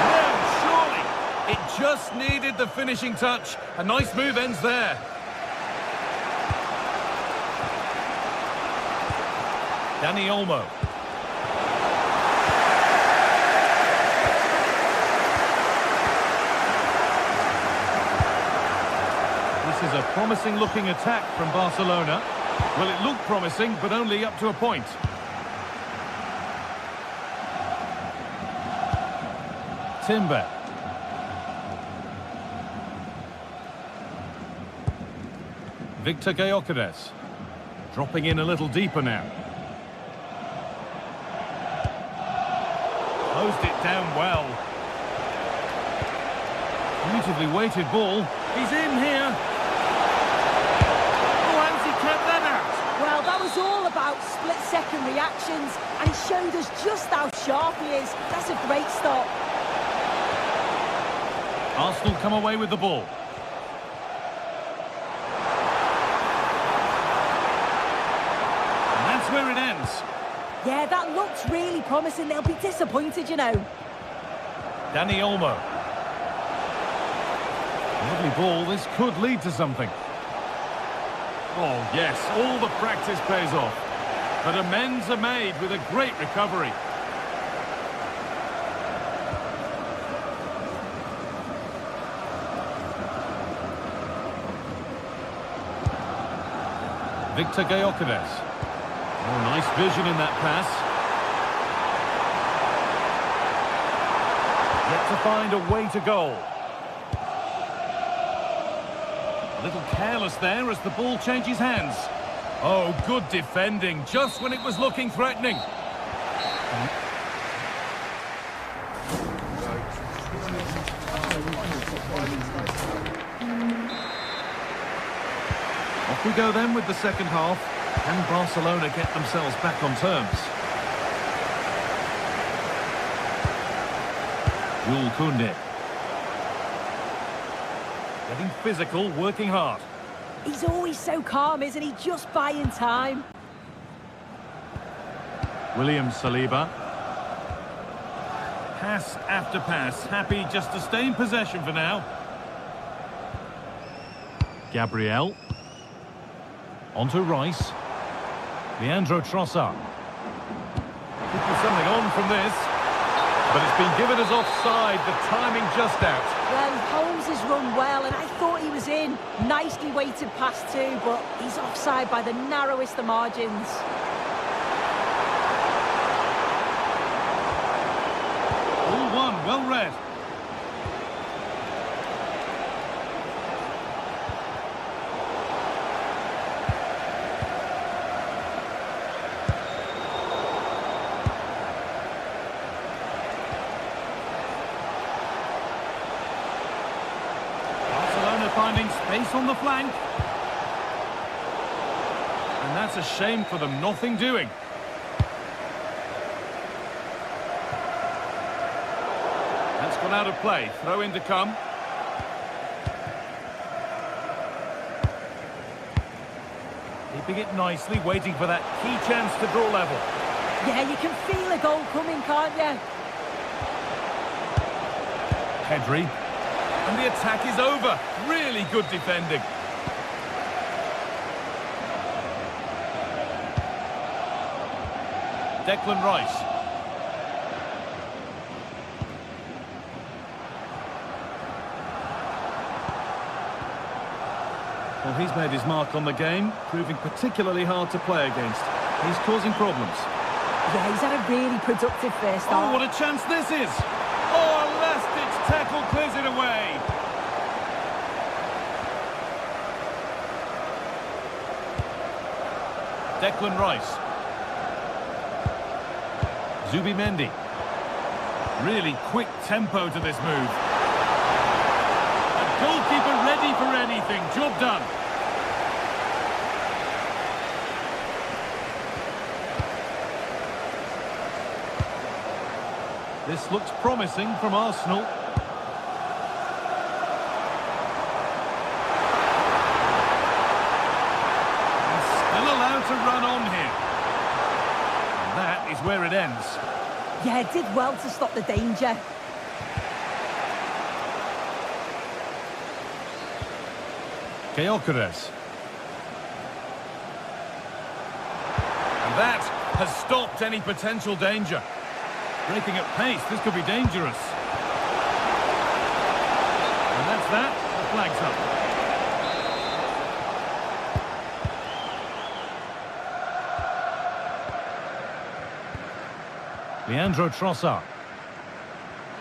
No, surely. It just needed the finishing touch. A nice move ends there. Dani Olmo. This is a promising looking attack from Barcelona. Well, it looked promising, but only up to a point. Timber. Victor Gyökeres. Dropping in a little deeper now. Closed it down well. Beautifully weighted ball. He's in here. Oh, how's he kept that out? Well, that was all about split-second reactions, and he showed us just how sharp he is. That's a great stop. Arsenal come away with the ball. And that's where it ends. Yeah, that looks really promising. They'll be disappointed, you know. Danny Olmo. Lovely ball. This could lead to something. Oh, yes. All the practice pays off. But amends are made with a great recovery. Victor Gyökeres. Oh, nice vision in that pass. Yet to find a way to goal. A little careless there as the ball changes hands. Oh, good defending, just when it was looking threatening. Off we go then with the second half. Can Barcelona get themselves back on terms? Jules Koundé. Getting physical, working hard. He's always so calm, isn't he? Just buying time. William Saliba. Pass after pass, happy just to stay in possession for now. Gabriel. On to Rice. Leandro Trossard. Could be something on from this. But it's been given as offside, the timing just out. Well, Holmes has run well, and I thought he was in. Nicely weighted pass too, but he's offside by the narrowest of margins. 1-1, well read. Finding space on the flank. And that's a shame for them, nothing doing. That's gone out of play, throw in to come. Keeping it nicely, waiting for that key chance to draw level. Yeah, you can feel a goal coming, can't you? Pedri. And the attack is over. Really good defending. Declan Rice. Well, he's made his mark on the game, proving particularly hard to play against. He's causing problems. Yeah, he's had a really productive first half. Oh, what a chance this is! Oh, a last-ditch tackle clears it away. Declan Rice. Zubimendi. Really quick tempo to this move. The goalkeeper ready for anything. Job done. This looks promising from Arsenal. To run on here. And that is where it ends. Yeah, it did well to stop the danger. Gyökeres. And that has stopped any potential danger. Breaking at pace, this could be dangerous. And that's that. The flag's up. Leandro Trossard.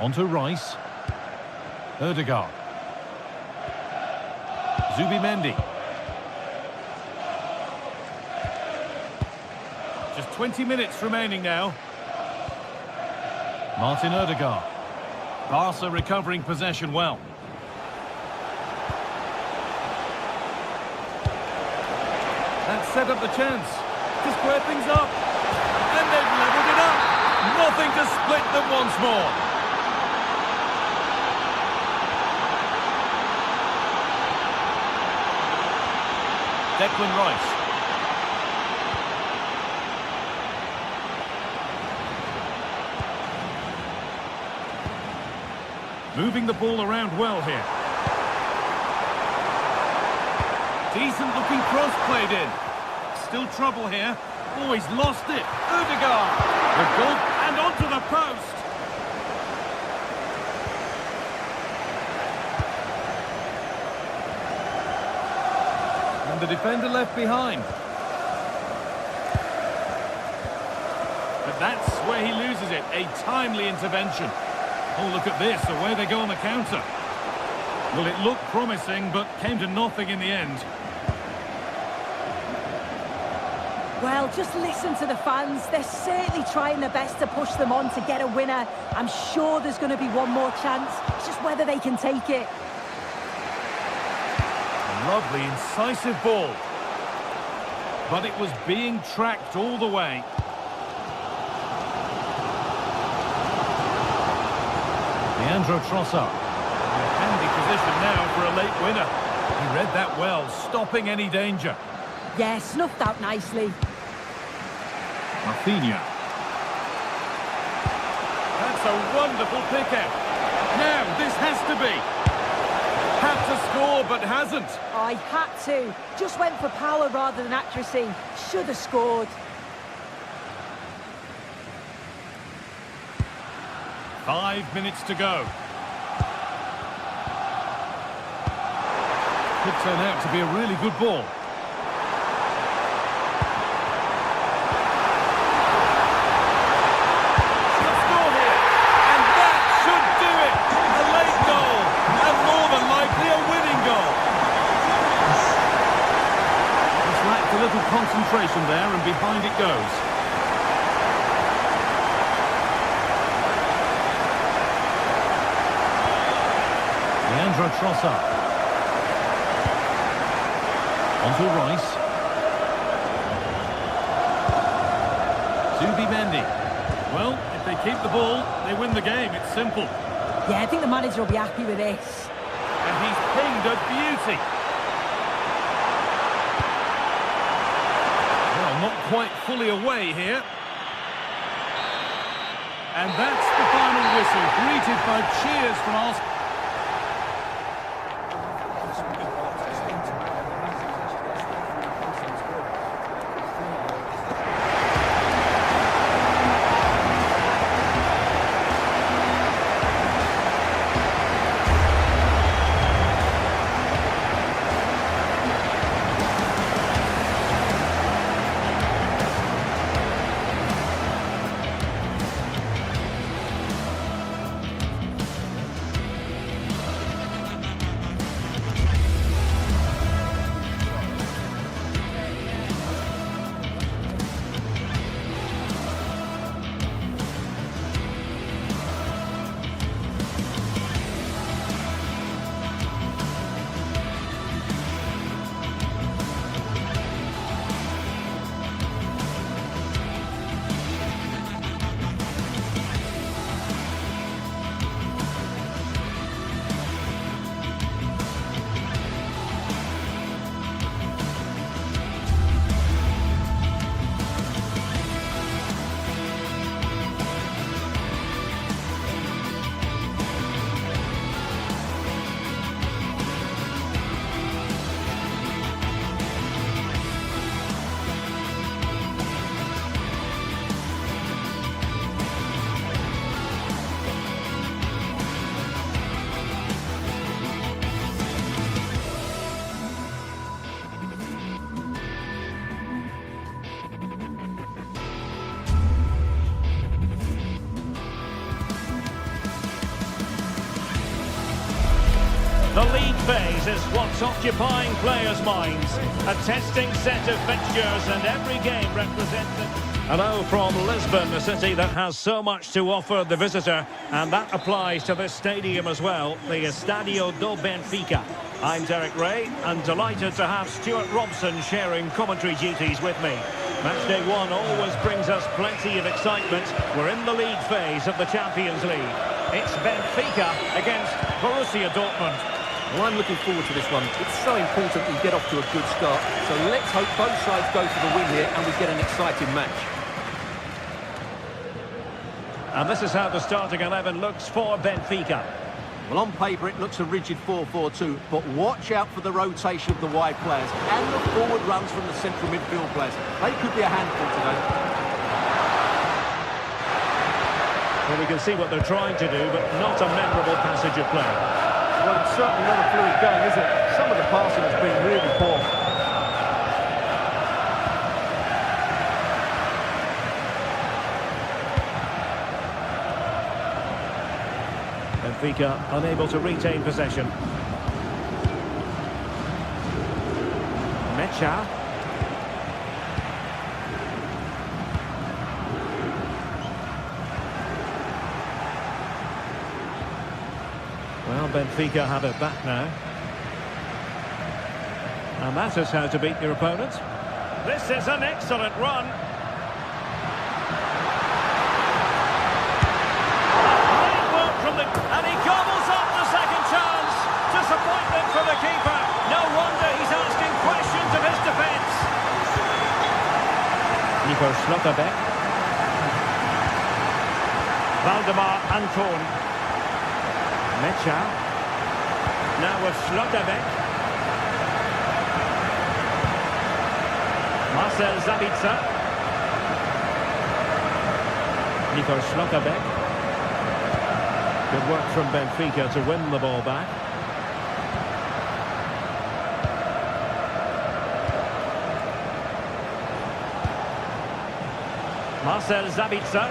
On to Rice. Ødegaard. Zubimendi. Just 20 minutes remaining now. Martin Odegaard. Barca recovering possession well. That set up the chance to square things up. And they've levelled it up. Nothing to split them once more. Declan Rice. Moving the ball around well here. Decent looking cross played in. Still trouble here. Oh, he's lost it. Odegaard. The goal and onto the post. And the defender left behind. But that's where he loses it. A timely intervention. Oh, look at this, away they go on the counter. Well, it looked promising, but came to nothing in the end. Well, just listen to the fans. They're certainly trying their best to push them on to get a winner. I'm sure there's going to be one more chance. It's just whether they can take it. Lovely, incisive ball. But it was being tracked all the way. Leandro Trossard. In a handy position now for a late winner. He read that well, stopping any danger. Yeah, snuffed out nicely. Rafinha. That's a wonderful pick-out. Now, this has to be. Had to score, but hasn't. I had to. Just went for power rather than accuracy. Should have scored. 5 minutes to go. Could turn out to be a really good ball. Should score here, and that should do it. A late goal, and more than likely a winning goal. Just lacked a little concentration there, and behind it goes. Leandro Trossard. Onto Rice. Mendy. Well, if they keep the ball, they win the game. It's simple. Yeah, I think the manager will be happy with this. And he's pinged a beauty. Well, not quite fully away here. And that's the final whistle, greeted by cheers from Arsenal. The league phase is what's occupying players' minds. A testing set of fixtures and every game represented. Hello from Lisbon, a city that has so much to offer the visitor, and that applies to this stadium as well, the Estadio do Benfica. I'm Derek Ray, and delighted to have Stuart Robson sharing commentary duties with me. Matchday 1 always brings us plenty of excitement. We're in the league phase of the Champions League. It's Benfica against Borussia Dortmund. Well, I'm looking forward to this one. It's so important we get off to a good start. So let's hope both sides go for the win here and we get an exciting match. And this is how the starting 11 looks for Benfica. Well, on paper it looks a rigid 4-4-2, but watch out for the rotation of the wide players and the forward runs from the central midfield players. They could be a handful today. Well, we can see what they're trying to do, but not a memorable passage of play. Well, it's certainly not a fluid game, is it? Some of the passing has been really poor. Benfica unable to retain possession. Mecha. Well, Benfica have it back now. And that is how to beat your opponent. This is an excellent run. And he gobbles up the second chance. Disappointment for the keeper. No wonder he's asking questions of his defence. Nico Schlotterbeck. Valdemar Anton. Mecha. Now with Schlotterbeck. Marcel Sabitzer. Nico Schlotterbeck. Good work from Benfica to win the ball back. Marcel Sabitzer.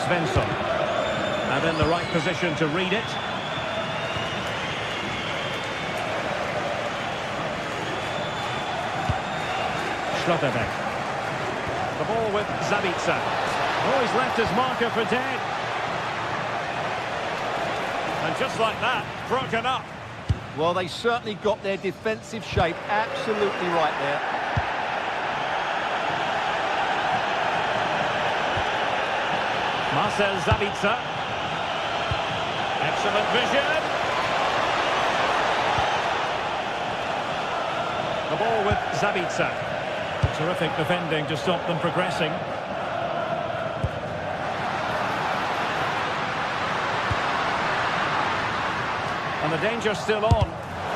Svensson. And in the right position to read it. Schlotterbeck. The ball with Sabitzer. Oh, he's left his marker for dead. And just like that, broken up. Well, they certainly got their defensive shape absolutely right there. Marcel Sabitzer. Excellent vision. The ball with Sabitzer. Terrific defending to stop them progressing. And the danger's still on.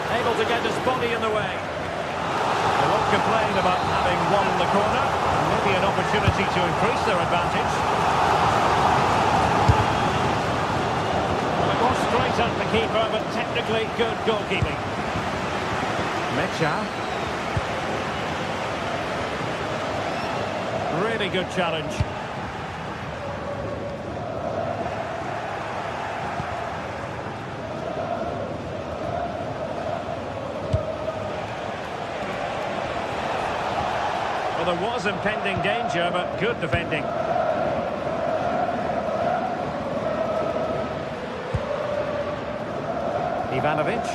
Able to get his body in the way. They won't complain about having won the corner. Maybe an opportunity to increase their advantage. Well, it was straight at the keeper, but technically good goalkeeping. Mecha. Really good challenge. Well, there was impending danger, but good defending. Ivanovic.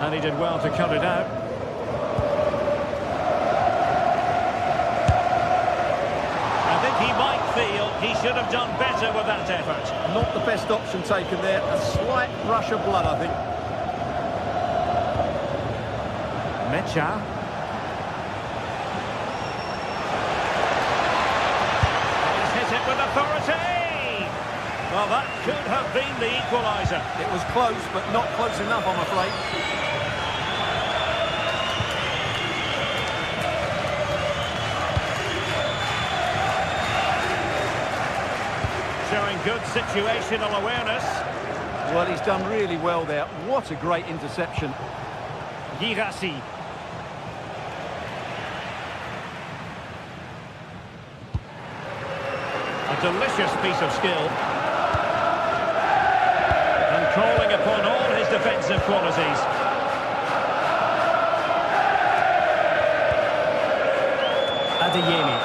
And he did well to cut it out. He should have done better with that effort. Not the best option taken there. A slight rush of blood, I think. Mecha. He's hit it with authority. Well, that could have been the equaliser. It was close, but not close enough, I'm afraid. Showing good situational awareness. Well, he's done really well there. What a great interception. Girassi. A delicious piece of skill. And calling upon all his defensive qualities. Adeyemi.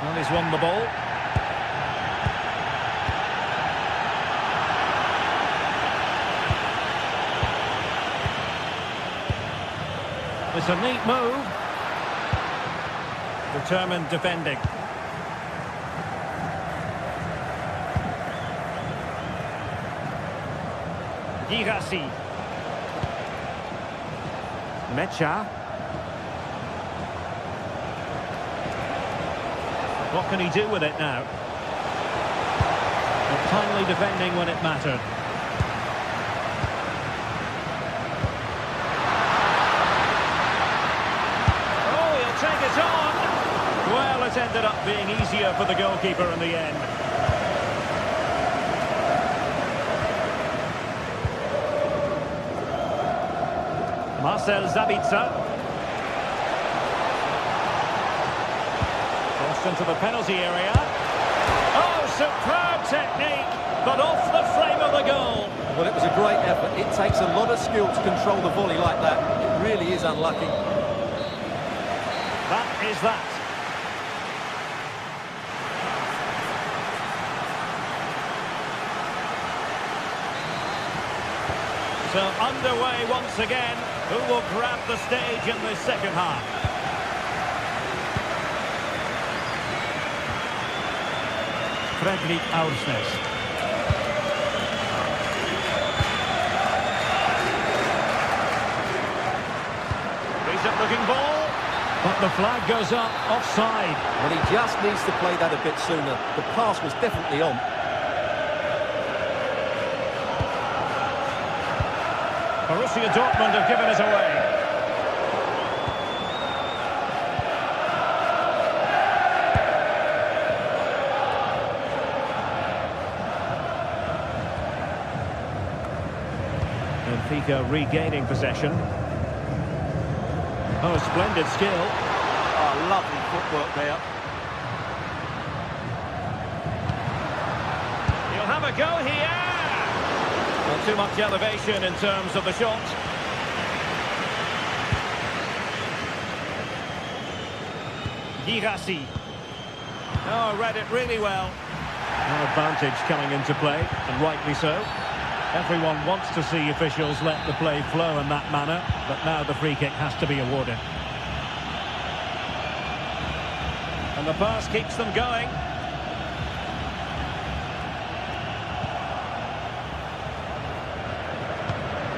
Well, he's won the ball. It's a neat move. Determined defending. Girassi. Mecha. What can he do with it now? But timely defending when it mattered. Oh, he'll take it on. Well, it ended up being easier for the goalkeeper in the end. Marcel Sabitzer. Crossed into the penalty area. Oh, superb technique, but off the frame of the goal. Well, it was a great effort. It takes a lot of skill to control the volley like that. It really is unlucky. That is that. So underway once again. Who will grab the stage in the second half? Fredrik Aursnes. Decent looking ball, but the flag goes up, offside. Well, he just needs to play that a bit sooner. The pass was definitely on. Borussia Dortmund have given it away. Benfica regaining possession. Oh, splendid skill. Oh, lovely footwork there. He'll have a go here. Not too much elevation in terms of the shot. Girassi. Oh, read it really well. An advantage coming into play, and rightly so. Everyone wants to see officials let the play flow in that manner, but now the free kick has to be awarded. And the pass keeps them going.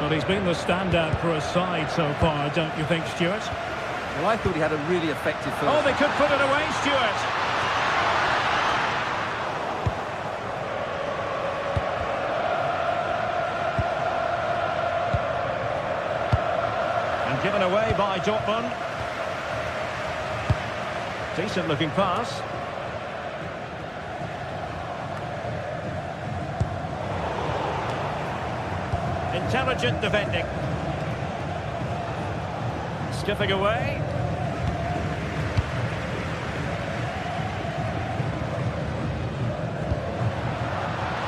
Well, he's been the standout for his side so far, don't you think, Stuart? Well, I thought he had a really effective first. Oh, they could put it away, Stuart. And given away by Dortmund. Decent looking pass. Intelligent defending. Skipping away.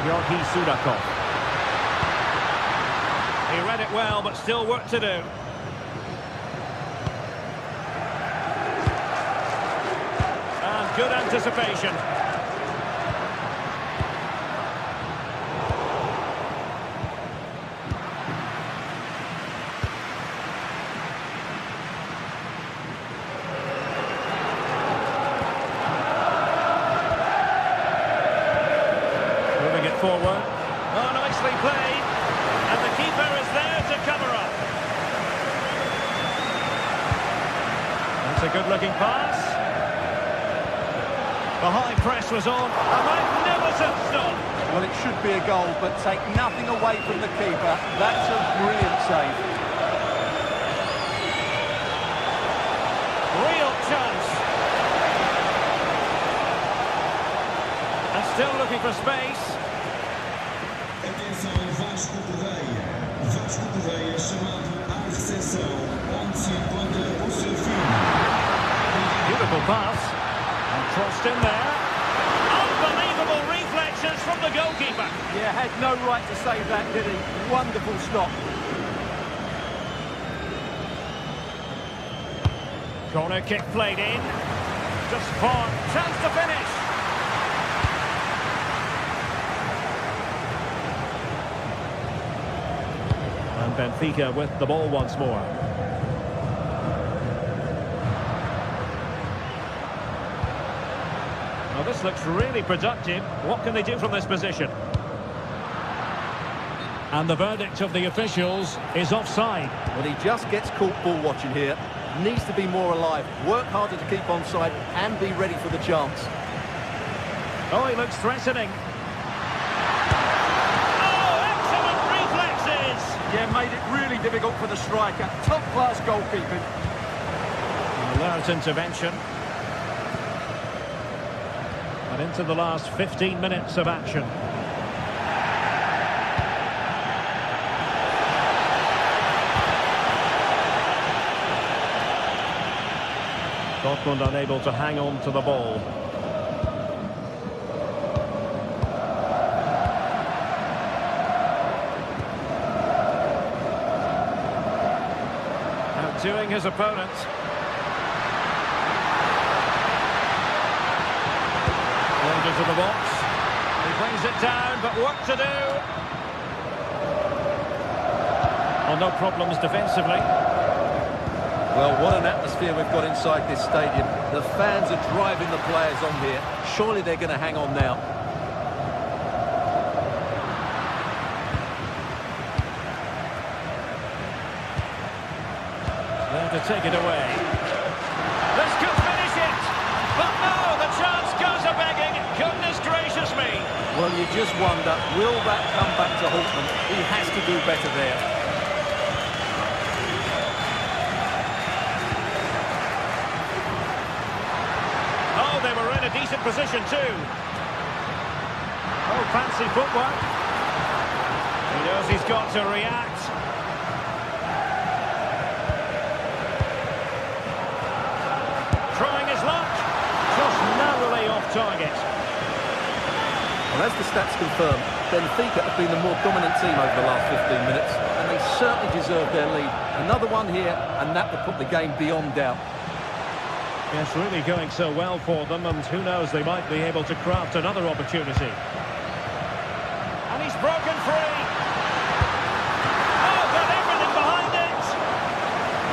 Georgi Sudakov. He read it well, but still work to do. And good anticipation. Forward. Oh, nicely played. And the keeper is there to cover up. That's a good-looking pass. The high press was on. A magnificent stop. Well, it should be a goal, but take nothing away from the keeper. That's a brilliant save. Real chance. And still looking for space. Vasco Correia chamado à recepção, onde se encontra o seu filho. Beautiful pass. And crossed in there. Unbelievable reflexes from the goalkeeper. Yeah, had no right to save that, did he? Wonderful stop. Corner kick played in. Just far. Chance to finish. And Benfica with the ball once more. Now this looks really productive. What can they do from this position? And the verdict of the officials is offside. Well, he just gets caught ball watching here. Needs to be more alive, work harder to keep onside and be ready for the chance. Oh, he looks threatening. Oh, excellent reflexes! Yeah, made it really difficult for the striker. Top-class goalkeeping. Alert intervention. And into the last 15 minutes of action. Dortmund unable to hang on to the ball. Outdoing his opponent. Played into the box. He brings it down, but work to do. Well, no problems defensively. Well, what an atmosphere we've got inside this stadium. The fans are driving the players on here. Surely they're going to hang on now. There to take it away. This could finish it! But no, the chance goes a-begging. Goodness gracious me! Well, you just wonder, will that come back to Holtman? He has to do better there. Oh, they were in a decent position too. Oh, fancy footwork. He knows he's got to react. Trying his luck. Just narrowly off target. Well, as the stats confirm, Benfica have been the more dominant team over the last 15 minutes, and they certainly deserve their lead. Another one here, and that will put the game beyond doubt. Yes, really going so well for them, and who knows, they might be able to craft another opportunity. And he's broken free. Oh, got everything behind it.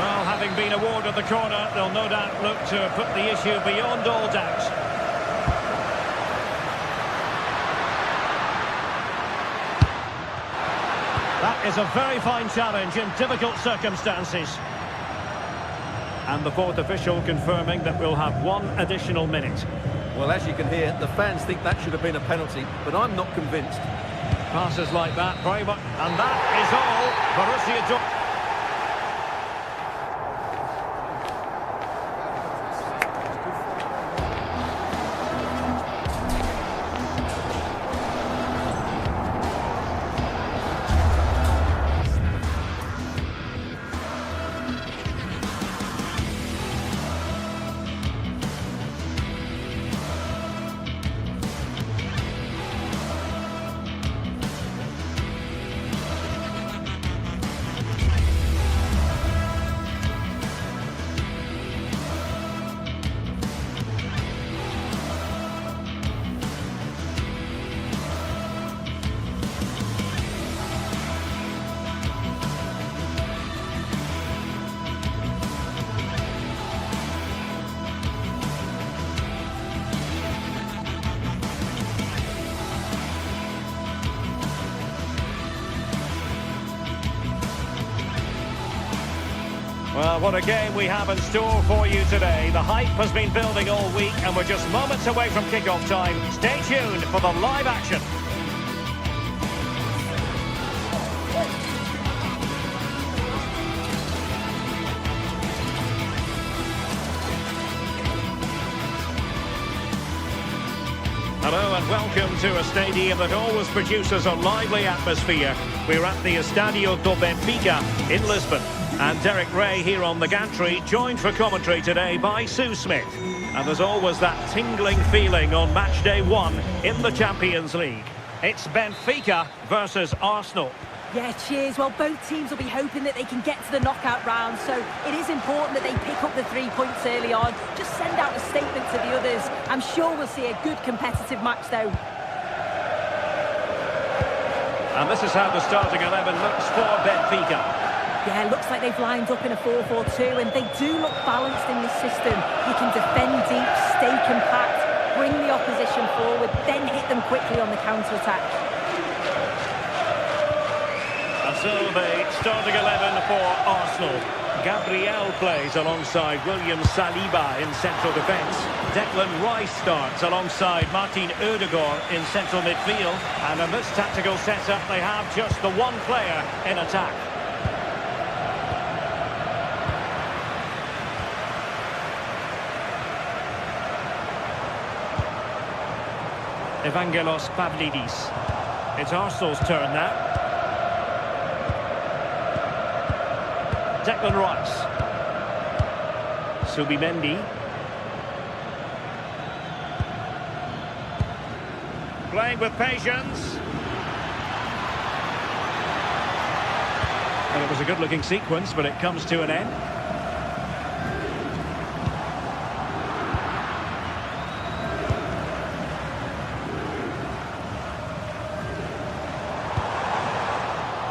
Well, having been awarded the corner, they'll no doubt look to put the issue beyond all doubt. That is a very fine challenge in difficult circumstances. And the fourth official confirming that we'll have one additional minute. Well, as you can hear, the fans think that should have been a penalty, but I'm not convinced. Passes like that, very much. And that is all. Borussia Dortmund. Well, what a game we have in store for you today. The hype has been building all week and we're just moments away from kick-off time. Stay tuned for the live action. Hello and welcome to a stadium that always produces a lively atmosphere. We're at the Estadio do Benfica in Lisbon. And Derek Ray here on the gantry, joined for commentary today by Sue Smith. And there's always that tingling feeling on match day 1 in the Champions League. It's Benfica versus Arsenal. Yeah, cheers. Well, both teams will be hoping that they can get to the knockout round, so it is important that they pick up the 3 points early on. Just send out a statement to the others. I'm sure we'll see a good competitive match, though. And this is how the starting 11 looks for Benfica. Yeah, looks like they've lined up in a 4-4-2, and they do look balanced in this system. You can defend deep, stay compact, bring the opposition forward, then hit them quickly on the counter-attack. So the starting 11 for Arsenal. Gabriel plays alongside William Saliba in central defence. Declan Rice starts alongside Martin Ødegaard in central midfield. And in this tactical setup, they have just the one player in attack. Evangelos Pavlidis. It's Arsenal's turn now. Declan Rice. Subimendi. Playing with patience. And it was a good-looking sequence, but it comes to an end.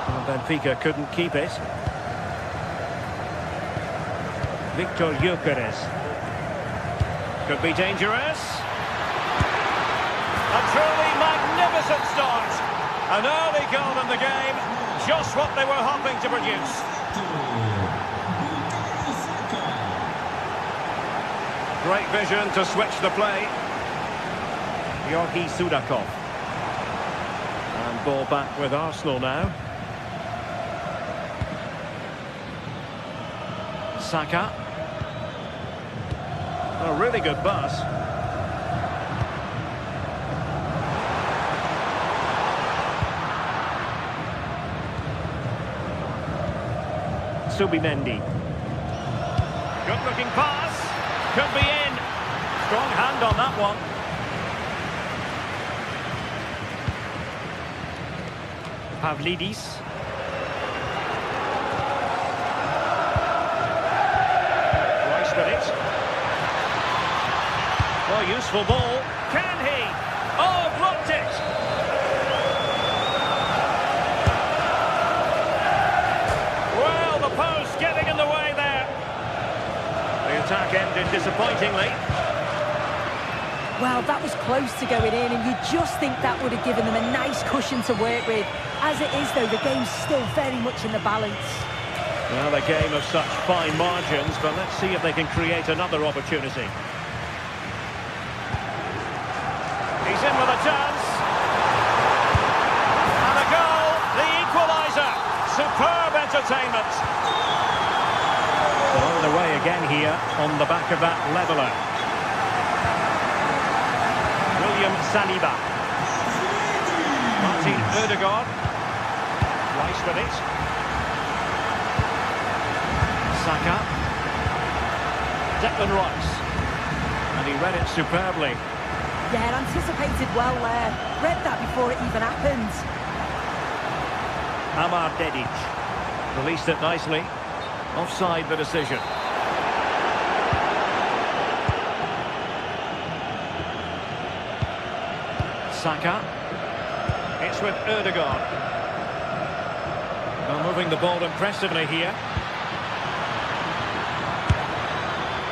Well, Benfica couldn't keep it. Victor Gyökeres. Could be dangerous. A truly magnificent start. An early goal in the game. Just what they were hoping to produce. Great vision to switch the play. Georgi Sudakov. And ball back with Arsenal now. Saka. A really good pass. Subimendi. Good-looking pass. Could be in. Strong hand on that one. Pavlidis. Rice with it. Oh, useful ball. Can he? Oh, blocked it. Well, the post getting in the way there. The attack ended disappointingly. Well, that was close to going in, and you just think that would have given them a nice cushion to work with. As it is, though, the game's still very much in the balance. Well, a game of such fine margins, but let's see if they can create another opportunity. He's in with a chance. And a goal, the equaliser. Superb entertainment. Well, on the way again here on the back of that leveller. William Saliba. Martin Ødegaard. Rice with it. Saka. Declan Rice. And he read it superbly. Yeah, anticipated well there. Read that before it even happened. Amar Dedic. Released it nicely. Offside the decision. Saka. It's with Ødegaard. Well, moving the ball impressively here.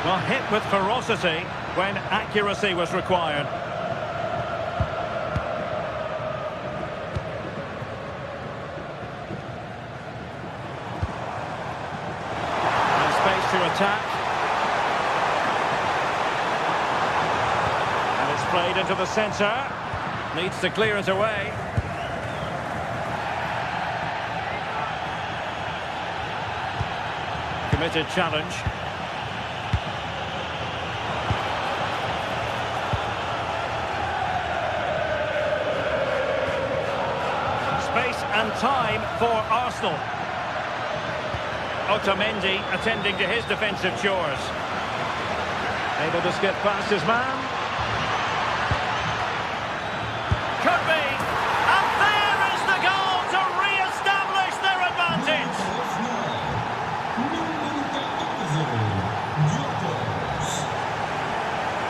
Well, hit with ferocity when accuracy was required. And space to attack. And it's played into the centre. Needs to clear it away. Committed challenge. time for Arsenal. Otamendi attending to his defensive chores. Able to skip past his man. Could be. And there is the goal to re-establish their advantage.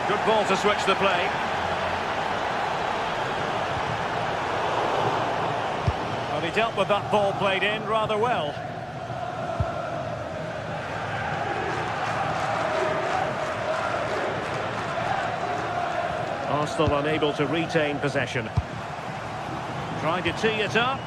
Good ball to switch the play. Well, he dealt with that ball played in rather well. Arsenal unable to retain possession. Trying to tee it up.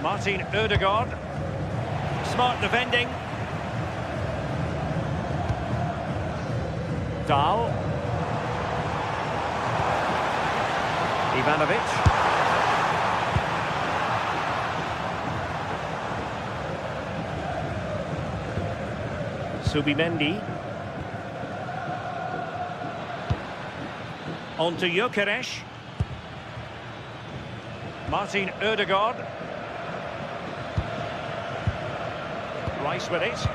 Martin Ødegaard. Smart defending. Dahl. Ivanovic. Subimendi. On to Gyökeres. Martin Ødegaard. Rice with it.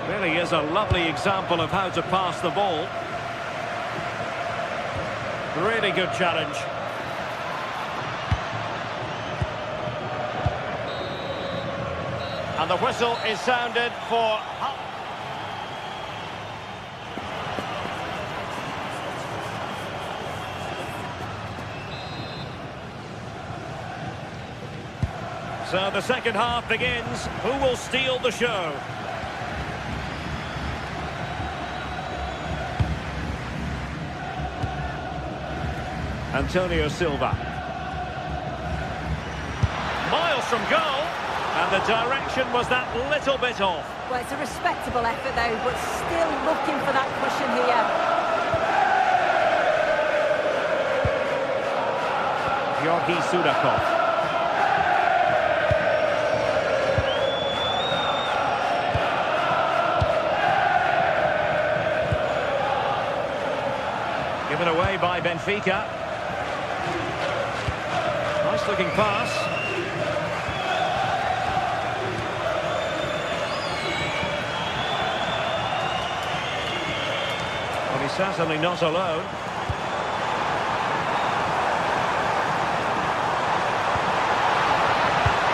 Really is a lovely example of how to pass the ball. Really good challenge. And the whistle is sounded for... So the second half begins. Who will steal the show? Antonio Silva. Miles from goal. And the direction was that little bit off. Well, it's a respectable effort though, but still looking for that cushion here. Georgi Sudakov. Given away by Benfica. Nice looking pass. Well, he's certainly not alone.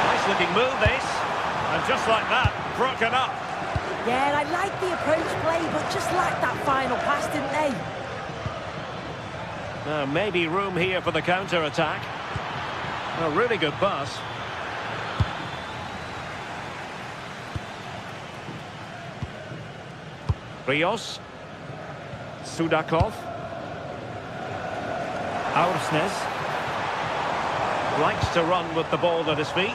Nice looking move this. And just like that, broken up. Yeah, I like the approach play, but just lacked that final pass, didn't they? Now, maybe room here for the counter-attack. A really good pass. Rios. Sudakov. Aursnes. Likes to run with the ball at his feet.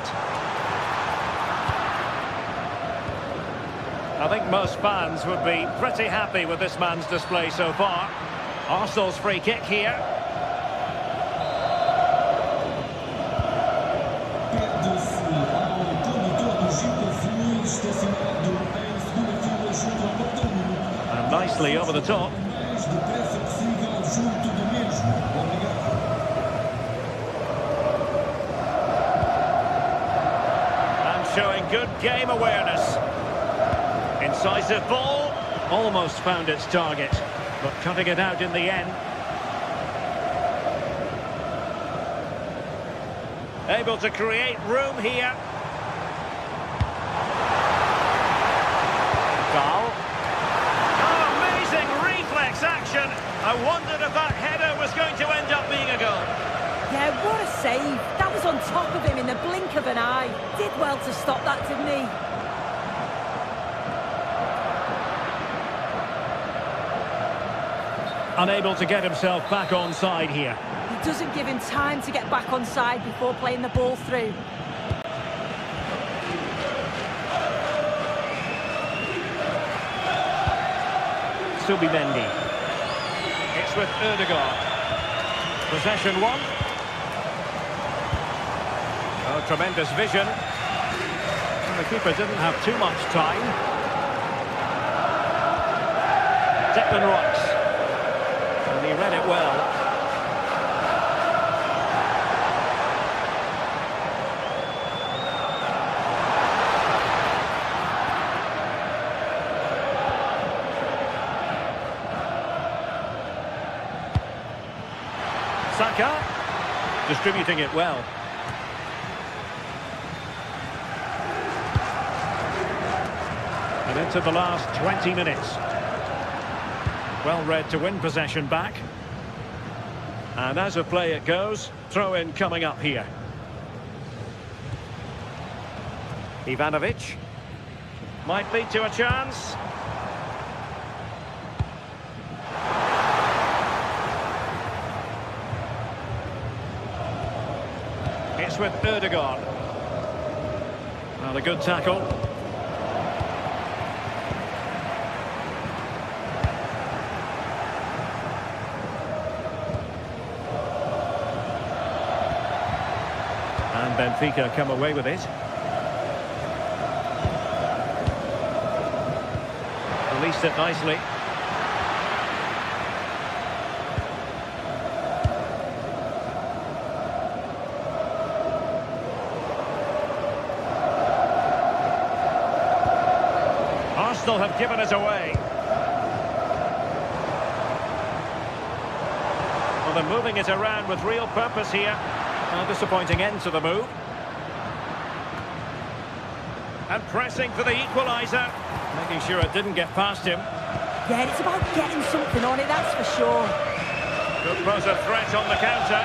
I think most fans would be pretty happy with this man's display so far. Arsenal's free kick here. And nicely over the top. And showing good game awareness. Incisive ball. Almost found its target, but cutting it out in the end. Able to create room here. Dahl. Oh, amazing reflex action. I wondered if that header was going to end up being a goal. Yeah, what a save. That was on top of him in the blink of an eye. Did well to stop that, didn't he? Unable to get himself back on side here. He doesn't give him time to get back on side before playing the ball through. Subimendi. It's with Ødegaard. Possession one. Oh, tremendous vision. And the keeper didn't have too much time. Declan Rice. And he read it well. Saka, distributing it well. And into the last 20 minutes. Well read to win possession back. And as a play it goes, throw-in coming up here. Ivanovic. Might lead to a chance. It's with Ødegaard. Well, a good tackle. And Benfica come away with it. Released it nicely. Arsenal have given it away. Well, they're moving it around with real purpose here. A disappointing end to the move. And pressing for the equaliser. Making sure it didn't get past him. Yeah, it's about getting something on it, that's for sure. Could pose a threat on the counter.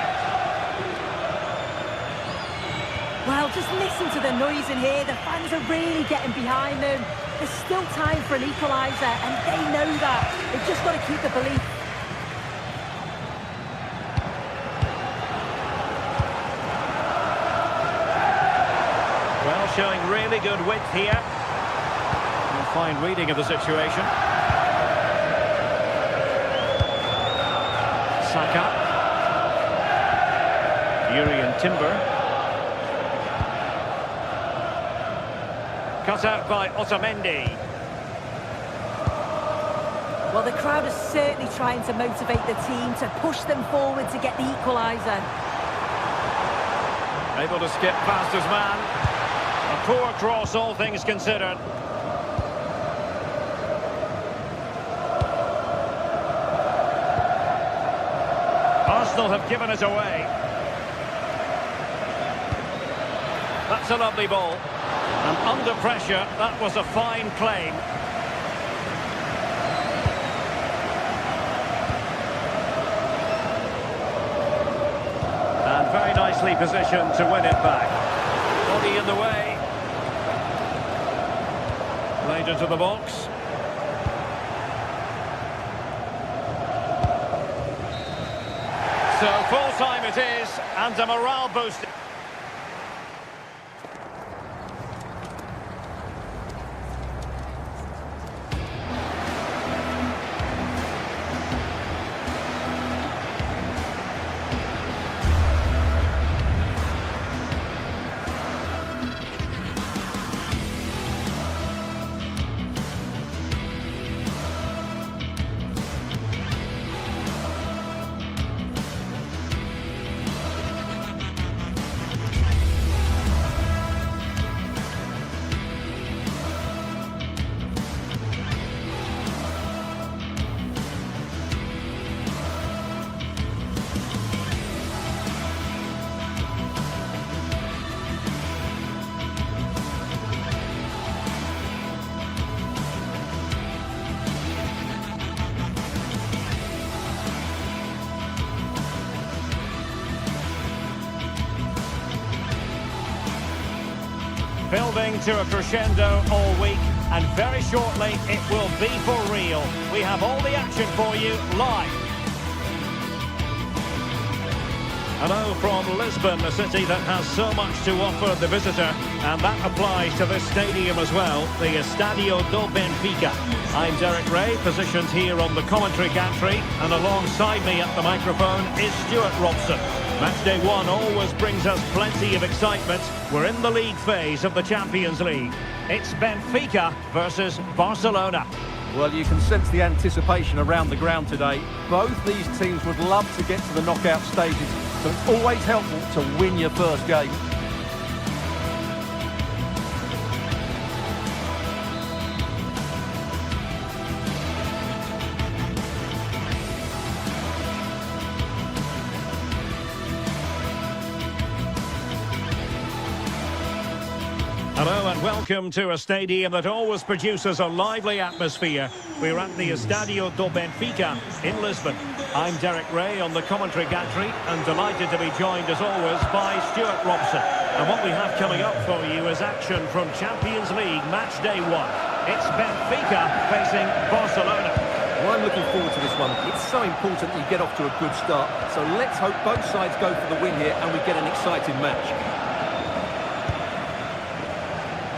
Well, just listen to the noise in here. The fans are really getting behind them. There's still time for an equaliser, and they know that. They've just got to keep the belief. Well, showing really good width here. And fine reading of the situation. Saka. Urian Timber. Cut out by Otamendi. Well, the crowd is certainly trying to motivate the team to push them forward to get the equaliser. Able to skip past his man. A poor cross, all things considered. Arsenal have given it away. That's a lovely ball. And under pressure, that was a fine claim. And very nicely positioned to win it back. Body in the way. Played into the box. So full time it is, and a morale booster. Building to a crescendo all week, and very shortly it will be for real. We have all the action for you live. Hello from Lisbon, a city that has so much to offer the visitor, and that applies to this stadium as well, the Estadio do Benfica. I'm Derek Ray, positioned here on the commentary gantry, and alongside me at the microphone is Stuart Robson. Matchday 1 always brings us plenty of excitement. We're in the league phase of the Champions League. It's Benfica versus Barcelona. Well, you can sense the anticipation around the ground today. Both these teams would love to get to the knockout stages, so it's always helpful to win your first game. Hello and welcome to a stadium that always produces a lively atmosphere. We're at the Estadio do Benfica in Lisbon. I'm Derek Ray on the commentary gantry and delighted to be joined as always by Stuart Robson. And what we have coming up for you is action from Champions League match day 1. It's Benfica facing Barcelona. Well, I'm looking forward to this one. It's so important that you get off to a good start. So let's hope both sides go for the win here and we get an exciting match.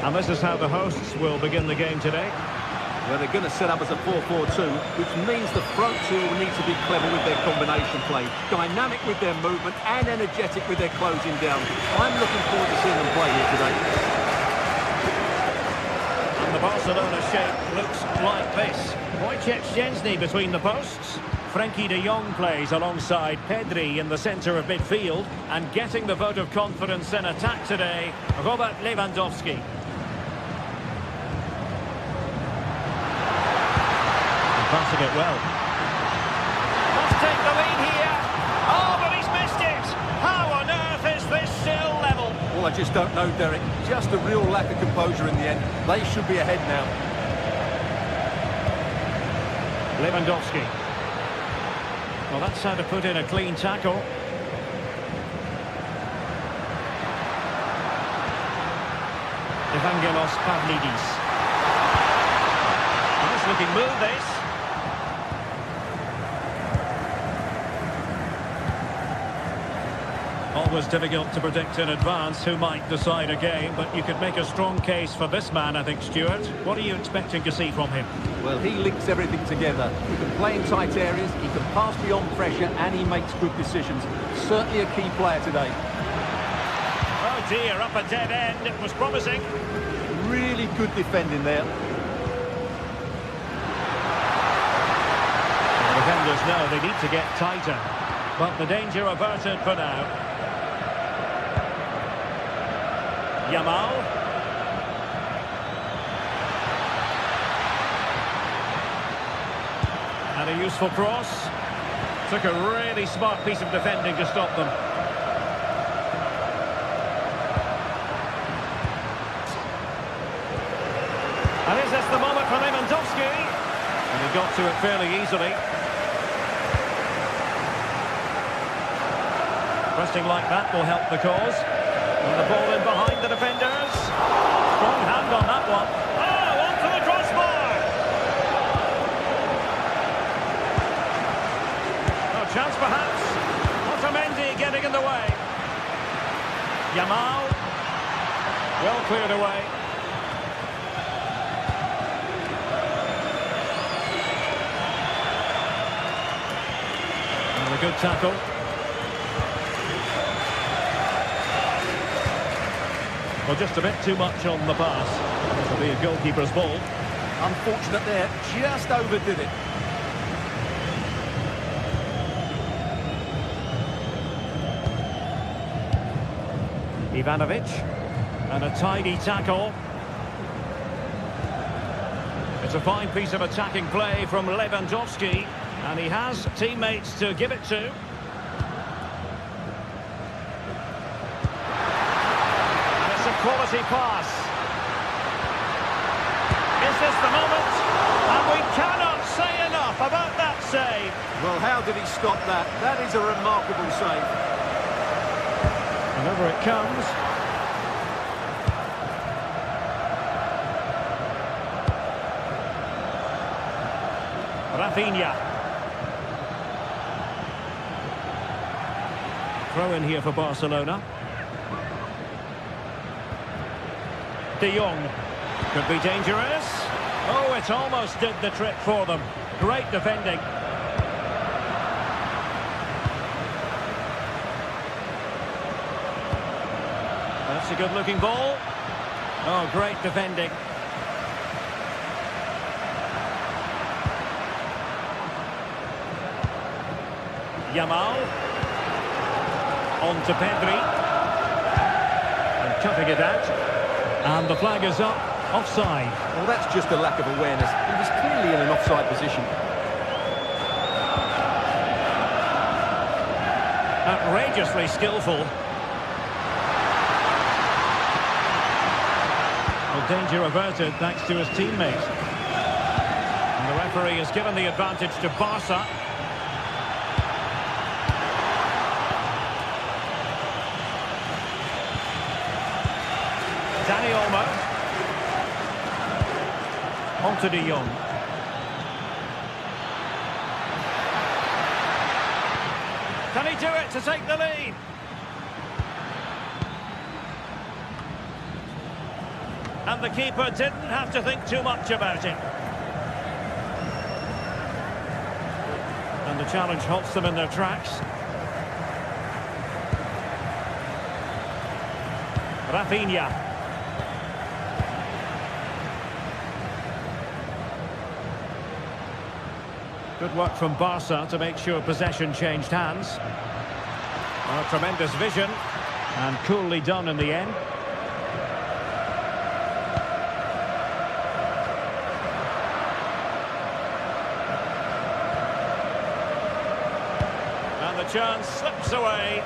And this is how the hosts will begin the game today. Well, they're going to set up as a 4-4-2, which means the front two will need to be clever with their combination play, dynamic with their movement and energetic with their closing down. I'm looking forward to seeing them play here today. And the Barcelona shape looks like this. Wojciech Szczęsny between the posts. Frenkie de Jong plays alongside Pedri in the centre of midfield. And getting the vote of confidence in attack today, Robert Lewandowski. Passing it well. Must take the lead here. Oh, but he's missed it. How on earth is this still level? Well, I just don't know, Derek. Just a real lack of composure in the end. They should be ahead now. Lewandowski. Well, that's how to put in a clean tackle. Evangelos Pavlidis. Nice looking move, this. Always difficult to predict in advance who might decide a game, but you could make a strong case for this man, I think, Stuart. What are you expecting to see from him? Well, he links everything together. He can play in tight areas, he can pass beyond pressure, and he makes good decisions. Certainly a key player today. Oh dear, up a dead end. It was promising. Really good defending there. The defenders know they need to get tighter, but the danger averted for now. Yamal. And a useful cross. Took a really smart piece of defending to stop them. And is this the moment for Lewandowski? And he got to it fairly easily. Pressing like that will help the cause. And the ball in behind the defenders. Strong hand on that one. Oh, onto the crossbar. No chance perhaps. Otamendi getting in the way. Yamal. Well cleared away. And a good tackle. Well, just a bit too much on the pass. It'll be a goalkeeper's ball. Unfortunate there, just overdid it. Ivanovic. And a tidy tackle. It's a fine piece of attacking play from Lewandowski. And he has teammates to give it to. Quality pass. Is this the moment? And we cannot say enough about that save. Well, how did he stop that? That is a remarkable save. And over it comes. Rafinha. Throw in here for Barcelona. De Jong could be dangerous. Oh, it almost did the trick for them. Great defending. That's a good-looking ball. Oh, great defending. Yamal. On to Pedri. And cutting it out. And the flag is up. Offside. Well, that's just a lack of awareness. He was clearly in an offside position. Outrageously skillful. Well, danger averted thanks to his teammate. And the referee has given the advantage to Barca. Dani Olmo. On to De Jong. Can he do it to take the lead? And the keeper didn't have to think too much about it. And the challenge halts them in their tracks. Rafinha. Good work from Barca to make sure possession changed hands. Oh, tremendous vision, and coolly done in the end. And the chance slips away.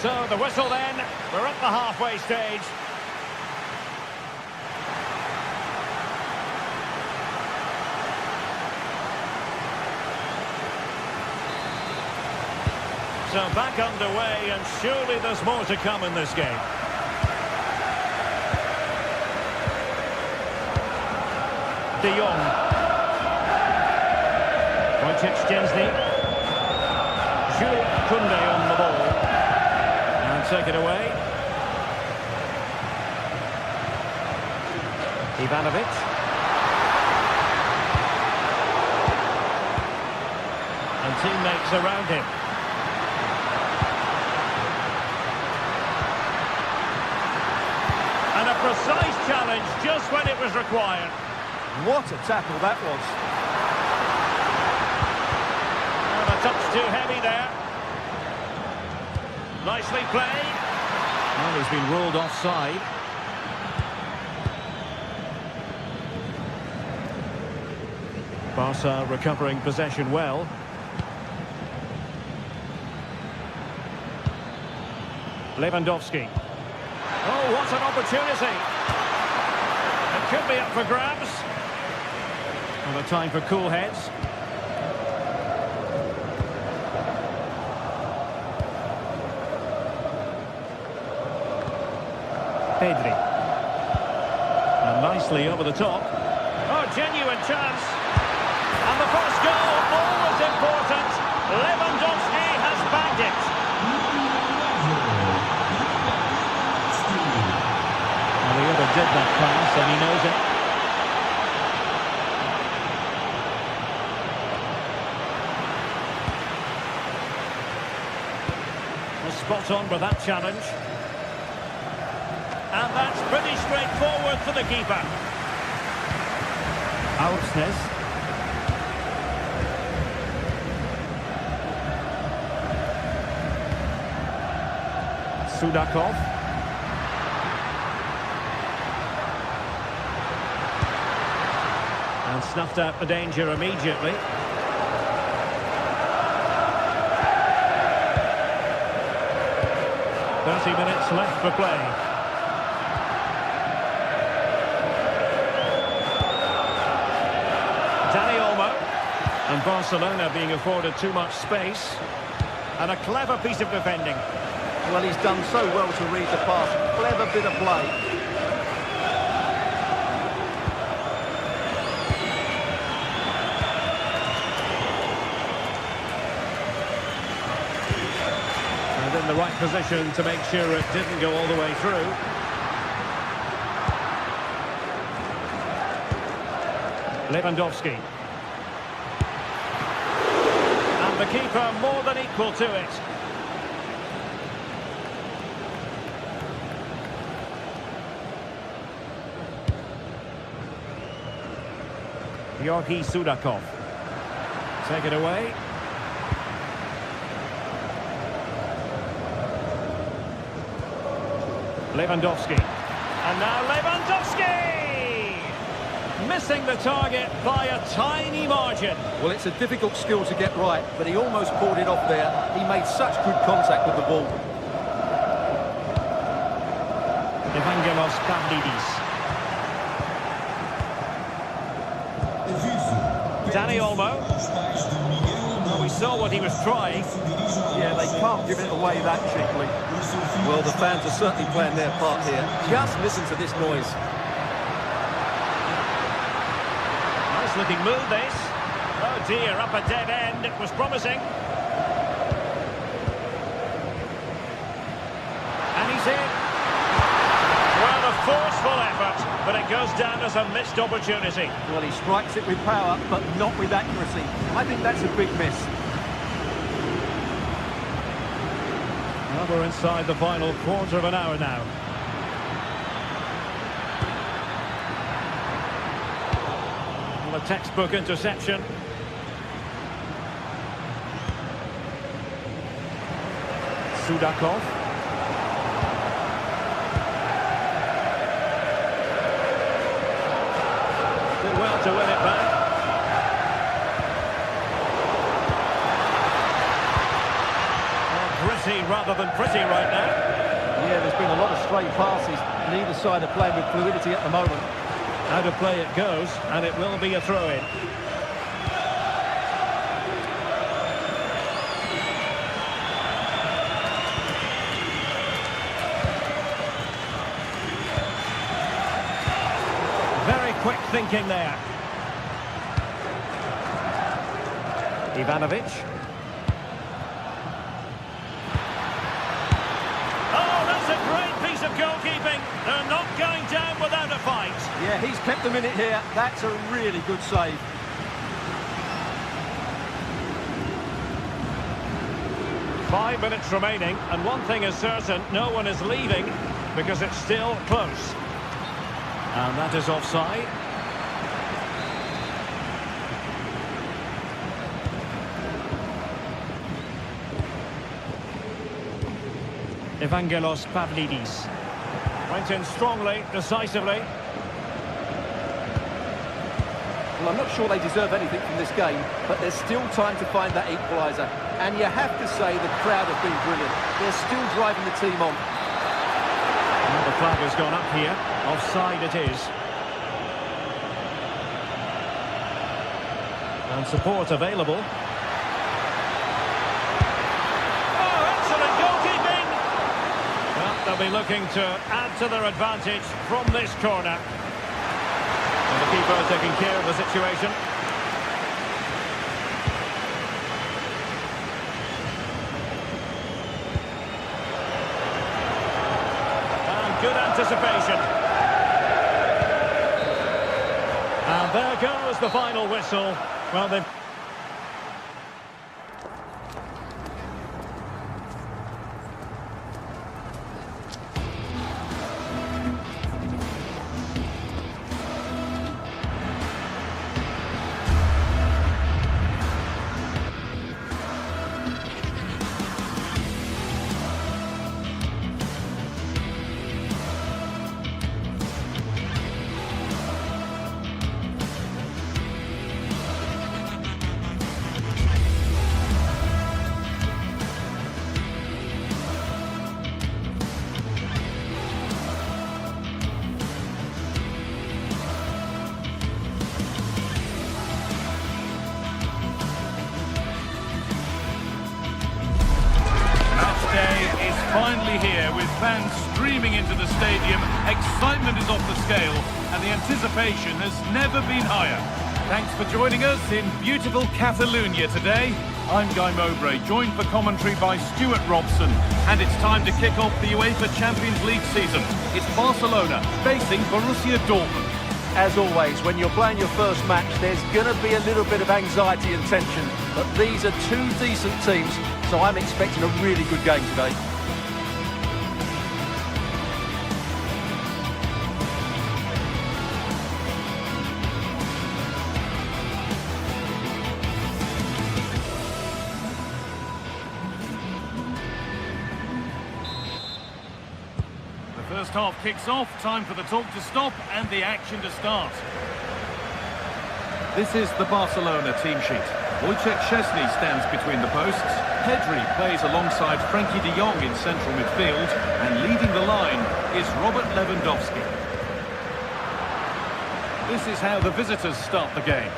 So the whistle then, we're at the halfway stage. So back underway, and surely there's more to come in this game. De Jong. Wojciech Szczęsny. Jules Koundé on the ball. Take it away. Ivanovic. And teammates around him. And a precise challenge just when it was required. What a tackle that was. And a touch too heavy there. Nicely played. Well, he's been ruled offside. Barca recovering possession well. Lewandowski. Oh, what an opportunity. It could be up for grabs. And a time for cool heads. Pedri. And nicely over the top. Oh, genuine chance. And the first goal, always important. Lewandowski has bagged it. Well, the other did that pass, and he knows it. Well, spot on with that challenge. And that's pretty straightforward for the keeper. Aursnes. Sudakov. And snuffed out the danger immediately. Minutes left for play. Dani Olmo, and Barcelona being afforded too much space, and a clever piece of defending. Well, he's done so well to read the pass. Clever bit of play. And in the right position to make sure it didn't go all the way through. Lewandowski. And And the keeper more than equal to it. Georgi Sudakov. Take it away. Lewandowski. And now Lewandowski! Missing the target by a tiny margin. Well, it's a difficult skill to get right, but he almost pulled it off there. He made such good contact with the ball. Evangelos Pavlidis. Danny Olmo. Well, we saw what he was trying. Yeah, they can't give it away that cheaply. Well, the fans are certainly playing their part here. Just listen to this noise. Nice looking move, this. Oh dear, up a dead end. It was promising. And he's in. Well, a forceful effort, but it goes down as a missed opportunity. Well, he strikes it with power, but not with accuracy. I think that's a big miss. Well, we're inside the final quarter of an hour now. Well, a textbook interception. Sudakov. Did well to win it back. Gritty rather than pretty right now. Yeah, there's been a lot of stray passes. Neither side are playing with fluidity at the moment. Out of play it goes, and it will be a throw-in. Very quick thinking there. Ivanovic. Of goalkeeping. They're not going down without a fight. Yeah, he's kept them in it here. That's a really good save. Five minutes remaining, and one thing is certain, no one is leaving because it's still close. And that is offside. Evangelos Pavlidis. Went in strongly, decisively. Well, I'm not sure they deserve anything from this game, but there's still time to find that equaliser. And you have to say the crowd have been brilliant. They're still driving the team on. Well, the flag has gone up here. Offside it is. And support available. They'll be looking to add to their advantage from this corner. And the keeper taking care of the situation. And good anticipation. And there goes the final whistle. Well, they've... Finally here, with fans streaming into the stadium, excitement is off the scale, and the anticipation has never been higher. Thanks for joining us in beautiful Catalonia today. I'm Guy Mowbray, joined for commentary by Stuart Robson, and it's time to kick off the UEFA Champions League season. It's Barcelona facing Borussia Dortmund. As always, when you're playing your first match, there's going to be a little bit of anxiety and tension. But these are two decent teams, so I'm expecting a really good game today. First half kicks off, time for the talk to stop and the action to start. This is the Barcelona team sheet. Wojciech Szczesny stands between the posts. Pedri plays alongside Frankie de Jong in central midfield, and leading the line is Robert Lewandowski. This is how the visitors start the game.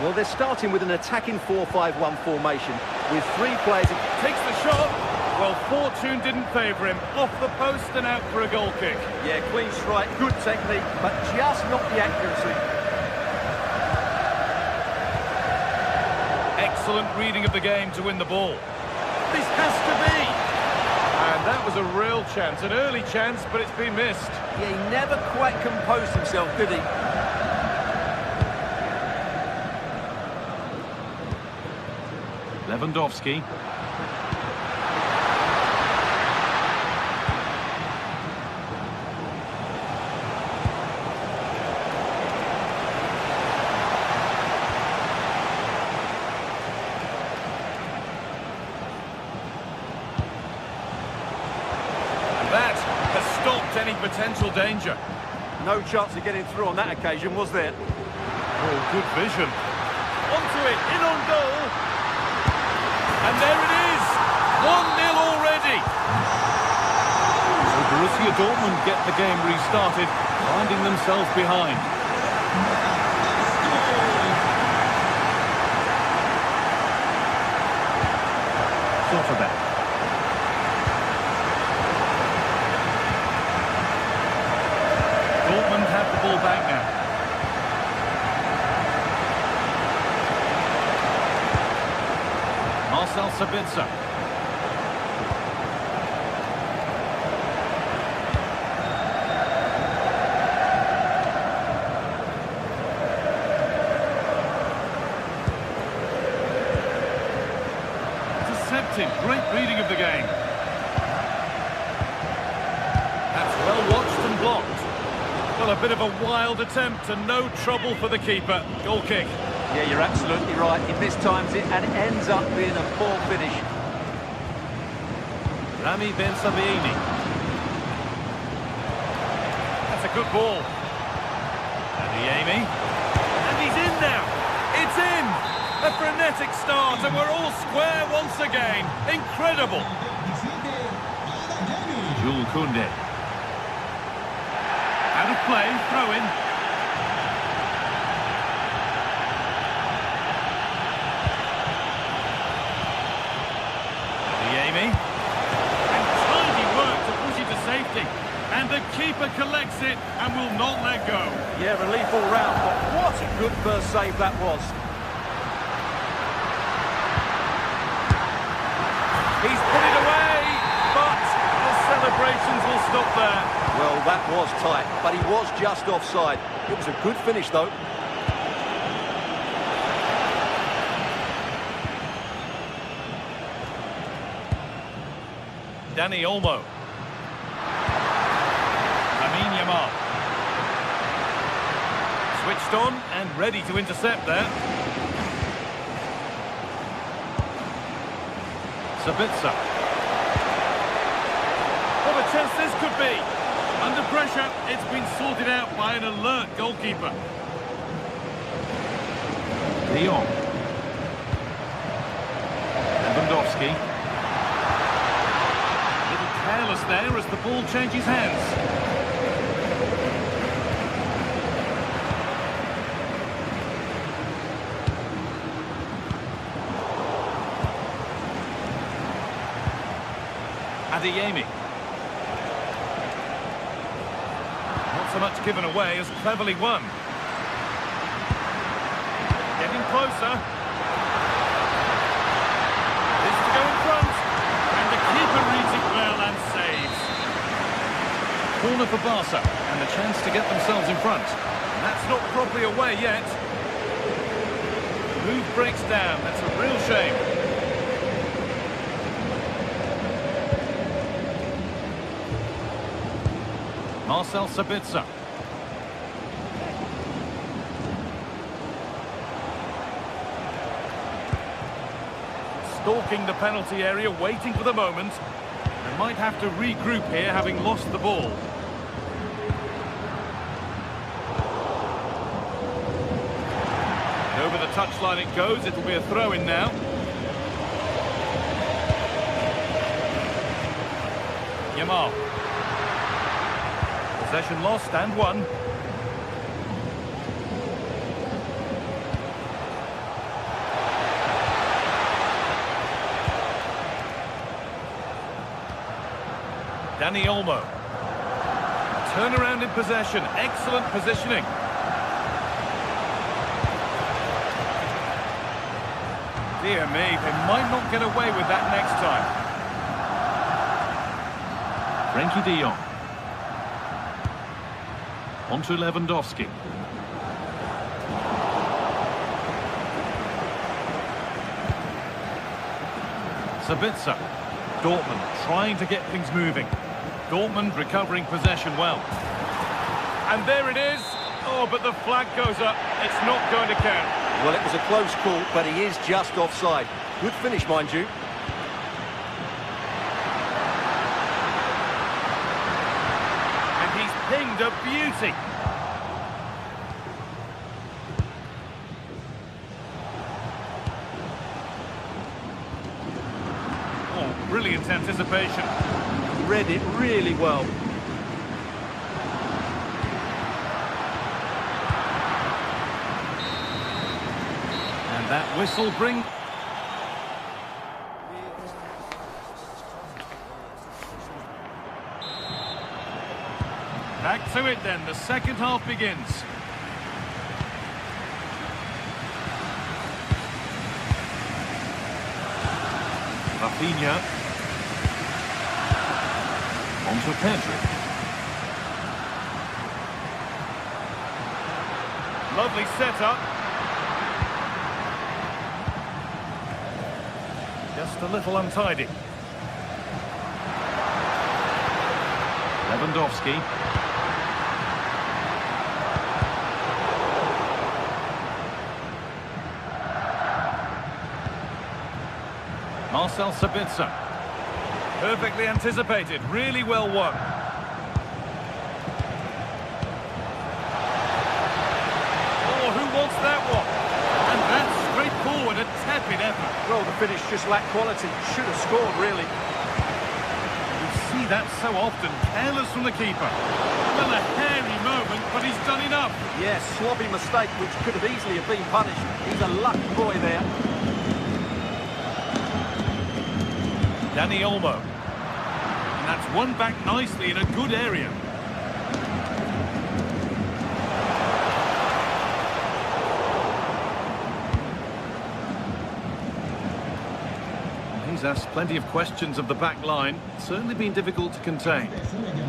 Well, they're starting with an attacking 4-5-1 formation with three players. Takes the shot. Well, fortune didn't favour him. Off the post and out for a goal kick. Yeah, clean strike, good technique, but just not the accuracy. Excellent reading of the game to win the ball. This has to be. And that was a real chance, an early chance, but it's been missed. Yeah, he never quite composed himself, did he? Lewandowski. That has stopped any potential danger. No chance of getting through on that occasion, was there? Oh, good vision. Onto it, in on goal. And there it is. 1-0 already. So Borussia Dortmund get the game restarted, finding themselves behind. Back. Dortmund have the ball back now. Marcel Sabitzer. Great reading of the game. That's well watched and blocked. Well, a bit of a wild attempt and no trouble for the keeper. Goal kick. Yeah, you're absolutely right. He mistimes it and it ends up being a poor finish. Rami Ben Sabieni. That's a good ball. Adeyemi. And he's in now. It's in. A frenetic start, and we're all square once again. Incredible. Jules Koundé. Out of play, throw in. Adeyemi. And tidy work to push it to safety. And the keeper collects it and will not let go. Yeah, relief all round, but what a good first save that was. He's put it away, but the celebrations will stop there. Well, that was tight, but he was just offside. It was a good finish, though. Dani Olmo. Lamine Yamal. Switched on and ready to intercept there. Sabitzer. What a chance this could be. Under pressure, it's been sorted out by an alert goalkeeper. De Jong. Lewandowski. A little careless there as the ball changes hands. Adeyemi. Not so much given away as cleverly won. Getting closer. This to go in front. And the keeper reads it well and saves. Corner for Barca, and the chance to get themselves in front. That's not properly away yet. The move breaks down. That's a real shame. Marcel Sabitzer. Stalking the penalty area, waiting for the moment. They might have to regroup here, having lost the ball. And over the touchline it goes. It'll be a throw-in now. Yamal. Possession lost and won. Dani Olmo. Turnaround in possession. Excellent positioning. Dear me, they might not get away with that next time. Frenkie de Jong. On to Lewandowski. Sabitzer. Dortmund trying to get things moving. Dortmund recovering possession well. And there it is. Oh, but the flag goes up. It's not going to count. Well, it was a close call, but he is just offside. Good finish, mind you. And he's pinged a beauty. Oh, brilliant anticipation. Read it really well. And that whistle brings... Back to it then, the second half begins. Rafinha. On to Pedri. Lovely setup. Just a little untidy. Lewandowski. Marcel Sabitzer. Perfectly anticipated, really well won. Oh, who wants that one? And that's straightforward, a tepid effort. Well, the finish just lacked quality. Should have scored, really. You see that so often, careless from the keeper. Well, a hairy moment, but he's done enough. Yes, sloppy mistake, which could have easily have been punished. He's a lucky boy there. Dani Olmo. And that's won back nicely in a good area. He's asked plenty of questions of the back line. It's certainly been difficult to contain.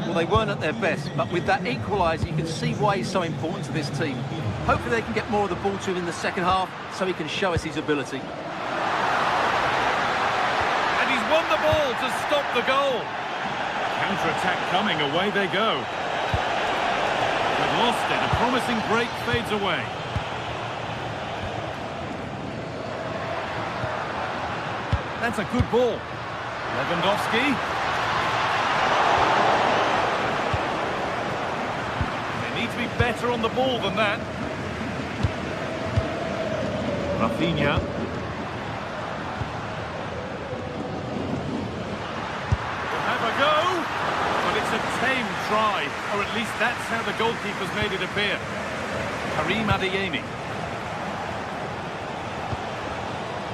Well, they weren't at their best, but with that equaliser, you can see why he's so important to this team. Hopefully they can get more of the ball to him in the second half so he can show us his ability. Won the ball to stop the goal. Counter-attack coming, away they go. They've lost it, a promising break fades away. That's a good ball. Lewandowski. They need to be better on the ball than that. Rafinha. Tame try, or at least that's how the goalkeeper's made it appear. Karim Adeyemi.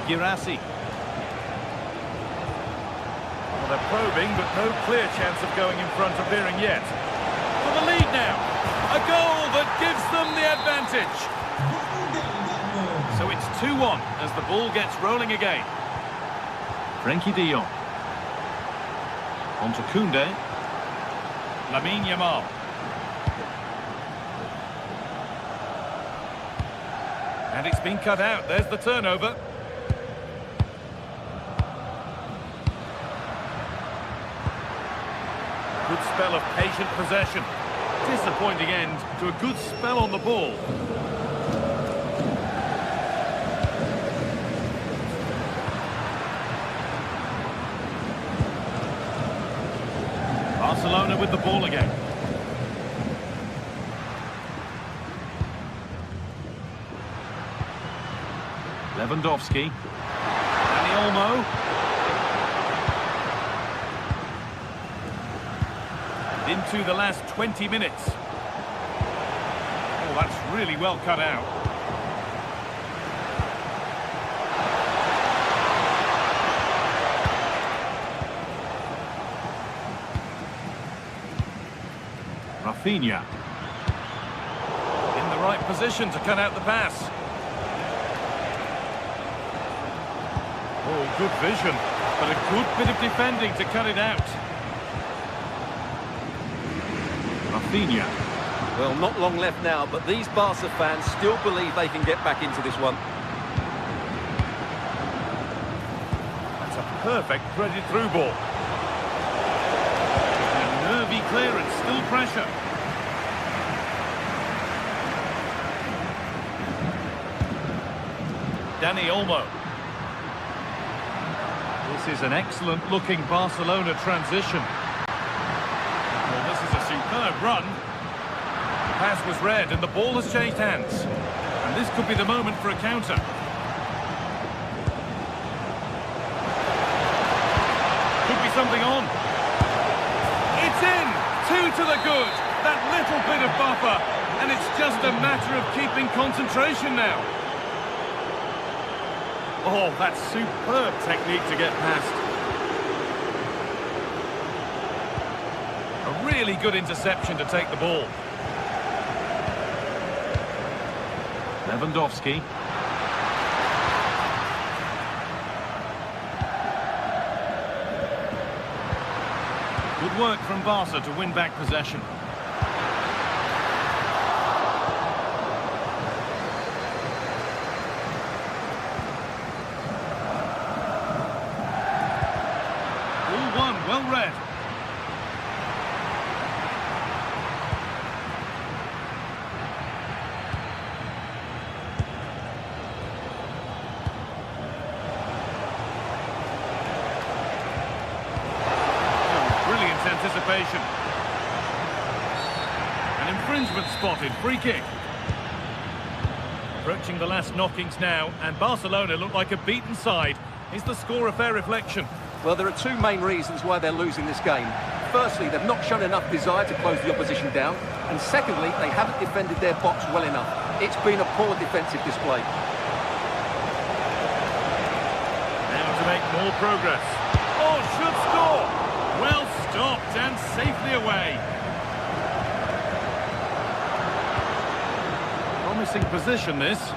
Girassi. Well, they're probing, but no clear chance of going in front appearing yet. For the lead now. A goal that gives them the advantage. So it's 2-1 as the ball gets rolling again. Frenkie de Jong. On to Koundé. Lamine Yamal. And it's been cut out. There's the turnover. Good spell of patient possession. Disappointing end to a good spell on the ball. Barcelona with the ball again. Lewandowski. Dani Olmo. Into the last 20 minutes. Oh, that's really well cut out. Rafinha. In the right position to cut out the pass. Oh, good vision, but a good bit of defending to cut it out. Rafinha. Well, not long left now, but these Barca fans still believe they can get back into this one. That's a perfect threaded through ball. A nervy clearance, still pressure. Dani Olmo. This is an excellent looking Barcelona transition. Well, this is a superb run. The pass was read and the ball has changed hands. And this could be the moment for a counter. Could be something on. It's in! 2 to the good. That little bit of buffer. And it's just a matter of keeping concentration now. Oh, that's superb technique to get past. A really good interception to take the ball. Lewandowski. Good work from Barca to win back possession. Well read. Oh, brilliant anticipation. An infringement spotted. Free kick. Approaching the last knockings now, and Barcelona look like a beaten side. Is the score a fair reflection? Well, there are two main reasons why they're losing this game. Firstly, they've not shown enough desire to close the opposition down. And secondly, they haven't defended their box well enough. It's been a poor defensive display. Now to make more progress. Oh, should score! Well stopped and safely away. Promising position, this.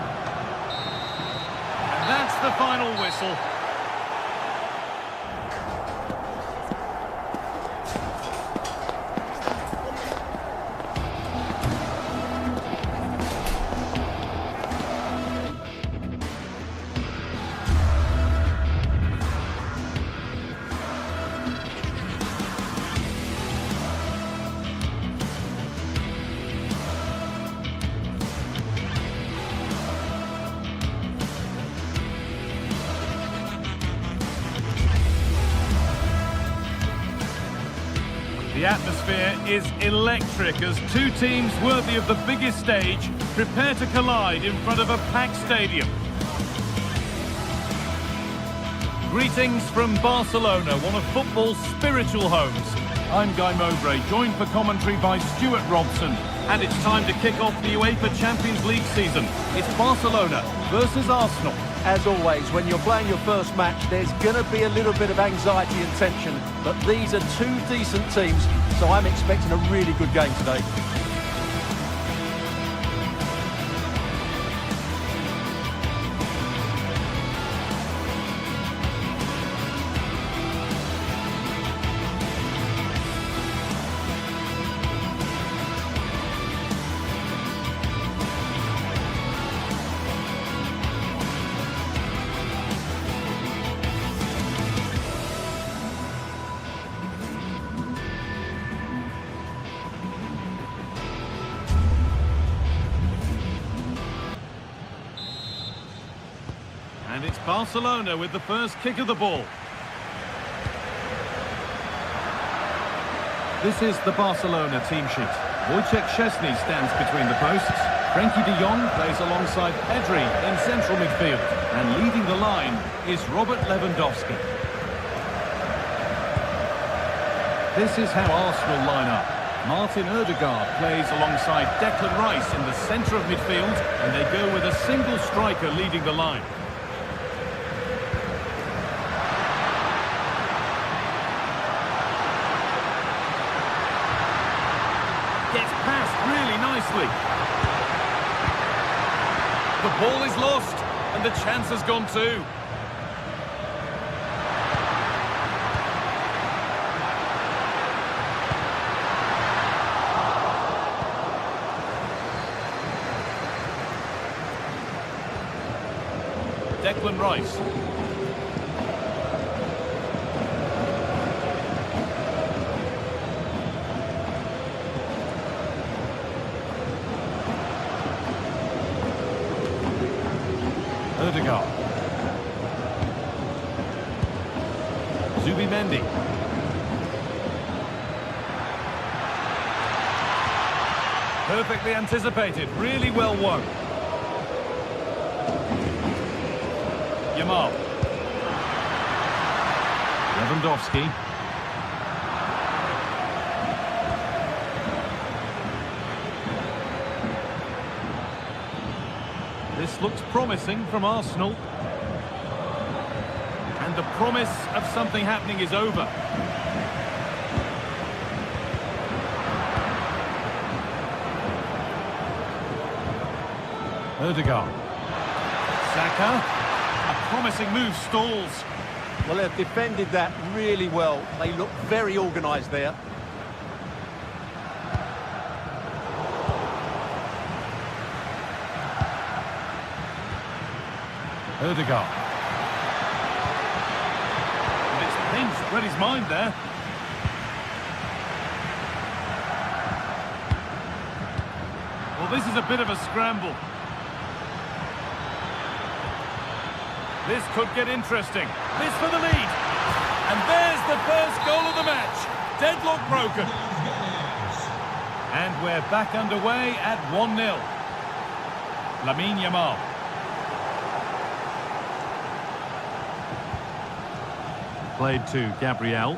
And that's the final whistle. The atmosphere is electric as two teams worthy of the biggest stage prepare to collide in front of a packed stadium. Greetings from Barcelona, one of football's spiritual homes. I'm Guy Mowbray, joined for commentary by Stuart Robson. And it's time to kick off the UEFA Champions League season. It's Barcelona versus Arsenal. As always, when you're playing your first match, there's going to be a little bit of anxiety and tension. But these are two decent teams, so I'm expecting a really good game today. And it's Barcelona with the first kick of the ball. This is the Barcelona team sheet. Wojciech Szczesny stands between the posts. Frenkie de Jong plays alongside Pedri in central midfield. And leading the line is Robert Lewandowski. This is how Arsenal line up. Martin Odegaard plays alongside Declan Rice in the centre of midfield, and they go with a single striker leading the line. Gets passed really nicely. The ball is lost, and the chance has gone too. Declan Rice. Odegaard. Zubimendi. Perfectly anticipated, really well won. Yamal. Lewandowski. This looks promising from Arsenal. And the promise of something happening is over. Odegaard. Saka. A promising move stalls. Well, they've defended that really well. They look very organised there. Odegaard. And it's pinched, read his mind there. Well, this is a bit of a scramble. This could get interesting. This for the lead. And there's the first goal of the match. Deadlock broken. And we're back underway at 1-0. Lamine Yamal. Played to Gabriel.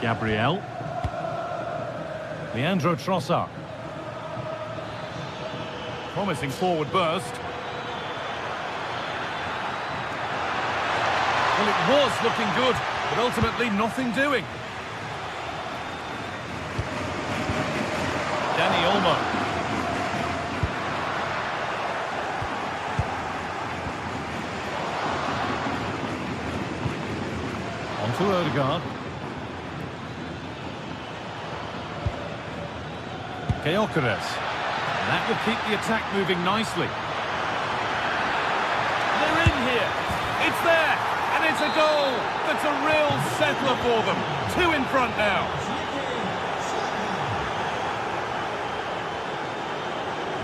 Gabriel. Leandro Trossard. Promising forward burst. Well, it was looking good, but ultimately nothing doing. Dani Olmo. On to Odegaard. Gyökeres. That will keep the attack moving nicely. They're in here. It's there. And it's a goal that's a real settler for them. 2 in front now.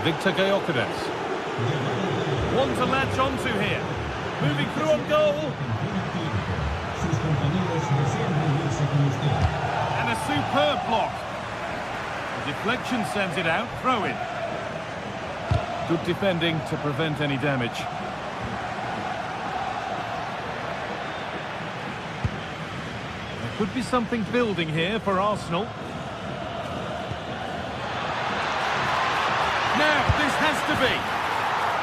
Victor Gyökeres. One to latch onto here. Moving through on goal. And a superb block. The deflection sends it out. Throw in. Good defending to prevent any damage. Could be something building here for Arsenal. Now, this has to be.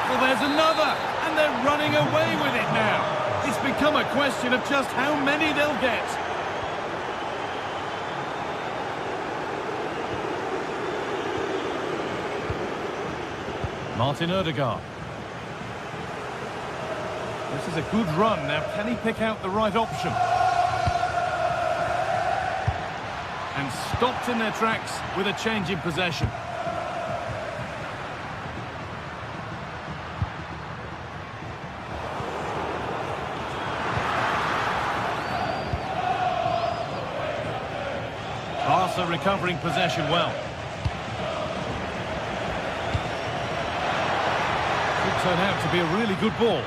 Well, there's another, and they're running away with it now. It's become a question of just how many they'll get. Martin Odegaard. This is a good run. Now, can he pick out the right option? And stopped in their tracks with a change in possession. Barca recovering possession well. Good turn out to be a really good ball.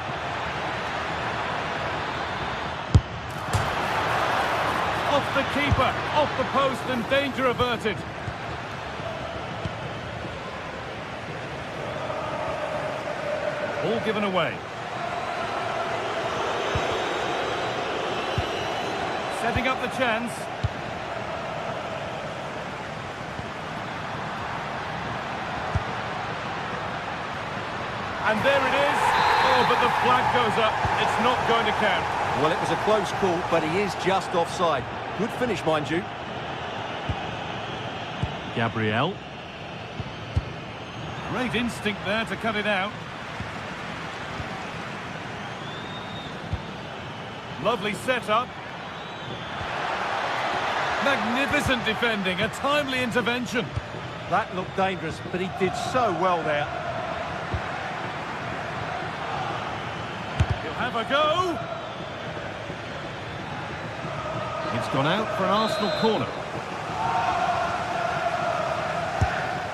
Off the keeper, off the post, and danger averted. Ball given away. Setting up the chance. And there it is. Oh, but the flag goes up. It's not going to count. Well, it was a close call, but he is just offside. Good finish, mind you. Gabriel. Great instinct there to cut it out. Lovely setup. Magnificent defending, a timely intervention. That looked dangerous, but he did so well there. He'll have a go. It's gone out for an Arsenal corner.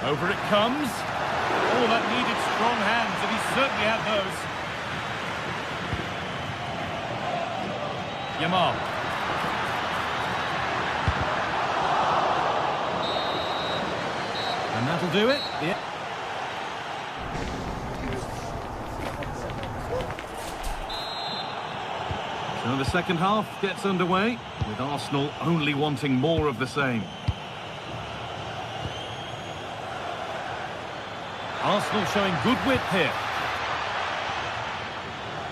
Over it comes. Oh, that needed strong hands, and he certainly had those. Yamal. And that'll do it. Yeah. So the second half gets underway, with Arsenal only wanting more of the same. Arsenal showing good width here.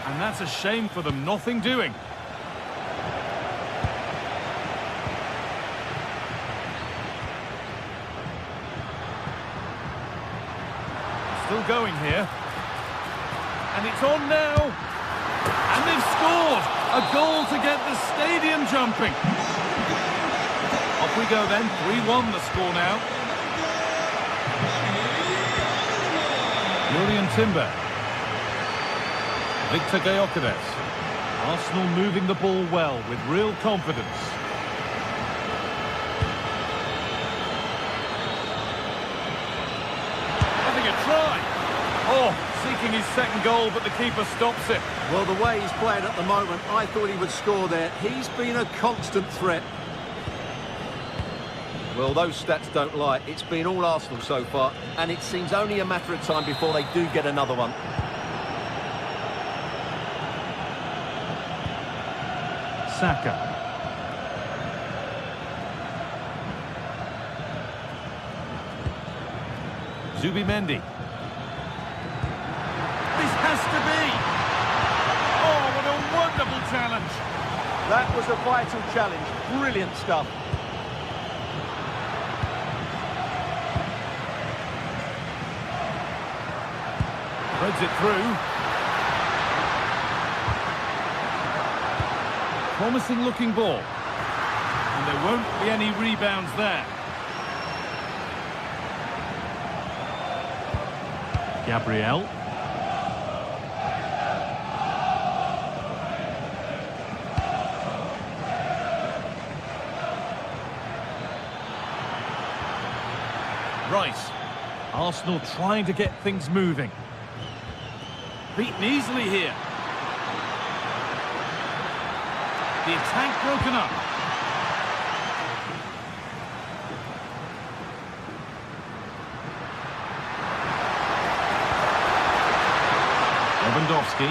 And that's a shame for them, nothing doing. Still going here. And it's on now. And they've scored! A goal to get the stadium jumping. Off we go then. 3-1 the score now. Julian Timber. Victor Gyökeres. Arsenal moving the ball well with real confidence. Having a try. Oh, seeking his second goal, but the keeper stops it. Well, the way he's playing at the moment, I thought he would score there. He's been a constant threat. Well, those stats don't lie. It's been all Arsenal so far, and it seems only a matter of time before they do get another one. Saka. Zubimendi. This has to be. Oh, what a wonderful challenge. That was a vital challenge. Brilliant stuff. Threads it through. Promising looking ball. And there won't be any rebounds there. Gabriel. Rice. Arsenal trying to get things moving. Beaten easily here. The attack broken up. Lewandowski.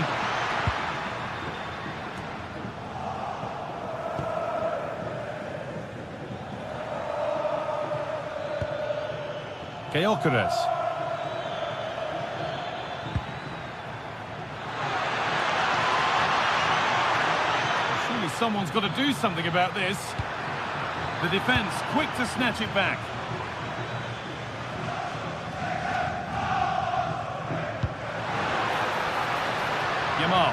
Gyökeres. Surely someone's got to do something about this. The defence quick to snatch it back. Yamal.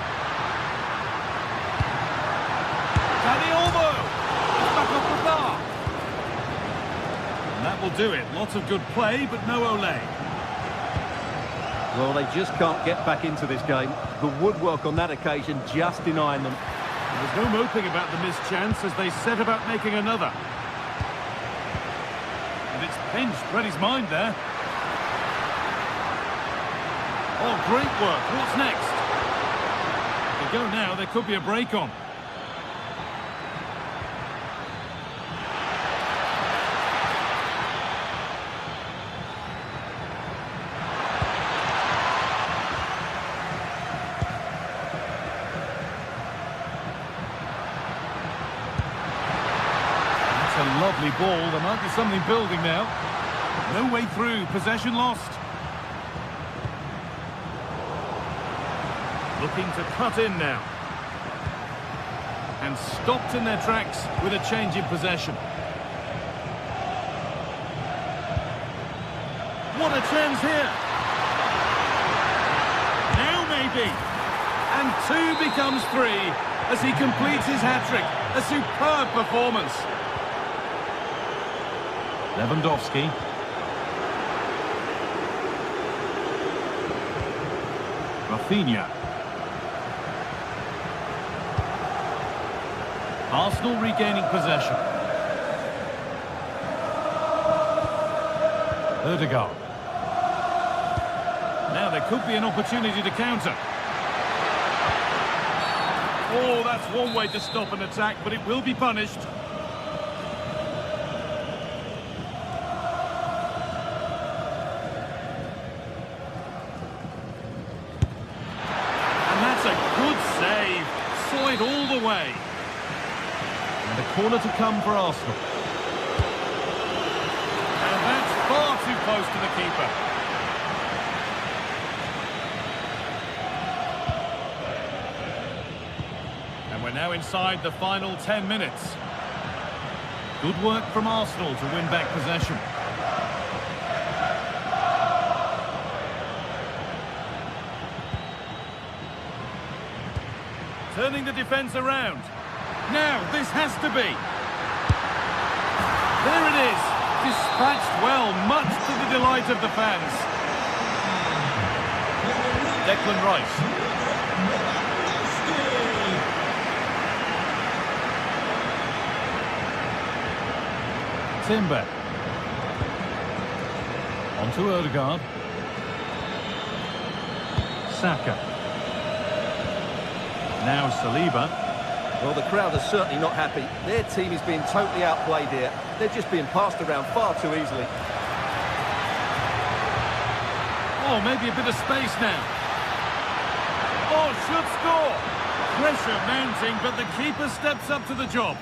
Danny Olmo. It's back off the bar. And that will do it. Lots of good play, but no Ole. Well, they just can't get back into this game. The woodwork on that occasion just denying them. There's no moping about the missed chance as they set about making another. And it's pinched Reddy's mind there. Oh, great work. What's next? They go now, there could be a break on. That's a lovely ball. There might be something building now. No way through. Possession lost. Looking to cut in now. And stopped in their tracks with a change in possession. What a chance here. Now maybe. And 2 becomes 3 as he completes his hat-trick. A superb performance. Lewandowski. Rafinha. Arsenal regaining possession. Ødegaard. Now there could be an opportunity to counter. Oh, that's one way to stop an attack, but it will be punished. And that's a good save. Saw it all the way. And a corner to come for Arsenal. And that's far too close to the keeper. And we're now inside the final 10 minutes. Good work from Arsenal to win back possession. Turning the defence around. Now, this has to be. There it is. Dispatched well, much to the delight of the fans. Declan Rice. Timber. On to Ødegaard. Saka. Now Saliba. Well, the crowd are certainly not happy. Their team is being totally outplayed here. They're just being passed around far too easily. Oh, maybe a bit of space now. Oh, should score. Pressure mounting, but the keeper steps up to the job.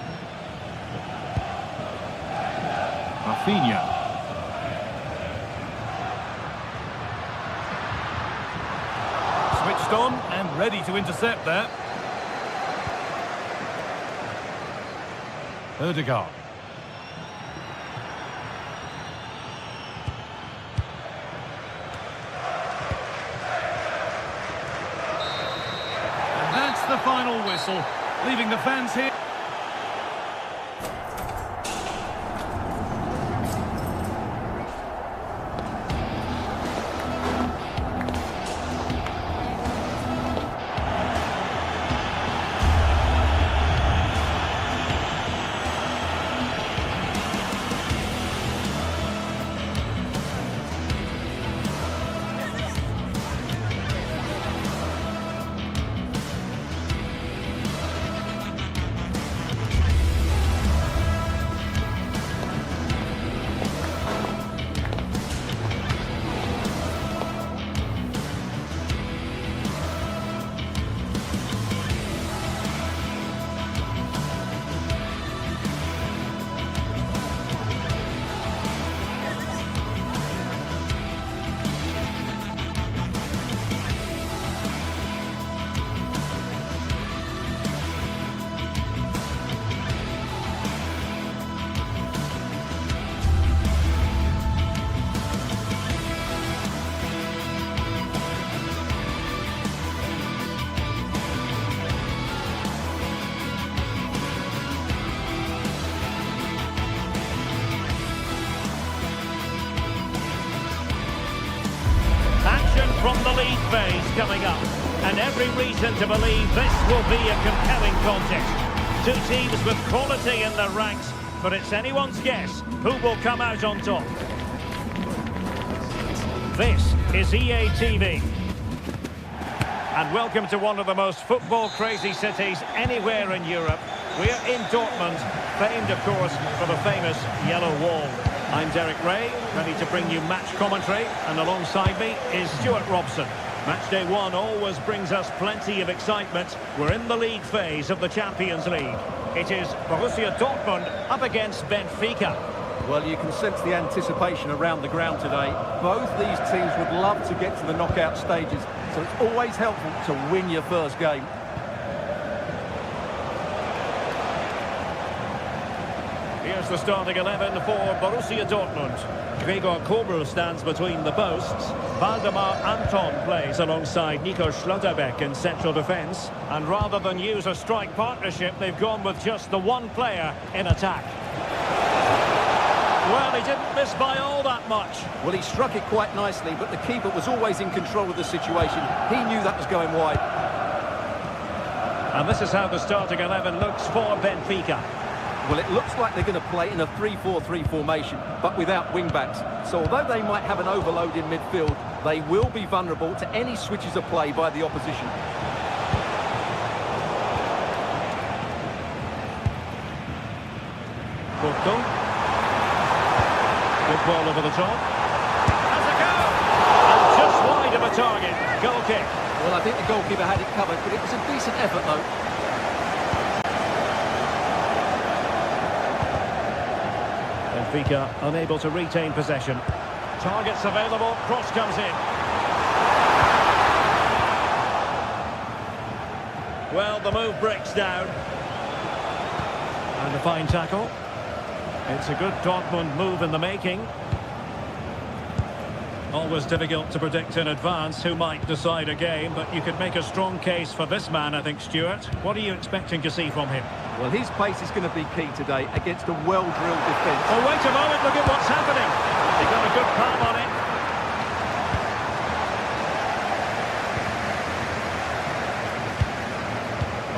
Rafinha. Switched on and ready to intercept there. Ødegaard. And that's the final whistle, leaving the fans here. From the league phase coming up, and every reason to believe this will be a compelling contest. Two teams with quality in their ranks, but it's anyone's guess who will come out on top. This is EA TV. And welcome to one of the most football-crazy cities anywhere in Europe. We're in Dortmund, famed, of course, for the famous Yellow Wall. I'm Derek Ray, ready to bring you match commentary, and alongside me is Stuart Robson. Match day one always brings us plenty of excitement. We're in the league phase of the Champions League. It is Borussia Dortmund up against Benfica. Well, you can sense the anticipation around the ground today. Both these teams would love to get to the knockout stages, so it's always helpful to win your first game. Here's the starting 11 for Borussia Dortmund. Gregor Kobel stands between the posts. Waldemar Anton plays alongside Nico Schlotterbeck in central defence. And rather than use a strike partnership, they've gone with just the one player in attack. Well, he didn't miss by all that much. Well, he struck it quite nicely, but the keeper was always in control of the situation. He knew that was going wide. And this is how the starting 11 looks for Benfica. Well, it looks like they're going to play in a 3-4-3 formation, but without wing-backs. So although they might have an overload in midfield, they will be vulnerable to any switches of play by the opposition. Porto. Good ball over the top. Has a go! And just wide of a target. Goal kick. Well, I think the goalkeeper had it covered, but it was a decent effort, though. Benfica unable to retain possession. Targets available, cross comes in. Well, the move breaks down. And a fine tackle. It's a good Dortmund move in the making. Always difficult to predict in advance who might decide a game, but you could make a strong case for this man, I think, Stuart. What are you expecting to see from him? Well, his pace is going to be key today against a well-drilled defence. Oh, wait a moment, look at what's happening. He got a good palm on it.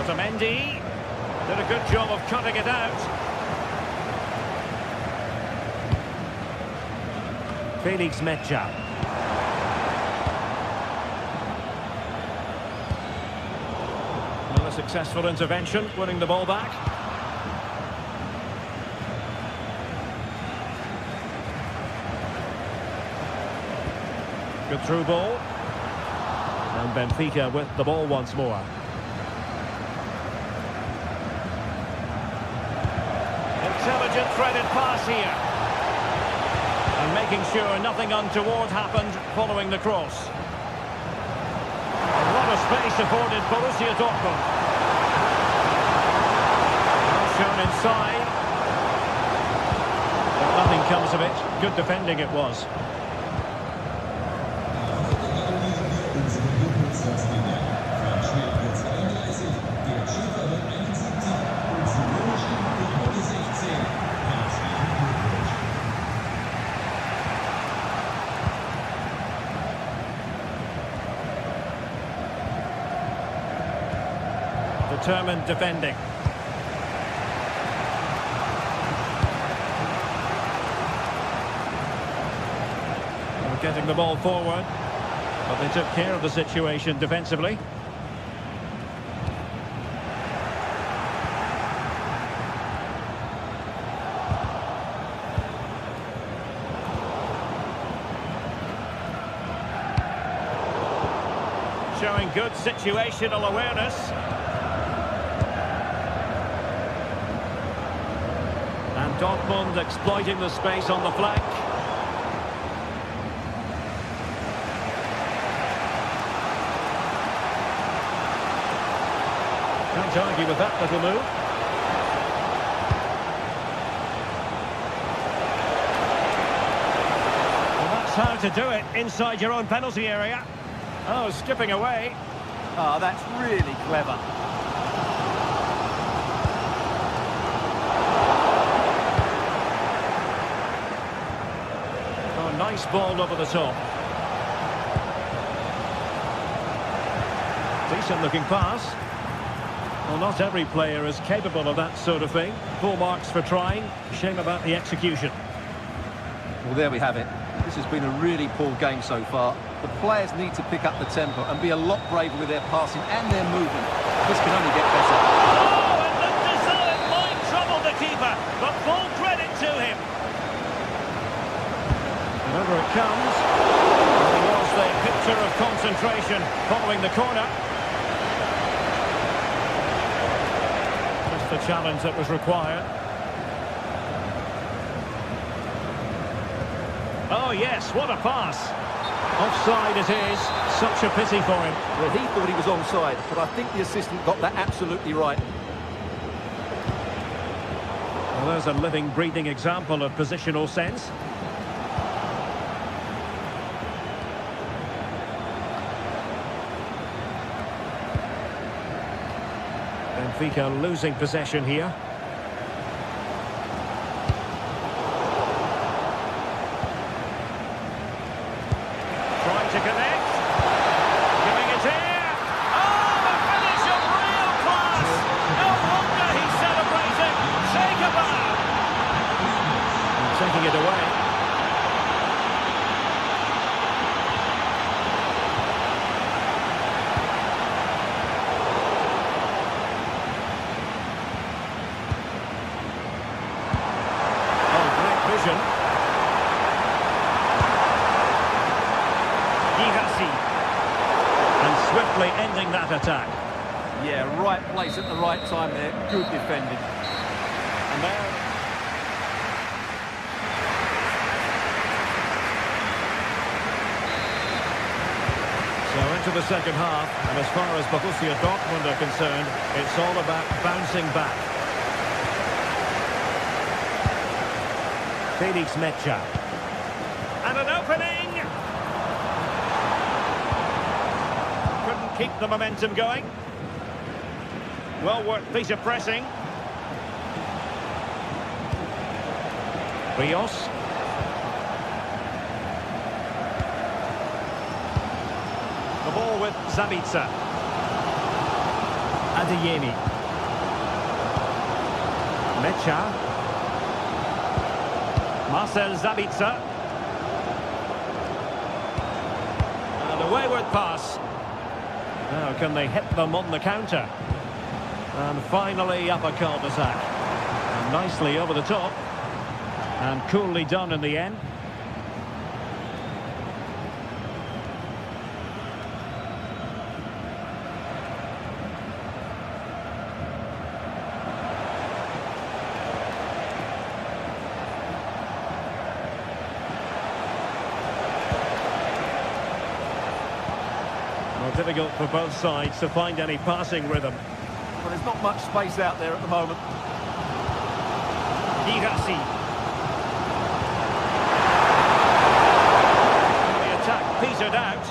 Otamendi did a good job of cutting it out. Felix Mecha. Another successful intervention, winning the ball back. Good through ball. And Benfica with the ball once more. Intelligent threaded pass here. And making sure nothing untoward happened following the cross. A lot of space afforded Borussia Dortmund. Well shown inside. But nothing comes of it. Good defending it was. Determined defending. We're getting the ball forward, but they took care of the situation defensively. Showing good situational awareness. Dortmund exploiting the space on the flank. Can't argue with that little move. Well, that's how to do it inside your own penalty area. Oh, skipping away. Oh, that's really clever. Nice ball over the top. Decent looking pass. Well, not every player is capable of that sort of thing. Full marks for trying. Shame about the execution. Well, there we have it. This has been a really poor game so far. The players need to pick up the tempo and be a lot braver with their passing and their movement. This can only get better. Oh, and looked as though it might trouble the keeper, but full credit to him. And over it comes. It was the picture of concentration following the corner. Just the challenge that was required. Oh yes, what a pass. Offside it is. Such a pity for him. Well, he thought he was onside, but I think the assistant got that absolutely right. Well, there's a living, breathing example of positional sense. Benfica losing possession here. Trying to connect. Giving it here. Oh, the finish of real class. No wonder he's celebrating. Take a bow. And taking it away. Oh, great vision. And swiftly ending that attack. Yeah, right place at the right time there. Good defending. And there... So into the second half, and as far as Borussia Dortmund are concerned, it's all about bouncing back. Felix Mecha. And an opening! Keep the momentum going. Well worked piece of pressing. Rios. The ball with Zabitzer. Adeyemi. Mecha. Marcel Zabitzer. And a wayward pass. Now, can they hit them on the counter? And finally, up a cul-de-sac. And nicely over the top. And coolly done in the end. Difficult for both sides to find any passing rhythm. Well, there's not much space out there at the moment. Girassi. The attack petered out.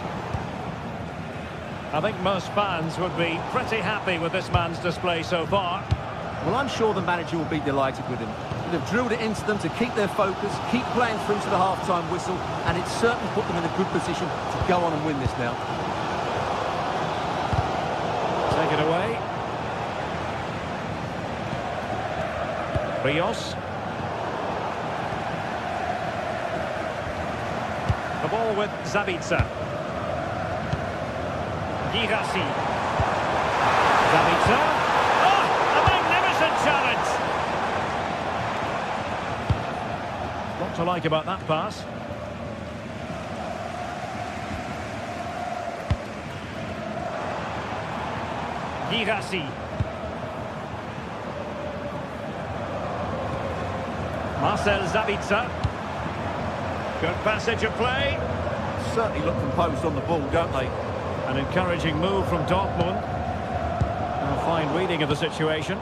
I think most fans would be pretty happy with this man's display so far. Well, I'm sure the manager will be delighted with him. They've drilled it into them to keep their focus, keep playing through to the half-time whistle, and it's certainly put them in a good position to go on and win this now. Take it away. Rios. The ball with Zabitzer. Girassi. Zabitzer. Oh, a magnificent challenge. What to like about that pass? Girassi. Marcel Zabitzer. Good passage of play. Certainly look composed on the ball, don't they? An encouraging move from Dortmund. A fine reading of the situation.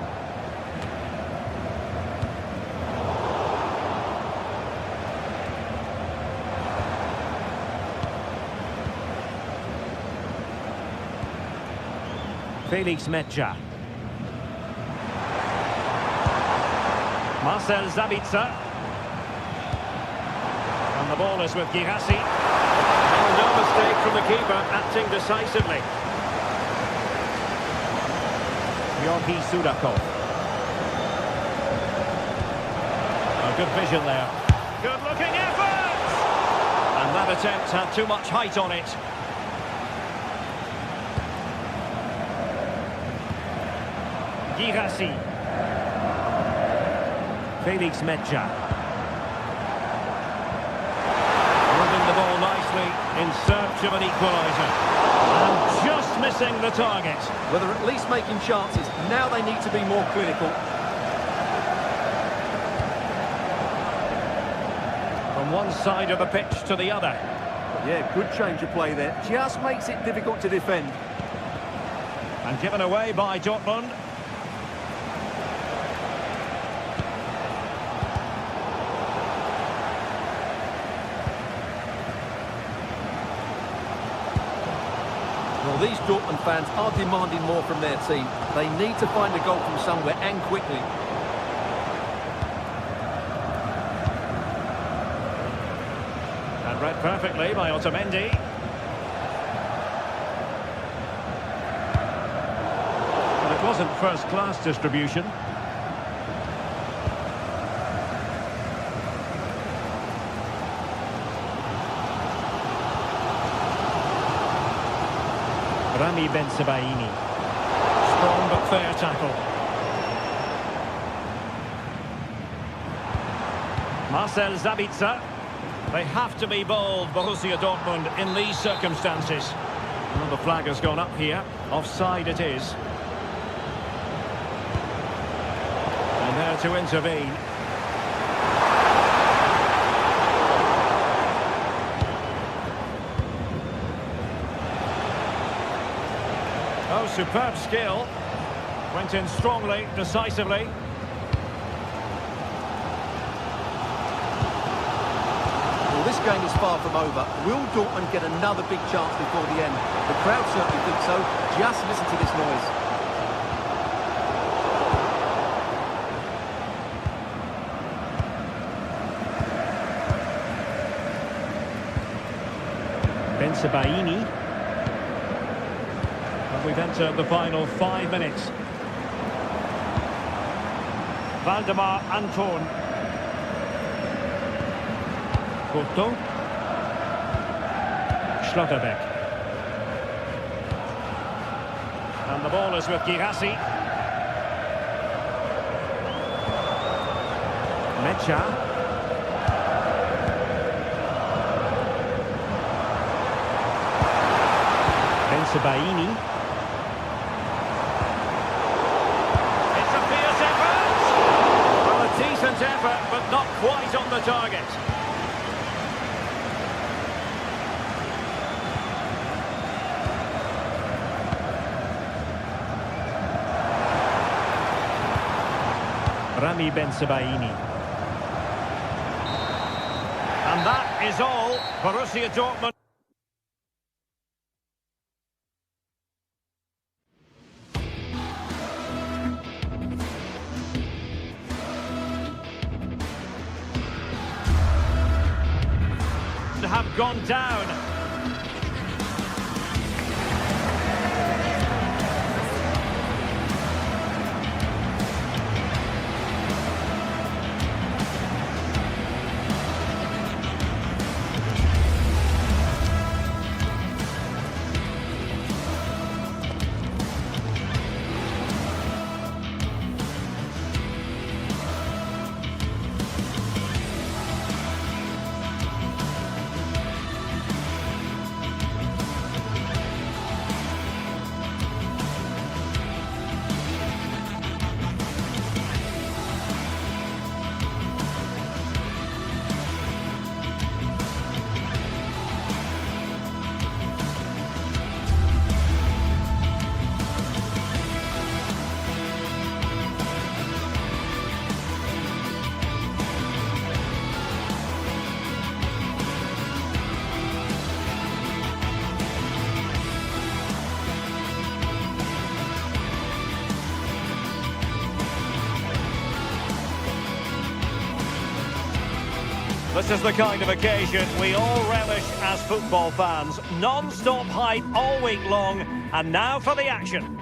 Felix Mecha. Marcel Zabitzer. And the ball is with Girassi. And no mistake from the keeper, acting decisively. Georgi Sudakov. A good vision there. Good looking effort! And That attempt had too much height on it. Girassi. Felix Mecha. Moving the ball nicely in search of an equaliser. And just missing the target. Well, they're at least making chances. Now they need to be more clinical. From one side of the pitch to the other. Yeah, good change of play there. Just makes it difficult to defend. And given away by Dortmund. Well, these Dortmund fans are demanding more from their team. They need to find a goal from somewhere and quickly. And read perfectly by Otamendi. But it wasn't first-class distribution. Rami Ben-Sebaini. Strong but fair tackle. Marcel Sabitzer. They have to be bold, Borussia Dortmund, in these circumstances. Well, the flag has gone up here. Offside it is. And there to intervene. Oh, superb skill. Went in strongly, decisively. Well, this game is far from over. Will Dortmund get another big chance before the end? The crowd certainly think so. Just listen to this noise. Ben-Sebaini. We've entered the final 5 minutes. Valdemar Anton. Porto. Schlotterbeck. And the ball is with Girassi. Mecha. Ben-Sebaini. Decent effort, but not quite on the target. Rami Ben-Sebaini. And that is all. Borussia Dortmund. Have gone down. This is the kind of occasion we all relish as football fans. Non-stop hype all week long, and now for the action.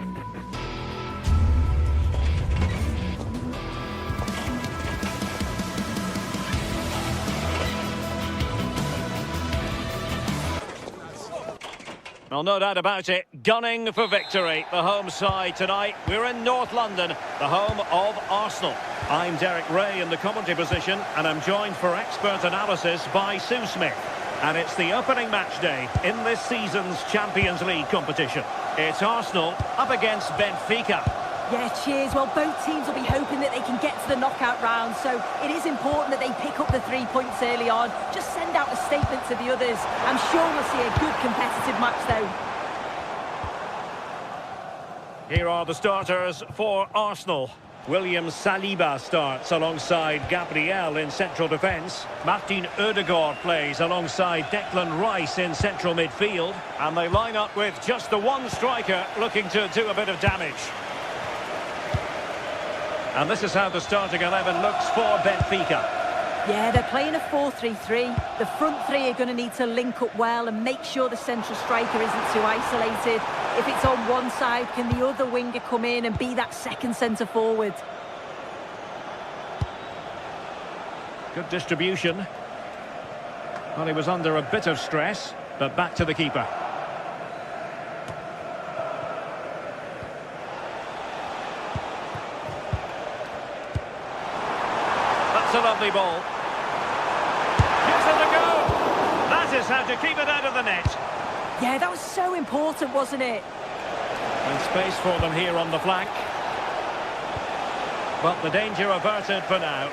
Well, no doubt about it, gunning for victory. The home side tonight. We're in North London, the home of Arsenal. I'm Derek Ray in the commentary position, and I'm joined for expert analysis by Sue Smith. And it's the opening match day in this season's Champions League competition. It's Arsenal up against Benfica. Yeah, cheers. Well, both teams will be hoping that they can get to the knockout round, so it is important that they pick up the 3 points early on. Just send out a statement to the others. I'm sure we'll see a good competitive match, though. Here are the starters for Arsenal. William Saliba starts alongside Gabriel in central defence. Martin Odegaard plays alongside Declan Rice in central midfield. And they line up with just the one striker looking to do a bit of damage. And this is how the starting 11 looks for Benfica. Yeah, they're playing a 4-3-3. The front three are going to need to link up well and make sure the central striker isn't too isolated. If it's on one side, can the other winger come in and be that second centre forward? Good distribution. Well, he was under a bit of stress, but back to the keeper. That's a lovely ball. Gives it a go. That is how to keep it out of the net. Yeah, that was so important, wasn't it? And space for them here on the flank. But the danger averted for now.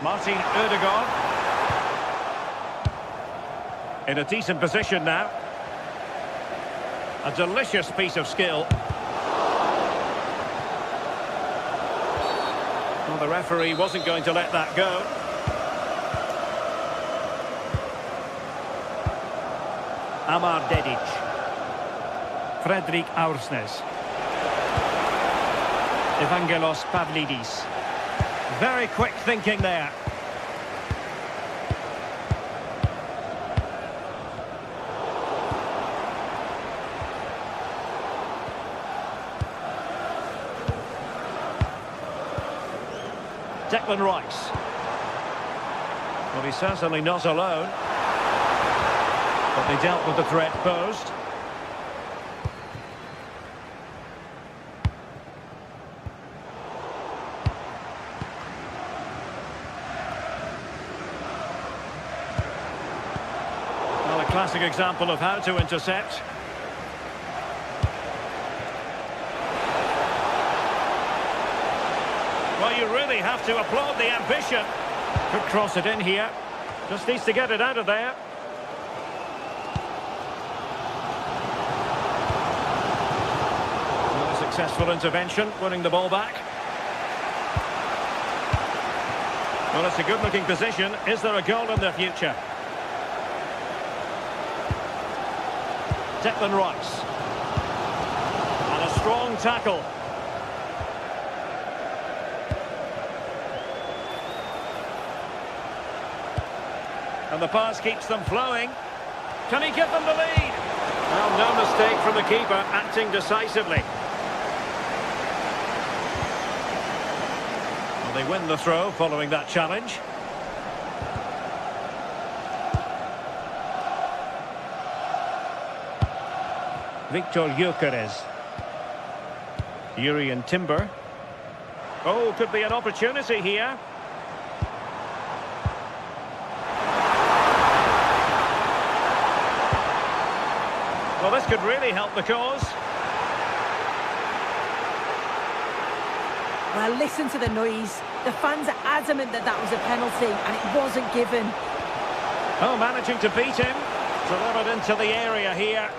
Martin Odegaard. In a decent position now. A delicious piece of skill. Well, the referee wasn't going to let that go. Amar Dedic. Fredrik Aursnes. Evangelos Pavlidis. Very quick thinking there. Declan Rice. Well, he's certainly not alone. But they dealt with the threat posed. Well, a classic example of how to intercept. Well, you really have to applaud the ambition. Could cross it in here. Just needs to get it out of there. Well, a successful intervention, winning the ball back. Well, it's a good-looking position. Is there a goal in the future? Declan Rice. And a strong tackle. And the pass keeps them flowing. Can he give them the lead? Well, no mistake from the keeper, acting decisively. Well, they win the throw following that challenge. Victor Gyökeres. Jurrien Timber. Oh, could be an opportunity here. Well, this could really help the cause. Well, listen to the noise. The fans are adamant that that was a penalty, and it wasn't given. Oh, managing to beat him. Delivered into the area here.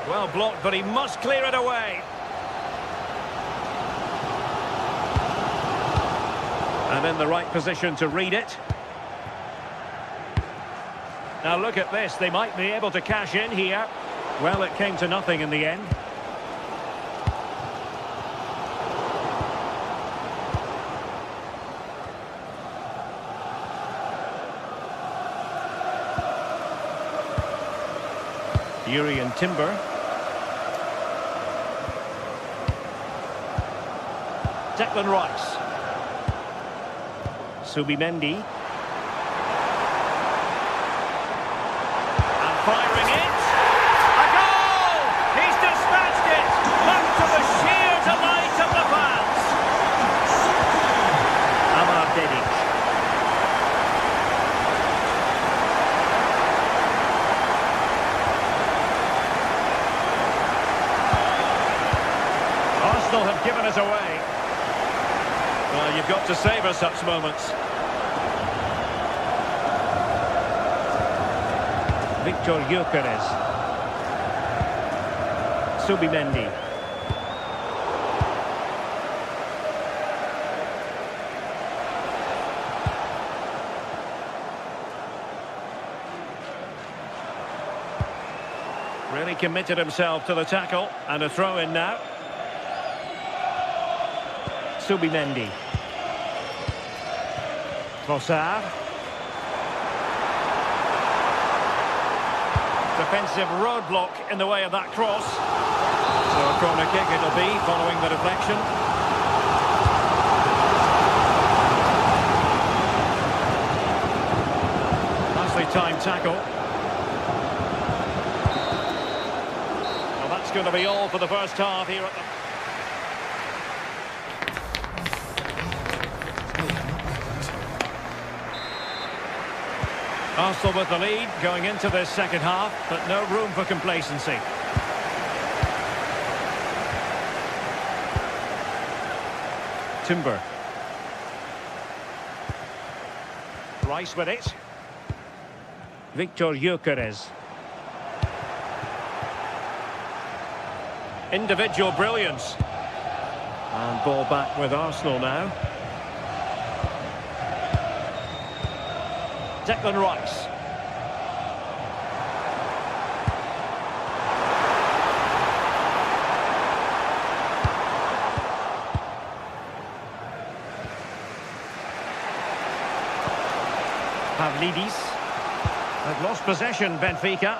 Well blocked, but he must clear it away. And in the right position to read it. Now look at this. They might be able to cash in here. Well, it came to nothing in the end. Jurrien Timber. Declan Rice. Subimendi. And firing it. A goal! He's dispatched it! Much to the sheer delight of the fans. Amar Dedic. Arsenal have given us away. Well, you've got to savour such moments. Victor Gyökeres. Subimendi. Really committed himself to the tackle, and a throw in now. Subimendi. Trossard. Defensive roadblock in the way of that cross. So a corner kick it'll be following the deflection. Nicely timed tackle. Well, that's going to be all for the first half here at the... Arsenal with the lead going into this second half, but no room for complacency. Timber. Rice with it. Victor Gyökeres. Individual brilliance. And ball back with Arsenal now. Declan Rice. Pavlidis. They've lost possession, Benfica.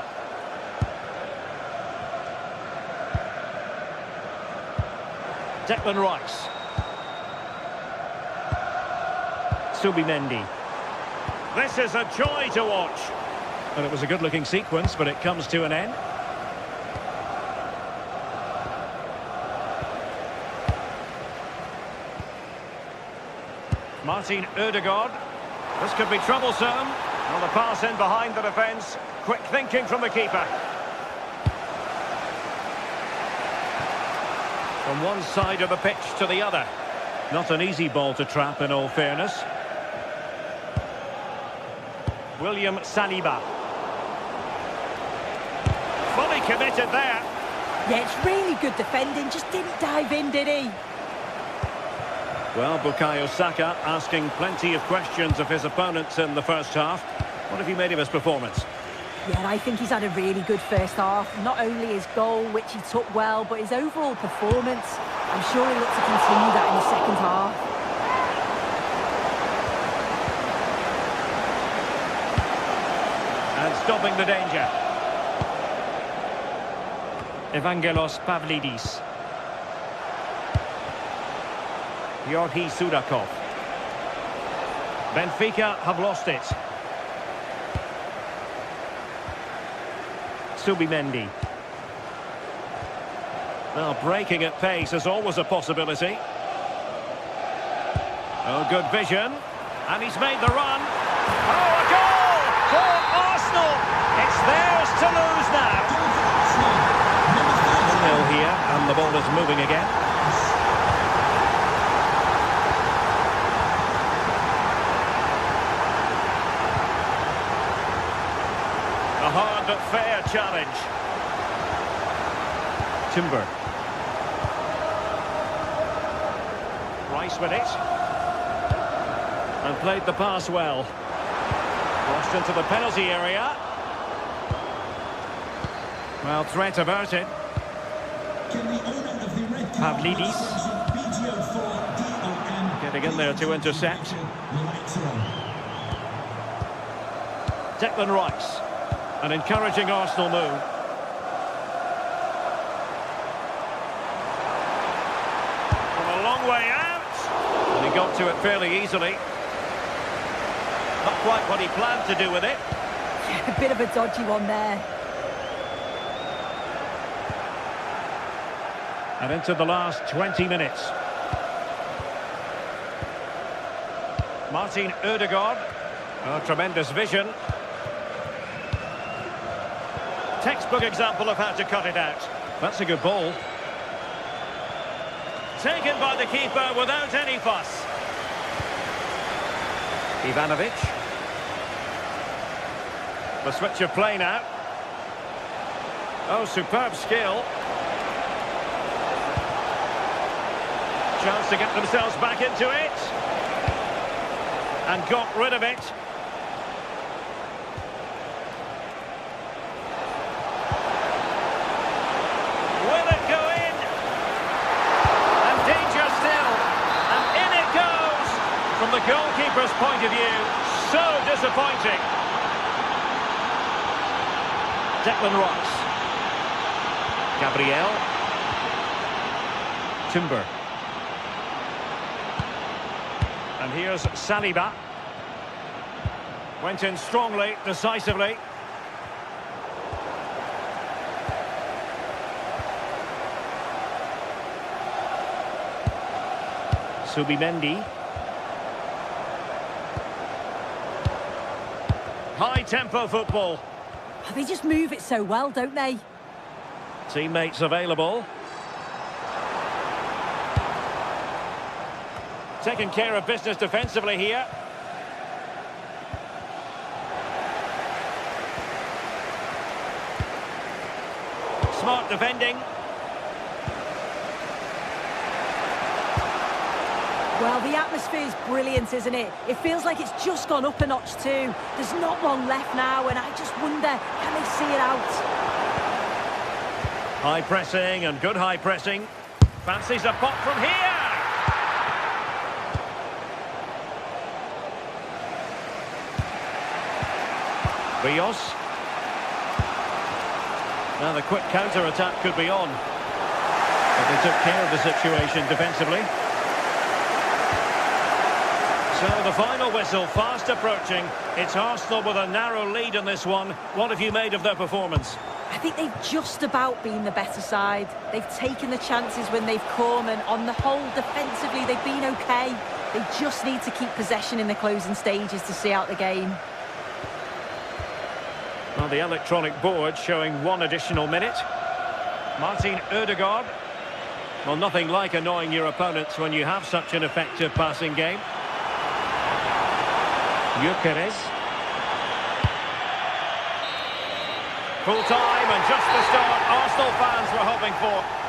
Declan Rice. Subimendi. This is a joy to watch. And it was a good-looking sequence, but it comes to an end. Martin Ødegaard. This could be troublesome. Well, the pass in behind the defence. Quick thinking from the keeper. From one side of the pitch to the other. Not an easy ball to trap, in all fairness. William Saliba. Fully committed there. Yeah, it's really good defending. Just didn't dive in, did he? Well, Bukayo Saka asking plenty of questions of his opponents in the first half. What have you made of his performance? Yeah, I think he's had a really good first half. Not only his goal, which he took well, but his overall performance. I'm sure he'll look to continue that in the second half. And stopping the danger. Evangelos Pavlidis. Georgi Sudakov. Benfica have lost it. Subimendi. Well, breaking at pace is always a possibility. Oh, good vision. And he's made the run. Oh, a goal for Arsenal. It's theirs to lose now. 1-0 here, and the ball is moving again. A hard but fair challenge. Timber. Rice with it. And played the pass well. Crossed into the penalty area. Well, threat averted. Pavlidis. Getting in there to intercept. Declan Rice. An encouraging Arsenal move. From a long way out. And he got to it fairly easily. Not quite what he planned to do with it. A bit of a dodgy one there. And into the last 20 minutes. Martin Ødegaard. Oh, tremendous vision. Textbook example of how to cut it out. That's a good ball. Taken by the keeper without any fuss. Ivanovic. The switch of play now. Oh, superb skill. Chance to get themselves back into it. And got rid of it. Will it go in? And danger still. And in it goes. From the goalkeeper's point of view, so disappointing. Declan Rice. Gabriel. Timber. And here's Saliba. Went in strongly, decisively. Subimendi. High-tempo football. They just move it so well, don't they? Teammates available. Taking care of business defensively here. Smart defending. Well, the atmosphere is brilliant, isn't it? It feels like it's just gone up a notch too. There's not long left now, and I just wonder, can they see it out? High pressing and good high pressing. Fancies a pop from here. Rios. Now the quick counter-attack could be on. But they took care of the situation defensively. So the final whistle fast approaching. It's Arsenal with a narrow lead in this one. What have you made of their performance? I think they've just about been the better side. They've taken the chances when they've come, and on the whole, defensively, they've been okay. They just need to keep possession in the closing stages to see out the game. Well, the electronic board showing one additional minute. Martin Ødegaard. Well, nothing like annoying your opponents when you have such an effective passing game. Gyökeres. Full time and just the start Arsenal fans were hoping for.